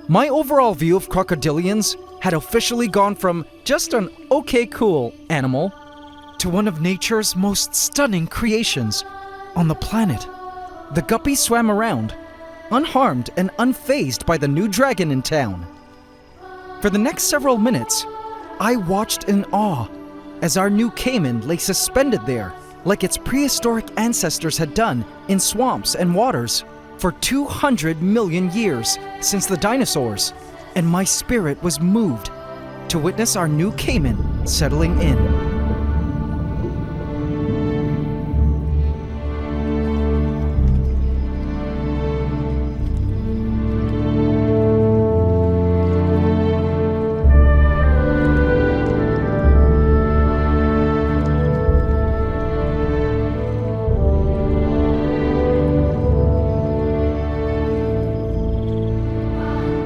My overall view of crocodilians had officially gone from just an okay cool animal to one of nature's most stunning creations on the planet. The guppy swam around, unharmed and unfazed by the new dragon in town. For the next several minutes, I watched in awe as our new caiman lay suspended there like its prehistoric ancestors had done in swamps and waters for 200 million years since the dinosaurs, and my spirit was moved to witness our new caiman settling in.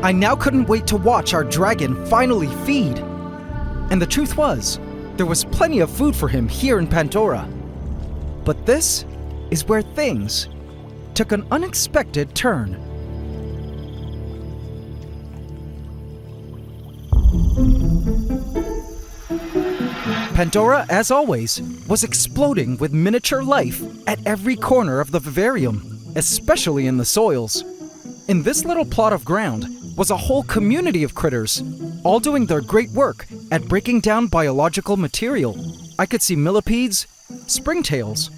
I now couldn't wait to watch our dragon finally feed. And the truth was, there was plenty of food for him here in Pantdora. But this is where things took an unexpected turn. Pantdora, as always, was exploding with miniature life at every corner of the vivarium, especially in the soils. In this little plot of ground was a whole community of critters, all doing their great work at breaking down biological material. I could see millipedes, springtails,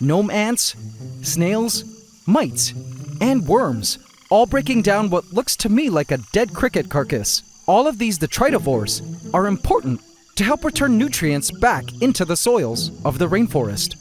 gnome ants, snails, mites, and worms, all breaking down what looks to me like a dead cricket carcass. All of these detritivores are important to help return nutrients back into the soils of the rainforest.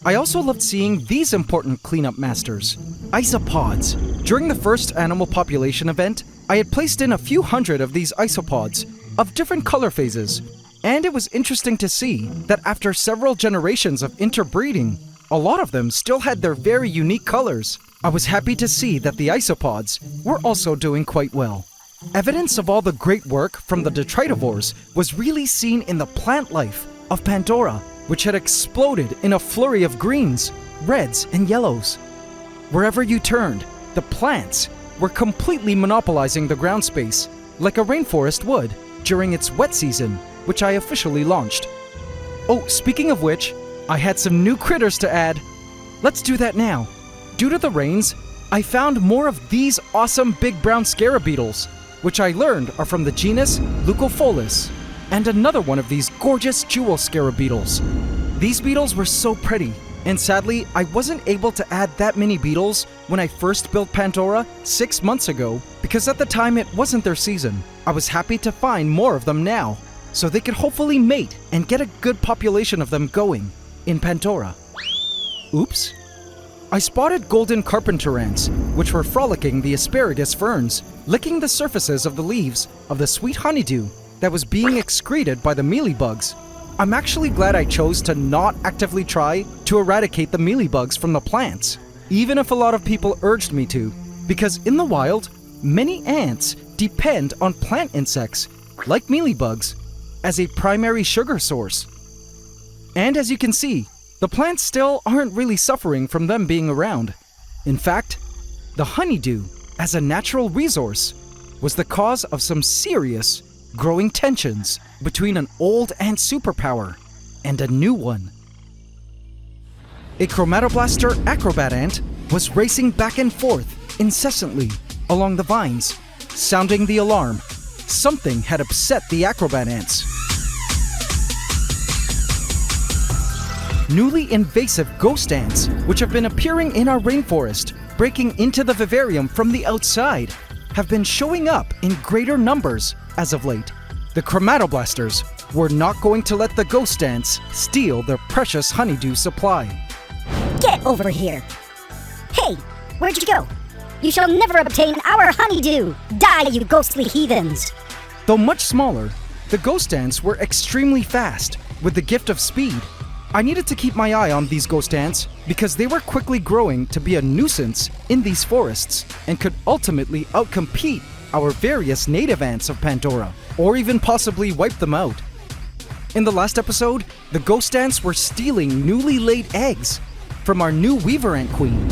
I also loved seeing these important cleanup masters, isopods. During the first animal population event, I had placed in a few hundred of these isopods of different color phases, and it was interesting to see that after several generations of interbreeding, A lot of them still had their very unique colors. I was happy to see that the isopods were also doing quite well. Evidence of all the great work from the detritivores was really seen in the plant life of Pantdora, which had exploded in a flurry of greens, reds, and yellows. Wherever you turned, the plants were completely monopolizing the ground space, like a rainforest would during its wet season, which I officially launched. Oh, speaking of which, I had some new critters to add. Let's do that now. Due to the rains, I found more of these awesome big brown scarab beetles, which I learned are from the genus Leucophilus, and another one of these gorgeous jewel scarab beetles. These beetles were so pretty, and sadly, I wasn't able to add that many beetles when I first built Pantdora 6 months ago, because at the time it wasn't their season. I was happy to find more of them now, so they could hopefully mate and get a good population of them going in Pantdora. Oops. I spotted golden carpenter ants, which were frolicking the asparagus ferns, licking the surfaces of the leaves of the sweet honeydew that was being excreted by the mealybugs. I'm actually glad I chose to not actively try to eradicate the mealybugs from the plants, even if a lot of people urged me to, because in the wild, many ants depend on plant insects, like mealybugs, as a primary sugar source. And as you can see, the plants still aren't really suffering from them being around. In fact, the honeydew, as a natural resource, was the cause of some serious growing tensions between an old ant superpower and a new one. A chromatoblaster acrobat ant was racing back and forth incessantly along the vines, sounding the alarm. Something had upset the acrobat ants. Newly invasive ghost ants, which have been appearing in our rainforest, breaking into the vivarium from the outside, have been showing up in greater numbers as of late. The chromatoblasters were not going to let the ghost ants steal their precious honeydew supply. Get over here! Hey, where'd you go? You shall never obtain our honeydew! Die, you ghostly heathens! Though much smaller, the ghost ants were extremely fast, with the gift of speed. I needed to keep my eye on these ghost ants because they were quickly growing to be a nuisance in these forests and could ultimately outcompete our various native ants of Pantdora, or even possibly wipe them out. In the last episode, the ghost ants were stealing newly laid eggs from our new weaver ant queen.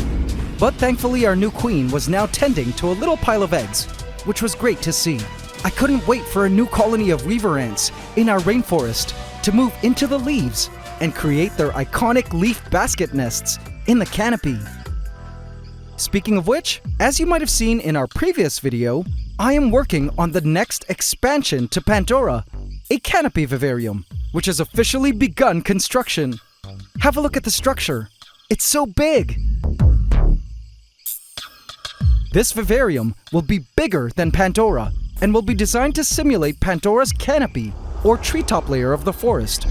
But thankfully our new queen was now tending to a little pile of eggs, which was great to see. I couldn't wait for a new colony of weaver ants in our rainforest to move into the leaves and create their iconic leaf basket nests in the canopy. Speaking of which, as you might have seen in our previous video, I am working on the next expansion to Pantdora, a canopy vivarium, which has officially begun construction. Have a look at the structure. It's so big! This vivarium will be bigger than Pantdora and will be designed to simulate Pandora's canopy, or treetop layer of the forest.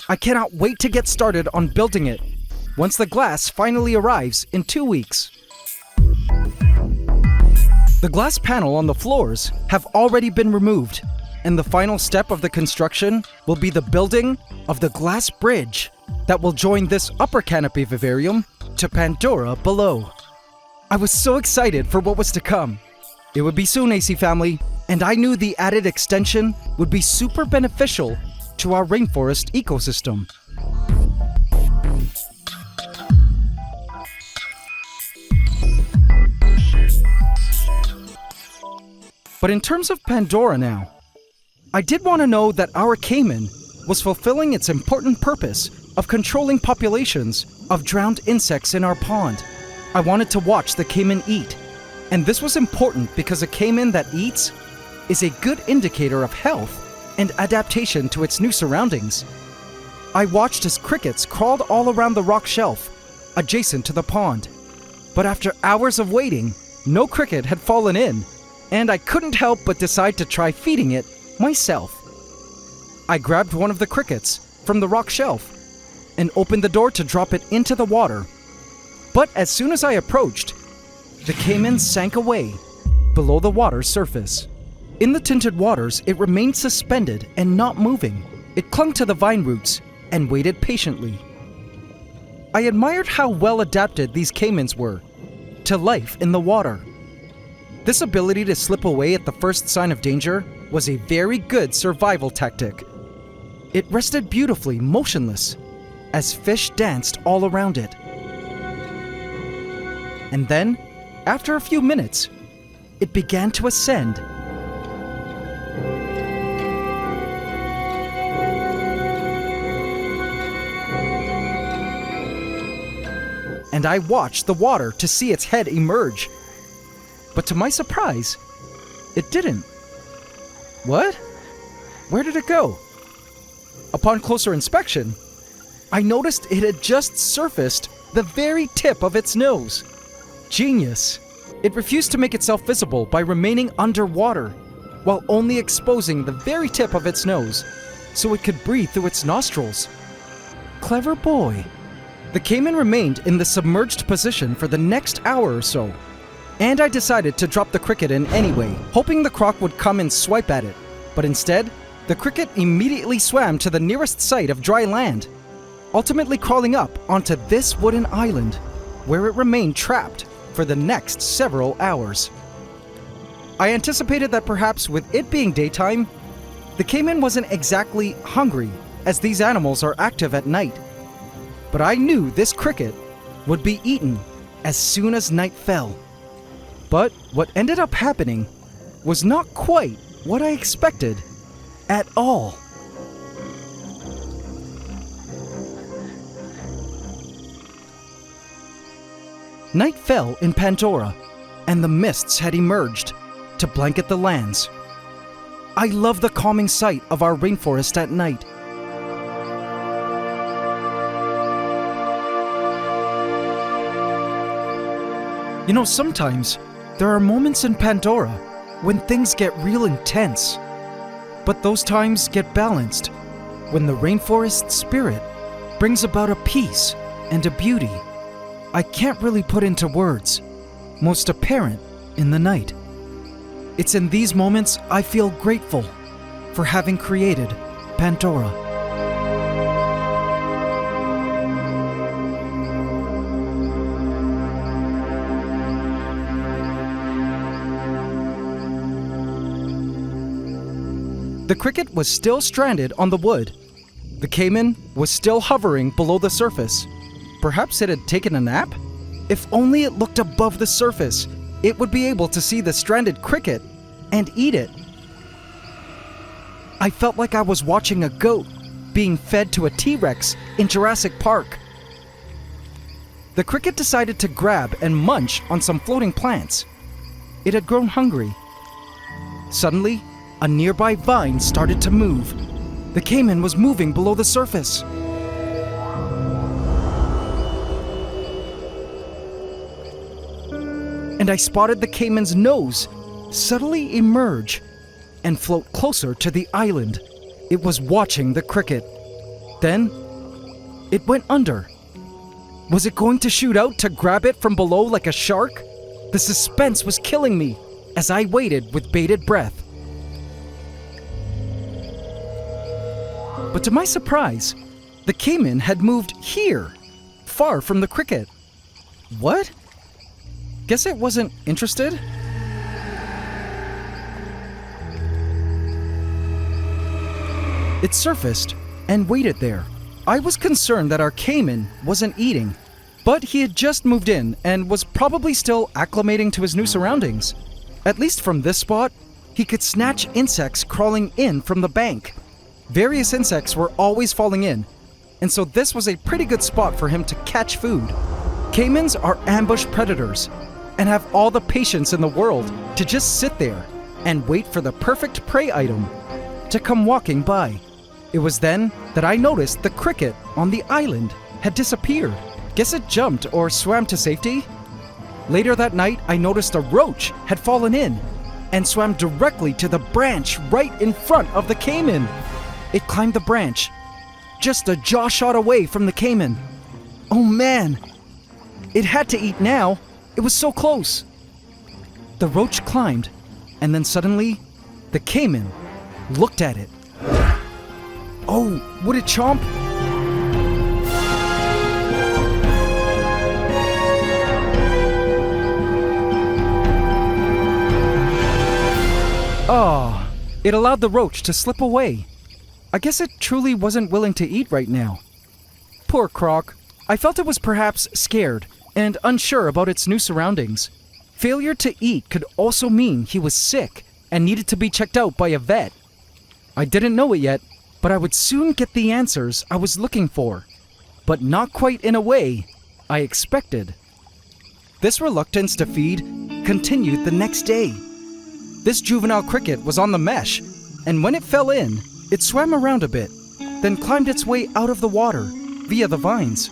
I cannot wait to get started on building it once the glass finally arrives in 2 weeks. The glass panel on the floors have already been removed, and the final step of the construction will be the building of the glass bridge that will join this upper canopy vivarium to Pantdora below. I was so excited for what was to come. It would be soon, AC family, and I knew the added extension would be super beneficial to our rainforest ecosystem. But in terms of Pantdora now, I did want to know that our caiman was fulfilling its important purpose of controlling populations of drowned insects in our pond. I wanted to watch the caiman eat, and this was important because a caiman that eats is a good indicator of health and adaptation to its new surroundings. I watched as crickets crawled all around the rock shelf adjacent to the pond, but after hours of waiting, no cricket had fallen in, and I couldn't help but decide to try feeding it myself. I grabbed one of the crickets from the rock shelf and opened the door to drop it into the water. But as soon as I approached, the caiman sank away below the water's surface. In the tinted waters, it remained suspended and not moving. It clung to the vine roots and waited patiently. I admired how well adapted these caimans were to life in the water. This ability to slip away at the first sign of danger was a very good survival tactic. It rested beautifully, motionless, as fish danced all around it. And then, after a few minutes, it began to ascend. And I watched the water to see its head emerge. But to my surprise, it didn't. What? Where did it go? Upon closer inspection, I noticed it had just surfaced the very tip of its nose. Genius. It refused to make itself visible by remaining underwater, while only exposing the very tip of its nose, so it could breathe through its nostrils. Clever boy. The caiman remained in the submerged position for the next hour or so, and I decided to drop the cricket in anyway, hoping the croc would come and swipe at it. But instead, the cricket immediately swam to the nearest site of dry land, ultimately crawling up onto this wooden island, where it remained trapped for the next several hours. I anticipated that perhaps with it being daytime, the caiman wasn't exactly hungry, as these animals are active at night. But I knew this cricket would be eaten as soon as night fell. But what ended up happening was not quite what I expected at all. Night fell in Pantdora, and the mists had emerged to blanket the lands. I love the calming sight of our rainforest at night. You know, sometimes there are moments in Pantdora when things get real intense, but those times get balanced when the rainforest spirit brings about a peace and a beauty I can't really put into words, most apparent in the night. It's in these moments I feel grateful for having created Pantdora. The cricket was still stranded on the wood. The caiman was still hovering below the surface. Perhaps it had taken a nap? If only it looked above the surface, it would be able to see the stranded cricket and eat it. I felt like I was watching a goat being fed to a T-Rex in Jurassic Park. The cricket decided to grab and munch on some floating plants. It had grown hungry. Suddenly, a nearby vine started to move. The caiman was moving below the surface. And I spotted the caiman's nose subtly emerge and float closer to the island. It was watching the cricket. Then, it went under. Was it going to shoot out to grab it from below like a shark? The suspense was killing me as I waited with bated breath. But to my surprise, the caiman had moved here, far from the cricket. What? Guess it wasn't interested? It surfaced and waited there. I was concerned that our caiman wasn't eating, but he had just moved in and was probably still acclimating to his new surroundings. At least from this spot, he could snatch insects crawling in from the bank. Various insects were always falling in, and so this was a pretty good spot for him to catch food. Caimans are ambush predators and have all the patience in the world to just sit there and wait for the perfect prey item to come walking by. It was then that I noticed the cricket on the island had disappeared. Guess it jumped or swam to safety? Later that night, I noticed a roach had fallen in and swam directly to the branch right in front of the caiman. It climbed the branch, just a jaw shot away from the caiman. Oh man! It had to eat now. It was so close. The roach climbed, and then suddenly, The caiman looked at it. Oh, would it chomp? Oh, it allowed the roach to slip away. I guess it truly wasn't willing to eat right now. Poor Croc. I felt it was perhaps scared and unsure about its new surroundings. Failure to eat could also mean he was sick and needed to be checked out by a vet. I didn't know it yet, but I would soon get the answers I was looking for, but not quite in a way I expected. This reluctance to feed continued the next day. This juvenile cricket was on the mesh, and when it fell in, it swam around a bit, then climbed its way out of the water via the vines.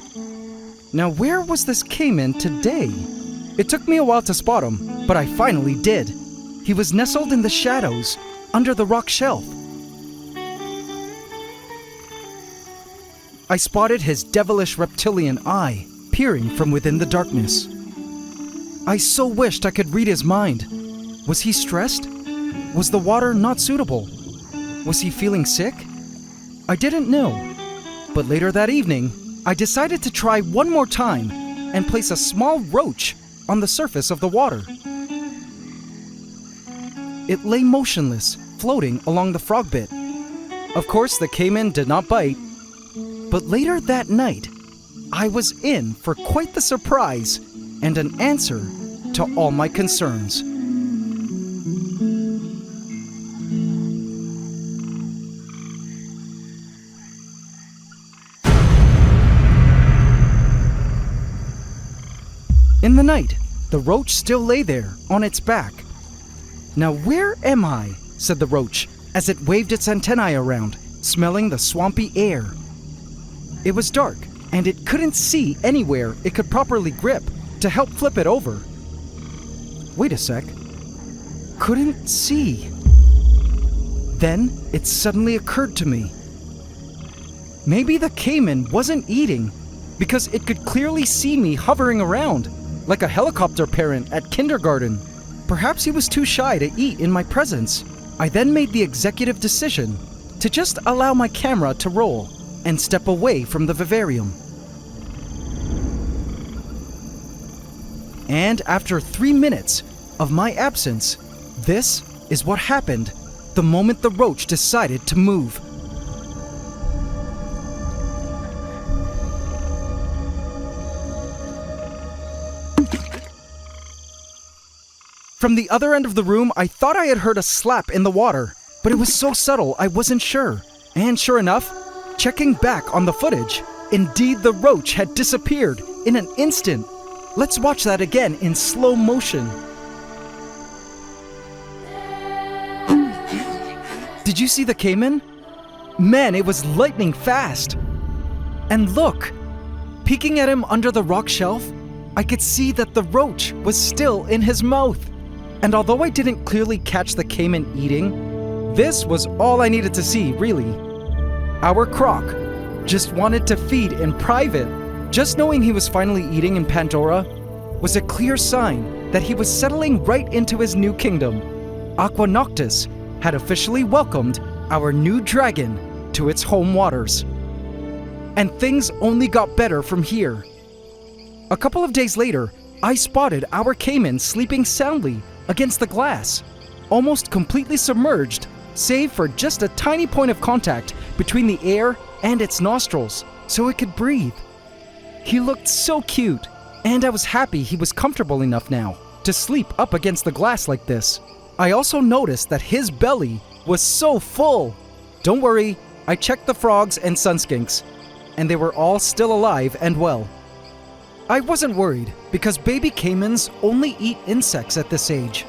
Now where was this caiman today? It took me a while to spot him, but I finally did. He was nestled in the shadows under the rock shelf. I spotted his devilish reptilian eye peering from within the darkness. I so wished I could read his mind. Was he stressed? Was the water not suitable? Was he feeling sick? I didn't know. But later that evening, I decided to try one more time and place a small roach on the surface of the water. It lay motionless, floating along the frog bit. Of course, the caiman did not bite. But later that night, I was in for quite the surprise and an answer to all my concerns. In the night, the roach still lay there on its back. "Now where am I?" said the roach as it waved its antennae around, smelling the swampy air. It was dark, and it couldn't see anywhere it could properly grip to help flip it over. Wait a sec. Couldn't see. Then it suddenly occurred to me. Maybe the caiman wasn't eating because it could clearly see me hovering around like a helicopter parent at kindergarten. Perhaps he was too shy to eat in my presence. I then made the executive decision to just allow my camera to roll and step away from the vivarium. And after 3 minutes of my absence, this is what happened the moment the roach decided to move. From the other end of the room, I thought I had heard a slap in the water, but it was so subtle I wasn't sure. And sure enough, checking back on the footage, indeed the roach had disappeared in an instant. Let's watch that again in slow motion. Did you see the caiman? Man, it was lightning fast. And look, peeking at him under the rock shelf, I could see that the roach was still in his mouth. And although I didn't clearly catch the caiman eating, this was all I needed to see, really. Our Croc just wanted to feed in private. Just knowing he was finally eating in Pantdora was a clear sign that he was settling right into his new kingdom. Aqua Noctis had officially welcomed our new dragon to its home waters. And things only got better from here. A couple of days later, I spotted our caiman sleeping soundly against the glass, almost completely submerged, save for just a tiny point of contact between the air and its nostrils, so it could breathe. He looked so cute, and I was happy he was comfortable enough now to sleep up against the glass like this. I also noticed that his belly was so full. Don't worry, I checked the frogs and sun skinks, and they were all still alive and well. I wasn't worried because baby caimans only eat insects at this age,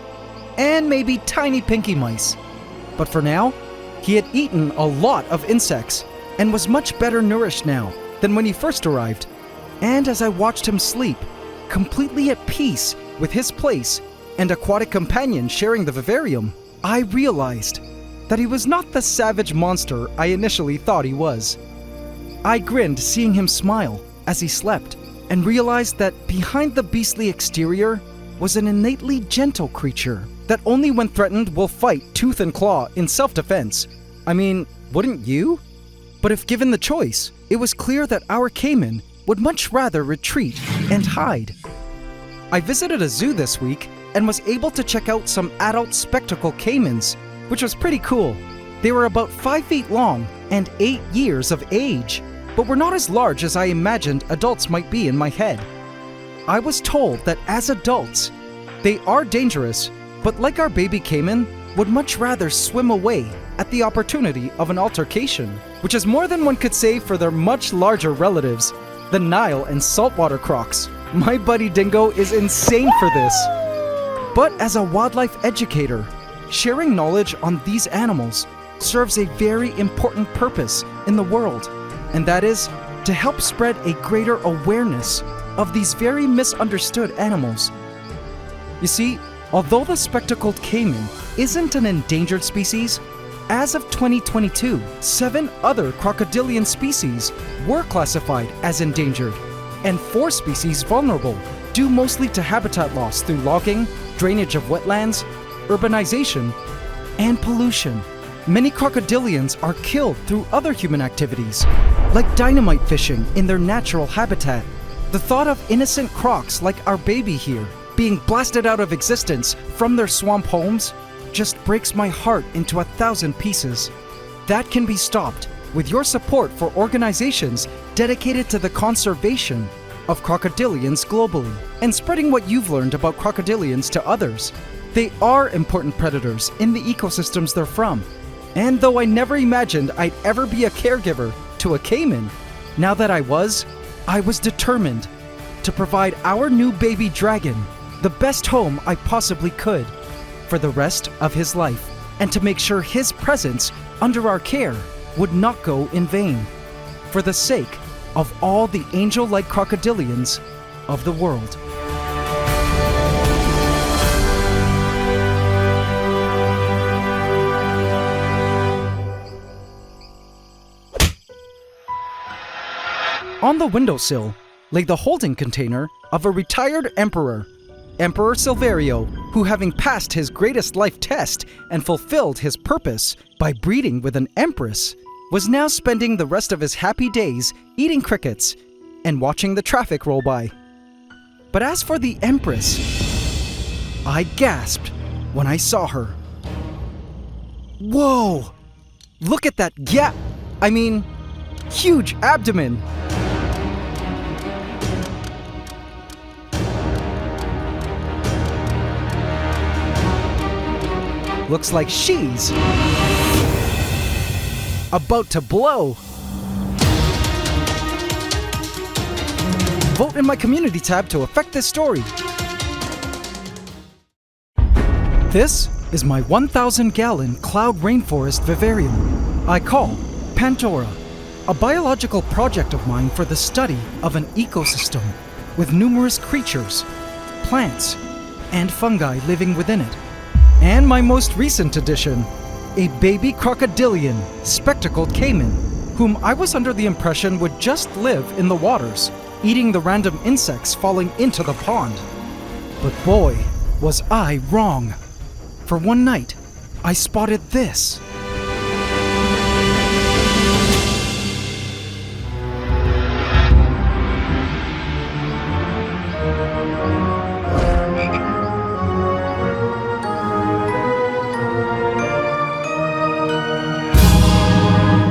and maybe tiny pinky mice. But for now, he had eaten a lot of insects and was much better nourished now than when he first arrived. And as I watched him sleep, completely at peace with his place and aquatic companion sharing the vivarium, I realized that he was not the savage monster I initially thought he was. I grinned seeing him smile as he slept, and realized that behind the beastly exterior was an innately gentle creature that only when threatened will fight tooth and claw in self-defense. I mean, wouldn't you? But if given the choice, it was clear that our caiman would much rather retreat and hide. I visited a zoo this week and was able to check out some adult spectacled caimans, which was pretty cool. They were about 5 feet long and 8 years of age, but were not as large as I imagined adults might be in my head. I was told that as adults, they are dangerous, but like our baby caiman, would much rather swim away at the opportunity of an altercation, which is more than one could say for their much larger relatives, the Nile and saltwater crocs. My buddy Dingo is insane for this. But as a wildlife educator, sharing knowledge on these animals serves a very important purpose in the world, and that is to help spread a greater awareness of these very misunderstood animals. You see, although the spectacled caiman isn't an endangered species, as of 2022, 7 other crocodilian species were classified as endangered, and 4 species vulnerable, due mostly to habitat loss through logging, drainage of wetlands, urbanization, and pollution. Many crocodilians are killed through other human activities, like dynamite fishing in their natural habitat. The thought of innocent crocs like our baby here being blasted out of existence from their swamp homes just breaks my heart into 1,000 pieces. That can be stopped with your support for organizations dedicated to the conservation of crocodilians globally and spreading what you've learned about crocodilians to others. They are important predators in the ecosystems they're from. And though I never imagined I'd ever be a caregiver to a caiman, now that I was determined to provide our new baby dragon the best home I possibly could for the rest of his life, and to make sure his presence under our care would not go in vain, for the sake of all the angel-like crocodilians of the world. On the windowsill lay the holding container of a retired emperor, Emperor Silverio, who, having passed his greatest life test and fulfilled his purpose by breeding with an empress, was now spending the rest of his happy days eating crickets and watching the traffic roll by. But as for the empress, I gasped when I saw her. Whoa! Look at that huge abdomen! Looks like she's about to blow. Vote in my community tab to affect this story. This is my 1,000-gallon cloud rainforest vivarium I call Pantdora, a biological project of mine for the study of an ecosystem with numerous creatures, plants, and fungi living within it. And my most recent addition, a baby crocodilian spectacled caiman, whom I was under the impression would just live in the waters, eating the random insects falling into the pond. But boy, was I wrong. For one night, I spotted this.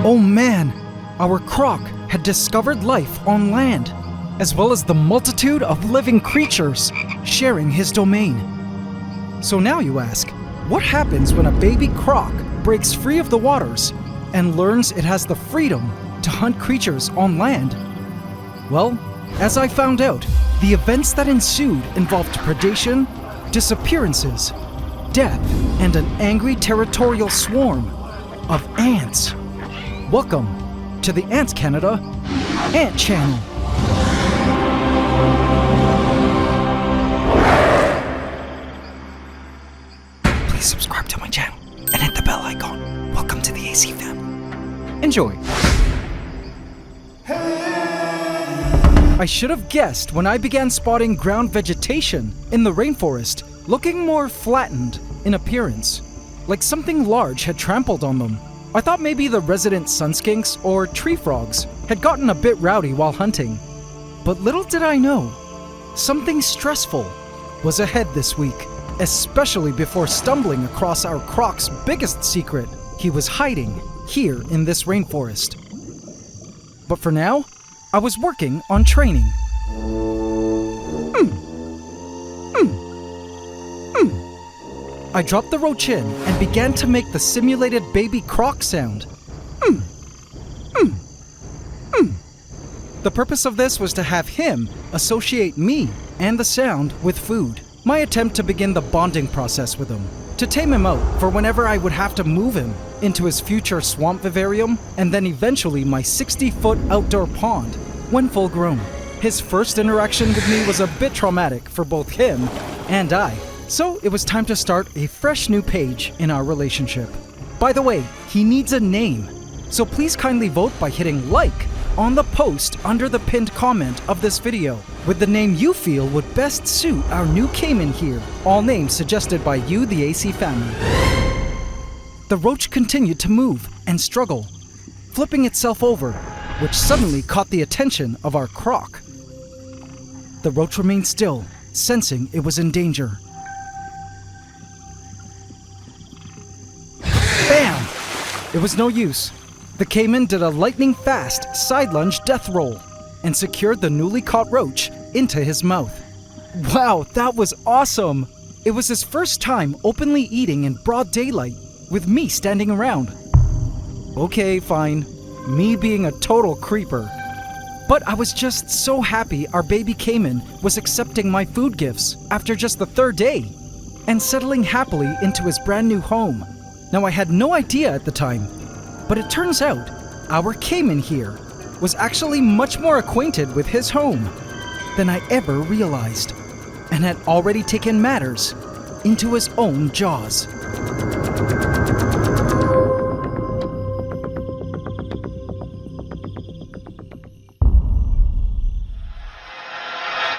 Oh man, our Croc had discovered life on land, as well as the multitude of living creatures sharing his domain. So now you ask, what happens when a baby Croc breaks free of the waters and learns it has the freedom to hunt creatures on land? Well, as I found out, the events that ensued involved predation, disappearances, death, and an angry territorial swarm of ants. Welcome to the AntsCanada Ant Channel. Please subscribe to my channel and hit the bell icon. Welcome to the AC fam. Enjoy. I should have guessed when I began spotting ground vegetation in the rainforest looking more flattened in appearance, like something large had trampled on them. I thought maybe the resident sun skinks or tree frogs had gotten a bit rowdy while hunting. But little did I know, something stressful was ahead this week, especially before stumbling across our Croc's biggest secret. He was hiding here in this rainforest. But for now, I was working on training. I dropped the roach in and began to make the simulated baby croc sound. The purpose of this was to have him associate me and the sound with food. My attempt to begin the bonding process with him, to tame him out for whenever I would have to move him into his future swamp vivarium and then eventually my 60-foot outdoor pond when full grown. His first interaction with me was a bit traumatic for both him and I, so it was time to start a fresh new page in our relationship. By the way, he needs a name, so please kindly vote by hitting like on the post under the pinned comment of this video with the name you feel would best suit our new caiman here, all names suggested by you, the AC family. The roach continued to move and struggle, flipping itself over, which suddenly caught the attention of our Croc. The roach remained still, sensing it was in danger. Bam! It was no use. The caiman did a lightning-fast side-lunge death roll and secured the newly caught roach into his mouth. Wow, that was awesome! It was his first time openly eating in broad daylight, with me standing around. Okay, fine. Me being a total creeper. But I was just so happy our baby caiman was accepting my food gifts after just the third day and settling happily into his brand new home. Now, I had no idea at the time, but it turns out our caiman here was actually much more acquainted with his home than I ever realized, and had already taken matters into his own jaws.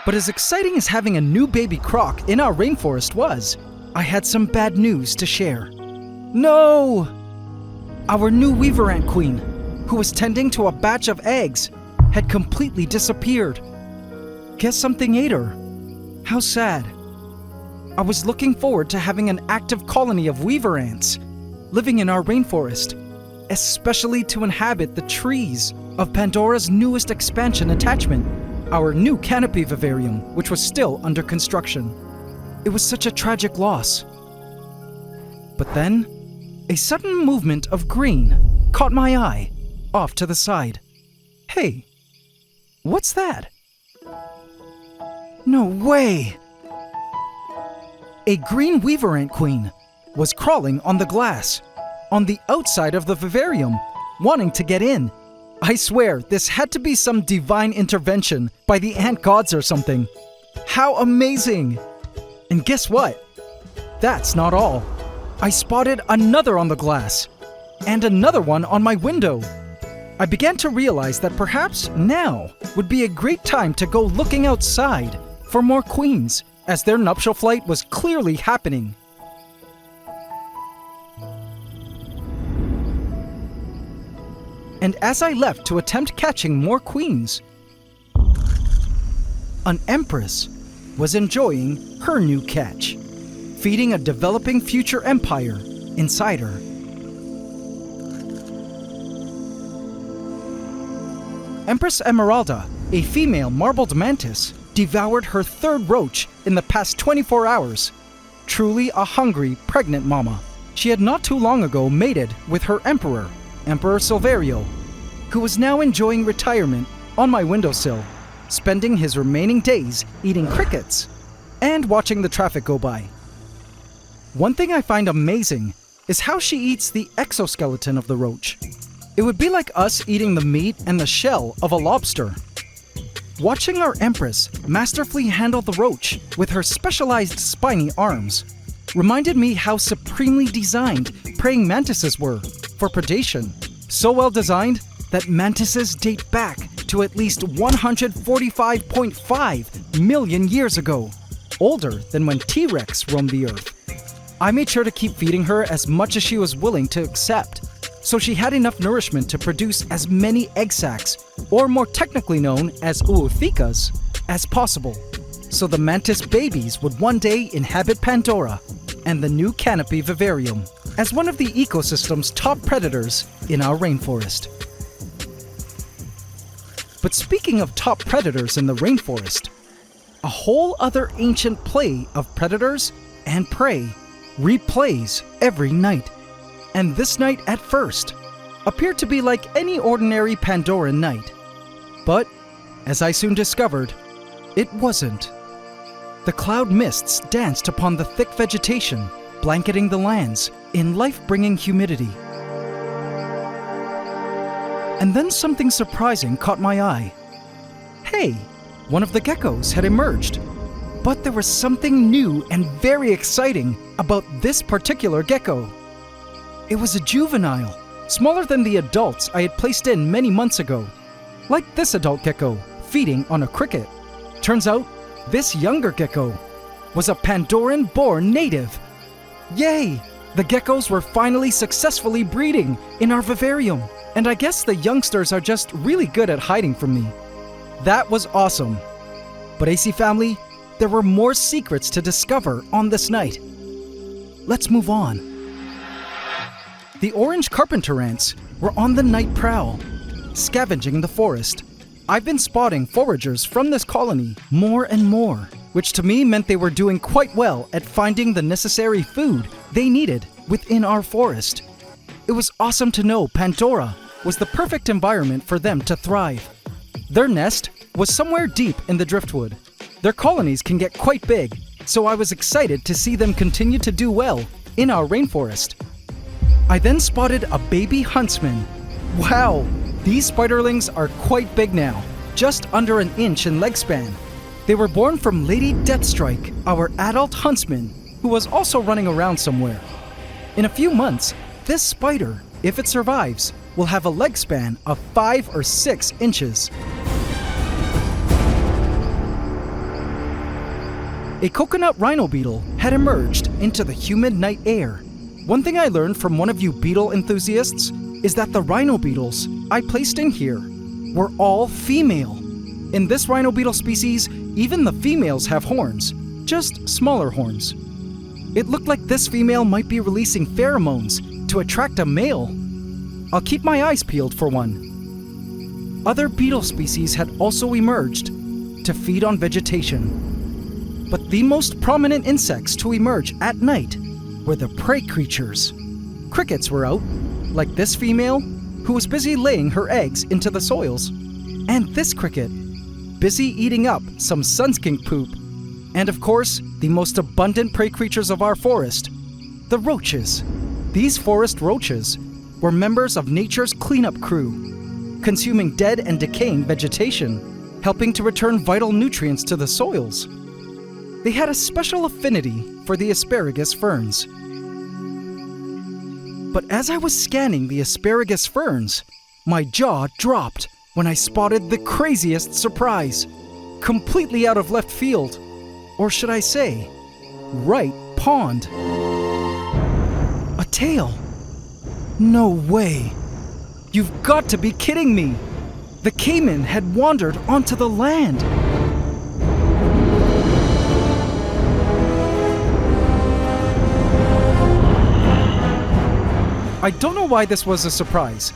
But as exciting as having a new baby croc in our rainforest was, I had some bad news to share. No! Our new weaver ant queen, who was tending to a batch of eggs, had completely disappeared. Guess something ate her. How sad. I was looking forward to having an active colony of weaver ants living in our rainforest, especially to inhabit the trees of Pandora's newest expansion attachment, our new canopy vivarium, which was still under construction. It was such a tragic loss. But then, a sudden movement of green caught my eye off to the side. Hey, what's that? No way! A green weaver ant queen was crawling on the glass, on the outside of the vivarium, wanting to get in. I swear, this had to be some divine intervention by the ant gods or something. How amazing! And guess what? That's not all. I spotted another on the glass, and another one on my window. I began to realize that perhaps now would be a great time to go looking outside for more queens, as their nuptial flight was clearly happening. And as I left to attempt catching more queens, an empress was enjoying her new catch, feeding a developing future empire inside her. Empress Emeralda, a female marbled mantis, devoured her third roach in the past 24 hours. Truly a hungry, pregnant mama. She had not too long ago mated with her emperor, Emperor Silverio, who was now enjoying retirement on my windowsill, spending his remaining days eating crickets and watching the traffic go by. One thing I find amazing is how she eats the exoskeleton of the roach. It would be like us eating the meat and the shell of a lobster. Watching our empress masterfully handle the roach with her specialized spiny arms reminded me how supremely designed praying mantises were for predation. So well designed that mantises date back to at least 145.5 million years ago, older than when T-Rex roamed the earth. I made sure to keep feeding her as much as she was willing to accept, so she had enough nourishment to produce as many egg sacs, or more technically known as oothekas, as possible, so the mantis babies would one day inhabit Pantdora and the new canopy Vivarium as one of the ecosystem's top predators in our rainforest. But speaking of top predators in the rainforest, a whole other ancient play of predators and prey replays every night. And this night at first appeared to be like any ordinary Pandoran night. But, as I soon discovered, it wasn't. The cloud mists danced upon the thick vegetation, blanketing the lands in life-bringing humidity. And then something surprising caught my eye. Hey, one of the geckos had emerged. But there was something new and very exciting about this particular gecko. It was a juvenile, smaller than the adults I had placed in many months ago. Like this adult gecko, feeding on a cricket. Turns out, this younger gecko was a Pandoran-born native. Yay! The geckos were finally successfully breeding in our vivarium. And I guess the youngsters are just really good at hiding from me. That was awesome. But AC family, there were more secrets to discover on this night. Let's move on. The orange carpenter ants were on the night prowl, scavenging the forest. I've been spotting foragers from this colony more and more, which to me meant they were doing quite well at finding the necessary food they needed within our forest. It was awesome to know Pantdora was the perfect environment for them to thrive. Their nest was somewhere deep in the driftwood. Their colonies can get quite big, so I was excited to see them continue to do well in our rainforest. I then spotted a baby huntsman. Wow, these spiderlings are quite big now, just under an inch in leg span. They were born from Lady Deathstrike, our adult huntsman, who was also running around somewhere. In a few months, this spider, if it survives, will have a leg span of 5 or 6 inches. A coconut rhino beetle had emerged into the humid night air. One thing I learned from one of you beetle enthusiasts is that the rhino beetles I placed in here were all female. In this rhino beetle species, even the females have horns, just smaller horns. It looked like this female might be releasing pheromones to attract a male. I'll keep my eyes peeled for one. Other beetle species had also emerged to feed on vegetation. But the most prominent insects to emerge at night were the prey creatures. Crickets were out, like this female, who was busy laying her eggs into the soils, and this cricket, busy eating up some sun skink poop. And of course, the most abundant prey creatures of our forest, the roaches. These forest roaches were members of nature's cleanup crew, consuming dead and decaying vegetation, helping to return vital nutrients to the soils. They had a special affinity for the asparagus ferns. But as I was scanning the asparagus ferns, my jaw dropped when I spotted the craziest surprise, completely out of left field, or should I say, right pond. A tail. No way. You've got to be kidding me. The caiman had wandered onto the land. I don't know why this was a surprise,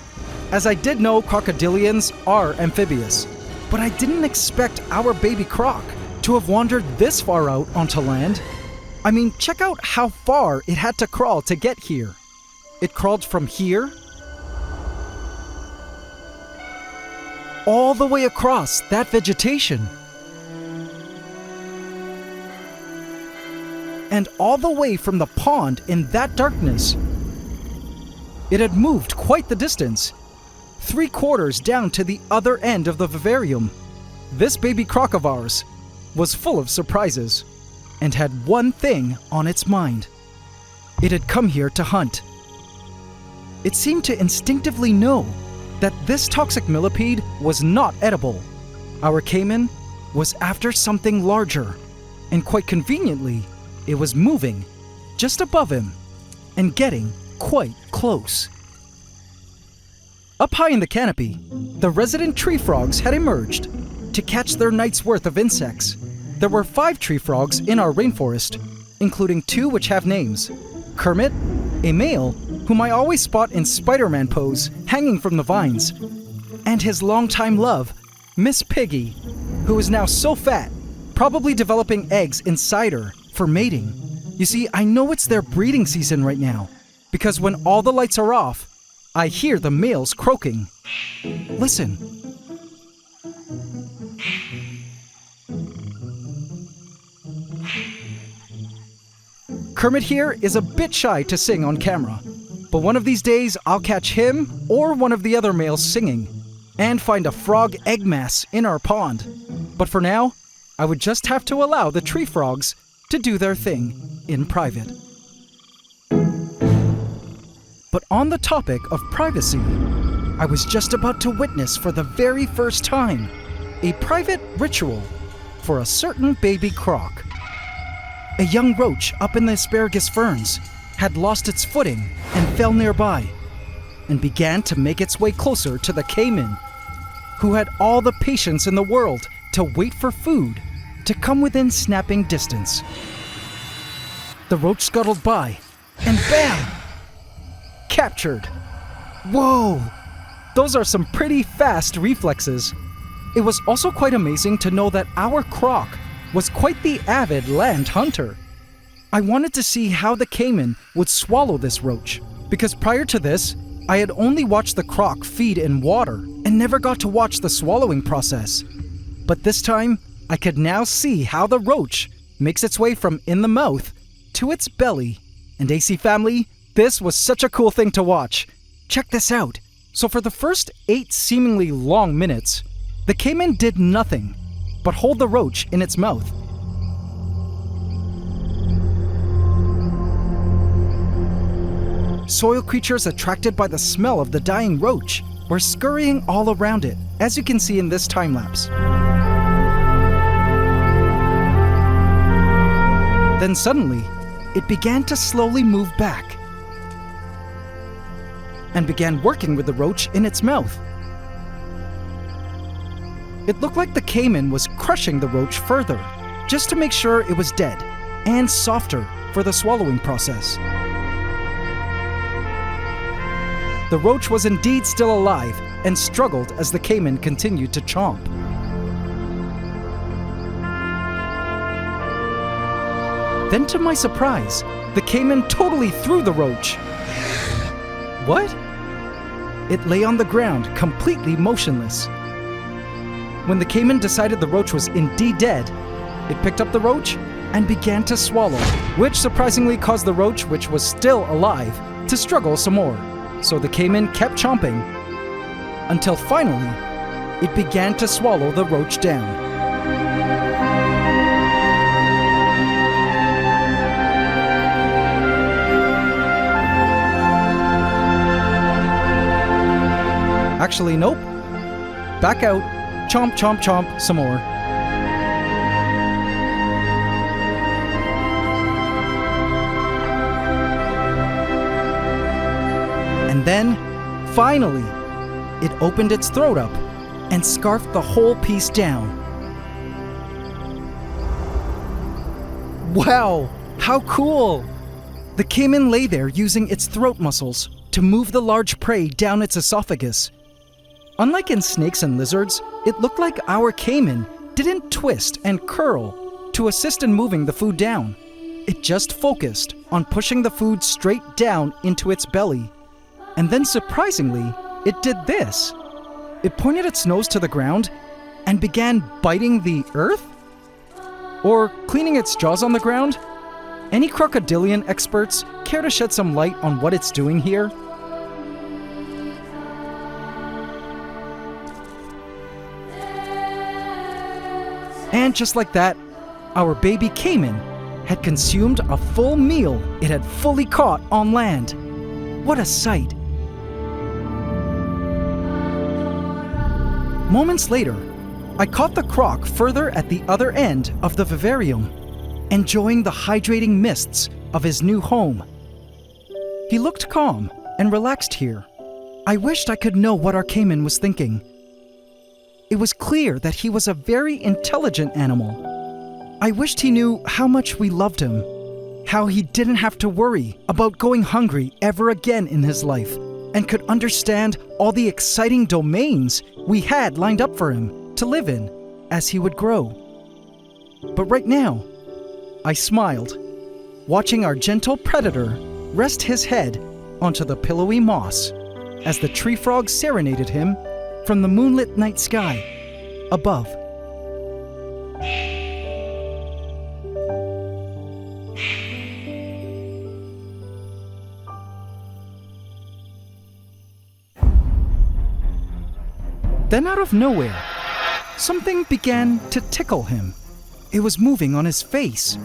as I did know crocodilians are amphibious, but I didn't expect our baby croc to have wandered this far out onto land. I mean, check out how far it had to crawl to get here. It crawled from here all the way across that vegetation. And all the way from the pond in that darkness. It had moved quite the distance, 3/4 down to the other end of the vivarium. This baby croc of ours was full of surprises and had one thing on its mind. It had come here to hunt. It seemed to instinctively know that this toxic millipede was not edible. Our caiman was after something larger, and quite conveniently, it was moving just above him and getting quite close. Up high in the canopy, the resident tree frogs had emerged to catch their night's worth of insects. There were 5 tree frogs in our rainforest, including 2 which have names. Kermit, a male whom I always spot in Spider-Man pose hanging from the vines, and his longtime love, Miss Piggy, who is now so fat, probably developing eggs inside her for mating. You see, I know it's their breeding season right now, because when all the lights are off, I hear the males croaking. Listen. Kermit here is a bit shy to sing on camera, but one of these days I'll catch him or one of the other males singing and find a frog egg mass in our pond. But for now, I would just have to allow the tree frogs to do their thing in private. But on the topic of privacy, I was just about to witness for the very first time a private ritual for a certain baby croc. A young roach up in the asparagus ferns had lost its footing and fell nearby, and began to make its way closer to the caiman, who had all the patience in the world to wait for food to come within snapping distance. The roach scuttled by, and bam! Captured. Whoa! Those are some pretty fast reflexes. It was also quite amazing to know that our croc was quite the avid land hunter. I wanted to see how the caiman would swallow this roach, because prior to this, I had only watched the croc feed in water and never got to watch the swallowing process. But this time, I could now see how the roach makes its way from in the mouth to its belly. And AC family, this was such a cool thing to watch. Check this out. So for the first 8 seemingly long minutes, the caiman did nothing but hold the roach in its mouth. Soil creatures attracted by the smell of the dying roach were scurrying all around it, as you can see in this time lapse. Then suddenly, it began to slowly move back and began working with the roach in its mouth. It looked like the caiman was crushing the roach further, just to make sure it was dead and softer for the swallowing process. The roach was indeed still alive and struggled as the caiman continued to chomp. Then to my surprise, the caiman totally threw the roach. What? It lay on the ground, completely motionless. When the caiman decided the roach was indeed dead, it picked up the roach and began to swallow, which surprisingly caused the roach, which was still alive, to struggle some more. So the caiman kept chomping until finally it began to swallow the roach down. Actually, nope. Back out. Chomp, chomp, chomp, some more. And then, finally, it opened its throat up and scarfed the whole piece down. Wow, how cool! The caiman lay there using its throat muscles to move the large prey down its esophagus. Unlike in snakes and lizards, it looked like our caiman didn't twist and curl to assist in moving the food down. It just focused on pushing the food straight down into its belly. And then surprisingly, it did this. It pointed its nose to the ground and began biting the earth? Or cleaning its jaws on the ground? Any crocodilian experts care to shed some light on what it's doing here? And just like that, our baby caiman had consumed a full meal it had fully caught on land. What a sight! Moments later, I caught the croc further at the other end of the vivarium, enjoying the hydrating mists of his new home. He looked calm and relaxed here. I wished I could know what our caiman was thinking. It was clear that he was a very intelligent animal. I wished he knew how much we loved him, how he didn't have to worry about going hungry ever again in his life, and could understand all the exciting domains we had lined up for him to live in as he would grow. But right now, I smiled, watching our gentle predator rest his head onto the pillowy moss as the tree frog serenaded him from the moonlit night sky above. Then out of nowhere, something began to tickle him. It was moving on his face.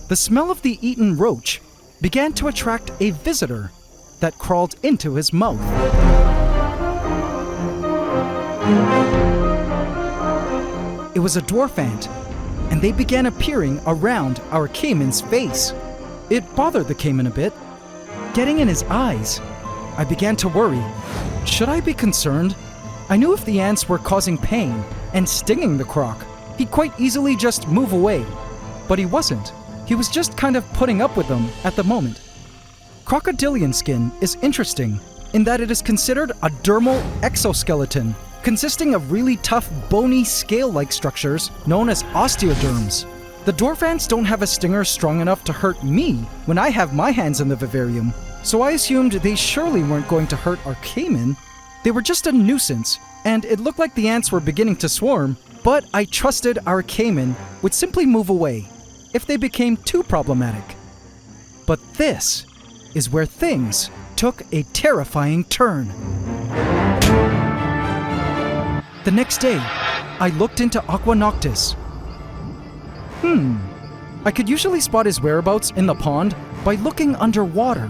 The smell of the eaten roach began to attract a visitor that crawled into his mouth. It was a dwarf ant, and they began appearing around our caiman's face. It bothered the caiman a bit, getting in his eyes. I began to worry. Should I be concerned? I knew if the ants were causing pain and stinging the croc, he'd quite easily just move away. But he wasn't. He was just kind of putting up with them at the moment. Crocodilian skin is interesting in that it is considered a dermal exoskeleton, consisting of really tough, bony, scale-like structures known as osteoderms. The dwarf ants don't have a stinger strong enough to hurt me when I have my hands in the vivarium, so I assumed they surely weren't going to hurt our caiman. They were just a nuisance, and it looked like the ants were beginning to swarm, but I trusted our caiman would simply move away if they became too problematic. But this is where things took a terrifying turn. The next day, I looked into Aqua Noctis. I could usually spot his whereabouts in the pond by looking underwater,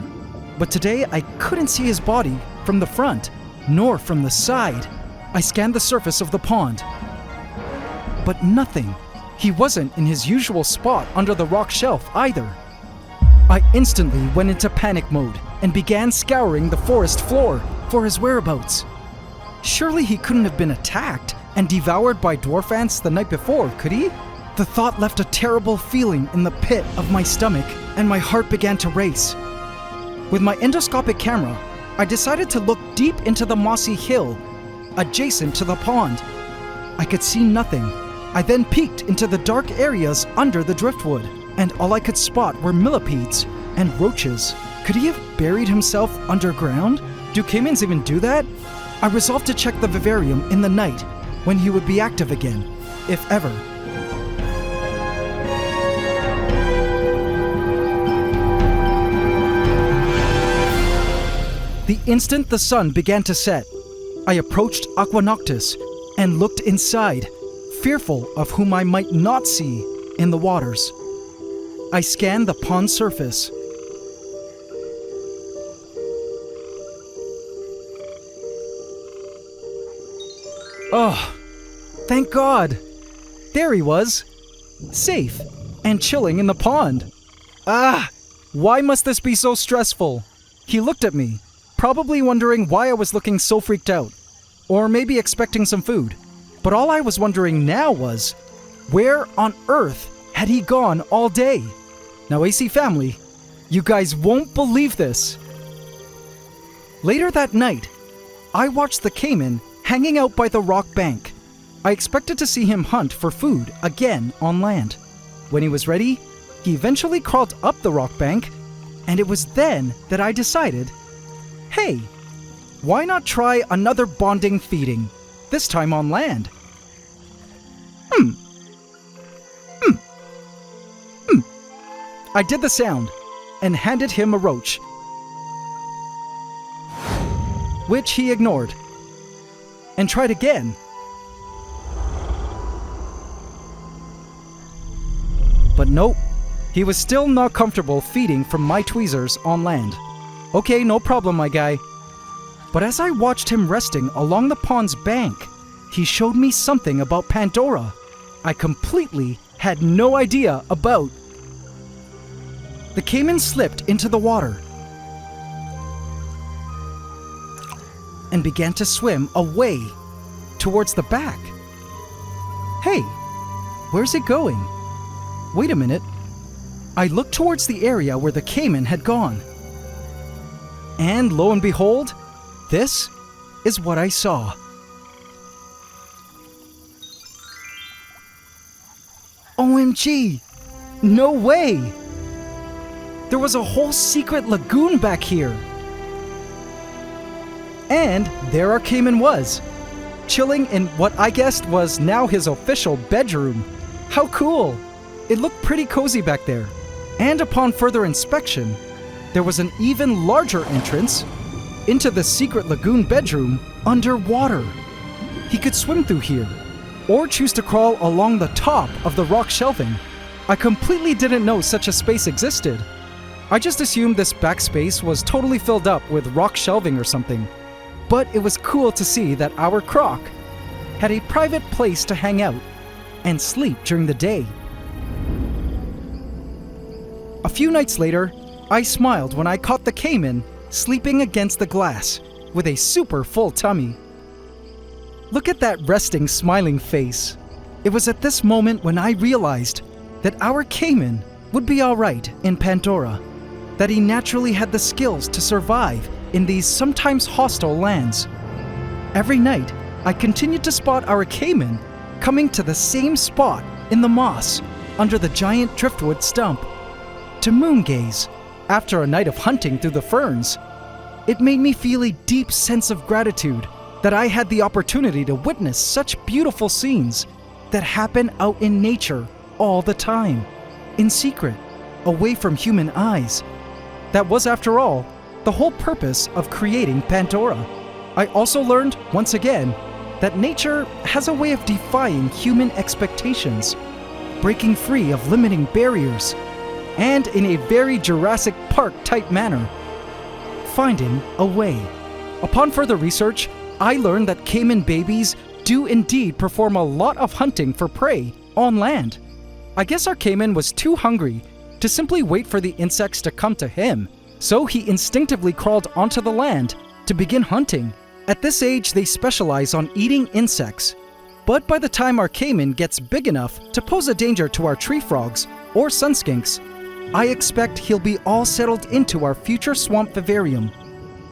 but today I couldn't see his body from the front, nor from the side. I scanned the surface of the pond, but nothing. He wasn't in his usual spot under the rock shelf either. I instantly went into panic mode and began scouring the forest floor for his whereabouts. Surely he couldn't have been attacked and devoured by dwarf ants the night before, could he? The thought left a terrible feeling in the pit of my stomach, and my heart began to race. With my endoscopic camera, I decided to look deep into the mossy hill adjacent to the pond. I could see nothing. I then peeked into the dark areas under the driftwood, and all I could spot were millipedes and roaches. Could he have buried himself underground? Do caimans even do that? I resolved to check the vivarium in the night when he would be active again, if ever. The instant the sun began to set, I approached Aqua Noctis and looked inside, fearful of whom I might not see in the waters. I scanned the pond surface. Oh, thank God! There he was, safe and chilling in the pond. Ah, why must this be so stressful? He looked at me, probably wondering why I was looking so freaked out, or maybe expecting some food. But all I was wondering now was, where on earth had he gone all day? Now, AC family, you guys won't believe this. Later that night, I watched the caiman hanging out by the rock bank. I expected to see him hunt for food again on land. When he was ready, he eventually crawled up the rock bank, and it was then that I decided, hey, why not try another bonding feeding, this time on land? I did the sound and handed him a roach, which he ignored, and tried again. But nope, he was still not comfortable feeding from my tweezers on land. Okay, no problem, my guy. But as I watched him resting along the pond's bank, he showed me something about Pantdora I completely had no idea about. the caiman slipped into the water and began to swim away towards the back. Hey, where's it going? Wait a minute. I looked towards the area where the caiman had gone. And lo and behold, this is what I saw. OMG! No way! There was a whole secret lagoon back here. And there our caiman was, chilling in what I guessed was now his official bedroom. How cool! It looked pretty cozy back there. And upon further inspection, there was an even larger entrance into the secret lagoon bedroom underwater. He could swim through here, or choose to crawl along the top of the rock shelving. I completely didn't know such a space existed. I just assumed this back space was totally filled up with rock shelving or something. But it was cool to see that our Croc had a private place to hang out and sleep during the day. A few nights later, I smiled when I caught the caiman sleeping against the glass with a super full tummy. Look at that resting, smiling face. It was at this moment when I realized that our caiman would be alright in Pantdora, that he naturally had the skills to survive in these sometimes hostile lands. Every night, I continued to spot our caiman coming to the same spot in the moss under the giant driftwood stump to moon gaze after a night of hunting through the ferns. It made me feel a deep sense of gratitude that I had the opportunity to witness such beautiful scenes that happen out in nature all the time, in secret, away from human eyes. That was, after all, the whole purpose of creating Pantdora. I also learned, once again, that nature has a way of defying human expectations, breaking free of limiting barriers, and in a very Jurassic Park-type manner, finding a way. Upon further research, I learned that caiman babies do indeed perform a lot of hunting for prey on land. I guess our caiman was too hungry to simply wait for the insects to come to him, so he instinctively crawled onto the land to begin hunting. At this age, they specialize on eating insects. But by the time our caiman gets big enough to pose a danger to our tree frogs or sun skinks, I expect he'll be all settled into our future swamp vivarium.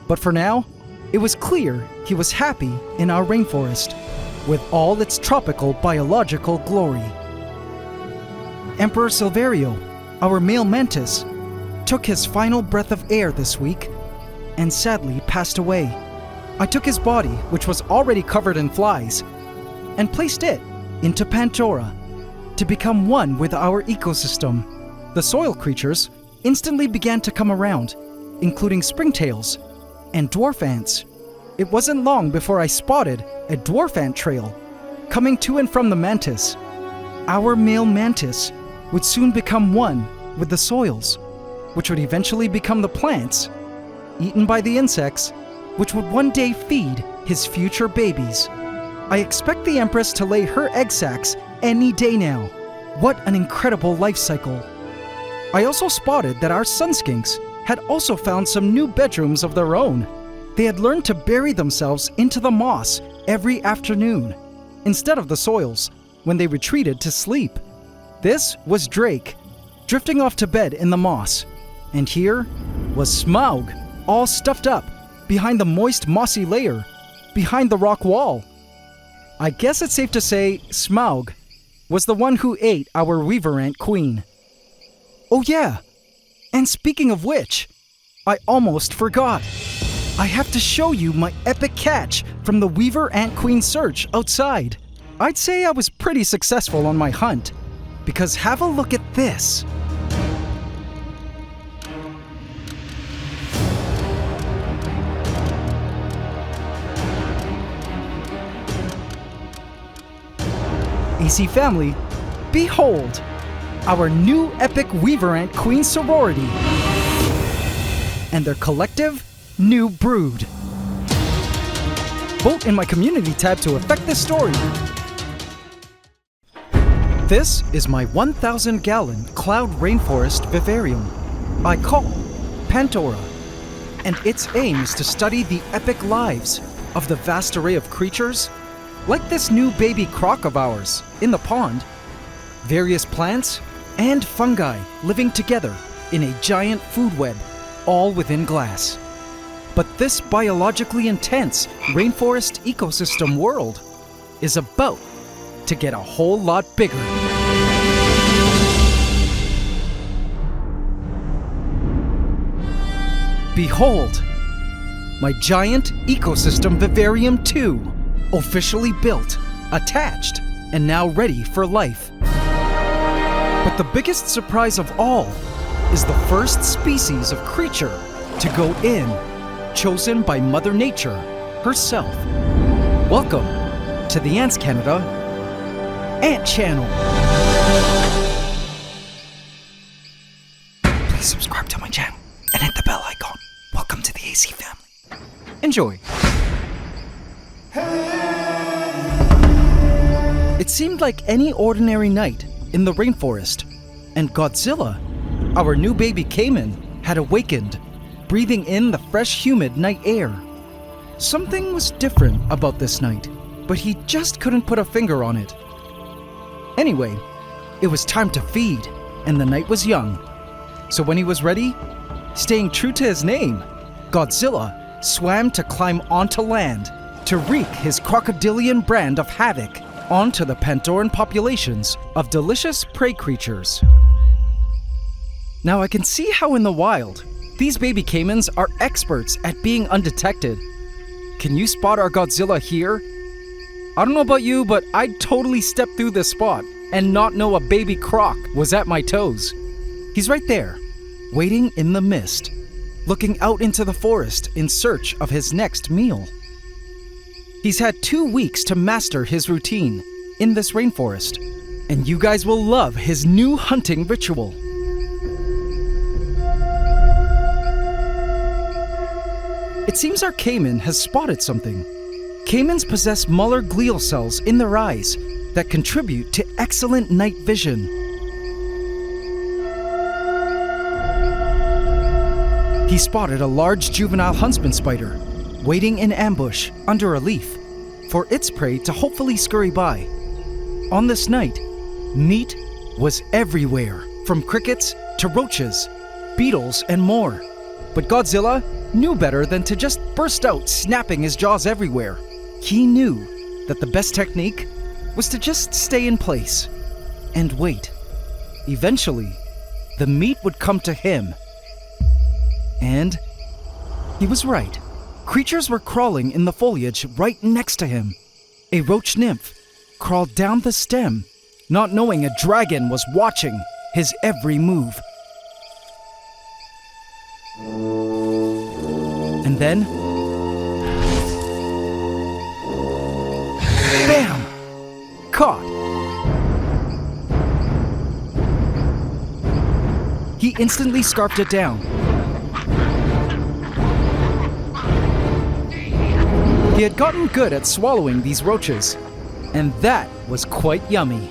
But for now, it was clear he was happy in our rainforest, with all its tropical biological glory. Emperor Silverio, our male mantis, took his final breath of air this week and sadly passed away. I took his body, which was already covered in flies, and placed it into Pantdora to become one with our ecosystem. The soil creatures instantly began to come around, including springtails and dwarf ants. It wasn't long before I spotted a dwarf ant trail coming to and from the mantis. Our male mantis would soon become one with the soils, which would eventually become the plants, eaten by the insects, which would one day feed his future babies. I expect the Empress to lay her egg sacs any day now. What an incredible life cycle. I also spotted that our sun skinks had also found some new bedrooms of their own. They had learned to bury themselves into the moss every afternoon, instead of the soils, when they retreated to sleep. This was Drake, drifting off to bed in the moss. And here was Smaug, all stuffed up behind the moist mossy layer, behind the rock wall. I guess it's safe to say Smaug was the one who ate our weaver ant queen. Oh yeah, and speaking of which, I almost forgot. I have to show you my epic catch from the weaver ant queen search outside. I'd say I was pretty successful on my hunt, because have a look at this. AC family, behold, our new epic weaver ant queen sorority and their collective new brood. Vote in my community tab to affect this story. This is my 1,000-gallon cloud rainforest vivarium. I call Pantdora, and its aim is to study the epic lives of the vast array of creatures, like this new baby croc of ours in the pond, various plants and fungi living together in a giant food web, all within glass. But this biologically intense rainforest ecosystem world is about to get a whole lot bigger. Behold, my giant ecosystem Vivarium 2, officially built, attached, and now ready for life. But the biggest surprise of all is the first species of creature to go in, chosen by Mother Nature herself. Welcome to the AntsCanada Ant Channel. Please subscribe to my channel and hit the bell icon. Welcome to the AC family. Enjoy. It seemed like any ordinary night in the rainforest, and Godzilla, our new baby caiman, had awakened, breathing in the fresh, humid night air. Something was different about this night, but he just couldn't put a finger on it. Anyway, it was time to feed, and the night was young. So when he was ready, staying true to his name, Godzilla swam to climb onto land to wreak his crocodilian brand of havoc onto the Pandoran populations of delicious prey creatures. Now I can see how in the wild, these baby caimans are experts at being undetected. Can you spot our Godzilla here? I don't know about you, but I'd totally step through this spot and not know a baby croc was at my toes. He's right there, waiting in the mist, looking out into the forest in search of his next meal. He's had 2 weeks to master his routine in this rainforest, and you guys will love his new hunting ritual. It seems our caiman has spotted something. Caimans possess Muller glial cells in their eyes that contribute to excellent night vision. He spotted a large juvenile huntsman spider waiting in ambush under a leaf for its prey to hopefully scurry by. On this night, meat was everywhere, from crickets to roaches, beetles, and more. But Godzilla knew better than to just burst out snapping his jaws everywhere. He knew that the best technique was to just stay in place and wait. Eventually, the meat would come to him. And he was right. Creatures were crawling in the foliage right next to him. A roach nymph crawled down the stem, not knowing a dragon was watching his every move. And then, bam! Caught! He instantly scarfed it down. He had gotten good at swallowing these roaches, and that was quite yummy.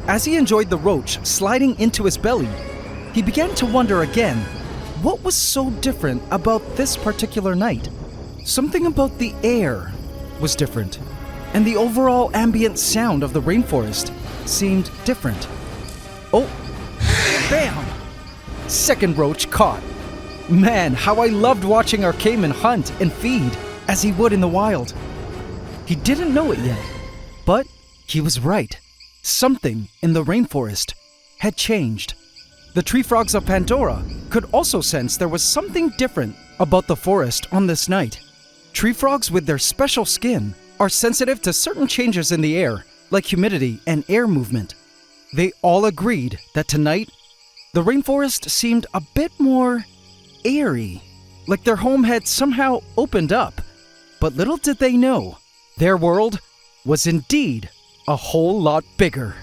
As he enjoyed the roach sliding into his belly, he began to wonder again, what was so different about this particular night? Something about the air was different, and the overall ambient sound of the rainforest seemed different. Oh, bam! Second roach caught. Man, how I loved watching our caiman hunt and feed as he would in the wild. He didn't know it yet, but he was right. Something in the rainforest had changed. The tree frogs of Pantdora could also sense there was something different about the forest on this night. Tree frogs with their special skin are sensitive to certain changes in the air, like humidity and air movement. They all agreed that tonight, the rainforest seemed a bit more airy, like their home had somehow opened up. But little did they know, their world was indeed a whole lot bigger.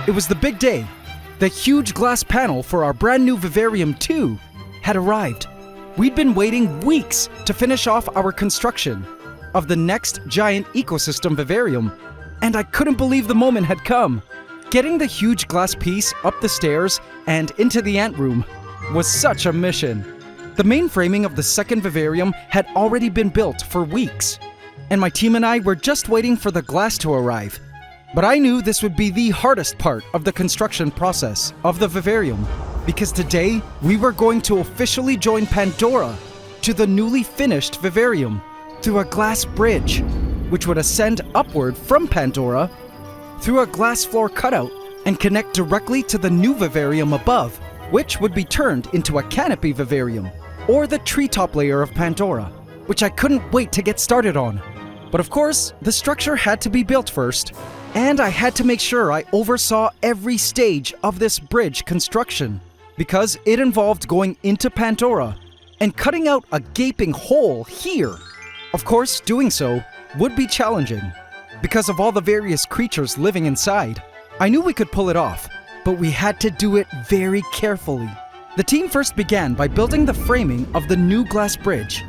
It was the big day. The huge glass panel for our brand new Vivarium 2 had arrived. We'd been waiting weeks to finish off our construction of the next giant ecosystem vivarium, and I couldn't believe the moment had come. Getting the huge glass piece up the stairs and into the ant room was such a mission. The main framing of the second vivarium had already been built for weeks, and my team and I were just waiting for the glass to arrive. But I knew this would be the hardest part of the construction process of the vivarium, because today we were going to officially join Pantdora to the newly finished vivarium through a glass bridge, which would ascend upward from Pantdora through a glass floor cutout and connect directly to the new vivarium above, which would be turned into a canopy vivarium, or the treetop layer of Pantdora, which I couldn't wait to get started on. But of course, the structure had to be built first, and I had to make sure I oversaw every stage of this bridge construction, because it involved going into Pantdora and cutting out a gaping hole here. Of course, doing so would be challenging because of all the various creatures living inside. I knew we could pull it off, but we had to do it very carefully. The team first began by building the framing of the new glass bridge.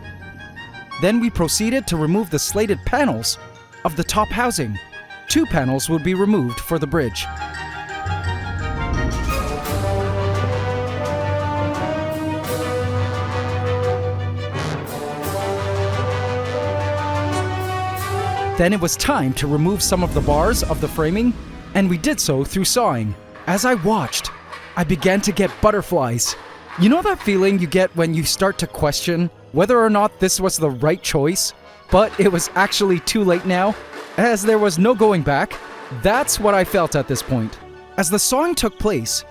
Then we proceeded to remove the slated panels of the top housing. 2 panels would be removed for the bridge. Then it was time to remove some of the bars of the framing, and we did so through sawing. As I watched, I began to get butterflies. You know that feeling you get when you start to question whether or not this was the right choice, but it was actually too late now, as there was no going back? That's what I felt at this point. As the sawing took place,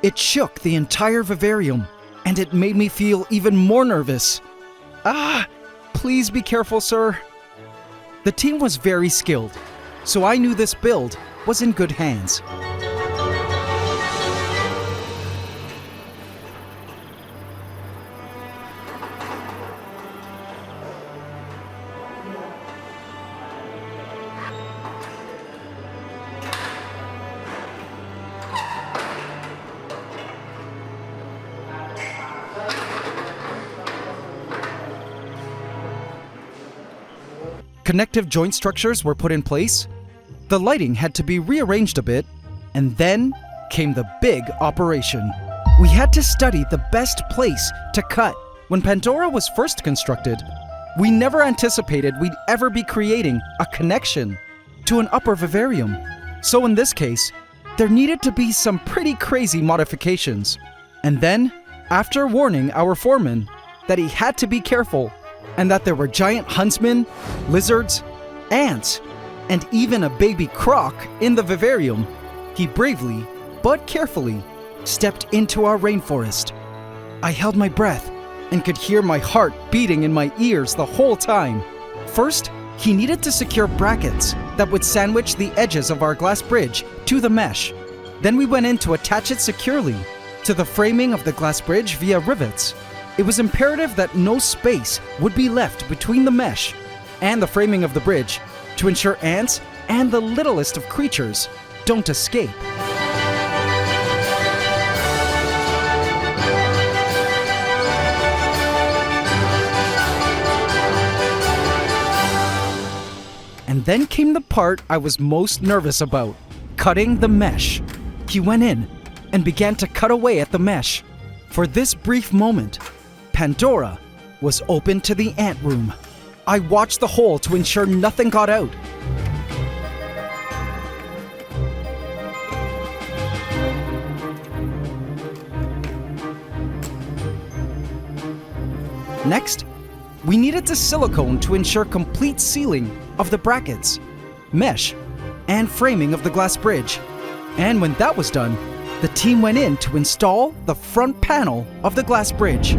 it shook the entire vivarium, and it made me feel even more nervous. Please be careful, sir. The team was very skilled, so I knew this build was in good hands. Connective joint structures were put in place, the lighting had to be rearranged a bit, and then came the big operation. We had to study the best place to cut. When Pantdora was first constructed, we never anticipated we'd ever be creating a connection to an upper vivarium. So in this case, there needed to be some pretty crazy modifications. And then, after warning our foreman that he had to be careful, and that there were giant huntsmen, lizards, ants, and even a baby croc in the vivarium, he bravely, but carefully, stepped into our rainforest. I held my breath and could hear my heart beating in my ears the whole time. First, he needed to secure brackets that would sandwich the edges of our glass bridge to the mesh. Then we went in to attach it securely to the framing of the glass bridge via rivets. It was imperative that no space would be left between the mesh and the framing of the bridge to ensure ants and the littlest of creatures don't escape. And then came the part I was most nervous about, cutting the mesh. He went in and began to cut away at the mesh. For this brief moment, Pantdora was open to the ant room. I watched the hole to ensure nothing got out. Next, we needed to silicone to ensure complete sealing of the brackets, mesh, and framing of the glass bridge. And when that was done, the team went in to install the front panel of the glass bridge.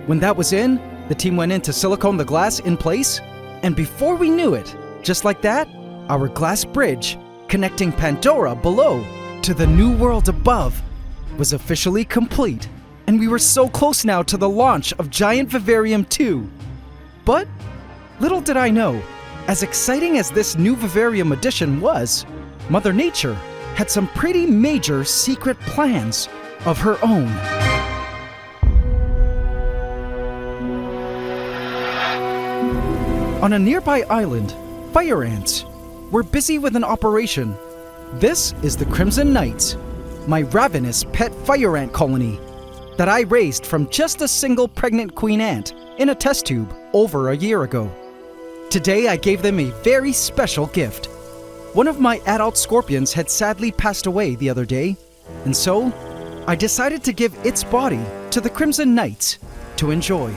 When that was in, the team went in to silicone the glass in place, and before we knew it, just like that, our glass bridge connecting Pantdora below to the new world above was officially complete, and we were so close now to the launch of Giant Vivarium 2. But little did I know, As exciting as this new Vivarium addition was, Mother Nature had some pretty major secret plans of her own. On a nearby island, fire ants were busy with an operation. This is the Crimson Knights, my ravenous pet fire ant colony that I raised from just a single pregnant queen ant in a test tube over a year ago. Today I gave them a very special gift. One of my adult scorpions had sadly passed away the other day, and so I decided to give its body to the Crimson Knights to enjoy.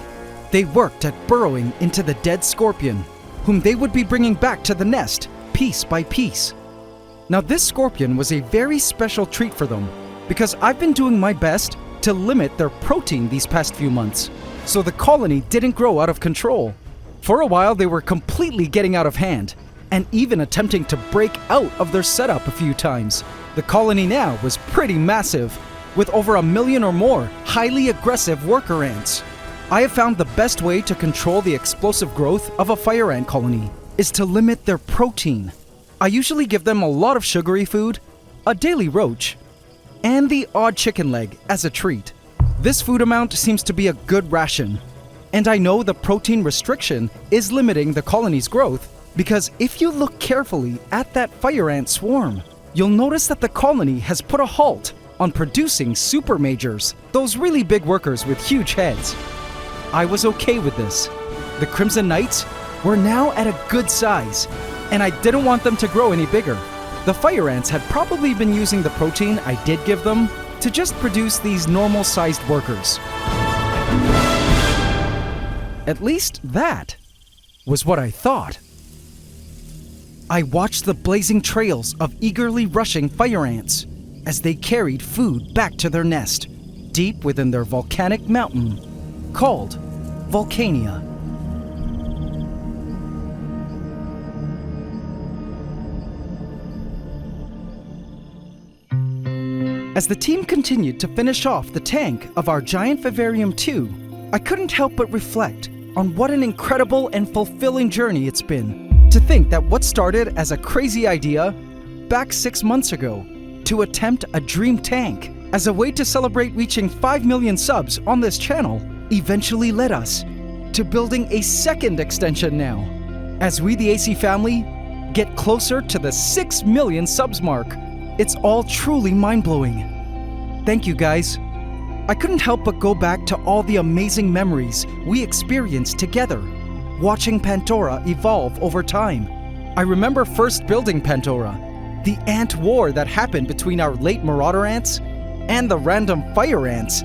They worked at burrowing into the dead scorpion, whom they would be bringing back to the nest piece by piece. Now this scorpion was a very special treat for them because I've been doing my best to limit their protein these past few months, so the colony didn't grow out of control. For a while they were completely getting out of hand and even attempting to break out of their setup a few times. The colony now was pretty massive, with over 1 million or more highly aggressive worker ants. I have found the best way to control the explosive growth of a fire ant colony is to limit their protein. I usually give them a lot of sugary food, a daily roach, and the odd chicken leg as a treat. This food amount seems to be a good ration, and I know the protein restriction is limiting the colony's growth because if you look carefully at that fire ant swarm, you'll notice that the colony has put a halt on producing super majors, those really big workers with huge heads. I was okay with this. The Crimson Knights were now at a good size, and I didn't want them to grow any bigger. The fire ants had probably been using the protein I did give them to just produce these normal-sized workers. At least that was what I thought. I watched the blazing trails of eagerly rushing fire ants as they carried food back to their nest, deep within their volcanic mountain called Volcania. As the team continued to finish off the tank of our giant Vivarium 2, I couldn't help but reflect on what an incredible and fulfilling journey it's been. To think that what started as a crazy idea back 6 months ago to attempt a dream tank as a way to celebrate reaching 5 million subs on this channel eventually led us to building a second extension now, as we the AC family get closer to the 6 million subs mark. It's all truly mind-blowing. Thank you guys. I couldn't help but go back to all the amazing memories we experienced together, watching Pantdora evolve over time. I remember first building Pantdora, the ant war that happened between our late marauder ants and the random fire ants,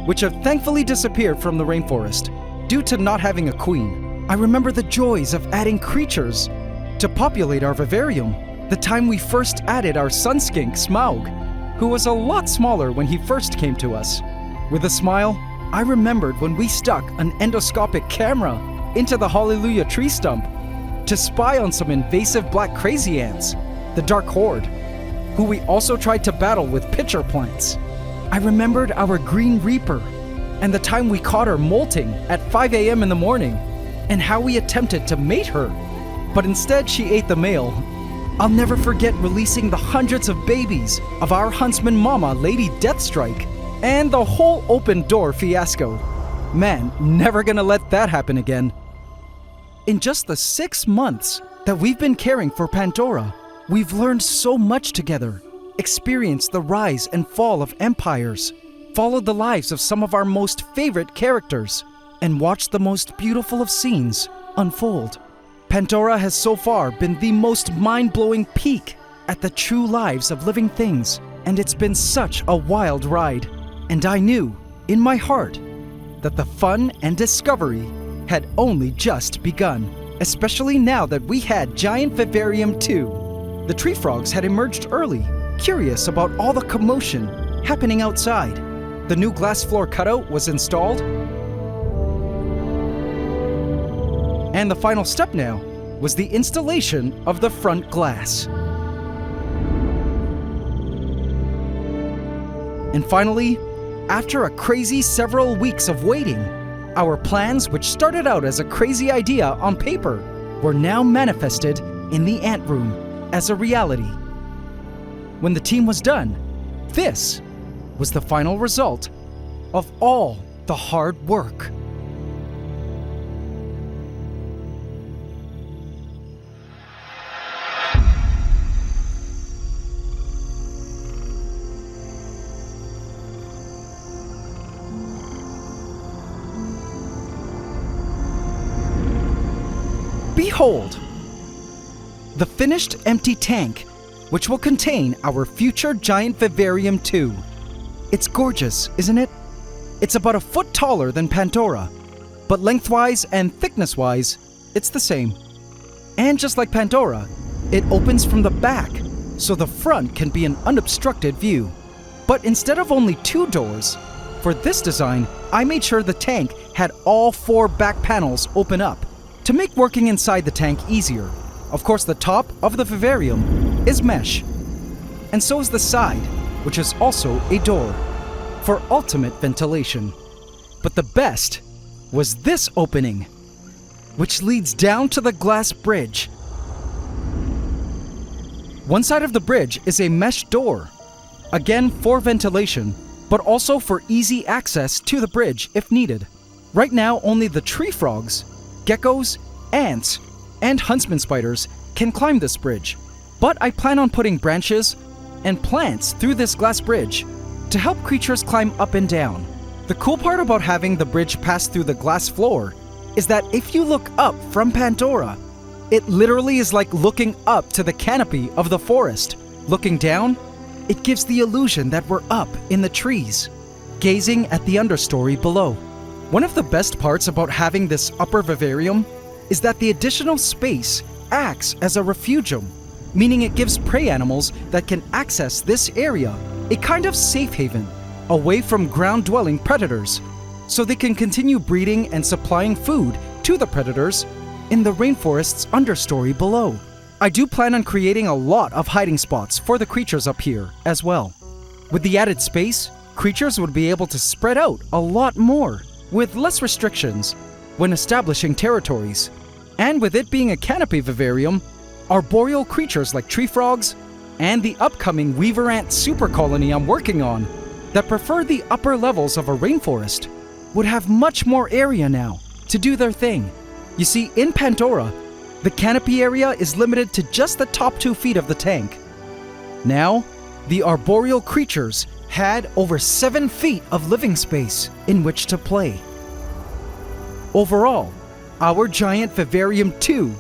which have thankfully disappeared from the rainforest due to not having a queen. I remember the joys of adding creatures to populate our vivarium, the time we first added our Sun Skink, Smaug, who was a lot smaller when he first came to us. With a smile, I remembered when we stuck an endoscopic camera into the Hallelujah tree stump to spy on some invasive black crazy ants, the Dark Horde, who we also tried to battle with pitcher plants. I remembered our Green Reaper and the time we caught her molting at 5 a.m. in the morning and how we attempted to mate her, but instead she ate the male. I'll never forget releasing the hundreds of babies of our huntsman mama, Lady Deathstrike, and the whole open door fiasco. Man, never gonna let that happen again. In just the 6 months that we've been caring for Pantdora, we've learned so much together, experienced the rise and fall of empires, followed the lives of some of our most favorite characters, and watched the most beautiful of scenes unfold. Pantdora has so far been the most mind-blowing peek at the true lives of living things, and it's been such a wild ride. And I knew, in my heart, that the fun and discovery had only just begun, especially now that we had Giant Vivarium 2. The tree frogs had emerged early, curious about all the commotion happening outside. The new glass floor cutout was installed, and the final step now was the installation of the front glass. And finally, after a crazy several weeks of waiting, our plans, which started out as a crazy idea on paper, were now manifested in the ant room as a reality. When the team was done, this was the final result of all the hard work. Behold, the finished empty tank, which will contain our future giant Vivarium 2. It's gorgeous, isn't it? It's about a foot taller than Pantdora, but lengthwise and thickness-wise, it's the same. And just like Pantdora, it opens from the back, so the front can be an unobstructed view. But instead of only 2 doors, for this design, I made sure the tank had all 4 back panels open up to make working inside the tank easier. Of course, the top of the Vivarium is mesh, and so is the side, which is also a door, for ultimate ventilation. But the best was this opening, which leads down to the glass bridge. One side of the bridge is a mesh door, again for ventilation, but also for easy access to the bridge if needed. Right now, only the tree frogs, geckos, ants, and huntsman spiders can climb this bridge, but I plan on putting branches and plants through this glass bridge to help creatures climb up and down. The cool part about having the bridge pass through the glass floor is that if you look up from Pantdora, it literally is like looking up to the canopy of the forest. Looking down, it gives the illusion that we're up in the trees, gazing at the understory below. One of the best parts about having this upper vivarium is that the additional space acts as a refugium, meaning it gives prey animals that can access this area a kind of safe haven away from ground-dwelling predators, so they can continue breeding and supplying food to the predators in the rainforest's understory below. I do plan on creating a lot of hiding spots for the creatures up here as well. With the added space, creatures would be able to spread out a lot more with less restrictions when establishing territories. And with it being a canopy vivarium, arboreal creatures like tree frogs and the upcoming weaver ant super colony I'm working on that prefer the upper levels of a rainforest would have much more area now to do their thing. You see, in Pantdora, the canopy area is limited to just the top 2 feet of the tank. Now, the arboreal creatures had over 7 feet of living space in which to play. Overall, our giant Vivarium 2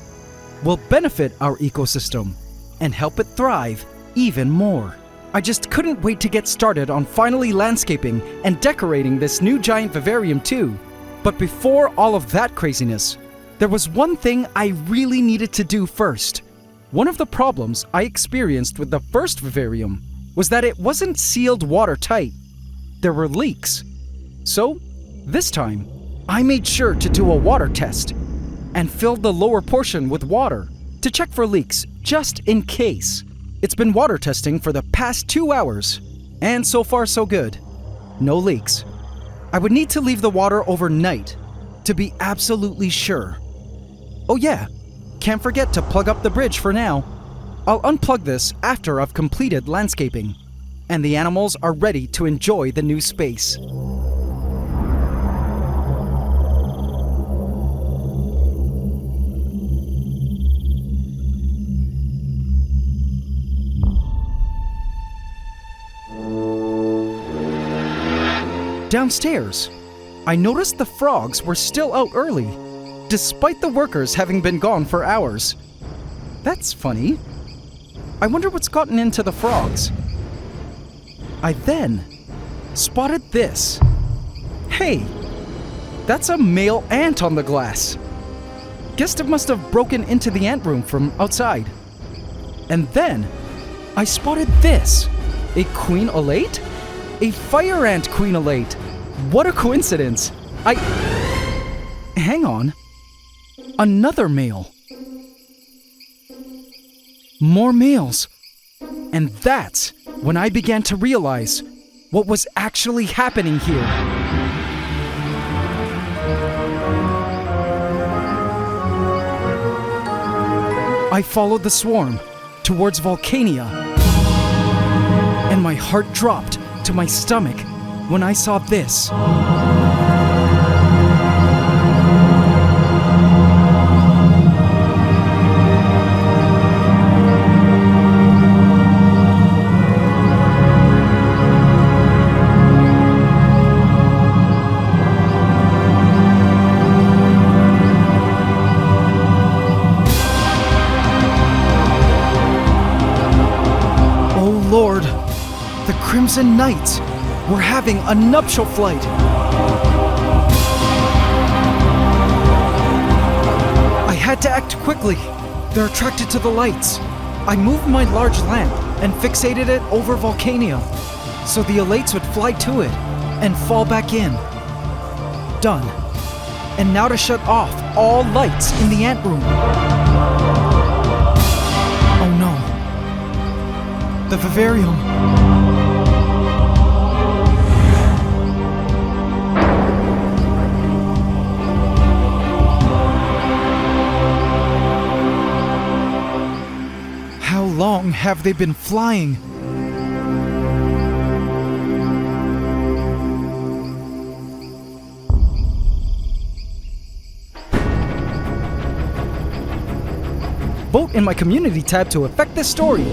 will benefit our ecosystem and help it thrive even more. I just couldn't wait to get started on finally landscaping and decorating this new giant Vivarium 2. But before all of that craziness, there was one thing I really needed to do first. One of the problems I experienced with the first Vivarium was that it wasn't sealed watertight. There were leaks. So, this time, I made sure to do a water test and filled the lower portion with water to check for leaks just in case. It's been water testing for the past 2 hours, and so far so good. No leaks. I would need to leave the water overnight to be absolutely sure. Oh yeah, can't forget to plug up the bridge for now. I'll unplug this after I've completed landscaping, and the animals are ready to enjoy the new space. Downstairs, I noticed the frogs were still out early, despite the workers having been gone for hours. That's funny. I wonder what's gotten into the frogs. I then spotted this. Hey, that's a male ant on the glass. Guessed it must have broken into the ant room from outside. And then I spotted this. A queen elate? A fire ant queen elate. What a coincidence. Hang on. Another male. More males. And that's when I began to realize what was actually happening here. I followed the swarm towards Volcania, and my heart dropped to my stomach when I saw this. Lord, the Crimson Knights were having a nuptial flight. I had to act quickly. They're attracted to the lights. I moved my large lamp and fixated it over Volcania, so the Elates would fly to it and fall back in. Done. And now to shut off all lights in the ant room. Oh no. The Vivarium. How long have they been flying? Vote in my community tab to affect this story.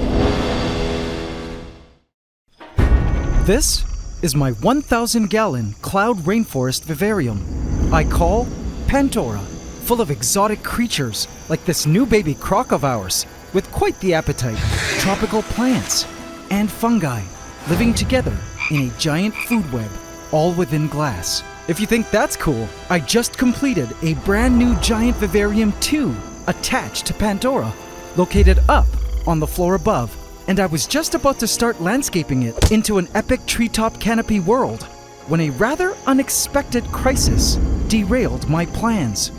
This is my 1,000-gallon cloud rainforest vivarium I call Pantdora, full of exotic creatures like this new baby croc of ours with quite the appetite, tropical plants, and fungi living together in a giant food web, all within glass. If you think that's cool, I just completed a brand new giant vivarium 2 attached to Pantdora, located up on the floor above. And I was just about to start landscaping it into an epic treetop canopy world when a rather unexpected crisis derailed my plans.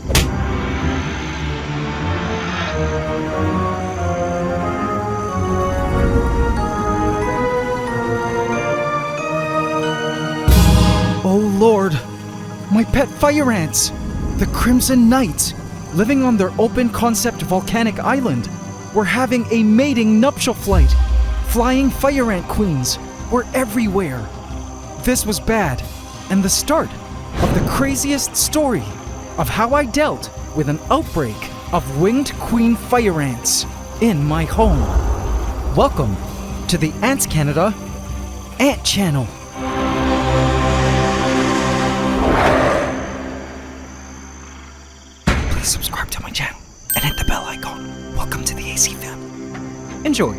Oh Lord, my pet fire ants, the Crimson Knights, living on their open concept volcanic island, were having a mating nuptial flight. Flying fire ant queens were everywhere. This was bad, and the start of the craziest story of how I dealt with an outbreak of winged queen fire ants in my home. Welcome to the AntsCanada Ant Channel. Please subscribe to my channel and hit the bell icon. Welcome to the AC fam. Enjoy.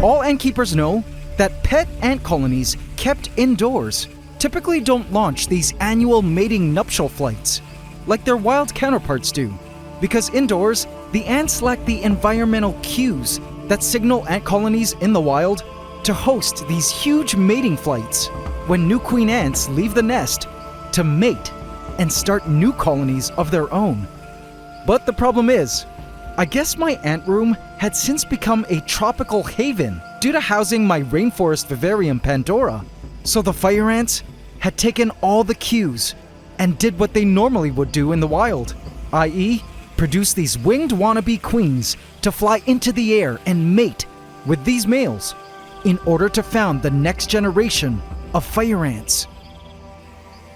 All ant keepers know that pet ant colonies kept indoors typically don't launch these annual mating nuptial flights like their wild counterparts do, because indoors, the ants lack the environmental cues that signal ant colonies in the wild to host these huge mating flights when new queen ants leave the nest to mate and start new colonies of their own. But the problem is, I guess my ant room had since become a tropical haven due to housing my rainforest vivarium Pantdora. So the fire ants had taken all the cues and did what they normally would do in the wild, i.e., produce these winged wannabe queens to fly into the air and mate with these males in order to found the next generation of fire ants.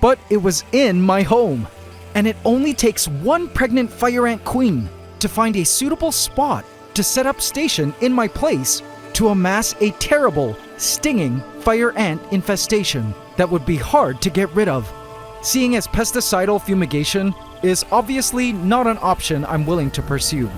But it was in my home, and it only takes one pregnant fire ant queen to find a suitable spot to set up station in my place to amass a terrible, stinging fire ant infestation that would be hard to get rid of, seeing as pesticidal fumigation is obviously not an option I'm willing to pursue.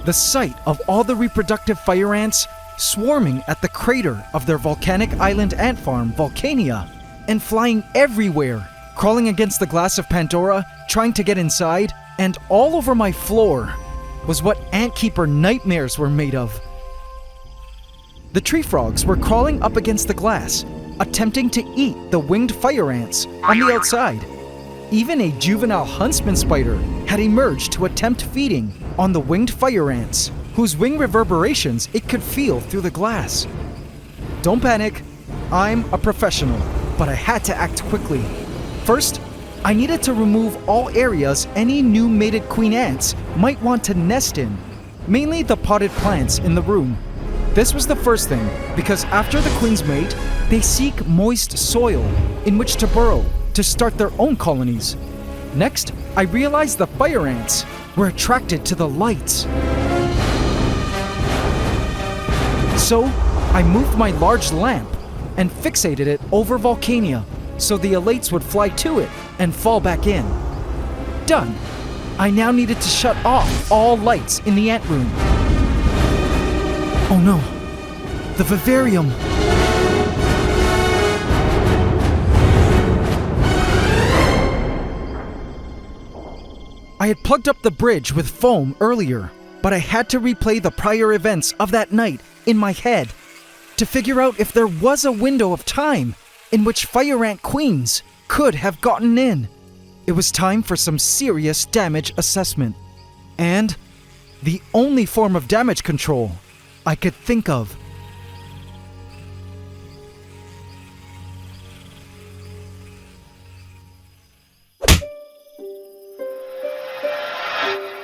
The sight of all the reproductive fire ants swarming at the crater of their volcanic island ant farm, Volcania, and flying everywhere, crawling against the glass of Pantdora, trying to get inside, and all over my floor, was what antkeeper nightmares were made of. The tree frogs were crawling up against the glass, attempting to eat the winged fire ants on the outside. Even a juvenile huntsman spider had emerged to attempt feeding on the winged fire ants, whose wing reverberations it could feel through the glass. Don't panic, I'm a professional, but I had to act quickly. First, I needed to remove all areas any new mated queen ants might want to nest in, mainly the potted plants in the room. This was the first thing, because after the queens mate, they seek moist soil in which to burrow to start their own colonies. Next, I realized the fire ants were attracted to the lights. So, I moved my large lamp and fixated it over Volcania so the elates would fly to it and fall back in. Done. I now needed to shut off all lights in the ant room. Oh no, the Vivarium. I had plugged up the bridge with foam earlier, but I had to replay the prior events of that night in my head to figure out if there was a window of time in which fire ant queens could have gotten in. It was time for some serious damage assessment, and the only form of damage control I could think of.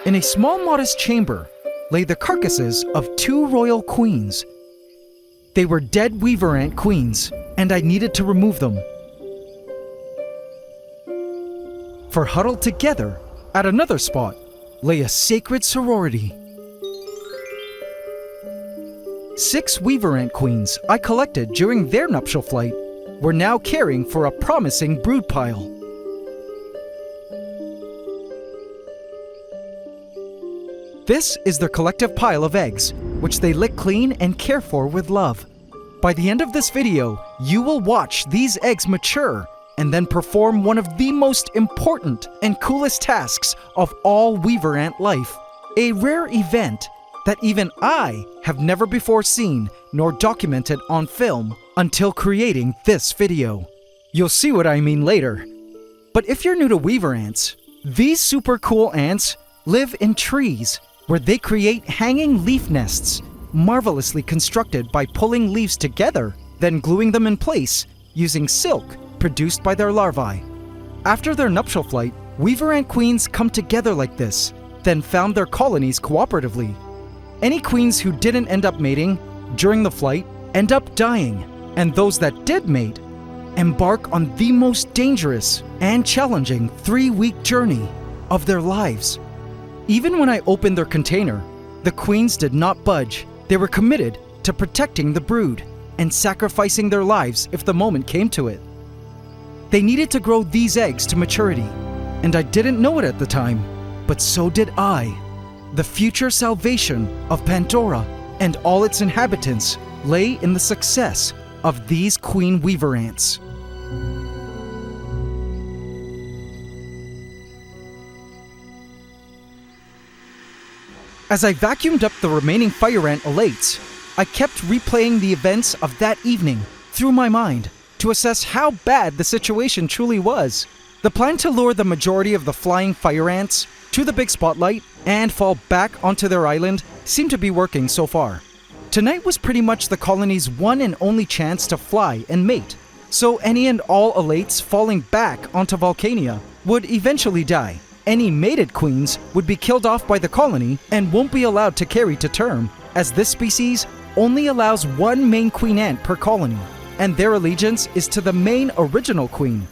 In a small modest chamber lay the carcasses of 2 royal queens. They were dead weaver ant queens, and I needed to remove them. For huddled together at another spot lay a sacred sorority. 6 weaver ant queens I collected during their nuptial flight were now caring for a promising brood pile. This is their collective pile of eggs, which they lick clean and care for with love. By the end of this video, you will watch these eggs mature and then perform one of the most important and coolest tasks of all weaver ant life. A rare event that even I have never before seen nor documented on film until creating this video. You'll see what I mean later. But if you're new to weaver ants, these super cool ants live in trees where they create hanging leaf nests, marvelously constructed by pulling leaves together, then gluing them in place using silk produced by their larvae. After their nuptial flight, weaver ant queens come together like this, then found their colonies cooperatively. Any queens who didn't end up mating during the flight end up dying, and those that did mate embark on the most dangerous and challenging 3-week journey of their lives. Even when I opened their container, the queens did not budge. They were committed to protecting the brood and sacrificing their lives if the moment came to it. They needed to grow these eggs to maturity, and I didn't know it at the time, but so did I. The future salvation of Pantdora and all its inhabitants lay in the success of these queen weaver ants. As I vacuumed up the remaining fire ant elates, I kept replaying the events of that evening through my mind to assess how bad the situation truly was. The plan to lure the majority of the flying fire ants to the big spotlight and fall back onto their island seemed to be working so far. Tonight was pretty much the colony's one and only chance to fly and mate, so any and all elates falling back onto Volcania would eventually die. Any mated queens would be killed off by the colony and won't be allowed to carry to term, as this species only allows 1 main queen ant per colony, and their allegiance is to the main original queen.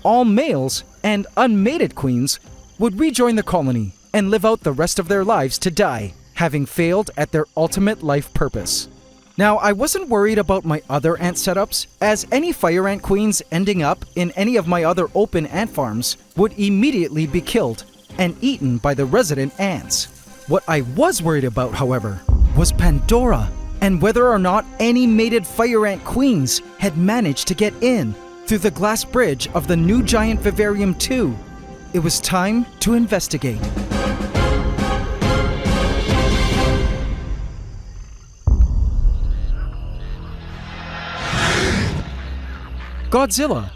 All males and unmated queens would rejoin the colony and live out the rest of their lives to die, having failed at their ultimate life purpose. Now, I wasn't worried about my other ant setups, as any fire ant queens ending up in any of my other open ant farms would immediately be killed and eaten by the resident ants. What I was worried about, however, was Pantdora, and whether or not any mated fire ant queens had managed to get in through the glass bridge of the new giant Vivarium 2. It was time to investigate. Godzilla,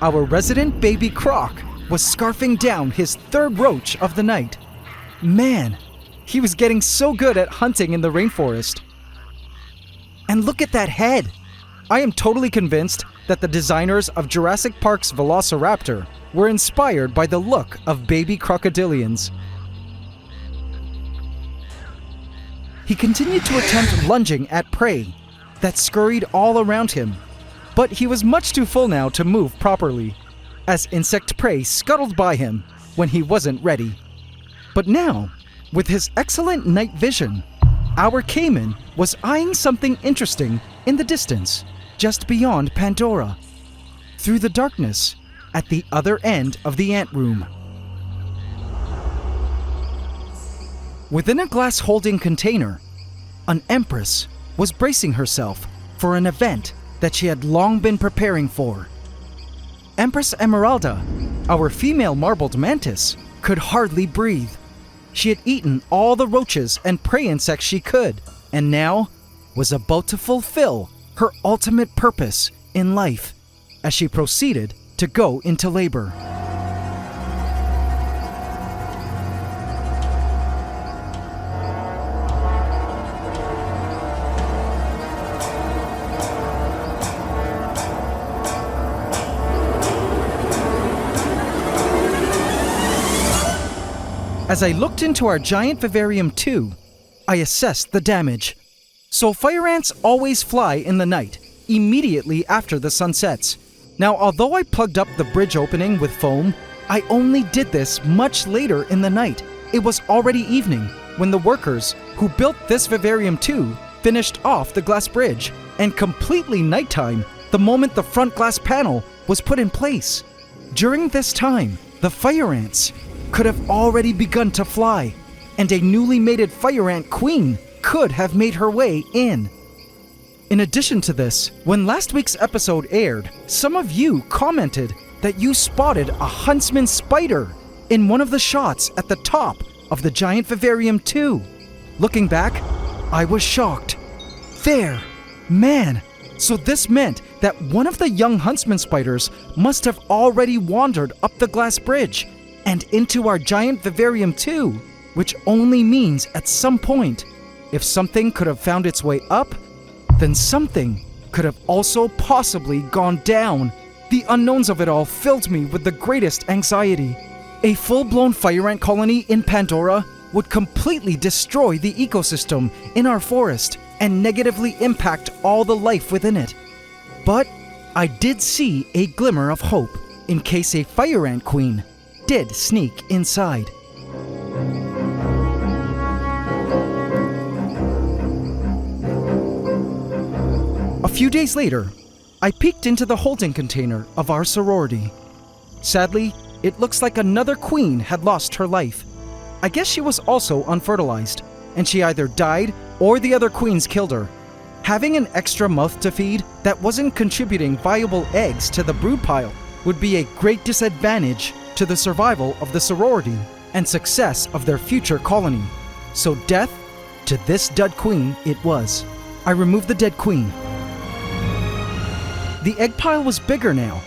our resident baby Croc, was scarfing down his 3rd roach of the night. Man, he was getting so good at hunting in the rainforest. And look at that head! I am totally convinced that the designers of Jurassic Park's Velociraptor were inspired by the look of baby crocodilians. He continued to attempt lunging at prey that scurried all around him, but he was much too full now to move properly, as insect prey scuttled by him when he wasn't ready. But now, with his excellent night vision, our Cayman was eyeing something interesting in the distance, just beyond Pantdora, through the darkness at the other end of the ant room. Within a glass holding container, an empress was bracing herself for an event that she had long been preparing for. Empress Emeralda, our female marbled mantis, could hardly breathe. She had eaten all the roaches and prey insects she could, and now was about to fulfill her ultimate purpose in life as she proceeded to go into labor. As I looked into our giant vivarium too, I assessed the damage. So fire ants always fly in the night, immediately after the sun sets. Now, although I plugged up the bridge opening with foam, I only did this much later in the night. It was already evening when the workers who built this vivarium too finished off the glass bridge, and completely nighttime the moment the front glass panel was put in place. During this time, the fire ants could have already begun to fly, and a newly mated fire ant queen could have made her way in. In addition to this, when last week's episode aired, some of you commented that you spotted a huntsman spider in one of the shots at the top of the giant vivarium too. Looking back, I was shocked. There, man, so this meant that one of the young huntsman spiders must have already wandered up the glass bridge and into our giant vivarium too, which only means at some point, if something could have found its way up, then something could have also possibly gone down. The unknowns of it all filled me with the greatest anxiety. A full-blown fire ant colony in Pantdora would completely destroy the ecosystem in our forest and negatively impact all the life within it. But I did see a glimmer of hope in case a fire ant queen did sneak inside. A few days later, I peeked into the holding container of our sorority. Sadly, it looks like another queen had lost her life. I guess she was also unfertilized, and she either died or the other queens killed her. Having an extra mouth to feed that wasn't contributing viable eggs to the brood pile would be a great disadvantage to the survival of the sorority and success of their future colony. So death to this dud queen it was. I removed the dead queen. The egg pile was bigger now.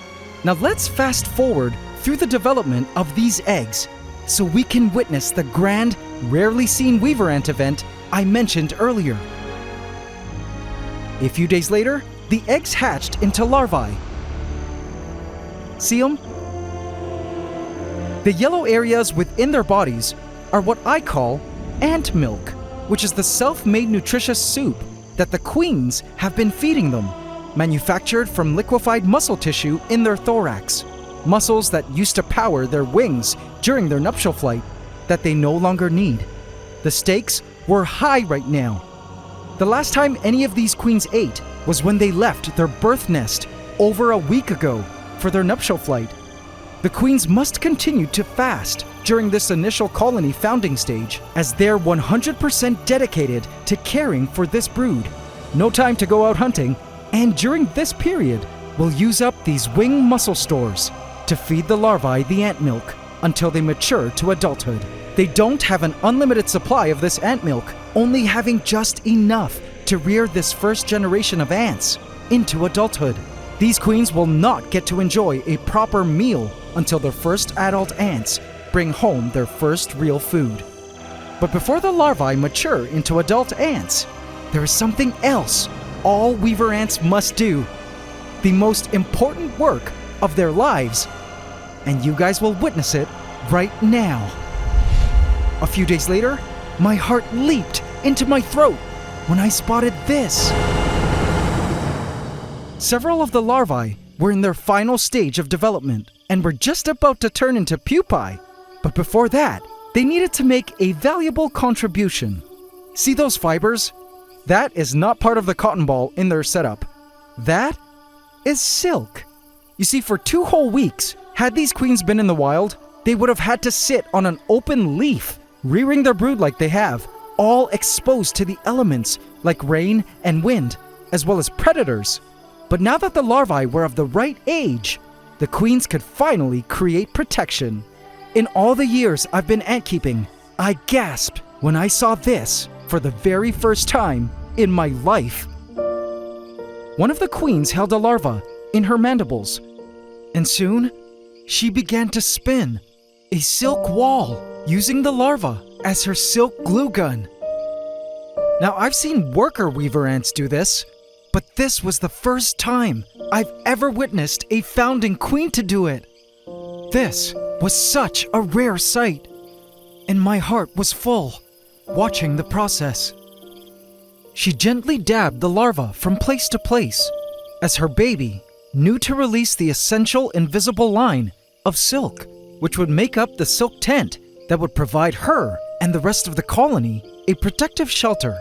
Now let's fast forward through the development of these eggs so we can witness the grand, rarely seen weaver ant event I mentioned earlier. A few days later, the eggs hatched into larvae. See them? The yellow areas within their bodies are what I call ant milk, which is the self-made nutritious soup that the queens have been feeding them, manufactured from liquefied muscle tissue in their thorax, muscles that used to power their wings during their nuptial flight that they no longer need. The stakes were high right now. The last time any of these queens ate was when they left their birth nest over a week ago for their nuptial flight. The queens must continue to fast during this initial colony founding stage, as they're 100% dedicated to caring for this brood. No time to go out hunting, and during this period, we'll use up these wing muscle stores to feed the larvae the ant milk until they mature to adulthood. They don't have an unlimited supply of this ant milk, only having just enough to rear this first generation of ants into adulthood. These queens will not get to enjoy a proper meal until their first adult ants bring home their first real food. But before the larvae mature into adult ants, there is something else all weaver ants must do. The most important work of their lives, and you guys will witness it right now. A few days later, my heart leaped into my throat when I spotted this. Several of the larvae were in their final stage of development and were just about to turn into pupae. But before that, they needed to make a valuable contribution. See those fibers? That is not part of the cotton ball in their setup. That is silk. You see, for 2 whole weeks, had these queens been in the wild, they would have had to sit on an open leaf, rearing their brood like they have, all exposed to the elements like rain and wind, as well as predators. But now that the larvae were of the right age, the queens could finally create protection. In all the years I've been ant keeping, I gasped when I saw this for the very first time in my life. One of the queens held a larva in her mandibles, and soon she began to spin a silk wall using the larva as her silk glue gun. Now, I've seen worker weaver ants do this, but this was the first time I've ever witnessed a founding queen to do it. This was such a rare sight, and my heart was full watching the process. She gently dabbed the larva from place to place as her baby knew to release the essential invisible line of silk, which would make up the silk tent that would provide her and the rest of the colony a protective shelter.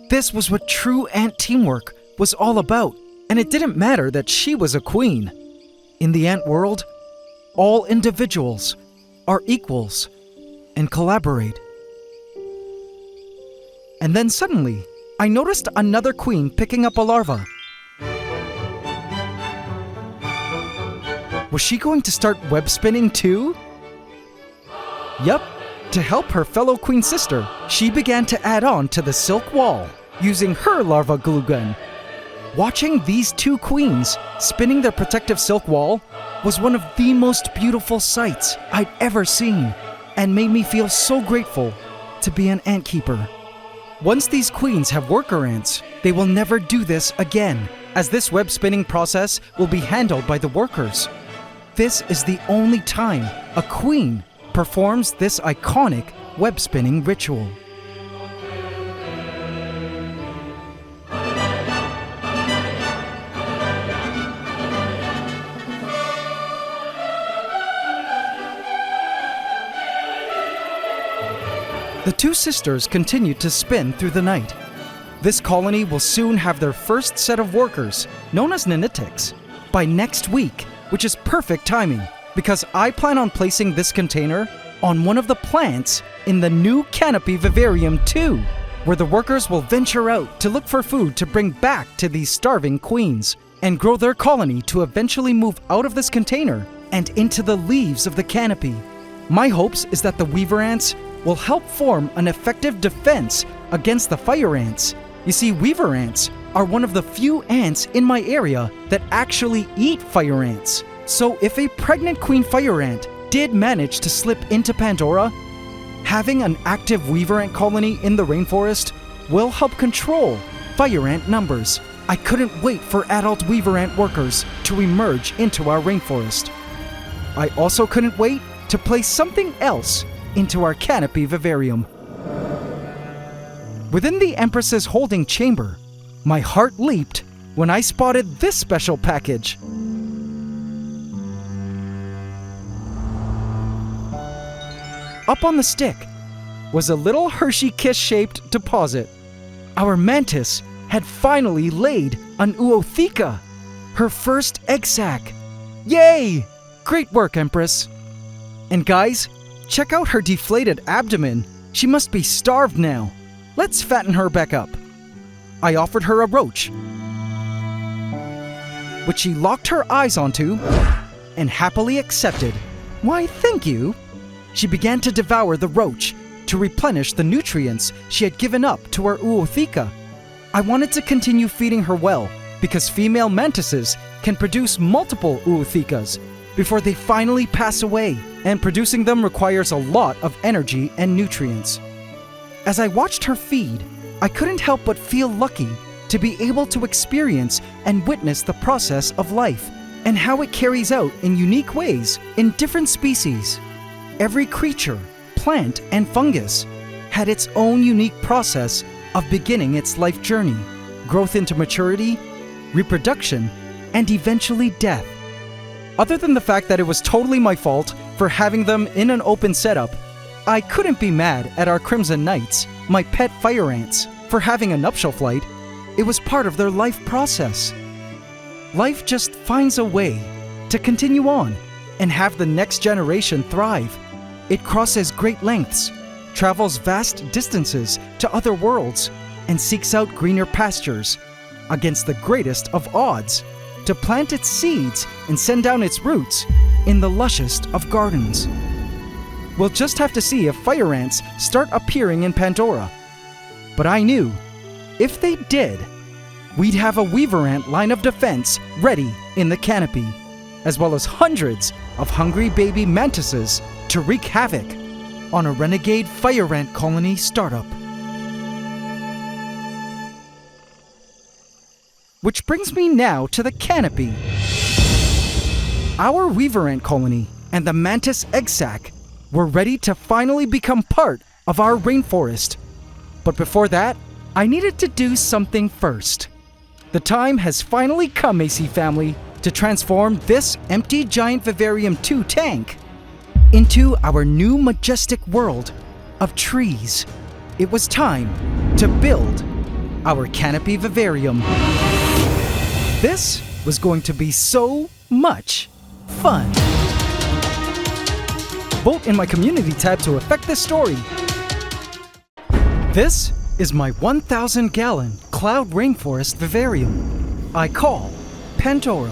This was what true ant teamwork was all about, and it didn't matter that she was a queen. In the ant world, all individuals are equals and collaborate. And then suddenly, I noticed another queen picking up a larva. Was she going to start web spinning too? Yup. To help her fellow queen sister, she began to add on to the silk wall using her larva glue gun. Watching these 2 queens spinning their protective silk wall was one of the most beautiful sights I'd ever seen, and made me feel so grateful to be an ant keeper. Once these queens have worker ants, they will never do this again, as this web spinning process will be handled by the workers. This is the only time a queen performs this iconic web spinning ritual. The 2 sisters continued to spin through the night. This colony will soon have their first set of workers, known as nanitics, by next week, which is perfect timing because I plan on placing this container on one of the plants in the new canopy vivarium too, where the workers will venture out to look for food to bring back to these starving queens and grow their colony to eventually move out of this container and into the leaves of the canopy. My hopes is that the weaver ants will help form an effective defense against the fire ants. You see, weaver ants are one of the few ants in my area that actually eat fire ants. So if a pregnant queen fire ant did manage to slip into Pantdora, having an active weaver ant colony in the rainforest will help control fire ant numbers. I couldn't wait for adult weaver ant workers to emerge into our rainforest. I also couldn't wait to place something else into our canopy vivarium. Within the Empress's holding chamber, my heart leaped when I spotted this special package. Up on the stick was a little Hershey Kiss-shaped deposit. Our mantis had finally laid an ootheca, her first egg sac. Yay! Great work, Empress. And guys, check out her deflated abdomen. She must be starved now. Let's fatten her back up. I offered her a roach, which she locked her eyes onto and happily accepted. Why, thank you. She began to devour the roach to replenish the nutrients she had given up to her ootheca. I wanted to continue feeding her well because female mantises can produce multiple oothecas before they finally pass away, and producing them requires a lot of energy and nutrients. As I watched her feed, I couldn't help but feel lucky to be able to experience and witness the process of life and how it carries out in unique ways in different species. Every creature, plant, and fungus had its own unique process of beginning its life journey, growth into maturity, reproduction, and eventually death. Other than the fact that it was totally my fault for having them in an open setup, I couldn't be mad at our Crimson Knights, my pet fire ants, for having a nuptial flight. It was part of their life process. Life just finds a way to continue on and have the next generation thrive. It crosses great lengths, travels vast distances to other worlds, and seeks out greener pastures against the greatest of odds to plant its seeds and send down its roots in the lushest of gardens. We'll just have to see if fire ants start appearing in Pantdora. But I knew, if they did, we'd have a weaver ant line of defense ready in the canopy, as well as hundreds of hungry baby mantises to wreak havoc on a renegade fire ant colony startup. Which brings me now to the canopy. Our weaver ant colony and the mantis egg sac were ready to finally become part of our rainforest. But before that, I needed to do something first. The time has finally come, AC family, to transform this empty giant Vivarium 2 tank into our new majestic world of trees. It was time to build our canopy Vivarium. This was going to be so much fun. Vote in my community tab to affect this story. This is my 1,000-gallon cloud rainforest vivarium. I call Pantdora,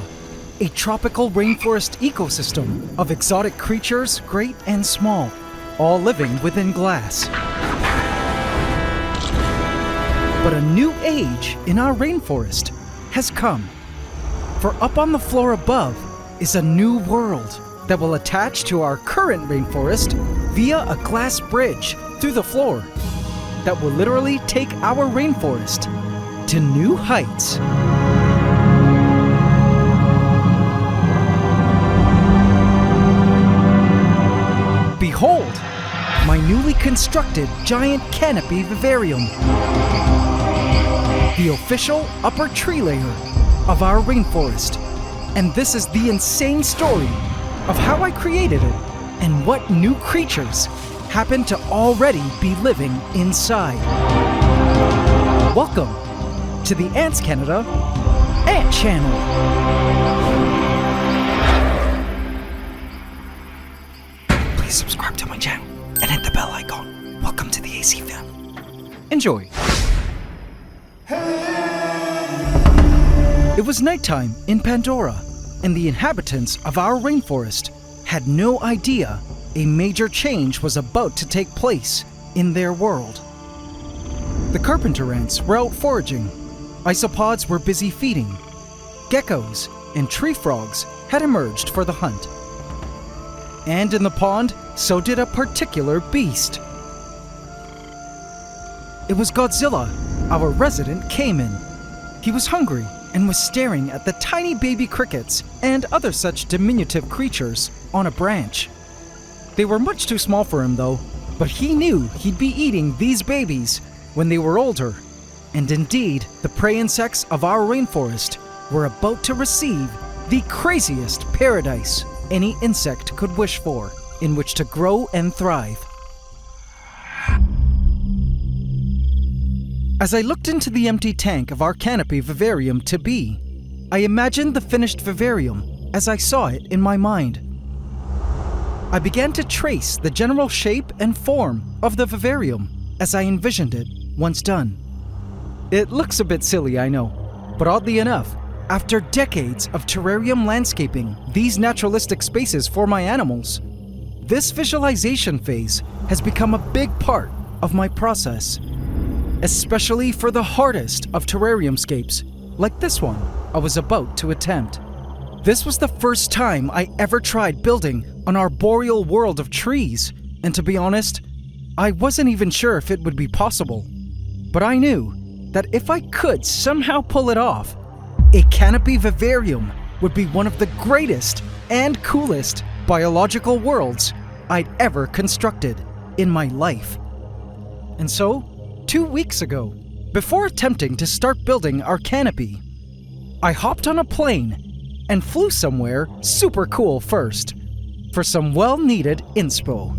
a tropical rainforest ecosystem of exotic creatures, great and small, all living within glass. But a new age in our rainforest has come. For up on the floor above is a new world that will attach to our current rainforest via a glass bridge through the floor that will literally take our rainforest to new heights. Behold, my newly constructed giant canopy vivarium, the official upper tree layer of our rainforest. And this is the insane story of how I created it and what new creatures happen to already be living inside. Welcome to the AntsCanada Ant Channel. Please subscribe to my channel and hit the bell icon. Welcome to the AC family. Enjoy. It was nighttime in Pantdora, and the inhabitants of our rainforest had no idea a major change was about to take place in their world. The carpenter ants were out foraging, isopods were busy feeding, geckos and tree frogs had emerged for the hunt. And in the pond, so did a particular beast. It was Godzilla, our resident caiman. He was hungry and was staring at the tiny baby crickets and other such diminutive creatures on a branch. They were much too small for him though, but he knew he'd be eating these babies when they were older. And indeed, the prey insects of our rainforest were about to receive the craziest paradise any insect could wish for, in which to grow and thrive. As I looked into the empty tank of our canopy vivarium to be, I imagined the finished vivarium as I saw it in my mind. I began to trace the general shape and form of the vivarium as I envisioned it once done. It looks a bit silly, I know, but oddly enough, after decades of terrarium landscaping these naturalistic spaces for my animals, this visualization phase has become a big part of my process. Especially for the hardest of terrariumscapes, like this one I was about to attempt. This was the first time I ever tried building an arboreal world of trees, and to be honest, I wasn't even sure if it would be possible. But I knew that if I could somehow pull it off, a canopy vivarium would be one of the greatest and coolest biological worlds I'd ever constructed in my life. And so, 2 weeks ago, before attempting to start building our canopy, I hopped on a plane and flew somewhere super cool first for some well-needed inspo.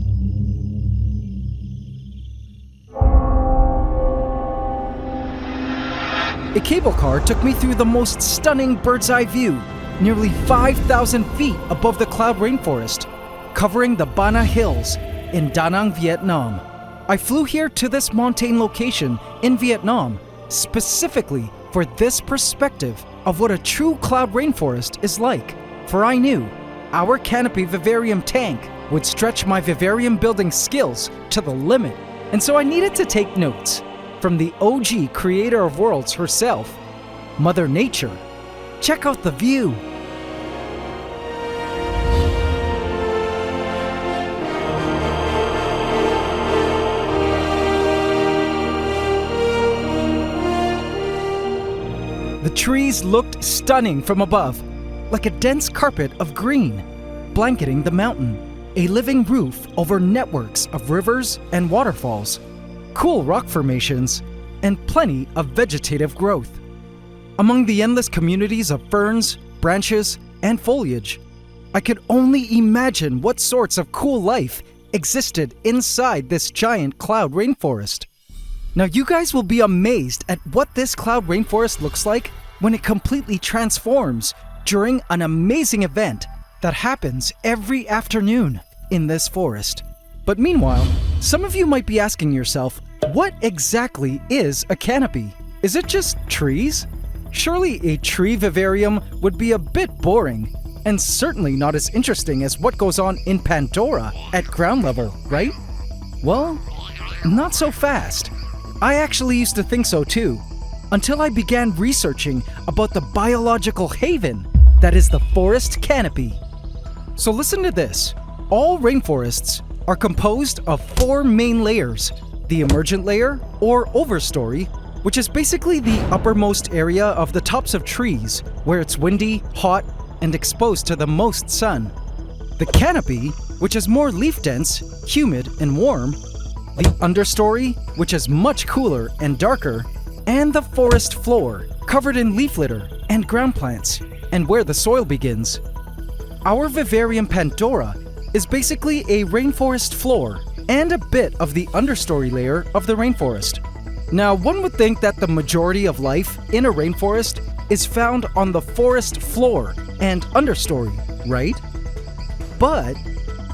A cable car took me through the most stunning bird's-eye view, nearly 5,000 feet above the cloud rainforest, covering the Bana Hills in Da Nang, Vietnam. I flew here to this mountain location in Vietnam specifically for this perspective of what a true cloud rainforest is like, for I knew our canopy vivarium tank would stretch my vivarium building skills to the limit, and so I needed to take notes from the OG creator of worlds herself, Mother Nature. Check out the view. The trees looked stunning from above, like a dense carpet of green, blanketing the mountain, a living roof over networks of rivers and waterfalls, cool rock formations, and plenty of vegetative growth. Among the endless communities of ferns, branches, and foliage, I could only imagine what sorts of cool life existed inside this giant cloud rainforest. Now you guys will be amazed at what this cloud rainforest looks like when it completely transforms during an amazing event that happens every afternoon in this forest. But meanwhile, some of you might be asking yourself, what exactly is a canopy? Is it just trees? Surely a tree vivarium would be a bit boring, and certainly not as interesting as what goes on in Pantdora at ground level, right? Well, not so fast. I actually used to think so too, until I began researching about the biological haven that is the forest canopy. So listen to this. All rainforests are composed of 4 main layers: the emergent layer, or overstory, which is basically the uppermost area of the tops of trees, where it's windy, hot, and exposed to the most sun. The canopy, which is more leaf-dense, humid, and warm. The understory, which is much cooler and darker. And the forest floor, covered in leaf litter and ground plants, and where the soil begins. Our vivarium Pantdora is basically a rainforest floor and a bit of the understory layer of the rainforest. Now, one would think that the majority of life in a rainforest is found on the forest floor and understory, right? But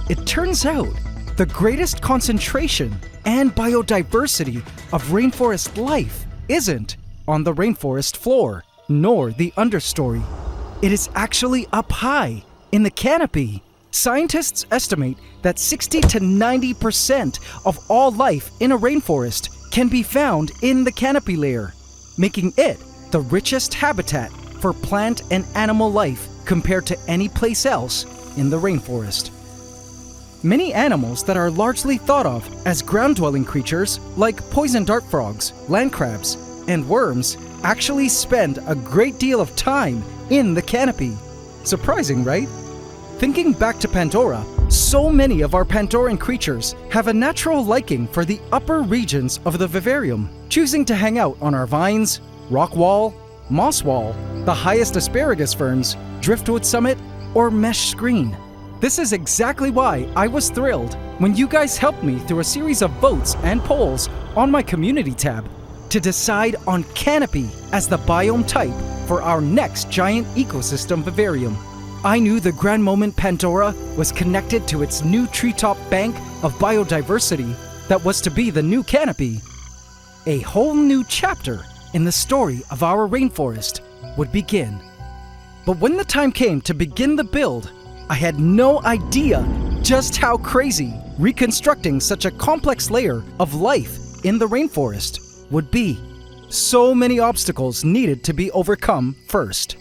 it turns out the greatest concentration and biodiversity of rainforest life isn't on the rainforest floor, nor the understory. It is actually up high in the canopy. Scientists estimate that 60 to 90% of all life in a rainforest can be found in the canopy layer, making it the richest habitat for plant and animal life compared to any place else in the rainforest. Many animals that are largely thought of as ground-dwelling creatures, like poison dart frogs, land crabs, and worms, actually spend a great deal of time in the canopy. Surprising, right? Thinking back to Pandora, so many of our Pandoran creatures have a natural liking for the upper regions of the vivarium, choosing to hang out on our vines, rock wall, moss wall, the highest asparagus ferns, driftwood summit, or mesh screen. This is exactly why I was thrilled when you guys helped me through a series of votes and polls on my community tab to decide on canopy as the biome type for our next giant ecosystem vivarium. I knew the grand moment Pantdora was connected to its new treetop bank of biodiversity that was to be the new canopy. A whole new chapter in the story of our rainforest would begin. But when the time came to begin the build, I had no idea just how crazy reconstructing such a complex layer of life in the rainforest would be. So many obstacles needed to be overcome first.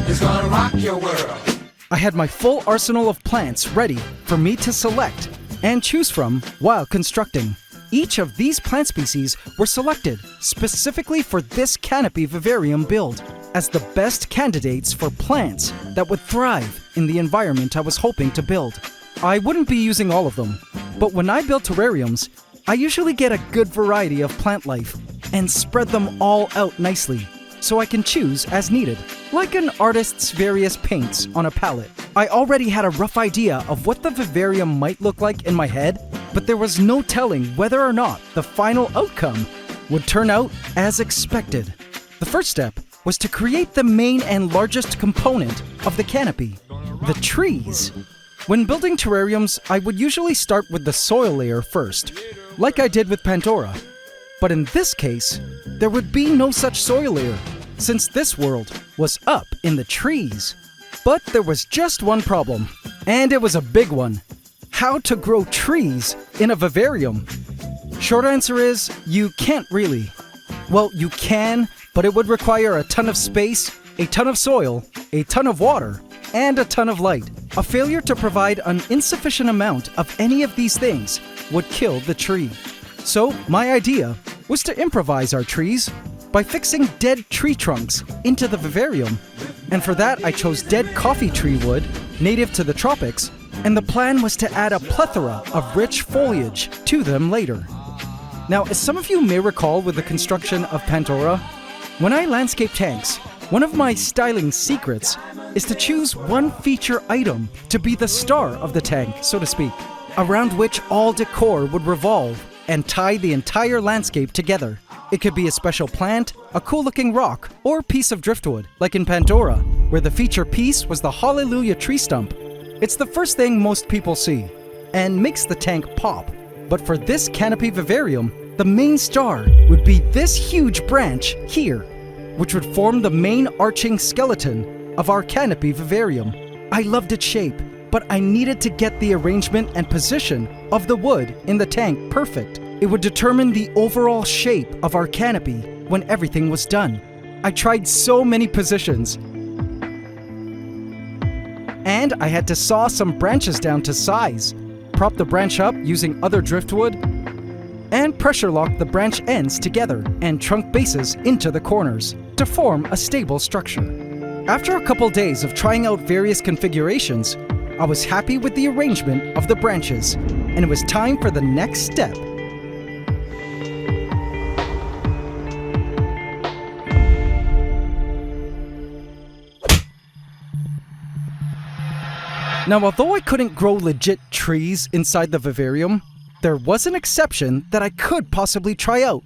is gonna rock your world. I had my full arsenal of plants ready for me to select and choose from while constructing. Each of these plant species were selected specifically for this canopy vivarium build as the best candidates for plants that would thrive in the environment I was hoping to build. I wouldn't be using all of them, but when I build terrariums, I usually get a good variety of plant life and spread them all out nicely so I can choose as needed, like an artist's various paints on a palette. I already had a rough idea of what the vivarium might look like in my head, but there was no telling whether or not the final outcome would turn out as expected. The first step was to create the main and largest component of the canopy, the trees. When building terrariums, I would usually start with the soil layer first, like I did with Pantdora. But in this case, there would be no such soil layer, since this world was up in the trees. But there was just one problem, and it was a big one. How to grow trees in a vivarium? Short answer is, you can't really. Well, you can, but it would require a ton of space, a ton of soil, a ton of water, and a ton of light. A failure to provide an insufficient amount of any of these things would kill the tree. So my idea was to improvise our trees by fixing dead tree trunks into the vivarium. And for that I chose dead coffee tree wood, native to the tropics, and the plan was to add a plethora of rich foliage to them later. Now, as some of you may recall with the construction of Pantdora, when I landscape tanks, one of my styling secrets is to choose one feature item to be the star of the tank, so to speak, around which all decor would revolve and tie the entire landscape together. It could be a special plant, a cool-looking rock, or piece of driftwood, like in Pantdora, where the feature piece was the Hallelujah tree stump. It's the first thing most people see, and makes the tank pop. But for this canopy vivarium, the main star would be this huge branch here, which would form the main arching skeleton of our canopy vivarium. I loved its shape, but I needed to get the arrangement and position of the wood in the tank perfect. It would determine the overall shape of our canopy when everything was done. I tried so many positions, and I had to saw some branches down to size, prop the branch up using other driftwood, and pressure lock the branch ends together and trunk bases into the corners to form a stable structure. After a couple days of trying out various configurations, I was happy with the arrangement of the branches, and it was time for the next step. Now, although I couldn't grow legit trees inside the vivarium, there was an exception that I could possibly try out.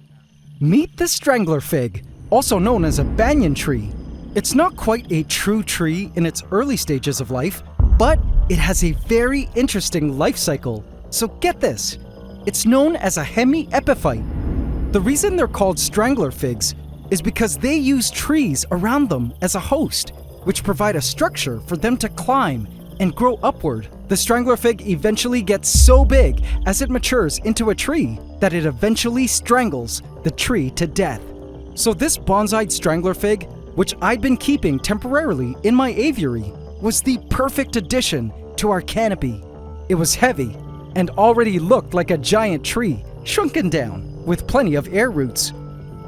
Meet the strangler fig, also known as a banyan tree. It's not quite a true tree in its early stages of life, but it has a very interesting life cycle. So get this, it's known as a hemiepiphyte. The reason they're called strangler figs is because they use trees around them as a host, which provide a structure for them to climb and grow upward. The strangler fig eventually gets so big as it matures into a tree that it eventually strangles the tree to death. So this bonsai strangler fig, which I'd been keeping temporarily in my aviary, was the perfect addition to our canopy. It was heavy and already looked like a giant tree, shrunken down with plenty of air roots.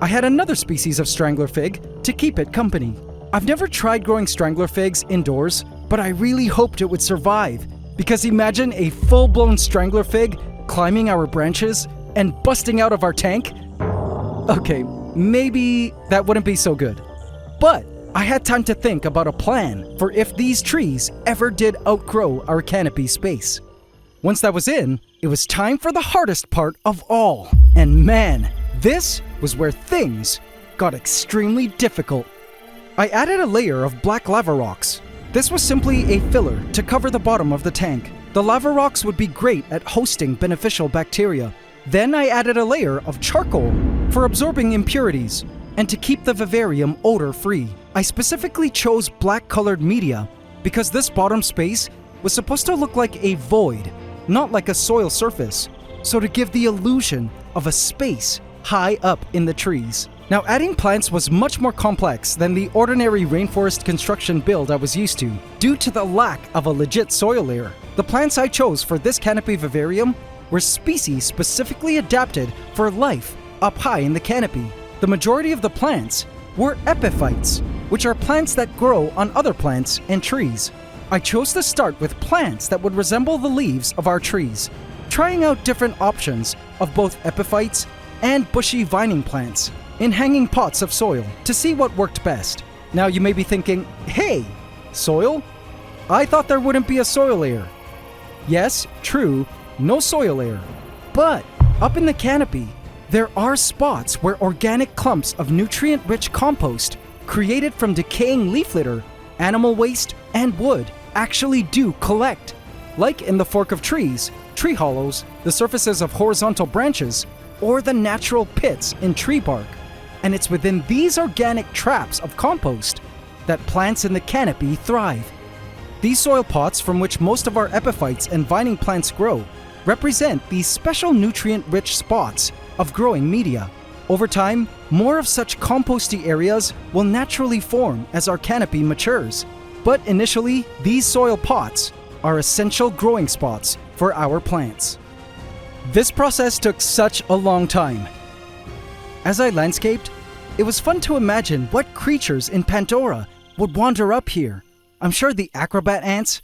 I had another species of strangler fig to keep it company. I've never tried growing strangler figs indoors, but I really hoped it would survive, because imagine a full-blown strangler fig climbing our branches and busting out of our tank. Okay, maybe that wouldn't be so good. But I had time to think about a plan for if these trees ever did outgrow our canopy space. Once that was in, it was time for the hardest part of all. And man, this was where things got extremely difficult. I added a layer of black lava rocks. This was simply a filler to cover the bottom of the tank. The lava rocks would be great at hosting beneficial bacteria. Then I added a layer of charcoal for absorbing impurities and to keep the vivarium odor-free. I specifically chose black-colored media because this bottom space was supposed to look like a void, not like a soil surface, so to give the illusion of a space high up in the trees. Now, adding plants was much more complex than the ordinary rainforest construction build I was used to, due to the lack of a legit soil layer. The plants I chose for this canopy vivarium were species specifically adapted for life up high in the canopy. The majority of the plants were epiphytes, which are plants that grow on other plants and trees. I chose to start with plants that would resemble the leaves of our trees, trying out different options of both epiphytes and bushy vining plants in hanging pots of soil to see what worked best. Now you may be thinking, hey, soil? I thought there wouldn't be a soil layer. Yes, true, no soil layer. But up in the canopy, there are spots where organic clumps of nutrient-rich compost created from decaying leaf litter, animal waste, and wood actually do collect. Like in the fork of trees, tree hollows, the surfaces of horizontal branches, or the natural pits in tree bark. And it's within these organic traps of compost that plants in the canopy thrive. These soil pots, from which most of our epiphytes and vining plants grow, represent these special nutrient-rich spots of growing media. Over time, more of such composty areas will naturally form as our canopy matures. But initially, these soil pots are essential growing spots for our plants. This process took such a long time. As I landscaped, it was fun to imagine what creatures in Pantdora would wander up here. I'm sure the acrobat ants,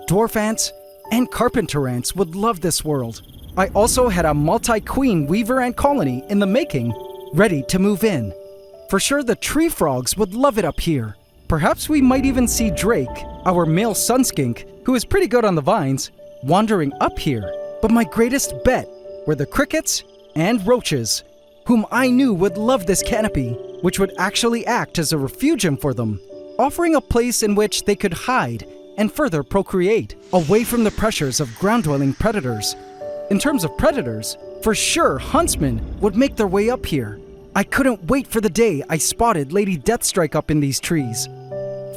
dwarf ants, and carpenter ants would love this world. I also had a multi-queen weaver ant colony in the making, ready to move in. For sure the tree frogs would love it up here. Perhaps we might even see Drake, our male sun skink, who is pretty good on the vines, wandering up here. But my greatest bet were the crickets and roaches, whom I knew would love this canopy, which would actually act as a refugium for them, offering a place in which they could hide and further procreate, away from the pressures of ground-dwelling predators. In terms of predators, for sure huntsmen would make their way up here. I couldn't wait for the day I spotted Lady Deathstrike up in these trees.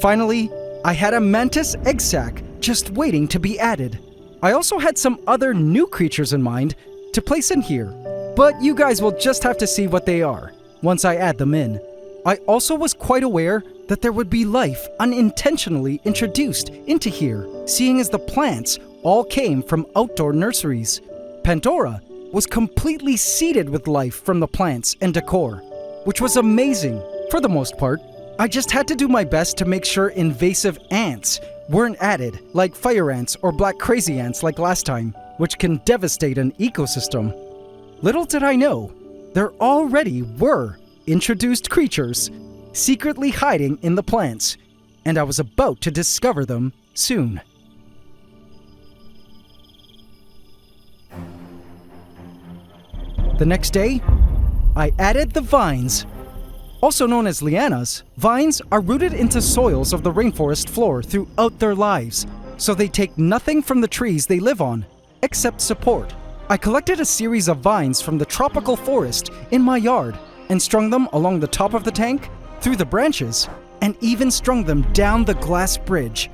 Finally, I had a mantis egg sac just waiting to be added. I also had some other new creatures in mind to place in here, but you guys will just have to see what they are once I add them in. I also was quite aware that there would be life unintentionally introduced into here, seeing as the plants all came from outdoor nurseries. Pantdora was completely seeded with life from the plants and decor, which was amazing. For the most part, I just had to do my best to make sure invasive ants weren't added, like fire ants or black crazy ants like last time, which can devastate an ecosystem. Little did I know, there already were introduced creatures secretly hiding in the plants, and I was about to discover them soon. The next day, I added the vines. Also known as lianas, vines are rooted into soils of the rainforest floor throughout their lives, so they take nothing from the trees they live on, except support. I collected a series of vines from the tropical forest in my yard and strung them along the top of the tank, through the branches, and even strung them down the glass bridge.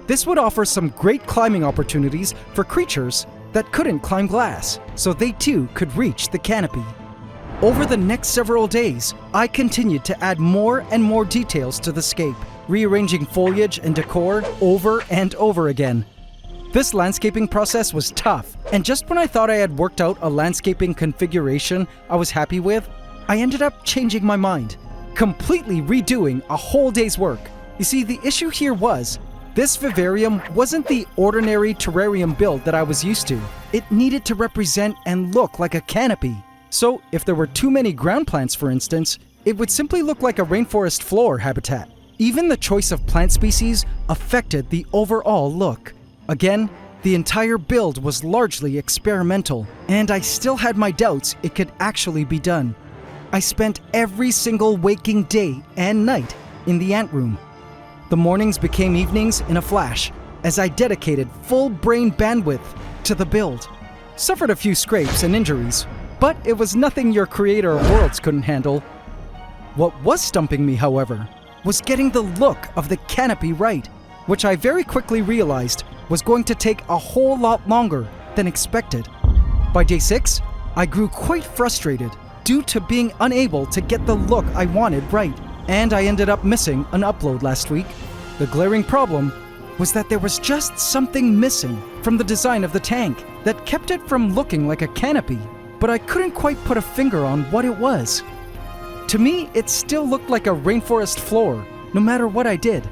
This would offer some great climbing opportunities for creatures that couldn't climb glass, so they too could reach the canopy. Over the next several days, I continued to add more and more details to the scape, rearranging foliage and decor over and over again. This landscaping process was tough, and just when I thought I had worked out a landscaping configuration I was happy with, I ended up changing my mind, completely redoing a whole day's work. You see, the issue here was, this vivarium wasn't the ordinary terrarium build that I was used to. It needed to represent and look like a canopy. So, if there were too many ground plants, for instance, it would simply look like a rainforest floor habitat. Even the choice of plant species affected the overall look. Again, the entire build was largely experimental, and I still had my doubts it could actually be done. I spent every single waking day and night in the ant room. The mornings became evenings in a flash, as I dedicated full brain bandwidth to the build. Suffered a few scrapes and injuries, but it was nothing your creator of worlds couldn't handle. What was stumping me, however, was getting the look of the canopy right, which I very quickly realized was going to take a whole lot longer than expected. By day 6, I grew quite frustrated, due to being unable to get the look I wanted right, and I ended up missing an upload last week. The glaring problem was that there was just something missing from the design of the tank that kept it from looking like a canopy, but I couldn't quite put a finger on what it was. To me, it still looked like a rainforest floor, no matter what I did.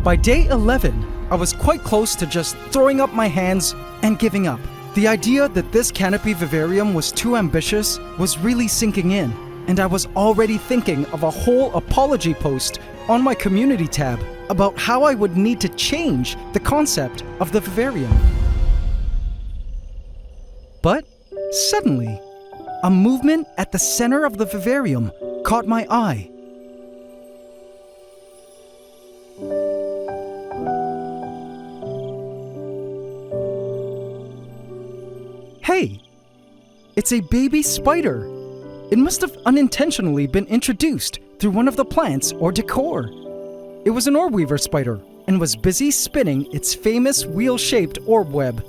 By day 11, I was quite close to just throwing up my hands and giving up. The idea that this canopy vivarium was too ambitious was really sinking in, and I was already thinking of a whole apology post on my community tab about how I would need to change the concept of the vivarium. But suddenly, a movement at the center of the vivarium caught my eye. Hey, it's a baby spider. It must have unintentionally been introduced through one of the plants or decor. It was an orb weaver spider and was busy spinning its famous wheel-shaped orb web.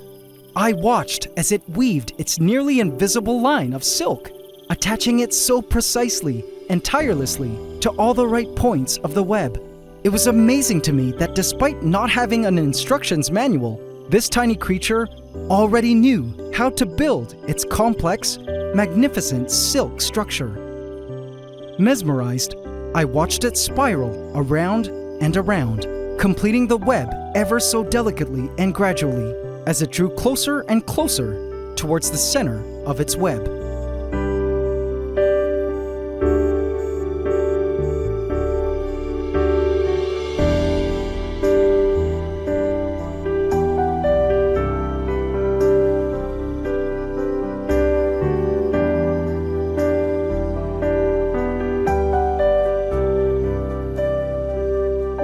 I watched as it weaved its nearly invisible line of silk, attaching it so precisely and tirelessly to all the right points of the web. It was amazing to me that despite not having an instructions manual, this tiny creature already knew how to build its complex, magnificent silk structure. Mesmerized, I watched it spiral around and around, completing the web ever so delicately and gradually as it drew closer and closer towards the center of its web.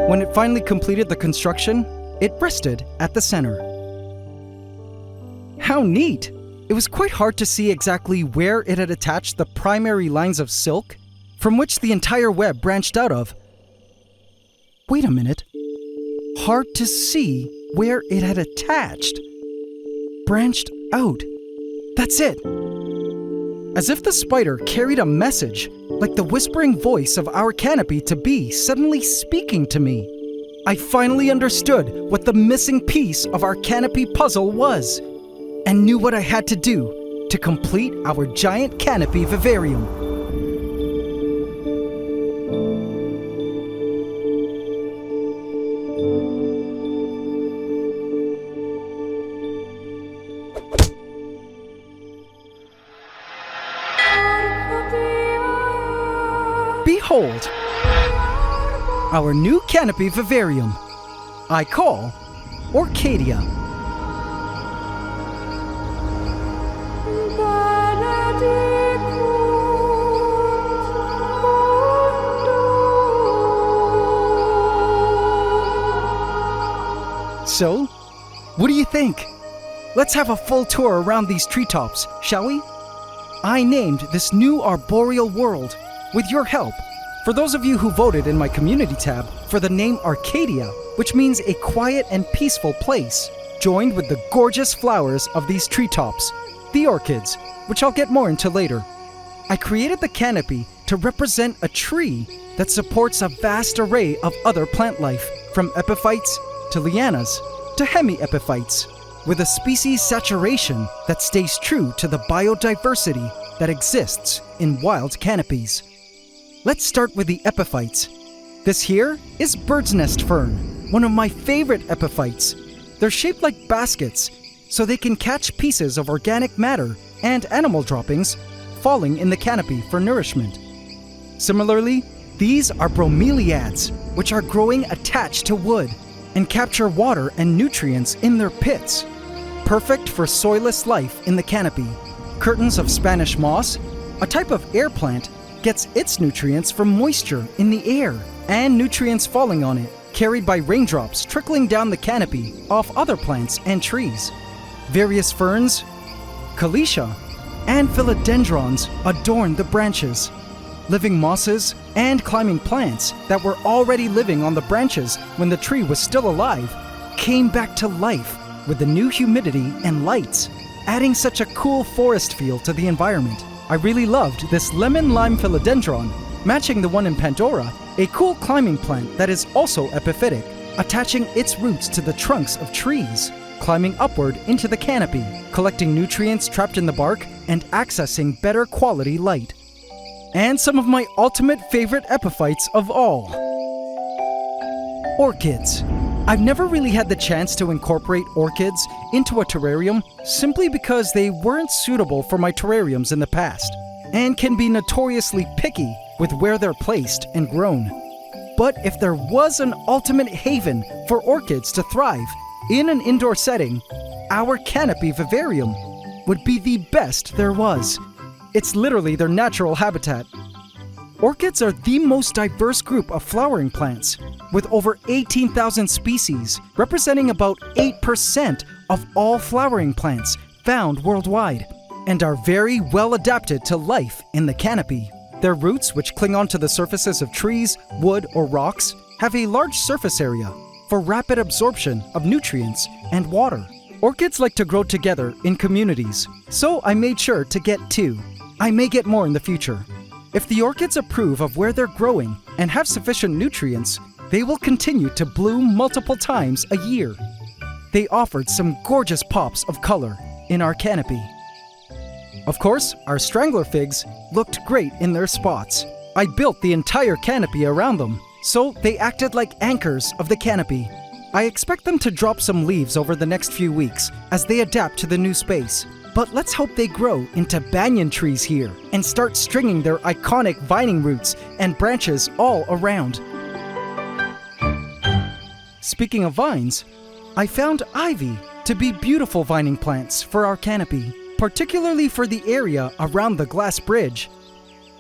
When it finally completed the construction, it rested at the center. How neat! It was quite hard to see exactly where it had attached the primary lines of silk, from which the entire web branched out of. Wait a minute. Hard to see where it had attached. Branched out. That's it. As if the spider carried a message, like the whispering voice of our canopy to be suddenly speaking to me. I finally understood what the missing piece of our canopy puzzle was, and knew what I had to do to complete our giant canopy vivarium. Behold, our new canopy vivarium, I call Orchadia. So, what do you think? Let's have a full tour around these treetops, shall we? I named this new arboreal world, with your help, for those of you who voted in my community tab, for the name Orchadia, which means a quiet and peaceful place, joined with the gorgeous flowers of these treetops, the orchids, which I'll get more into later. I created the canopy to represent a tree that supports a vast array of other plant life, from epiphytes to lianas to hemiepiphytes, with a species saturation that stays true to the biodiversity that exists in wild canopies. Let's start with the epiphytes. This here is bird's nest fern, one of my favorite epiphytes. They're shaped like baskets, so they can catch pieces of organic matter and animal droppings falling in the canopy for nourishment. Similarly, these are bromeliads, which are growing attached to wood and capture water and nutrients in their pits. Perfect for soilless life in the canopy. Curtains of Spanish moss, a type of air plant, gets its nutrients from moisture in the air and nutrients falling on it, carried by raindrops trickling down the canopy off other plants and trees. Various ferns, calycia, and philodendrons adorn the branches. Living mosses and climbing plants that were already living on the branches when the tree was still alive came back to life with the new humidity and lights, adding such a cool forest feel to the environment. I really loved this lemon lime philodendron, matching the one in Pantdora, a cool climbing plant that is also epiphytic, attaching its roots to the trunks of trees, climbing upward into the canopy, collecting nutrients trapped in the bark, and accessing better quality light. And some of my ultimate favorite epiphytes of all. Orchids. I've never really had the chance to incorporate orchids into a terrarium simply because they weren't suitable for my terrariums in the past, and can be notoriously picky with where they're placed and grown. But if there was an ultimate haven for orchids to thrive in an indoor setting, our canopy vivarium would be the best there was. It's literally their natural habitat. Orchids are the most diverse group of flowering plants, with over 18,000 species, representing about 8% of all flowering plants found worldwide, and are very well adapted to life in the canopy. Their roots, which cling onto the surfaces of trees, wood, or rocks, have a large surface area for rapid absorption of nutrients and water. Orchids like to grow together in communities, so I made sure to get 2. I may get more in the future. If the orchids approve of where they're growing and have sufficient nutrients, they will continue to bloom multiple times a year. They offered some gorgeous pops of color in our canopy. Of course, our strangler figs looked great in their spots. I built the entire canopy around them, so they acted like anchors of the canopy. I expect them to drop some leaves over the next few weeks as they adapt to the new space. But let's hope they grow into banyan trees here and start stringing their iconic vining roots and branches all around. Speaking of vines, I found ivy to be beautiful vining plants for our canopy, particularly for the area around the glass bridge.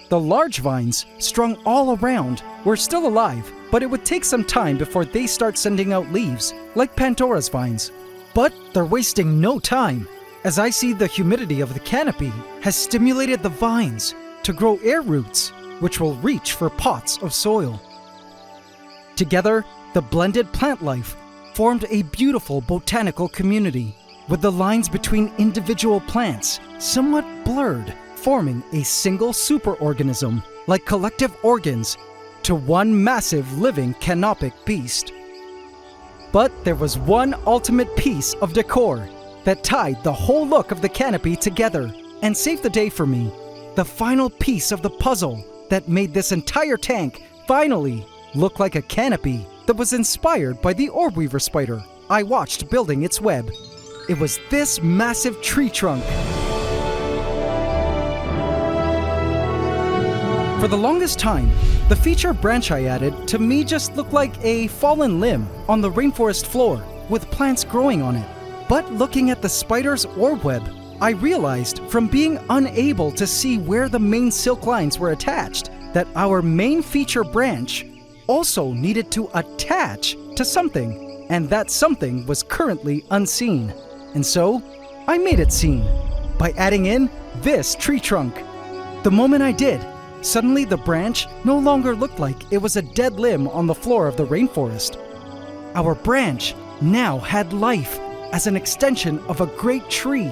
The large vines, strung all around, were still alive, but it would take some time before they start sending out leaves, like Pandora's vines. But they're wasting no time, as I see the humidity of the canopy has stimulated the vines to grow air roots, which will reach for pots of soil. Together, the blended plant life formed a beautiful botanical community, with the lines between individual plants somewhat blurred, forming a single superorganism, like collective organs, to one massive living canopic beast. But there was one ultimate piece of decor that tied the whole look of the canopy together and saved the day for me. The final piece of the puzzle that made this entire tank finally look like a canopy that was inspired by the orb weaver spider I watched building its web. It was this massive tree trunk. For the longest time, the feature branch I added to me just looked like a fallen limb on the rainforest floor with plants growing on it. But looking at the spider's orb web, I realized from being unable to see where the main silk lines were attached that our main feature branch also needed to attach to something, and that something was currently unseen. And so, I made it seen by adding in this tree trunk. The moment I did, suddenly the branch no longer looked like it was a dead limb on the floor of the rainforest. Our branch now had life as an extension of a great tree.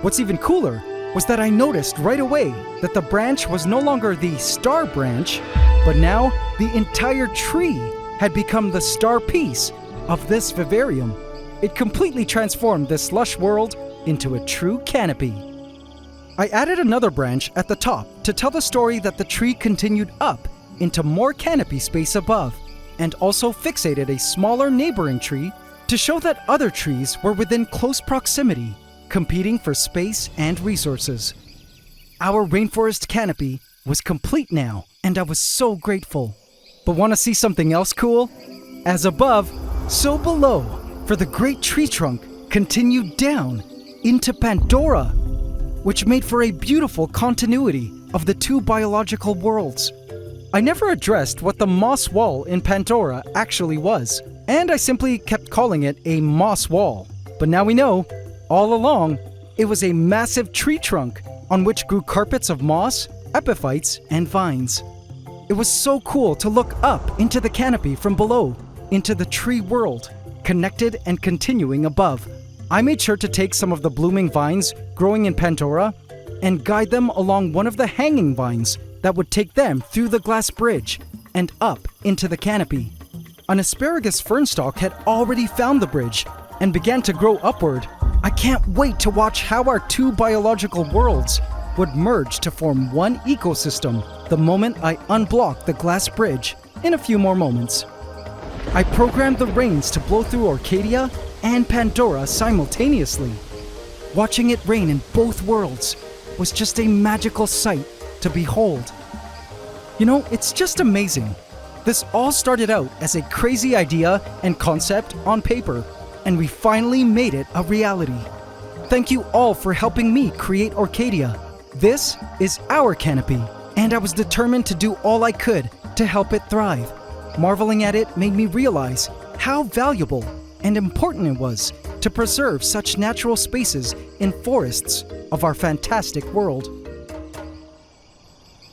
What's even cooler was that I noticed right away that the branch was no longer the star branch, but now the entire tree had become the star piece of this vivarium. It completely transformed this lush world into a true canopy. I added another branch at the top to tell the story that the tree continued up into more canopy space above, and also fixated a smaller neighboring tree to show that other trees were within close proximity, competing for space and resources. Our rainforest canopy was complete now, and I was so grateful. But want to see something else cool? As above, so below, for the great tree trunk continued down into Pantdora, which made for a beautiful continuity of the two biological worlds. I never addressed what the moss wall in Pantdora actually was, and I simply kept calling it a moss wall. But now we know, all along, it was a massive tree trunk on which grew carpets of moss, epiphytes, and vines. It was so cool to look up into the canopy from below, into the tree world, connected and continuing above. I made sure to take some of the blooming vines growing in Pantdora and guide them along one of the hanging vines that would take them through the glass bridge and up into the canopy. An asparagus fern stalk had already found the bridge and began to grow upward. I can't wait to watch how our two biological worlds would merge to form one ecosystem the moment I unblock the glass bridge in a few more moments. I programmed the rains to blow through Orchadia and Pantdora simultaneously. Watching it rain in both worlds was just a magical sight to behold. You know, it's just amazing. This all started out as a crazy idea and concept on paper, and we finally made it a reality. Thank you all for helping me create Orchadia. This is our canopy, and I was determined to do all I could to help it thrive. Marveling at it made me realize how valuable and important it was to preserve such natural spaces in forests of our fantastic world.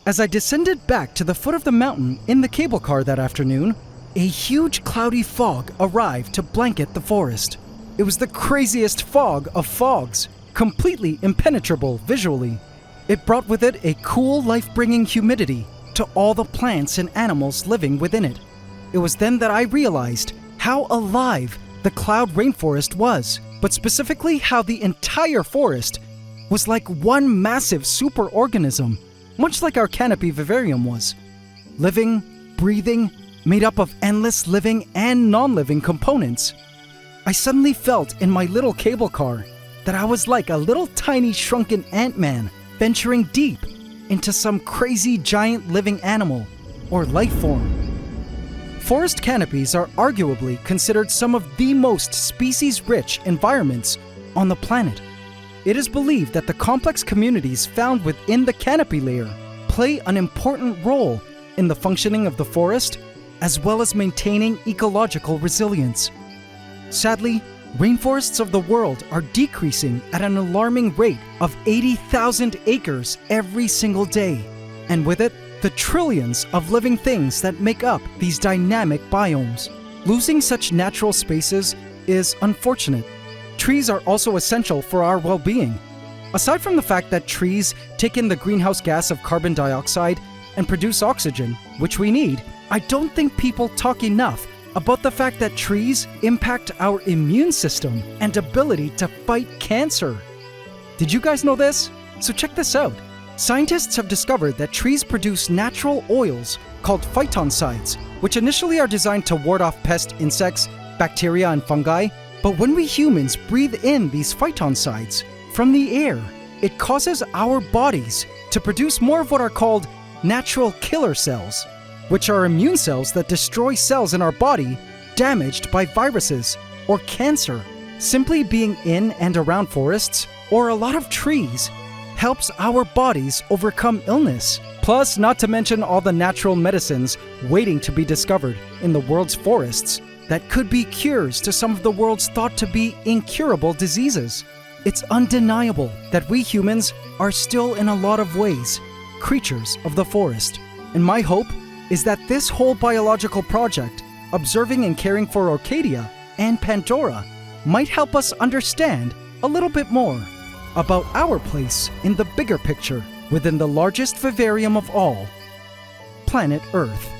As I descended back to the foot of the mountain in the cable car that afternoon, a huge cloudy fog arrived to blanket the forest. It was the craziest fog of fogs, completely impenetrable visually. It brought with it a cool, life-bringing humidity to all the plants and animals living within it. It was then that I realized how alive the cloud rainforest was, but specifically how the entire forest was like one massive superorganism, much like our canopy Vivarium was. Living, breathing, made up of endless living and non-living components. I suddenly felt in my little cable car that I was like a little tiny shrunken Ant-Man venturing deep into some crazy giant living animal or life form. Forest canopies are arguably considered some of the most species-rich environments on the planet. It is believed that the complex communities found within the canopy layer play an important role in the functioning of the forest, as well as maintaining ecological resilience. Sadly, rainforests of the world are decreasing at an alarming rate of 80,000 acres every single day, and with it, the trillions of living things that make up these dynamic biomes. Losing such natural spaces is unfortunate. Trees are also essential for our well-being. Aside from the fact that trees take in the greenhouse gas of carbon dioxide and produce oxygen, which we need, I don't think people talk enough about the fact that trees impact our immune system and ability to fight cancer. Did you guys know this? So check this out. Scientists have discovered that trees produce natural oils called phytoncides, which initially are designed to ward off pest insects, bacteria, and fungi. But when we humans breathe in these phytoncides from the air, it causes our bodies to produce more of what are called natural killer cells, which are immune cells that destroy cells in our body damaged by viruses or cancer. Simply being in and around forests or a lot of trees helps our bodies overcome illness. Plus, not to mention all the natural medicines waiting to be discovered in the world's forests that could be cures to some of the world's thought to be incurable diseases. It's undeniable that we humans are still in a lot of ways creatures of the forest. And my hope is that this whole biological project, observing and caring for Orchadia and Pantdora, might help us understand a little bit more about our place in the bigger picture within the largest vivarium of all, planet Earth.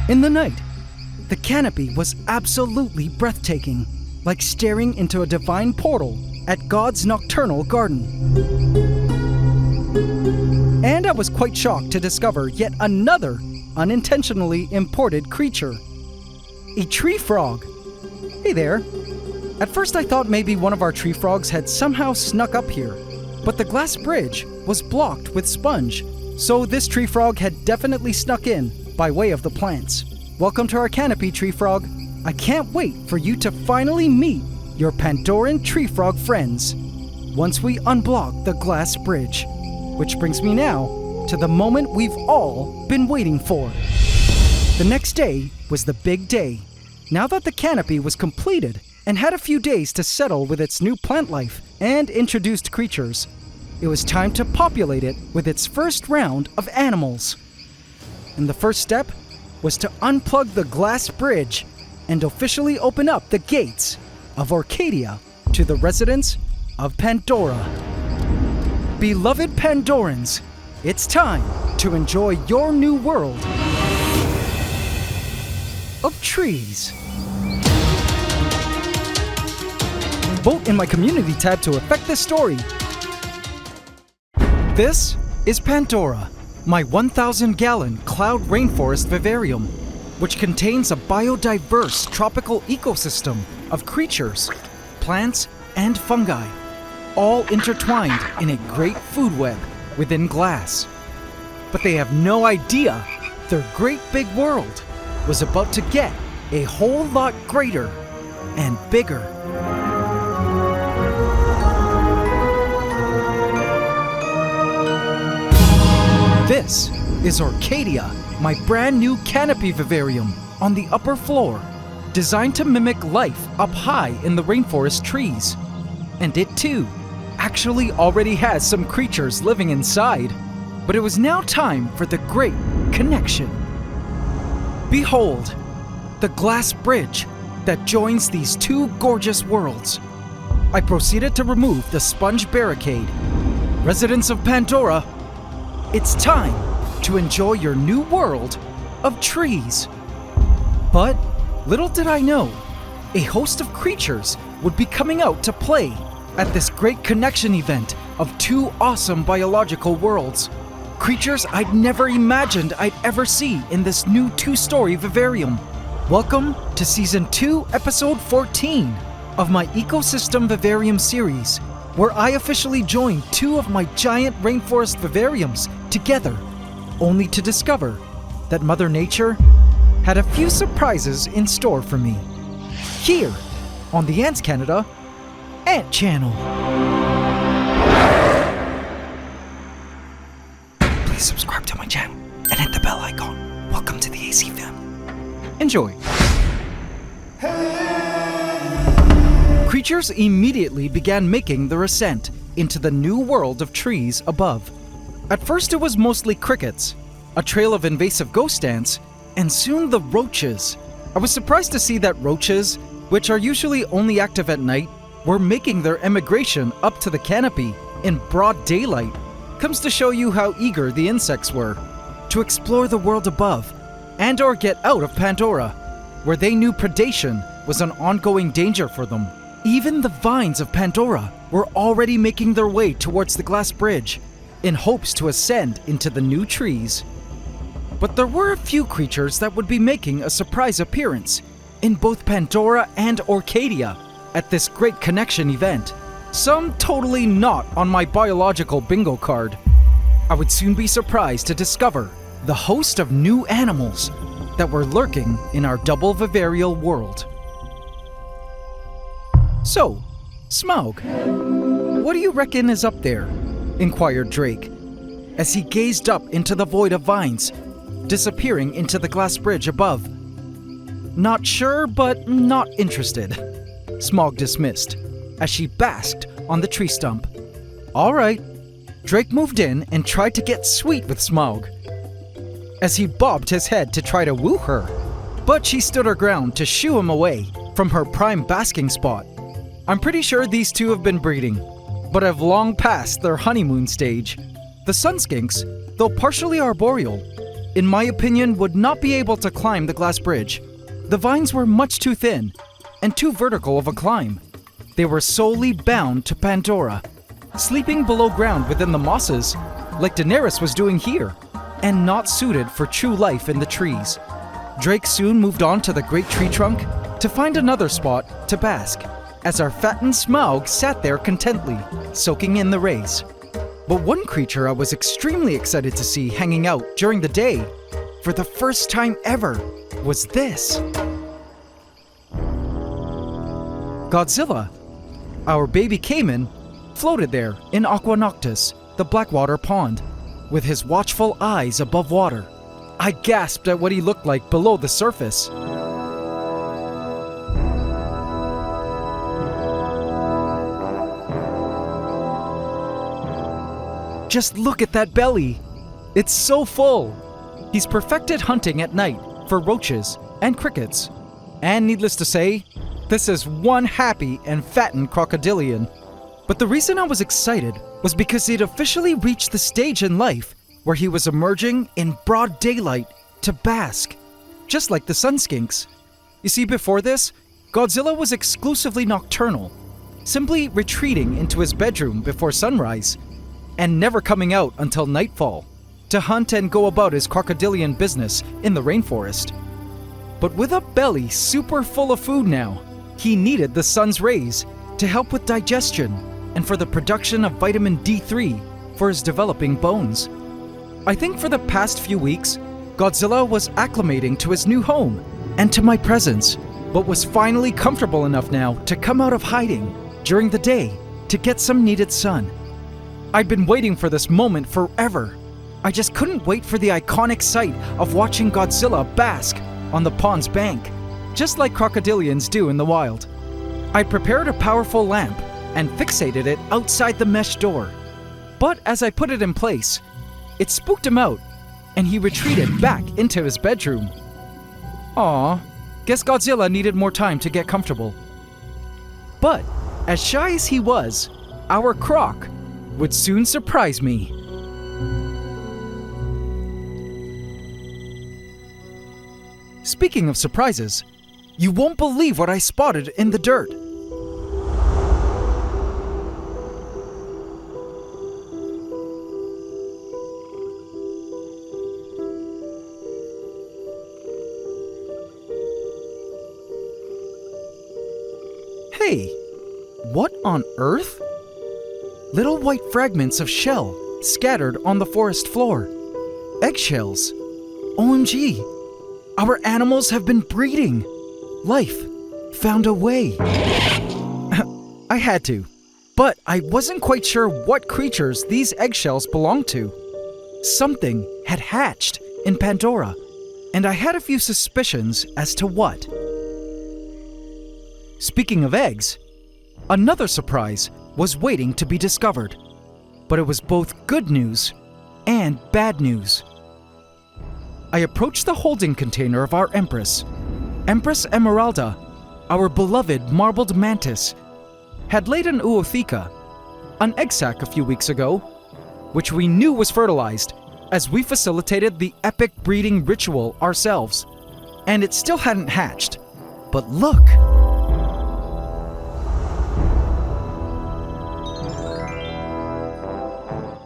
In the night, the canopy was absolutely breathtaking, like staring into a divine portal at God's nocturnal garden. And I was quite shocked to discover yet another unintentionally imported creature. A tree frog. Hey there. At first I thought maybe one of our tree frogs had somehow snuck up here, but the glass bridge was blocked with sponge, so this tree frog had definitely snuck in by way of the plants. Welcome to our canopy, tree frog. I can't wait for you to finally meet your Pandoran tree frog friends once we unblock the glass bridge. Which brings me now to the moment we've all been waiting for. The next day was the big day. Now that the canopy was completed and had a few days to settle with its new plant life and introduced creatures, it was time to populate it with its first round of animals. And the first step was to unplug the glass bridge and officially open up the gates of Orchadia to the residents of Pantdora. Beloved Pandorans, it's time to enjoy your new world of trees. Vote in my community tab to affect this story. This is Pantdora, my 1,000-gallon cloud rainforest vivarium, which contains a biodiverse tropical ecosystem of creatures, plants, and fungi, all intertwined in a great food web within glass. But they have no idea their great big world was about to get a whole lot greater and bigger. This is Orchadia, my brand new canopy vivarium on the upper floor, designed to mimic life up high in the rainforest trees. And it too actually already has some creatures living inside. But it was now time for the great connection. Behold, the glass bridge that joins these two gorgeous worlds. I proceeded to remove the sponge barricade. Residents of Pantdora, it's time to enjoy your new world of trees. But little did I know, a host of creatures would be coming out to play at this great connection event of two awesome biological worlds. Creatures I'd never imagined I'd ever see in this new 2-story vivarium. Welcome to Season 2, Episode 14 of my Ecosystem Vivarium series, where I officially joined two of my giant rainforest vivariums together, only to discover that Mother Nature had a few surprises in store for me. Here, on the AntsCanada Ant Channel. Please subscribe to my channel and hit the bell icon. Welcome to the AC fam. Enjoy. Creatures immediately began making their ascent into the new world of trees above. At first it was mostly crickets, a trail of invasive ghost ants, and soon the roaches. I was surprised to see that roaches, which are usually only active at night, were making their emigration up to the canopy in broad daylight. Comes to show you how eager the insects were to explore the world above and or get out of Pantdora, where they knew predation was an ongoing danger for them. Even the vines of Pantdora were already making their way towards the glass bridge in hopes to ascend into the new trees. But there were a few creatures that would be making a surprise appearance in both Pantdora and Orchadia at this great connection event. Some totally not on my biological bingo card. I would soon be surprised to discover the host of new animals that were lurking in our double vivarial world. So, Smaug, what do you reckon is up there? Inquired Drake, as he gazed up into the void of vines, disappearing into the glass bridge above. Not sure, but not interested, Smaug dismissed, as she basked on the tree stump. All right. Drake moved in and tried to get sweet with Smaug, as he bobbed his head to try to woo her, but she stood her ground to shoo him away from her prime basking spot. I'm pretty sure these two have been breeding, but have long passed their honeymoon stage. The Sun Skinks, though partially arboreal, in my opinion would not be able to climb the glass bridge. The vines were much too thin and too vertical of a climb. They were solely bound to Pantdora, sleeping below ground within the mosses, like Daenerys was doing here, and not suited for true life in the trees. Drake soon moved on to the great tree trunk to find another spot to bask, as our fattened Smaug sat there contently, soaking in the rays. But one creature I was extremely excited to see hanging out during the day, for the first time ever, was this. Godzilla, our baby caiman, floated there in Aqua Noctis, the Blackwater pond, with his watchful eyes above water. I gasped at what he looked like below the surface. Just look at that belly. It's so full. He's perfected hunting at night for roaches and crickets. And needless to say, this is one happy and fattened crocodilian. But the reason I was excited was because he'd officially reached the stage in life where he was emerging in broad daylight to bask, just like the Sun Skinks. You see, before this, Godzilla was exclusively nocturnal, simply retreating into his bedroom before sunrise, and never coming out until nightfall to hunt and go about his crocodilian business in the rainforest. But with a belly super full of food now, he needed the sun's rays to help with digestion and for the production of vitamin D3 for his developing bones. I think for the past few weeks, Godzilla was acclimating to his new home and to my presence, but was finally comfortable enough now to come out of hiding during the day to get some needed sun. I'd been waiting for this moment forever. I just couldn't wait for the iconic sight of watching Godzilla bask on the pond's bank, just like crocodilians do in the wild. I prepared a powerful lamp and fixated it outside the mesh door. But as I put it in place, it spooked him out, and he retreated back into his bedroom. Aw, guess Godzilla needed more time to get comfortable. But as shy as he was, our Croc would soon surprise me. Speaking of surprises, you won't believe what I spotted in the dirt. Hey, what on earth? Little white fragments of shell scattered on the forest floor. Eggshells. OMG. Our animals have been breeding. Life found a way. I had to, but I wasn't quite sure what creatures these eggshells belonged to. Something had hatched in Pantdora, and I had a few suspicions as to what. Speaking of eggs, another surprise was waiting to be discovered, but it was both good news and bad news. I approached the holding container of our Empress. Empress Emeralda, our beloved marbled mantis, had laid an ootheca, an egg sac a few weeks ago, which we knew was fertilized as we facilitated the epic breeding ritual ourselves. And it still hadn't hatched. But look!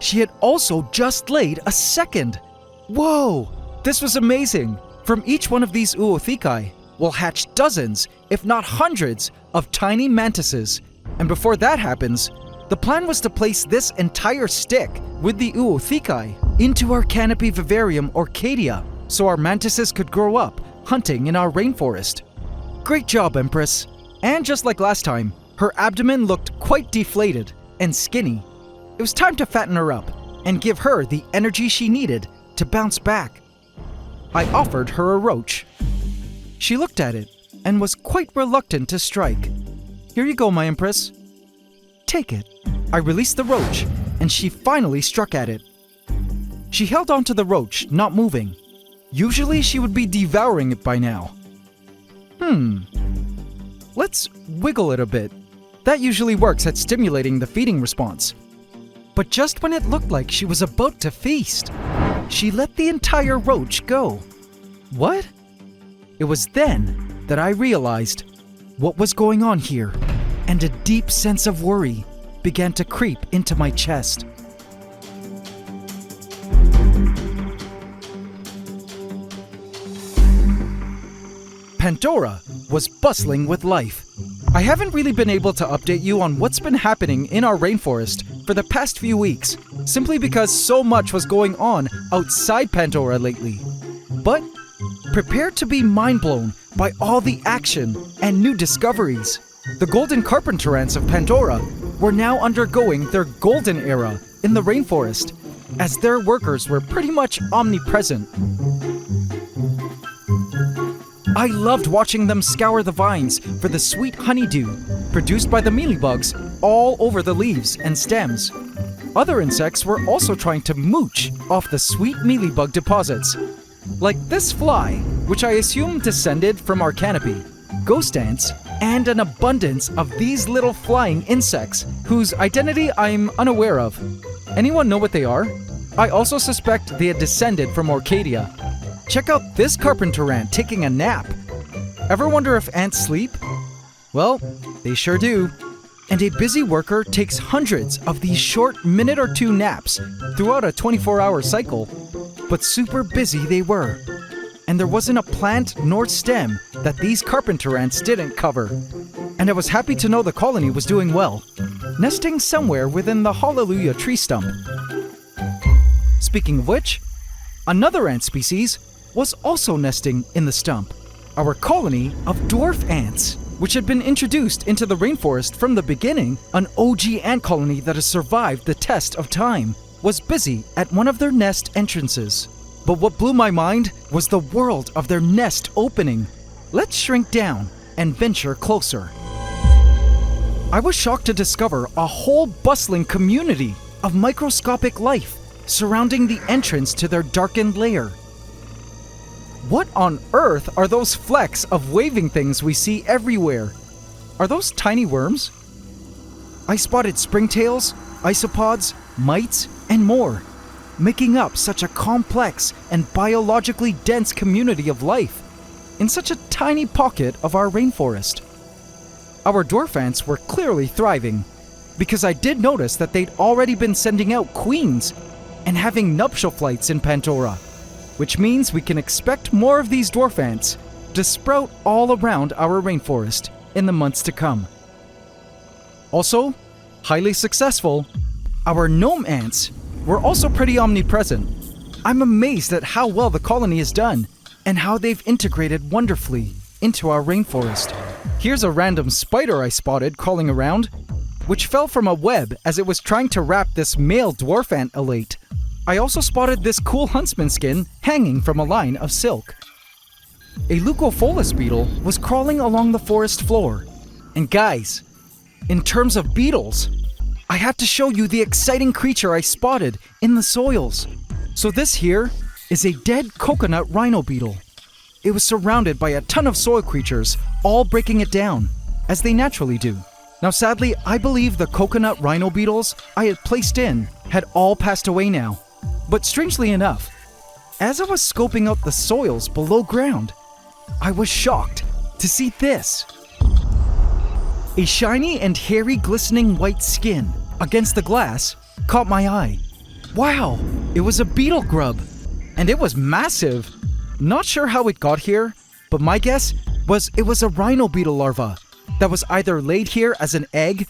She had also just laid a second. Whoa! This was amazing! From each one of these oothecae will hatch dozens, if not hundreds, of tiny mantises. And before that happens, the plan was to place this entire stick with the oothecae into our canopy Vivarium Orchadia, so our mantises could grow up hunting in our rainforest. Great job, Empress! And just like last time, her abdomen looked quite deflated and skinny. It was time to fatten her up and give her the energy she needed to bounce back. I offered her a roach. She looked at it and was quite reluctant to strike. Here you go, my Empress. Take it. I released the roach, and she finally struck at it. She held onto the roach, not moving. Usually she would be devouring it by now. Let's wiggle it a bit. That usually works at stimulating the feeding response. But just when it looked like she was about to feast, she let the entire roach go. What? It was then that I realized what was going on here, and a deep sense of worry began to creep into my chest. Pantdora was bustling with life. I haven't really been able to update you on what's been happening in our rainforest for the past few weeks, simply because so much was going on outside Pantdora lately. But prepare to be mind-blown by all the action and new discoveries. The golden carpenter ants of Pantdora were now undergoing their golden era in the rainforest, as their workers were pretty much omnipresent. I loved watching them scour the vines for the sweet honeydew produced by the mealybugs all over the leaves and stems. Other insects were also trying to mooch off the sweet mealybug deposits, like this fly which I assume descended from our canopy, ghost ants, and an abundance of these little flying insects whose identity I'm unaware of. Anyone know what they are? I also suspect they had descended from Orchadia. Check out this carpenter ant taking a nap. Ever wonder if ants sleep? Well, they sure do. And a busy worker takes hundreds of these short minute or two naps throughout a 24-hour cycle. But super busy they were. And there wasn't a plant nor stem that these carpenter ants didn't cover. And I was happy to know the colony was doing well, nesting somewhere within the Hallelujah tree stump. Speaking of which, another ant species was also nesting in the stump. Our colony of dwarf ants, which had been introduced into the rainforest from the beginning, an OG ant colony that has survived the test of time, was busy at one of their nest entrances. But what blew my mind was the world of their nest opening. Let's shrink down and venture closer. I was shocked to discover a whole bustling community of microscopic life surrounding the entrance to their darkened lair. What on earth are those flecks of waving things we see everywhere? Are those tiny worms? I spotted springtails, isopods, mites, and more, making up such a complex and biologically dense community of life in such a tiny pocket of our rainforest. Our dwarf ants were clearly thriving, because I did notice that they'd already been sending out queens and having nuptial flights in Pantdora, which means we can expect more of these dwarf ants to sprout all around our rainforest in the months to come. Also, highly successful, our gnome ants were also pretty omnipresent. I'm amazed at how well the colony is done and how they've integrated wonderfully into our rainforest. Here's a random spider I spotted crawling around, which fell from a web as it was trying to wrap this male dwarf ant elate. I also spotted this cool huntsman skin hanging from a line of silk. A leucophilus beetle was crawling along the forest floor. And guys, in terms of beetles, I had to show you the exciting creature I spotted in the soils. So this here is a dead coconut rhino beetle. It was surrounded by a ton of soil creatures, all breaking it down, as they naturally do. Now sadly, I believe the coconut rhino beetles I had placed in had all passed away now. But strangely enough, as I was scoping out the soils below ground, I was shocked to see this. A shiny and hairy glistening white skin against the glass caught my eye. Wow, it was a beetle grub, and it was massive. Not sure how it got here, but my guess was it was a rhino beetle larva that was either laid here as an egg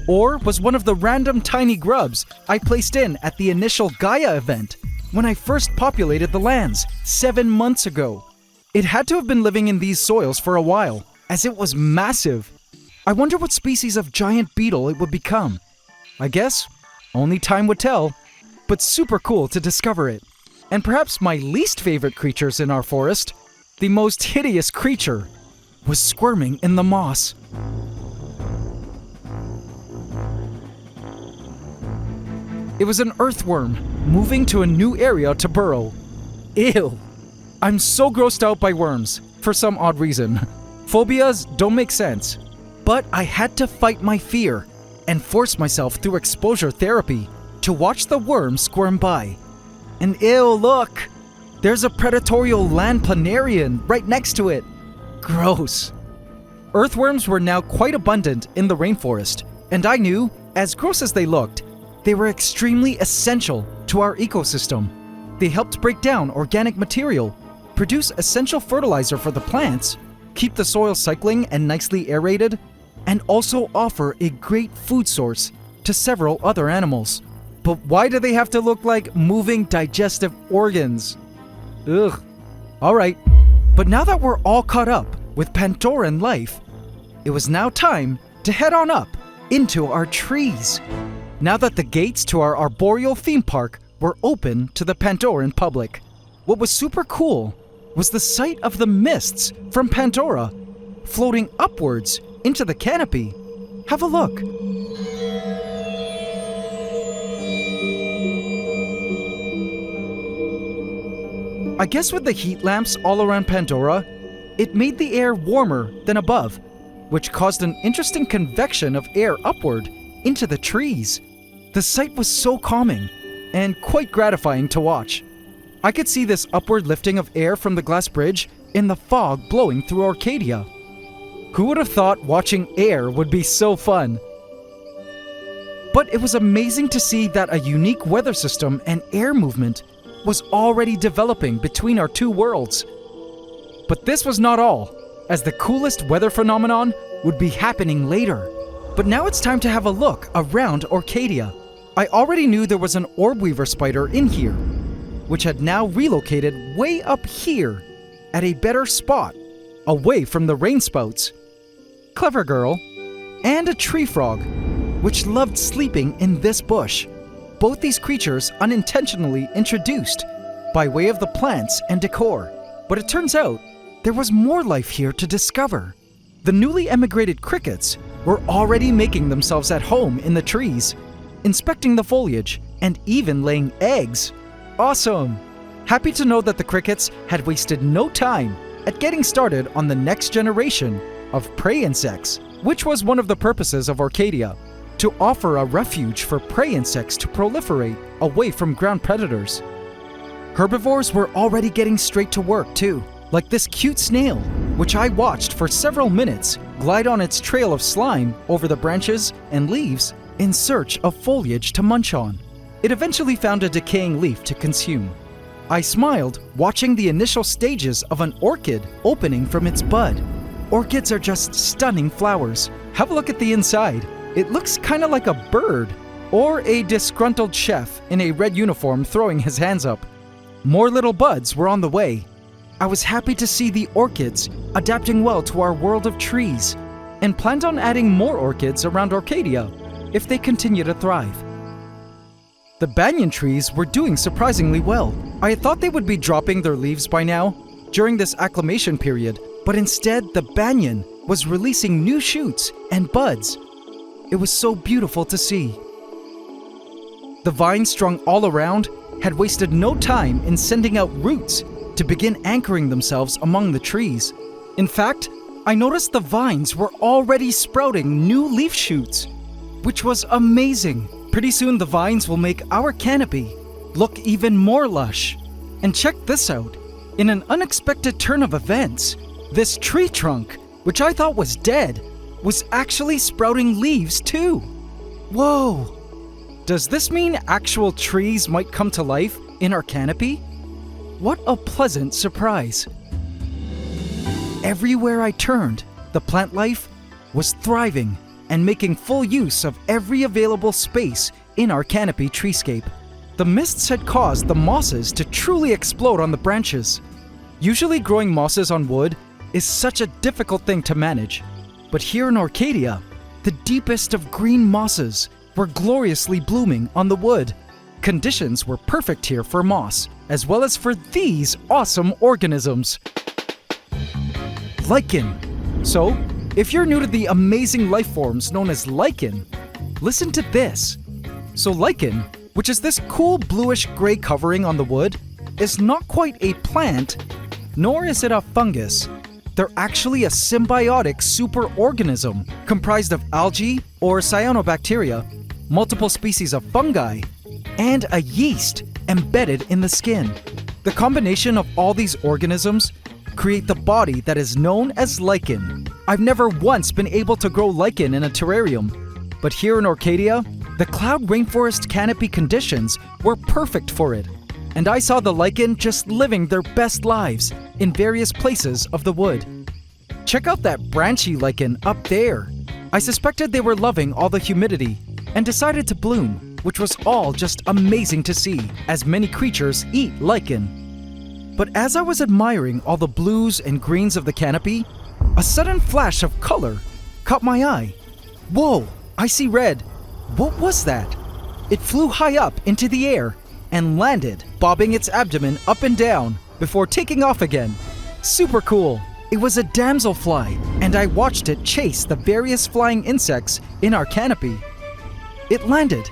or was one of the random tiny grubs I placed in at the initial Gaia event when I first populated the lands 7 months ago. It had to have been living in these soils for a while, as it was massive. I wonder what species of giant beetle it would become. I guess only time would tell, but super cool to discover it. And perhaps my least favorite creatures in our forest, the most hideous creature, was squirming in the moss. It was an earthworm moving to a new area to burrow. Ew. I'm so grossed out by worms, for some odd reason. Phobias don't make sense. But I had to fight my fear and force myself through exposure therapy to watch the worm squirm by. And ew, look! There's a predatorial land planarian right next to it. Gross. Earthworms were now quite abundant in the rainforest, and I knew, as gross as they looked, they were extremely essential to our ecosystem. They helped break down organic material, produce essential fertilizer for the plants, keep the soil cycling and nicely aerated, and also offer a great food source to several other animals. But why do they have to look like moving digestive organs? Ugh. Alright, but now that we're all caught up with Pandoran life, it was now time to head on up into our trees. Now that the gates to our arboreal theme park were open to the Pandoran public, what was super cool was the sight of the mists from Pantdora floating upwards into the canopy. Have a look. I guess with the heat lamps all around Pantdora, it made the air warmer than above, which caused an interesting convection of air upward into the trees. The sight was so calming and quite gratifying to watch. I could see this upward lifting of air from the glass bridge in the fog blowing through Orchadia. Who would have thought watching air would be so fun? But it was amazing to see that a unique weather system and air movement was already developing between our two worlds. But this was not all, as the coolest weather phenomenon would be happening later. But now it's time to have a look around Orchadia. I already knew there was an orb weaver spider in here, which had now relocated way up here at a better spot, away from the rain spouts. Clever girl. And a tree frog, which loved sleeping in this bush. Both these creatures unintentionally introduced by way of the plants and decor. But it turns out there was more life here to discover. The newly emigrated crickets were already making themselves at home in the trees, inspecting the foliage, and even laying eggs. Awesome! Happy to know that the crickets had wasted no time at getting started on the next generation of prey insects, which was one of the purposes of Orchadia, to offer a refuge for prey insects to proliferate away from ground predators. Herbivores were already getting straight to work too, like this cute snail, which I watched for several minutes glide on its trail of slime over the branches and leaves in search of foliage to munch on. It eventually found a decaying leaf to consume. I smiled watching the initial stages of an orchid opening from its bud. Orchids are just stunning flowers. Have a look at the inside. It looks kind of like a bird, or a disgruntled chef in a red uniform throwing his hands up. More little buds were on the way. I was happy to see the orchids adapting well to our world of trees, and planned on adding more orchids around Orchadia if they continue to thrive. The banyan trees were doing surprisingly well. I had thought they would be dropping their leaves by now during this acclimation period, but instead the banyan was releasing new shoots and buds. It was so beautiful to see. The vines strung all around had wasted no time in sending out roots to begin anchoring themselves among the trees. In fact, I noticed the vines were already sprouting new leaf shoots, which was amazing. Pretty soon the vines will make our canopy look even more lush. And check this out. In an unexpected turn of events, this tree trunk, which I thought was dead, was actually sprouting leaves too. Whoa! Does this mean actual trees might come to life in our canopy? What a pleasant surprise. Everywhere I turned, the plant life was thriving and making full use of every available space in our canopy treescape. The mists had caused the mosses to truly explode on the branches. Usually growing mosses on wood is such a difficult thing to manage, but here in Orchadia, the deepest of green mosses were gloriously blooming on the wood. Conditions were perfect here for moss, as well as for these awesome organisms. Lichen. So, if you're new to the amazing life forms known as lichen, listen to this. So lichen, which is this cool bluish gray covering on the wood, is not quite a plant, nor is it a fungus. They're actually a symbiotic superorganism comprised of algae or cyanobacteria, multiple species of fungi, and a yeast embedded in the skin. The combination of all these organisms create the body that is known as lichen. I've never once been able to grow lichen in a terrarium, but here in Orchadia, the cloud rainforest canopy conditions were perfect for it, and I saw the lichen just living their best lives in various places of the wood. Check out that branchy lichen up there. I suspected they were loving all the humidity and decided to bloom, which was all just amazing to see, as many creatures eat lichen. But as I was admiring all the blues and greens of the canopy, a sudden flash of color caught my eye. Whoa, I see red. What was that? It flew high up into the air and landed, bobbing its abdomen up and down before taking off again. Super cool. It was a damselfly, and I watched it chase the various flying insects in our canopy. It landed,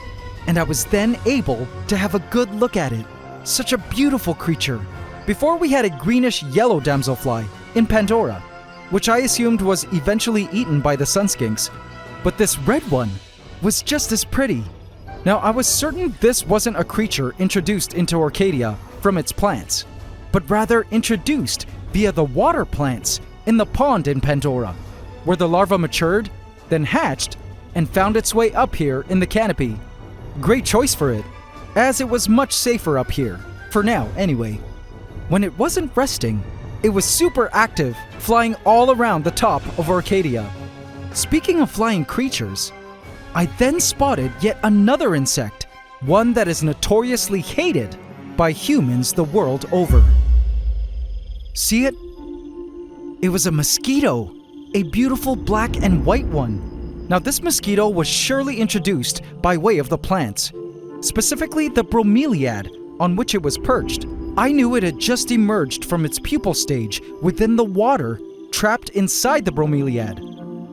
and I was then able to have a good look at it. Such a beautiful creature, Before we had a greenish-yellow damselfly in Pantdora, which I assumed was eventually eaten by the sun skinks, but this red one was just as pretty. Now, I was certain this wasn't a creature introduced into Orchadia from its plants, but rather introduced via the water plants in the pond in Pantdora, where the larva matured, then hatched, and found its way up here in the canopy. Great choice for it, as it was much safer up here, for now anyway. When it wasn't resting, it was super active, flying all around the top of Orchadia. Speaking of flying creatures, I then spotted yet another insect, one that is notoriously hated by humans the world over. See it? It was a mosquito, a beautiful black and white one. Now this mosquito was surely introduced by way of the plants, specifically the bromeliad on which it was perched. I knew it had just emerged from its pupal stage within the water trapped inside the bromeliad.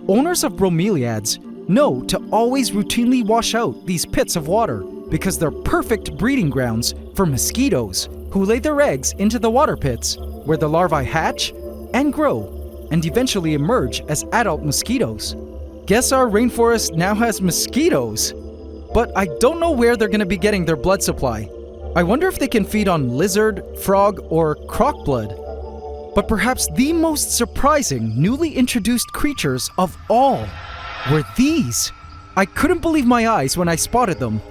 Owners of bromeliads know to always routinely wash out these pits of water because they're perfect breeding grounds for mosquitoes who lay their eggs into the water pits where the larvae hatch and grow and eventually emerge as adult mosquitoes. Guess our rainforest now has mosquitoes, but I don't know where they're going to be getting their blood supply. I wonder if they can feed on lizard, frog, or croc blood. But perhaps the most surprising newly introduced creatures of all were these. I couldn't believe my eyes when I spotted them.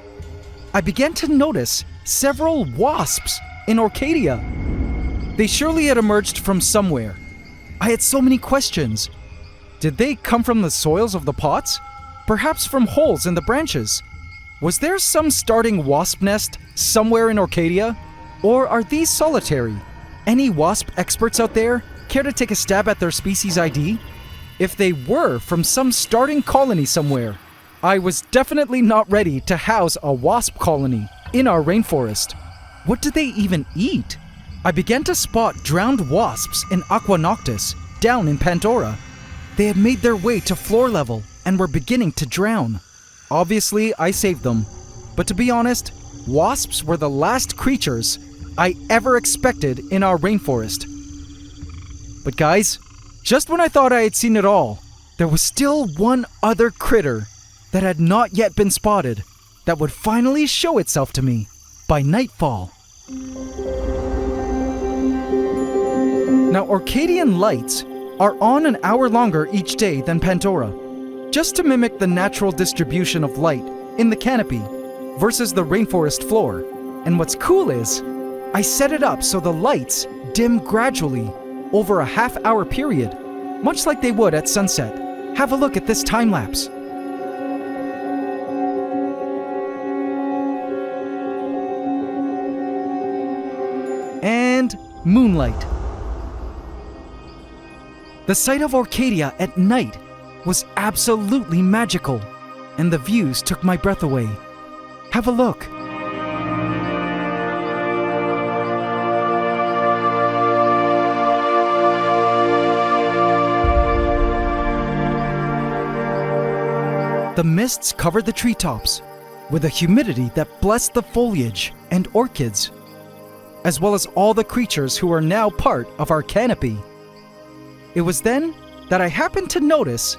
I began to notice several wasps in Orchadia. They surely had emerged from somewhere. I had so many questions. Did they come from the soils of the pots? Perhaps from holes in the branches? Was there some starting wasp nest somewhere in Orchadia? Or are these solitary? Any wasp experts out there care to take a stab at their species ID? If they were from some starting colony somewhere, I was definitely not ready to house a wasp colony in our rainforest. What do they even eat? I began to spot drowned wasps in Aqua Noctis down in Pantdora. They had made their way to floor level and were beginning to drown. Obviously, I saved them. But to be honest, wasps were the last creatures I ever expected in our rainforest. But guys, just when I thought I had seen it all, there was still one other critter that had not yet been spotted that would finally show itself to me by nightfall. Now, Orchadian lights are on an hour longer each day than Pantdora, just to mimic the natural distribution of light in the canopy versus the rainforest floor. And what's cool is, I set it up so the lights dim gradually over a half-hour period, much like they would at sunset. Have a look at this time-lapse. And moonlight. The sight of Orchadia at night was absolutely magical, and the views took my breath away. Have a look. The mists covered the treetops with a humidity that blessed the foliage and orchids, as well as all the creatures who are now part of our canopy. It was then that I happened to notice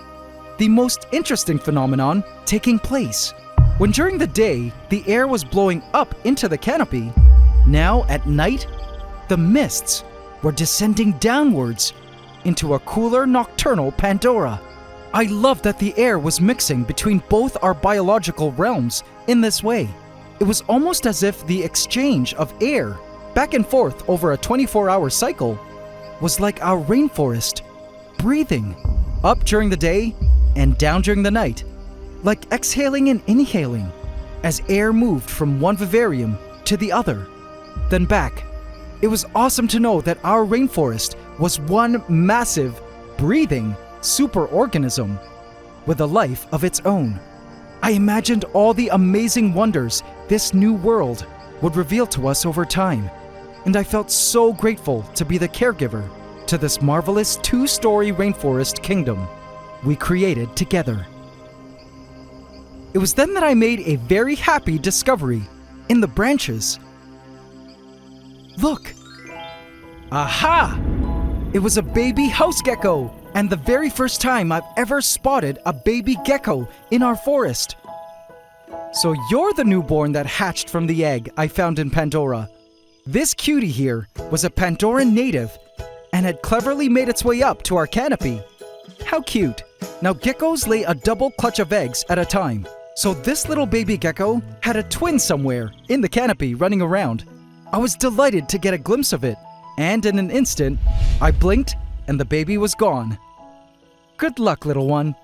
the most interesting phenomenon taking place. When during the day, the air was blowing up into the canopy, now at night, the mists were descending downwards into a cooler nocturnal Pantdora. I love that the air was mixing between both our biological realms in this way. It was almost as if the exchange of air back and forth over a 24-hour cycle was like our rainforest breathing up during the day and down during the night, like exhaling and inhaling as air moved from one vivarium to the other, then back. It was awesome to know that our rainforest was one massive, breathing superorganism with a life of its own. I imagined all the amazing wonders this new world would reveal to us over time, and I felt so grateful to be the caregiver to this marvelous two-story rainforest kingdom we created together. It was then that I made a very happy discovery in the branches. Look, Aha! It was a baby house gecko, and the very first time I've ever spotted a baby gecko in our forest. So you're the newborn that hatched from the egg I found in Pantdora. This cutie here was a Pandoran native and had cleverly made its way up to our canopy. How cute. Now geckos lay a double clutch of eggs at a time. So this little baby gecko had a twin somewhere in the canopy running around. I was delighted to get a glimpse of it, and in an instant, I blinked and the baby was gone. Good luck, little one.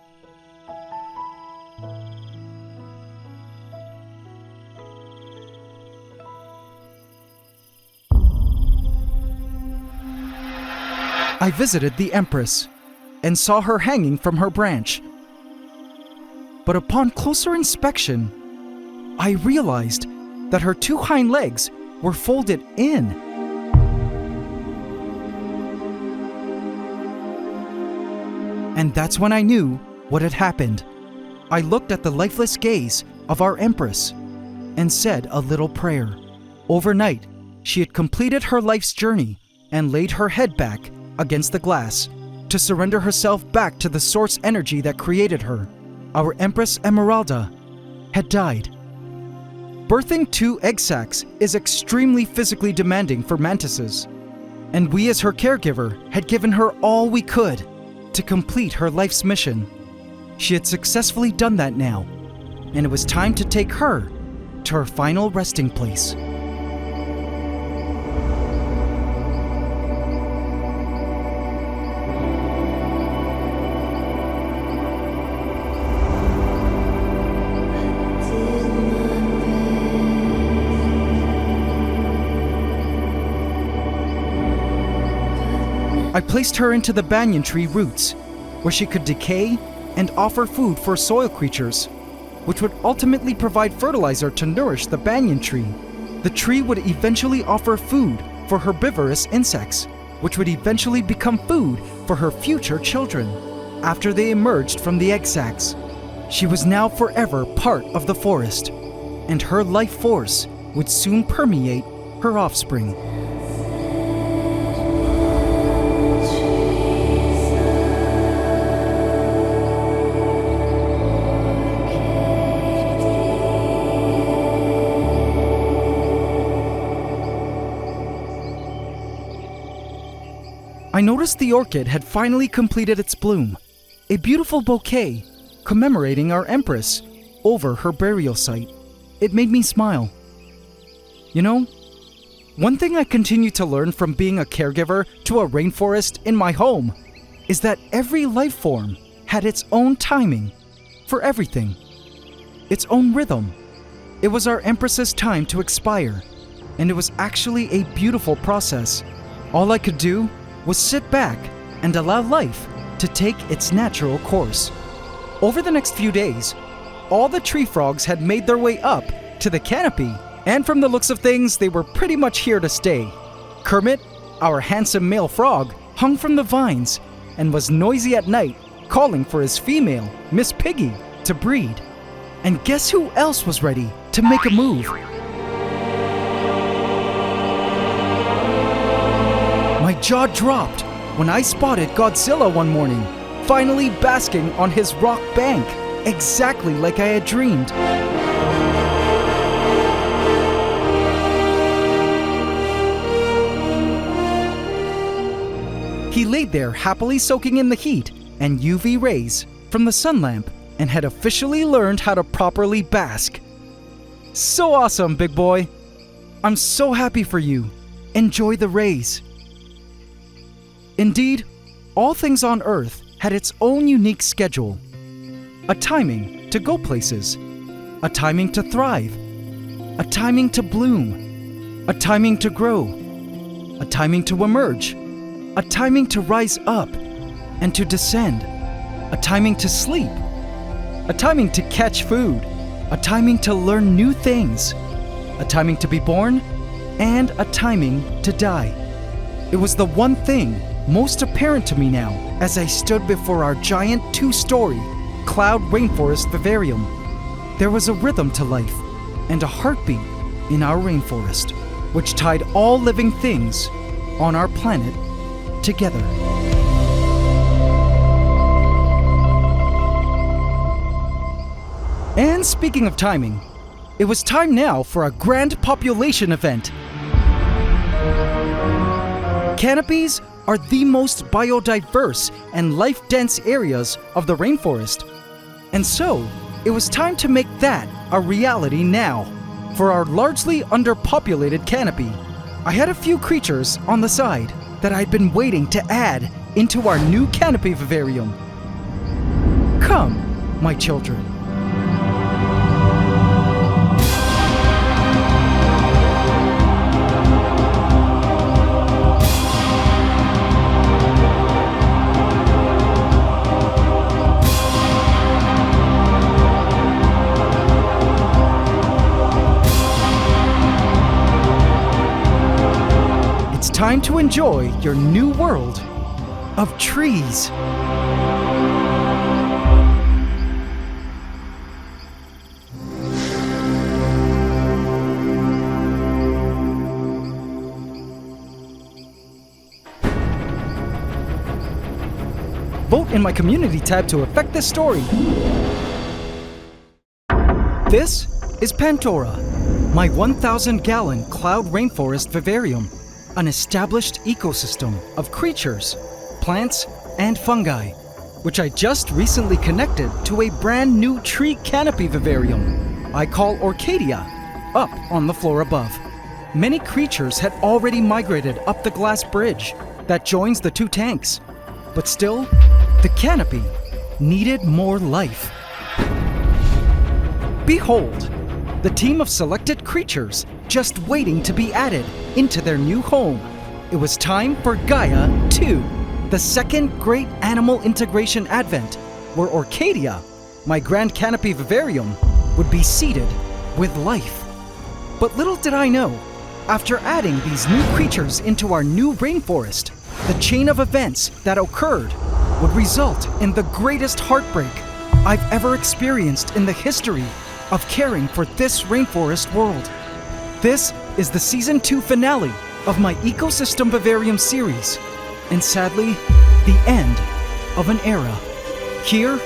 I visited the Empress and saw her hanging from her branch. But upon closer inspection, I realized that her two hind legs were folded in. And that's when I knew what had happened. I looked at the lifeless gaze of our Empress and said a little prayer. Overnight, she had completed her life's journey and laid her head back against the glass to surrender herself back to the source energy that created her. Our Empress Emeralda had died. Birthing 2 egg sacs is extremely physically demanding for mantises, and we as her caregiver had given her all we could to complete her life's mission. She had successfully done that now, and it was time to take her to her final resting place. I placed her into the banyan tree roots, where she could decay and offer food for soil creatures, which would ultimately provide fertilizer to nourish the banyan tree. The tree would eventually offer food for herbivorous insects, which would eventually become food for her future children. After they emerged from the egg sacs, she was now forever part of the forest, and her life force would soon permeate her offspring. I noticed the orchid had finally completed its bloom, a beautiful bouquet commemorating our Empress over her burial site. It made me smile. You know, one thing I continue to learn from being a caregiver to a rainforest in my home is that every life form had its own timing for everything, its own rhythm. It was our Empress's time to expire, and it was actually a beautiful process. All I could do was sit back and allow life to take its natural course. Over the next few days, all the tree frogs had made their way up to the canopy, and from the looks of things, they were pretty much here to stay. Kermit, our handsome male frog, hung from the vines and was noisy at night, calling for his female, Miss Piggy, to breed. And guess who else was ready to make a move? My jaw dropped when I spotted Godzilla one morning, finally basking on his rock bank, exactly like I had dreamed. He laid there happily soaking in the heat and UV rays from the sun lamp and had officially learned how to properly bask. So awesome, big boy. I'm so happy for you. Enjoy the rays. Indeed, all things on Earth had its own unique schedule. A timing to go places, a timing to thrive, a timing to bloom, a timing to grow, a timing to emerge, a timing to rise up and to descend, a timing to sleep, a timing to catch food, a timing to learn new things, a timing to be born, and a timing to die. It was the one thing most apparent to me now as I stood before our giant 2-story cloud rainforest vivarium. There was a rhythm to life and a heartbeat in our rainforest, which tied all living things on our planet together. And speaking of timing, it was time now for a grand population event. Canopies are the most biodiverse and life-dense areas of the rainforest. And so, it was time to make that a reality now. For our largely underpopulated canopy, I had a few creatures on the side that I'd been waiting to add into our new canopy vivarium. Come, my children. Time to enjoy your new world of trees. Vote in my community tab to affect this story. This is Pantdora, my 1,000-gallon cloud rainforest vivarium. An established ecosystem of creatures, plants, and fungi, which I just recently connected to a brand new tree canopy vivarium I call Orchadia, up on the floor above. Many creatures had already migrated up the glass bridge that joins the two tanks, but still, the canopy needed more life. Behold, the team of selected creatures just waiting to be added into their new home. It was time for Gaia 2, the second great animal integration advent, where Orchadia, my grand canopy vivarium, would be seeded with life. But little did I know, after adding these new creatures into our new rainforest, the chain of events that occurred would result in the greatest heartbreak I've ever experienced in the history of caring for this rainforest world. This is the Season 2 finale of my Ecosystem Vivarium series, and sadly, the end of an era, here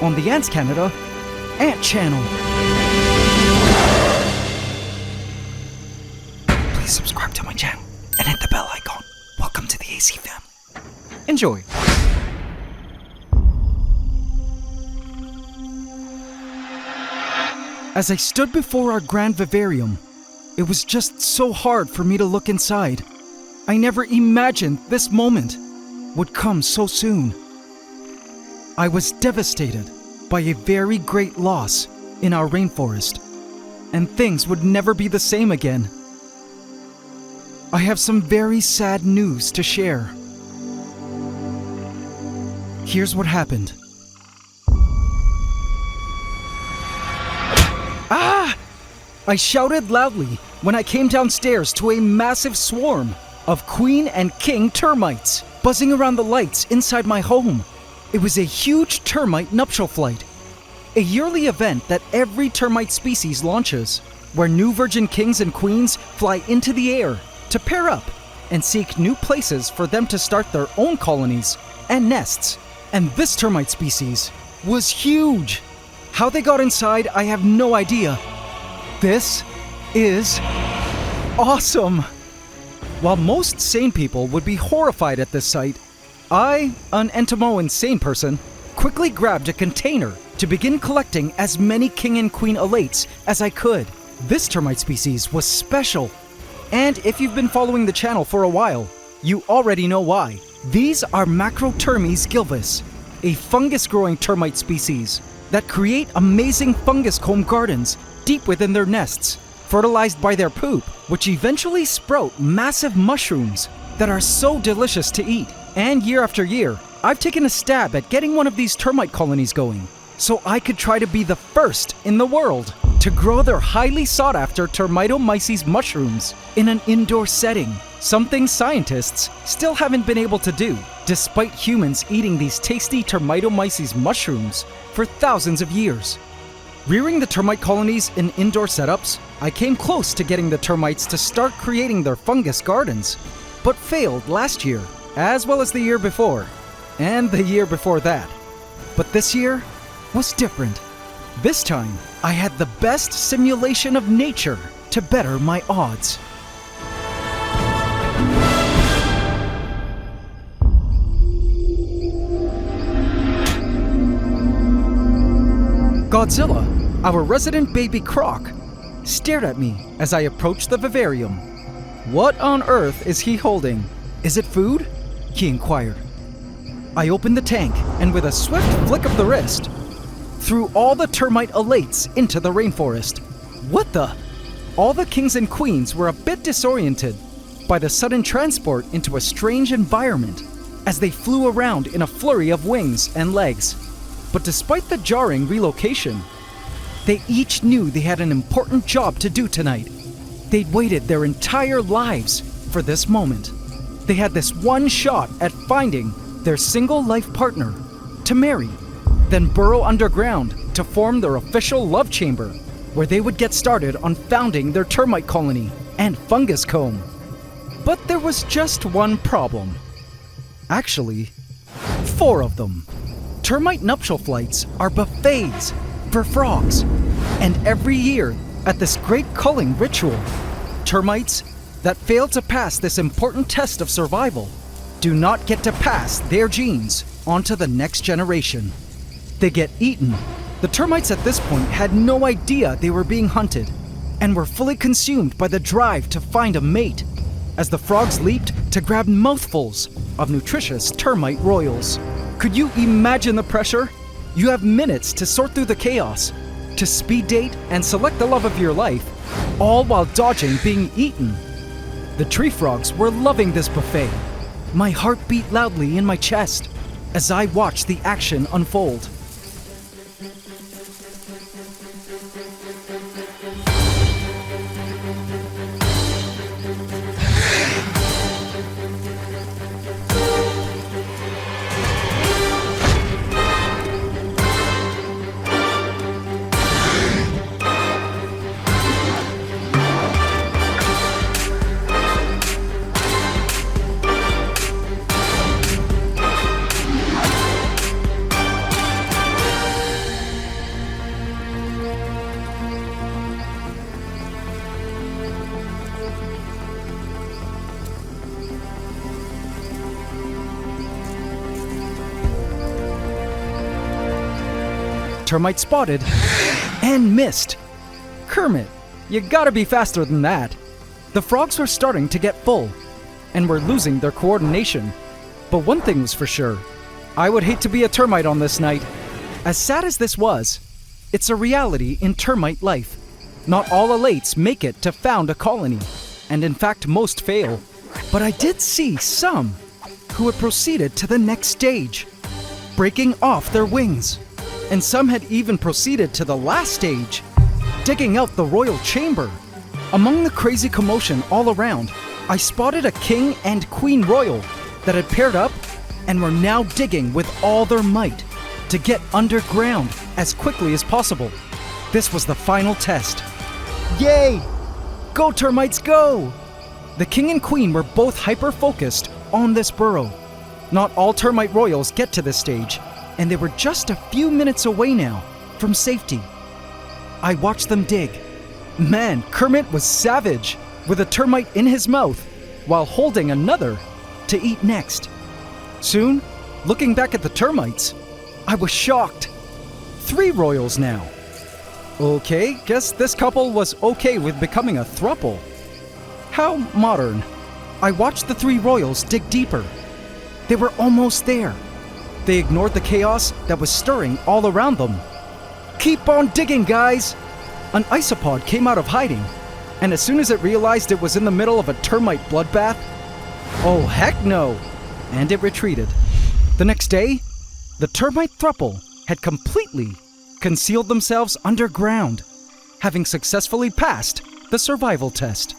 on the AntsCanada Ant Channel. Please subscribe to my channel and hit the bell icon. Welcome to the AC family. Enjoy. As I stood before our grand vivarium, it was just so hard for me to look inside. I never imagined this moment would come so soon. I was devastated by a very great loss in our rainforest, and things would never be the same again. I have some very sad news to share. Here's what happened. Ah! I shouted loudly when I came downstairs to a massive swarm of queen and king termites buzzing around the lights inside my home. It was a huge termite nuptial flight, a yearly event that every termite species launches, where new virgin kings and queens fly into the air to pair up and seek new places for them to start their own colonies and nests. And this termite species was huge. How they got inside, I have no idea. This is awesome. While most sane people would be horrified at this sight, I, an Entomo insane person, quickly grabbed a container to begin collecting as many king and queen elates as I could. This termite species was special, and if you've been following the channel for a while, you already know why. These are Macrotermes gilvus, a fungus-growing termite species that create amazing fungus comb gardens deep within their nests, fertilized by their poop, which eventually sprout massive mushrooms that are so delicious to eat. And year after year, I've taken a stab at getting one of these termite colonies going, so I could try to be the first in the world to grow their highly sought-after Termitomyces mushrooms in an indoor setting, something scientists still haven't been able to do, despite humans eating these tasty Termitomyces mushrooms for thousands of years. Rearing the termite colonies in indoor setups, I came close to getting the termites to start creating their fungus gardens. but failed last year, as well as the year before, and the year before that. But this year was different. This time, I had the best simulation of nature to better my odds. Godzilla, our resident baby Croc, stared at me as I approached the vivarium. "What on earth is he holding? Is it food?" he inquired. I opened the tank and with a swift flick of the wrist, threw all the termite elates into the rainforest. What the? All the kings and queens were a bit disoriented by the sudden transport into a strange environment as they flew around in a flurry of wings and legs. But despite the jarring relocation, they each knew they had an important job to do tonight. They'd waited their entire lives for this moment. They had this one shot at finding their single life partner to marry, then burrow underground to form their official love chamber, where they would get started on founding their termite colony and fungus comb. But there was just one problem. Actually, 4 of them. Termite nuptial flights are buffets for frogs, and every year at this great culling ritual, termites that fail to pass this important test of survival do not get to pass their genes onto the next generation. They get eaten. The termites at this point had no idea they were being hunted and were fully consumed by the drive to find a mate as the frogs leaped to grab mouthfuls of nutritious termite royals. Could you imagine the pressure? You have minutes to sort through the chaos, to speed date and select the love of your life, all while dodging being eaten. The tree frogs were loving this buffet. My heart beat loudly in my chest as I watched the action unfold. Termite spotted and missed. Kermit, you gotta be faster than that. The frogs were starting to get full and were losing their coordination. But one thing was for sure, I would hate to be a termite on this night. As sad as this was, it's a reality in termite life. Not all elates make it to found a colony, and in fact most fail. But I did see some who had proceeded to the next stage, breaking off their wings. And some had even proceeded to the last stage, digging out the royal chamber. Among the crazy commotion all around, I spotted a king and queen royal that had paired up and were now digging with all their might to get underground as quickly as possible. This was the final test. Yay! Go termites, go! The king and queen were both hyper-focused on this burrow. Not all termite royals get to this stage, and they were just a few minutes away now from safety. I watched them dig. Man, Kermit was savage, with a termite in his mouth while holding another to eat next. Soon, looking back at the termites, I was shocked. 3 royals now. Okay, guess this couple was okay with becoming a throuple. How modern. I watched the 3 royals dig deeper. They were almost there. They ignored the chaos that was stirring all around them. Keep on digging, guys! An isopod came out of hiding, and as soon as it realized it was in the middle of a termite bloodbath, oh heck no! And it retreated. The next day, the termite throuple had completely concealed themselves underground, having successfully passed the survival test.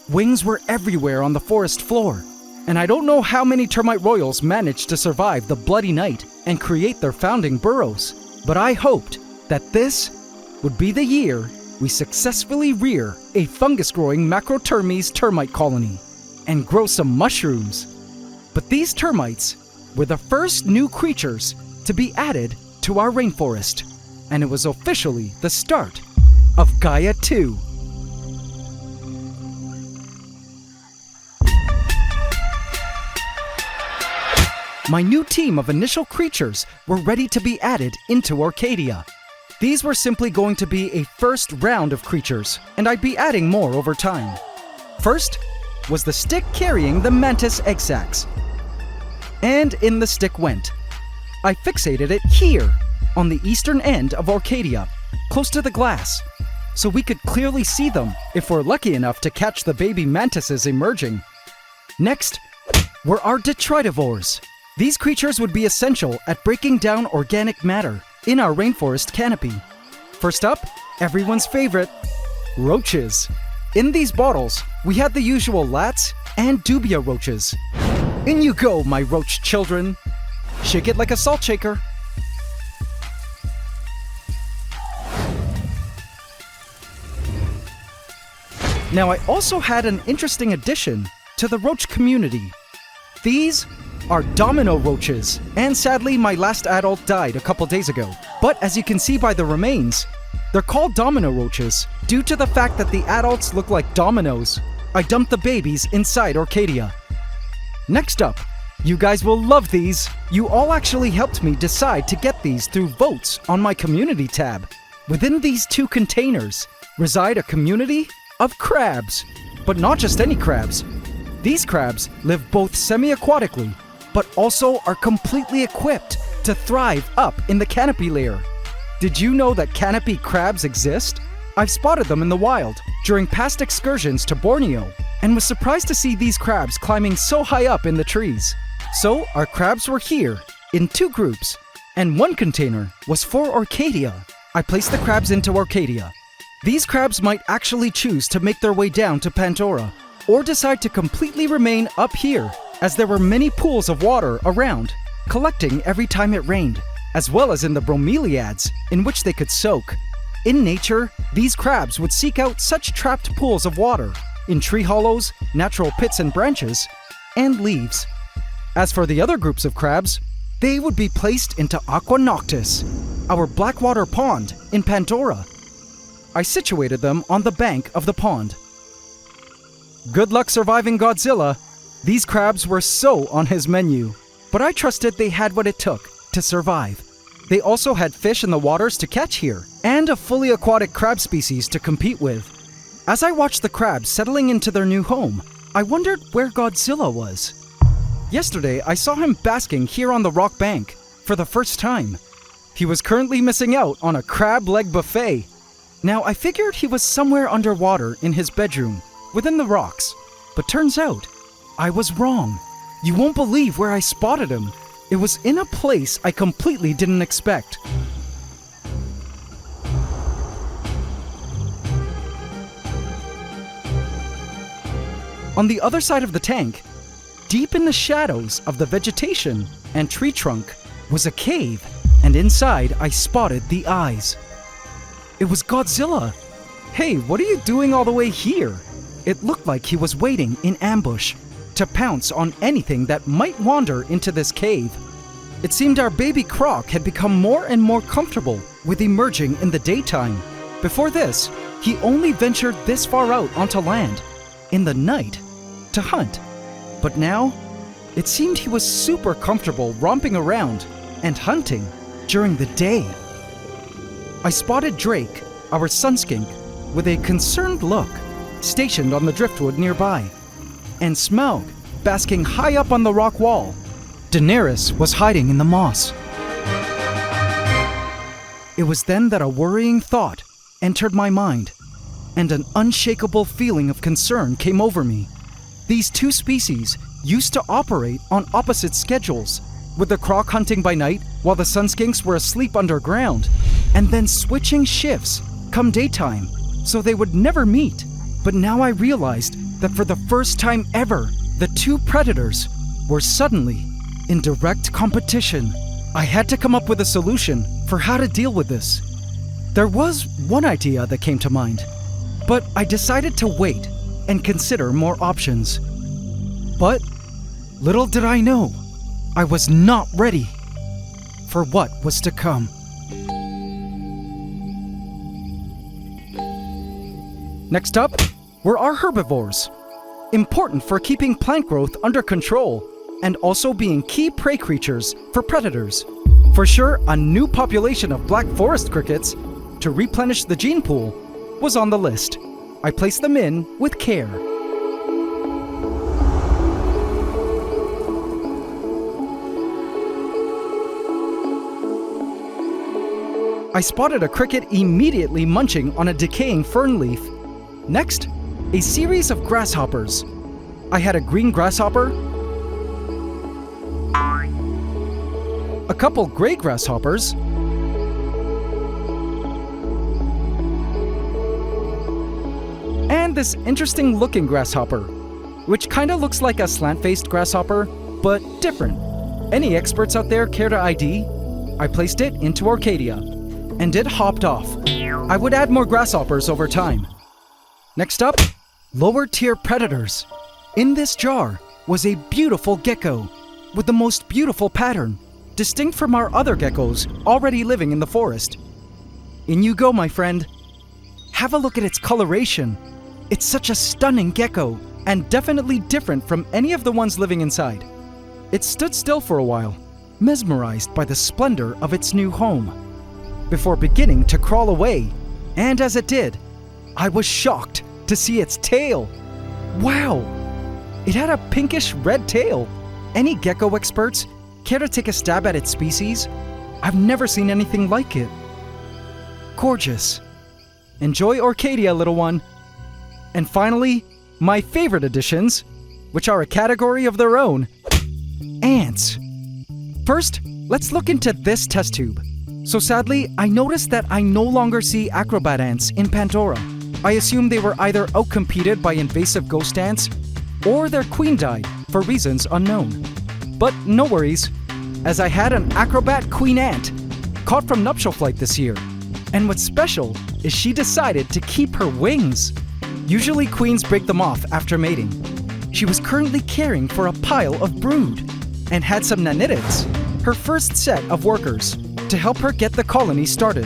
Wings were everywhere on the forest floor, and I don't know how many termite royals managed to survive the bloody night and create their founding burrows, but I hoped that this would be the year we successfully rear a fungus-growing Macrotermes termite colony. and grow some mushrooms. But these termites were the first new creatures to be added to our rainforest, and it was officially the start of Gaia 2. My new team of initial creatures were ready to be added into Orchadia. These were simply going to be a first round of creatures, and I'd be adding more over time. First was the stick carrying the mantis egg sacs. And in the stick went. I fixated it here, on the eastern end of Orchadia, close to the glass, so we could clearly see them if we're lucky enough to catch the baby mantises emerging. Next were our detritivores. These creatures would be essential at breaking down organic matter in our rainforest canopy. First up, everyone's favorite, roaches. In these bottles, we had the usual lats and dubia roaches. In you go, my roach children. Shake it like a salt shaker. Now, I also had an interesting addition to the roach community. These are domino roaches, and sadly my last adult died a couple days ago. But as you can see by the remains, they're called domino roaches due to the fact that the adults look like dominoes. I dumped the babies inside Orchadia. Next up, you guys will love these. You all actually helped me decide to get these through votes on my community tab. Within these two containers reside a community of crabs, but not just any crabs. These crabs live both semi-aquatically, but also are completely equipped to thrive up in the canopy layer. Did you know that canopy crabs exist? I've spotted them in the wild during past excursions to Borneo, and was surprised to see these crabs climbing so high up in the trees. So our crabs were here in two groups, and one container was for Orchadia. I placed the crabs into Orchadia. These crabs might actually choose to make their way down to Pantdora, or decide to completely remain up here, as there were many pools of water around, collecting every time it rained, as well as in the bromeliads in which they could soak. In nature, these crabs would seek out such trapped pools of water in tree hollows, natural pits and branches, and leaves. As for the other groups of crabs, they would be placed into Aqua Noctis, our blackwater pond in Pantdora. I situated them on the bank of the pond. Good luck surviving Godzilla. These crabs were so on his menu, but I trusted they had what it took to survive. They also had fish in the waters to catch here, and a fully aquatic crab species to compete with. As I watched the crabs settling into their new home, I wondered where Godzilla was. Yesterday, I saw him basking here on the rock bank for the first time. He was currently missing out on a crab leg buffet. Now, I figured he was somewhere underwater in his bedroom, within the rocks, but turns out I was wrong. You won't believe where I spotted him. It was in a place I completely didn't expect. On the other side of the tank, deep in the shadows of the vegetation and tree trunk, was a cave, and inside I spotted the eyes. It was Godzilla. Hey, what are you doing all the way here? It looked like he was waiting in ambush to pounce on anything that might wander into this cave. It seemed our baby Croc had become more and more comfortable with emerging in the daytime. Before this, he only ventured this far out onto land, in the night, to hunt. But now, it seemed he was super comfortable romping around and hunting during the day. I spotted Drake, our Sun Skink, with a concerned look, stationed on the driftwood nearby, and Smaug basking high up on the rock wall. Daenerys was hiding in the moss. It was then that a worrying thought entered my mind, and an unshakable feeling of concern came over me. These two species used to operate on opposite schedules, with the Croc hunting by night while the Sun Skinks were asleep underground, and then switching shifts come daytime, so they would never meet. But now I realized that for the first time ever, the two predators were suddenly in direct competition. I had to come up with a solution for how to deal with this. There was one idea that came to mind, but I decided to wait and consider more options. But little did I know, I was not ready for what was to come. Next up were our herbivores, important for keeping plant growth under control and also being key prey creatures for predators. For sure, a new population of black forest crickets to replenish the gene pool was on the list. I placed them in with care. I spotted a cricket immediately munching on a decaying fern leaf. Next, a series of grasshoppers. I had a green grasshopper, a couple gray grasshoppers, and this interesting looking grasshopper, which kinda looks like a slant-faced grasshopper, but different. Any experts out there care to ID? I placed it into Orchadia, and it hopped off. I would add more grasshoppers over time. Next up, lower tier predators. In this jar was a beautiful gecko with the most beautiful pattern, distinct from our other geckos already living in the forest. In you go, my friend. Have a look at its coloration. It's such a stunning gecko, and definitely different from any of the ones living inside. It stood still for a while, mesmerized by the splendor of its new home, before beginning to crawl away. And as it did, I was shocked to see its tail. Wow! It had a pinkish red tail. Any gecko experts care to take a stab at its species? I've never seen anything like it. Gorgeous. Enjoy Orchadia, little one. And finally, my favorite additions, which are a category of their own, ants. First, let's look into this test tube. So sadly, I noticed that I no longer see acrobat ants in Pantdora. I assume they were either outcompeted by invasive ghost ants, or their queen died for reasons unknown. But no worries, as I had an acrobat queen ant caught from nuptial flight this year. And what's special is she decided to keep her wings. Usually queens break them off after mating. She was currently caring for a pile of brood and had some nanitids, her first set of workers, to help her get the colony started.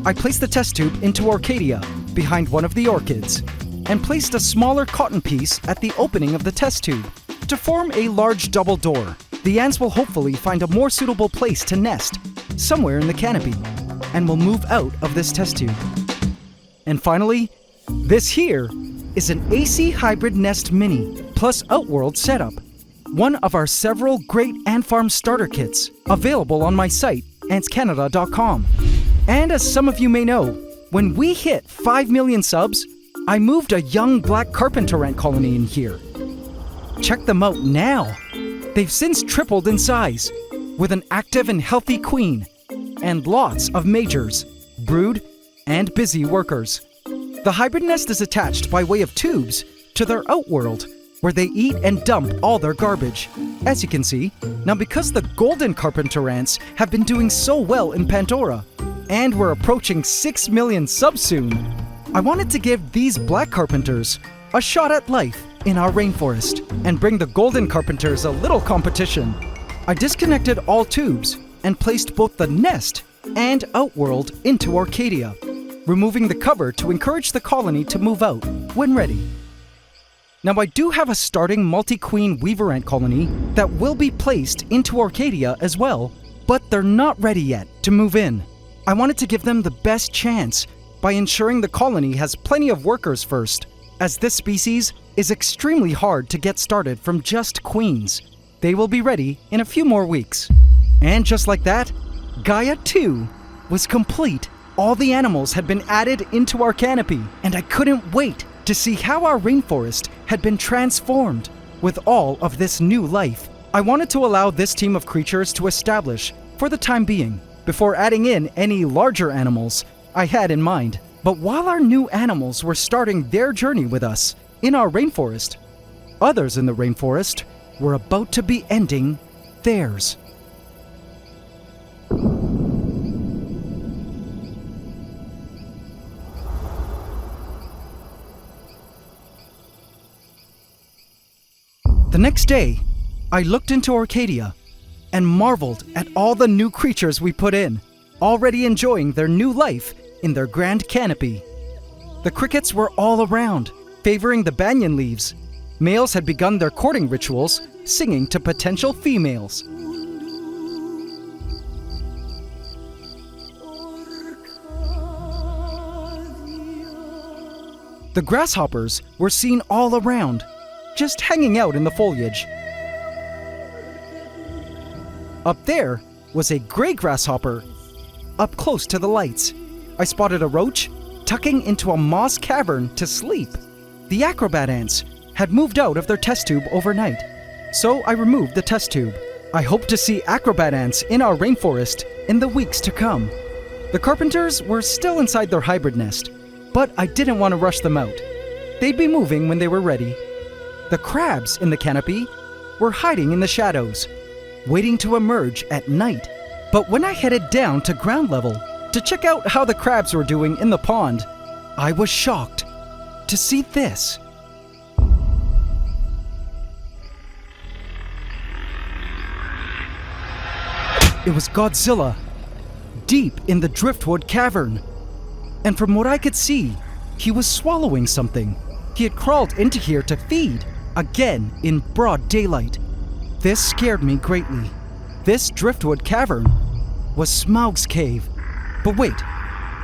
I placed the test tube into Orchadia behind one of the orchids and placed a smaller cotton piece at the opening of the test tube to form a large double door. The ants will hopefully find a more suitable place to nest somewhere in the canopy and will move out of this test tube. And finally, this here is an AC Hybrid Nest Mini plus Outworld setup, one of our several great ant farm starter kits available on my site, AntsCanada.com. And as some of you may know, when we hit 5 million subs, I moved a young black carpenter ant colony in here. Check them out now. They've since tripled in size, with an active and healthy queen, and lots of majors, brood, and busy workers. The hybrid nest is attached by way of tubes to their outworld, where they eat and dump all their garbage. As you can see, now because the golden carpenter ants have been doing so well in Pantdora, and we're approaching 6 million subs soon, I wanted to give these black carpenters a shot at life in our rainforest and bring the golden carpenters a little competition. I disconnected all tubes and placed both the nest and outworld into Orchadia, removing the cover to encourage the colony to move out when ready. Now I do have a starting multi-queen weaver ant colony that will be placed into Orchadia as well, but they're not ready yet to move in. I wanted to give them the best chance by ensuring the colony has plenty of workers first, as this species is extremely hard to get started from just queens. They will be ready in a few more weeks. And just like that, Gaia 2 was complete. All the animals had been added into our canopy, and I couldn't wait to see how our rainforest had been transformed with all of this new life. I wanted to allow this team of creatures to establish for the time being, before adding in any larger animals I had in mind. But while our new animals were starting their journey with us in our rainforest, others in the rainforest were about to be ending theirs. The next day, I looked into Orchadia and marveled at all the new creatures we put in, already enjoying their new life in their grand canopy. The crickets were all around, favoring the banyan leaves. Males had begun their courting rituals, singing to potential females. The grasshoppers were seen all around, just hanging out in the foliage. Up there was a gray grasshopper, up close to the lights. I spotted a roach tucking into a moss cavern to sleep. The acrobat ants had moved out of their test tube overnight, so I removed the test tube. I hope to see acrobat ants in our rainforest in the weeks to come. The carpenters were still inside their hybrid nest, but I didn't want to rush them out. They'd be moving when they were ready. The crabs in the canopy were hiding in the shadows, waiting to emerge at night. But when I headed down to ground level to check out how the crabs were doing in the pond, I was shocked to see this. It was Godzilla, deep in the driftwood cavern. And from what I could see, he was swallowing something. He had crawled into here to feed, again in broad daylight. This scared me greatly. This driftwood cavern was Smaug's cave. But wait,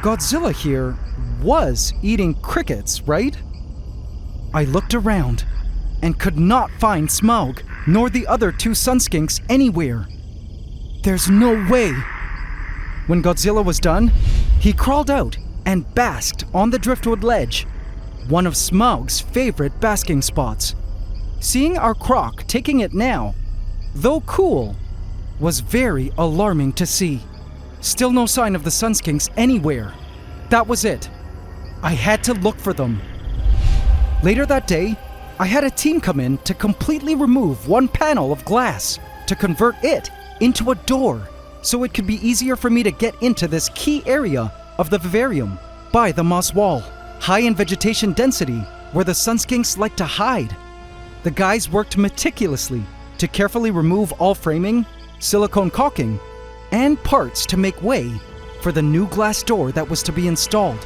Godzilla here was eating crickets, right? I looked around and could not find Smaug, nor the other two Sun Skinks anywhere. There's no way. When Godzilla was done, he crawled out and basked on the driftwood ledge, one of Smaug's favorite basking spots. Seeing our Croc taking it now, though cool, was very alarming to see. Still no sign of the Sun Skinks anywhere. That was it. I had to look for them. Later that day, I had a team come in to completely remove one panel of glass to convert it into a door so it could be easier for me to get into this key area of the Vivarium by the moss wall, high in vegetation density where the Sun Skinks like to hide. The guys worked meticulously to carefully remove all framing, silicone caulking, and parts to make way for the new glass door that was to be installed.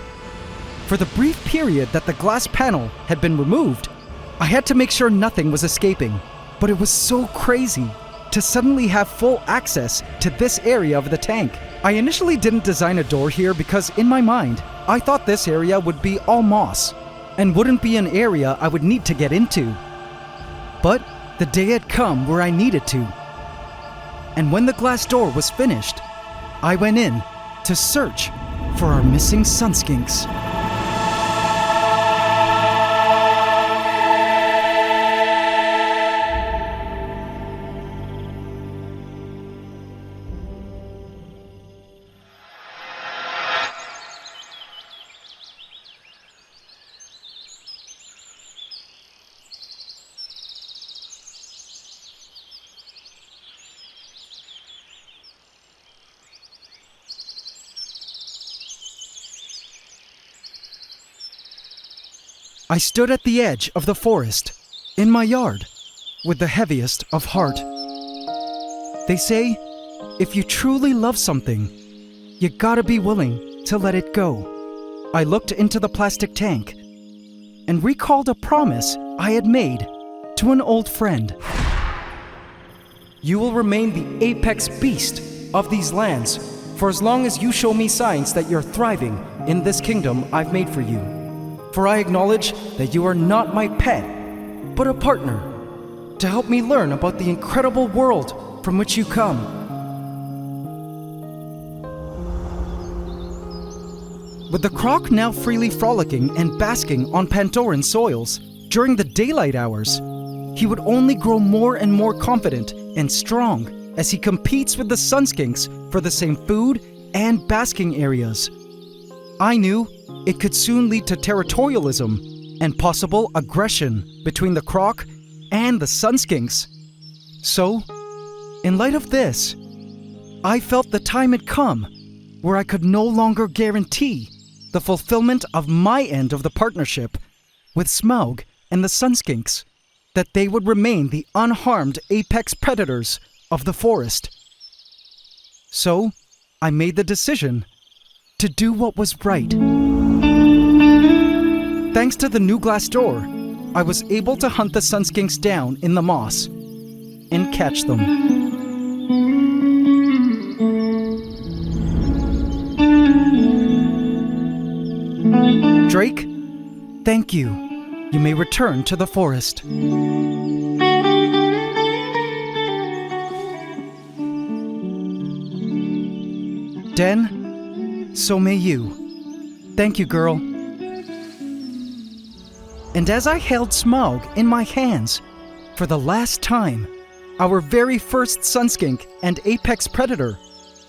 For the brief period that the glass panel had been removed, I had to make sure nothing was escaping, but it was so crazy to suddenly have full access to this area of the tank. I initially didn't design a door here because in my mind, I thought this area would be all moss and wouldn't be an area I would need to get into. But the day had come where I needed to. And when the glass door was finished, I went in to search for our missing Sun Skinks. I stood at the edge of the forest, in my yard, with the heaviest of heart. They say, if you truly love something, you gotta be willing to let it go. I looked into the plastic tank and recalled a promise I had made to an old friend. You will remain the apex beast of these lands for as long as you show me signs that you're thriving in this kingdom I've made for you. For I acknowledge that you are not my pet, but a partner, to help me learn about the incredible world from which you come. With the Croc now freely frolicking and basking on Pandoran soils during the daylight hours, he would only grow more and more confident and strong as he competes with the Sun Skinks for the same food and basking areas. I knew it could soon lead to territorialism and possible aggression between the Croc and the Sun Skinks. So, in light of this, I felt the time had come where I could no longer guarantee the fulfillment of my end of the partnership with Smaug and the Sun Skinks, that they would remain the unharmed apex predators of the forest. So, I made the decision to do what was right. Thanks to the new glass door, I was able to hunt the sun skinks down in the moss and catch them. Drake, thank you. You may return to the forest. Den, so may you. Thank you, girl. And as I held Smaug in my hands, for the last time, our very first sun skink and apex predator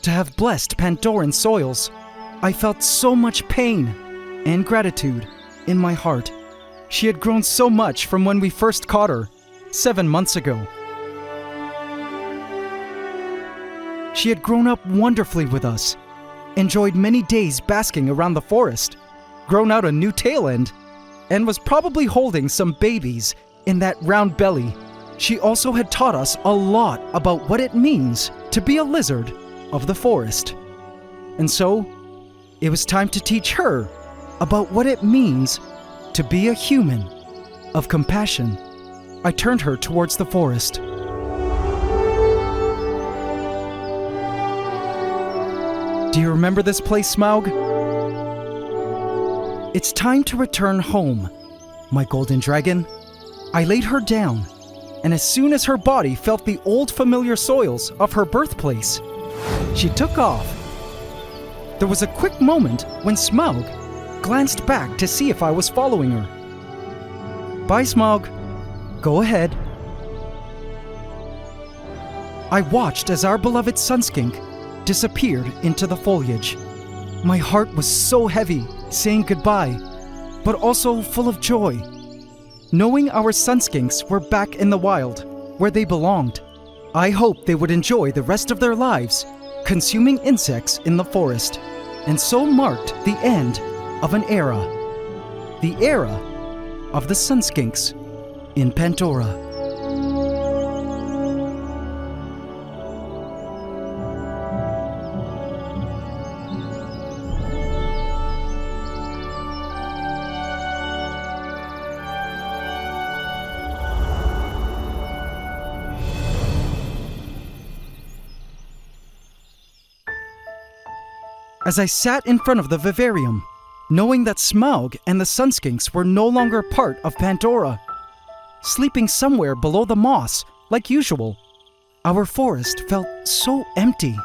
to have blessed Pandoran soils, I felt so much pain and gratitude in my heart. She had grown so much from when we first caught her 7 months ago. She had grown up wonderfully with us, enjoyed many days basking around the forest, grown out a new tail end, and was probably holding some babies in that round belly. She also had taught us a lot about what it means to be a lizard of the forest. And so, it was time to teach her about what it means to be a human of compassion. I turned her towards the forest. Do you remember this place, Smaug? It's time to return home, my golden dragon. I laid her down, and as soon as her body felt the old familiar soils of her birthplace, she took off. There was a quick moment when Smaug glanced back to see if I was following her. Bye, Smaug. Go ahead. I watched as our beloved sun skink disappeared into the foliage. My heart was so heavy saying goodbye, but also full of joy, knowing our sun skinks were back in the wild where they belonged. I hoped they would enjoy the rest of their lives consuming insects in the forest, and so marked the end of an era, the era of the sun skinks in Pantdora. As I sat in front of the Vivarium, knowing that Smaug and the sun skinks were no longer part of Pantdora, sleeping somewhere below the moss like usual, our forest felt so empty.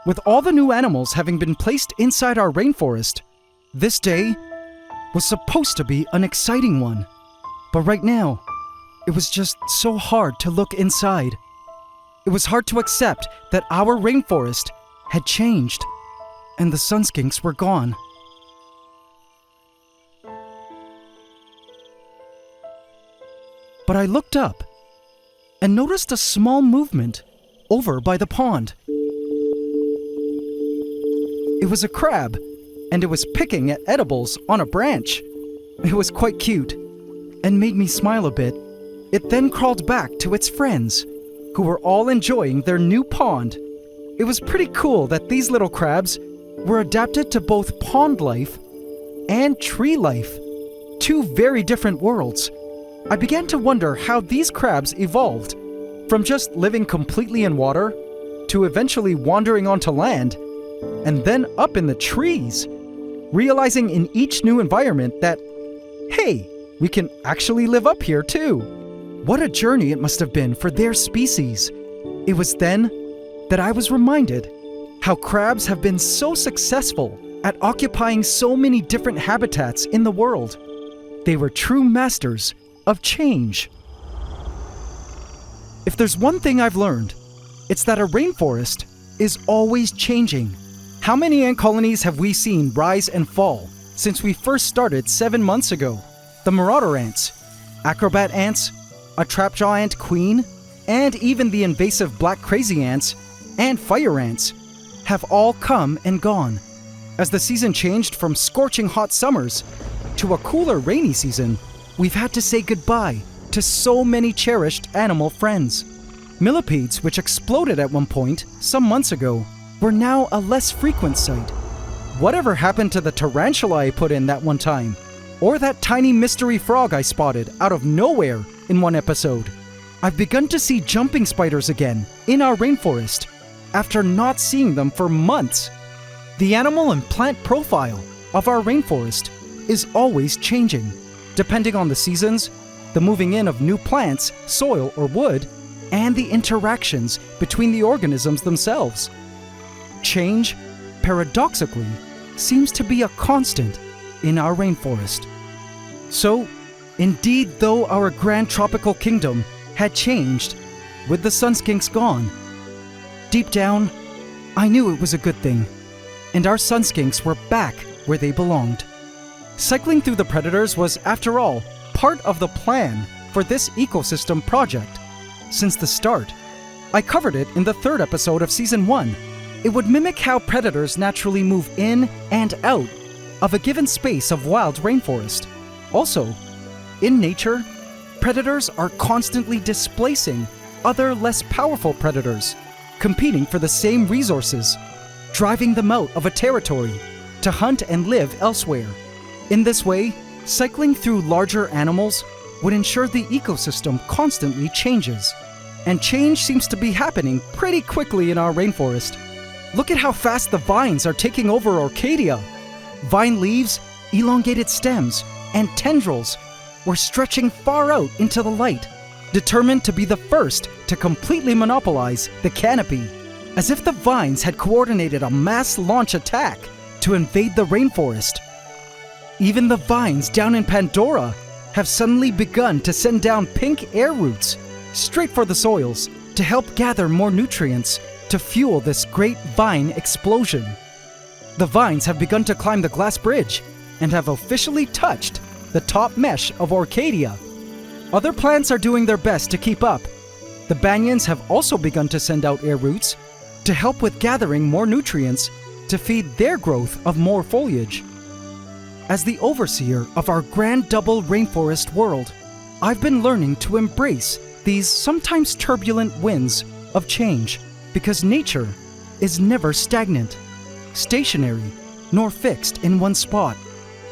With all the new animals having been placed inside our rainforest, this day was supposed to be an exciting one. But right now, it was just so hard to look inside. It was hard to accept that our rainforest had changed, and the sun skinks were gone. But I looked up and noticed a small movement over by the pond. It was a crab, and it was picking at edibles on a branch. It was quite cute and made me smile a bit. It then crawled back to its friends, who were all enjoying their new pond. It was pretty cool that these little crabs were adapted to both pond life and tree life, two very different worlds. I began to wonder how these crabs evolved from just living completely in water to eventually wandering onto land and then up in the trees, realizing in each new environment that, hey, we can actually live up here too. What a journey it must have been for their species. It was then that I was reminded how crabs have been so successful at occupying so many different habitats in the world. They were true masters of change. If there's one thing I've learned, it's that a rainforest is always changing. How many ant colonies have we seen rise and fall since we first started 7 months ago? The marauder ants, acrobat ants, a trapjaw ant queen, and even the invasive black crazy ants and fire ants have all come and gone. As the season changed from scorching hot summers to a cooler rainy season, we've had to say goodbye to so many cherished animal friends. Millipedes, which exploded at one point some months ago, were now a less frequent sight. Whatever happened to the tarantula I put in that one time? Or that tiny mystery frog I spotted out of nowhere in one episode? I've begun to see jumping spiders again in our rainforest after not seeing them for months. The animal and plant profile of our rainforest is always changing, depending on the seasons, the moving in of new plants, soil, or wood, and the interactions between the organisms themselves. Change, paradoxically, seems to be a constant in our rainforest. So, indeed, though our grand tropical kingdom had changed with the Sun Skinks gone, deep down, I knew it was a good thing, and our Sun Skinks were back where they belonged. Cycling through the predators was, after all, part of the plan for this ecosystem project. Since the start, I covered it in the 3rd episode of Season 1. It would mimic how predators naturally move in and out of a given space of wild rainforest. Also, in nature, predators are constantly displacing other less powerful predators, competing for the same resources, driving them out of a territory to hunt and live elsewhere. In this way, cycling through larger animals would ensure the ecosystem constantly changes. And change seems to be happening pretty quickly in our rainforest. Look at how fast the vines are taking over Orchadia. Vine leaves, elongated stems, and tendrils were stretching far out into the light, determined to be the first to completely monopolize the canopy, as if the vines had coordinated a mass launch attack to invade the rainforest. Even the vines down in Pantdora have suddenly begun to send down pink air roots straight for the soils to help gather more nutrients to fuel this great vine explosion. The vines have begun to climb the glass bridge and have officially touched the top mesh of Orchadia. Other plants are doing their best to keep up. The banyans have also begun to send out air roots to help with gathering more nutrients to feed their growth of more foliage. As the overseer of our grand double rainforest world, I've been learning to embrace these sometimes turbulent winds of change, because nature is never stagnant, stationary, nor fixed in one spot.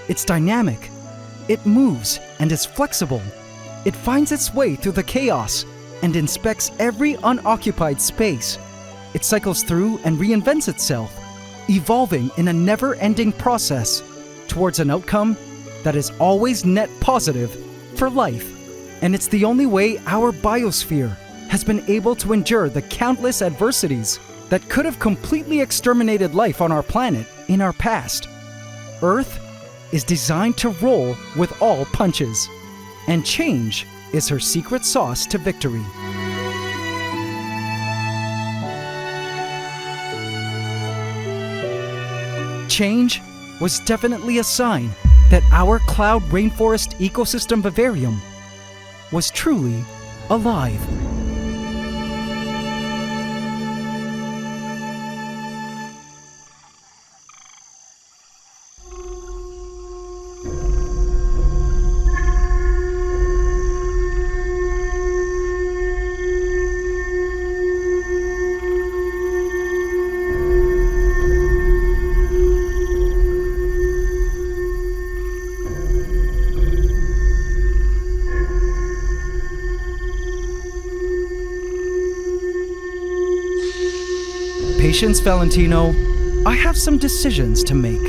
It's dynamic. It moves and is flexible. It finds its way through the chaos and inspects every unoccupied space. It cycles through and reinvents itself, evolving in a never-ending process towards an outcome that is always net positive for life. And it's the only way our biosphere has been able to endure the countless adversities that could have completely exterminated life on our planet in our past. Earth is designed to roll with all punches, and change is her secret sauce to victory. Change was definitely a sign that our cloud rainforest ecosystem vivarium was truly alive. Patience, Valentino. I have some decisions to make.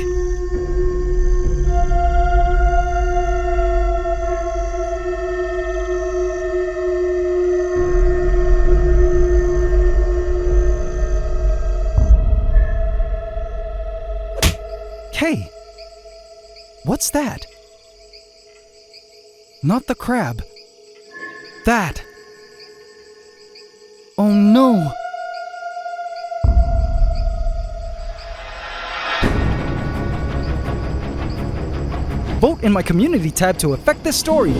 Hey, what's that? Not the crab. That. Oh no! Vote in my community tab to affect this story.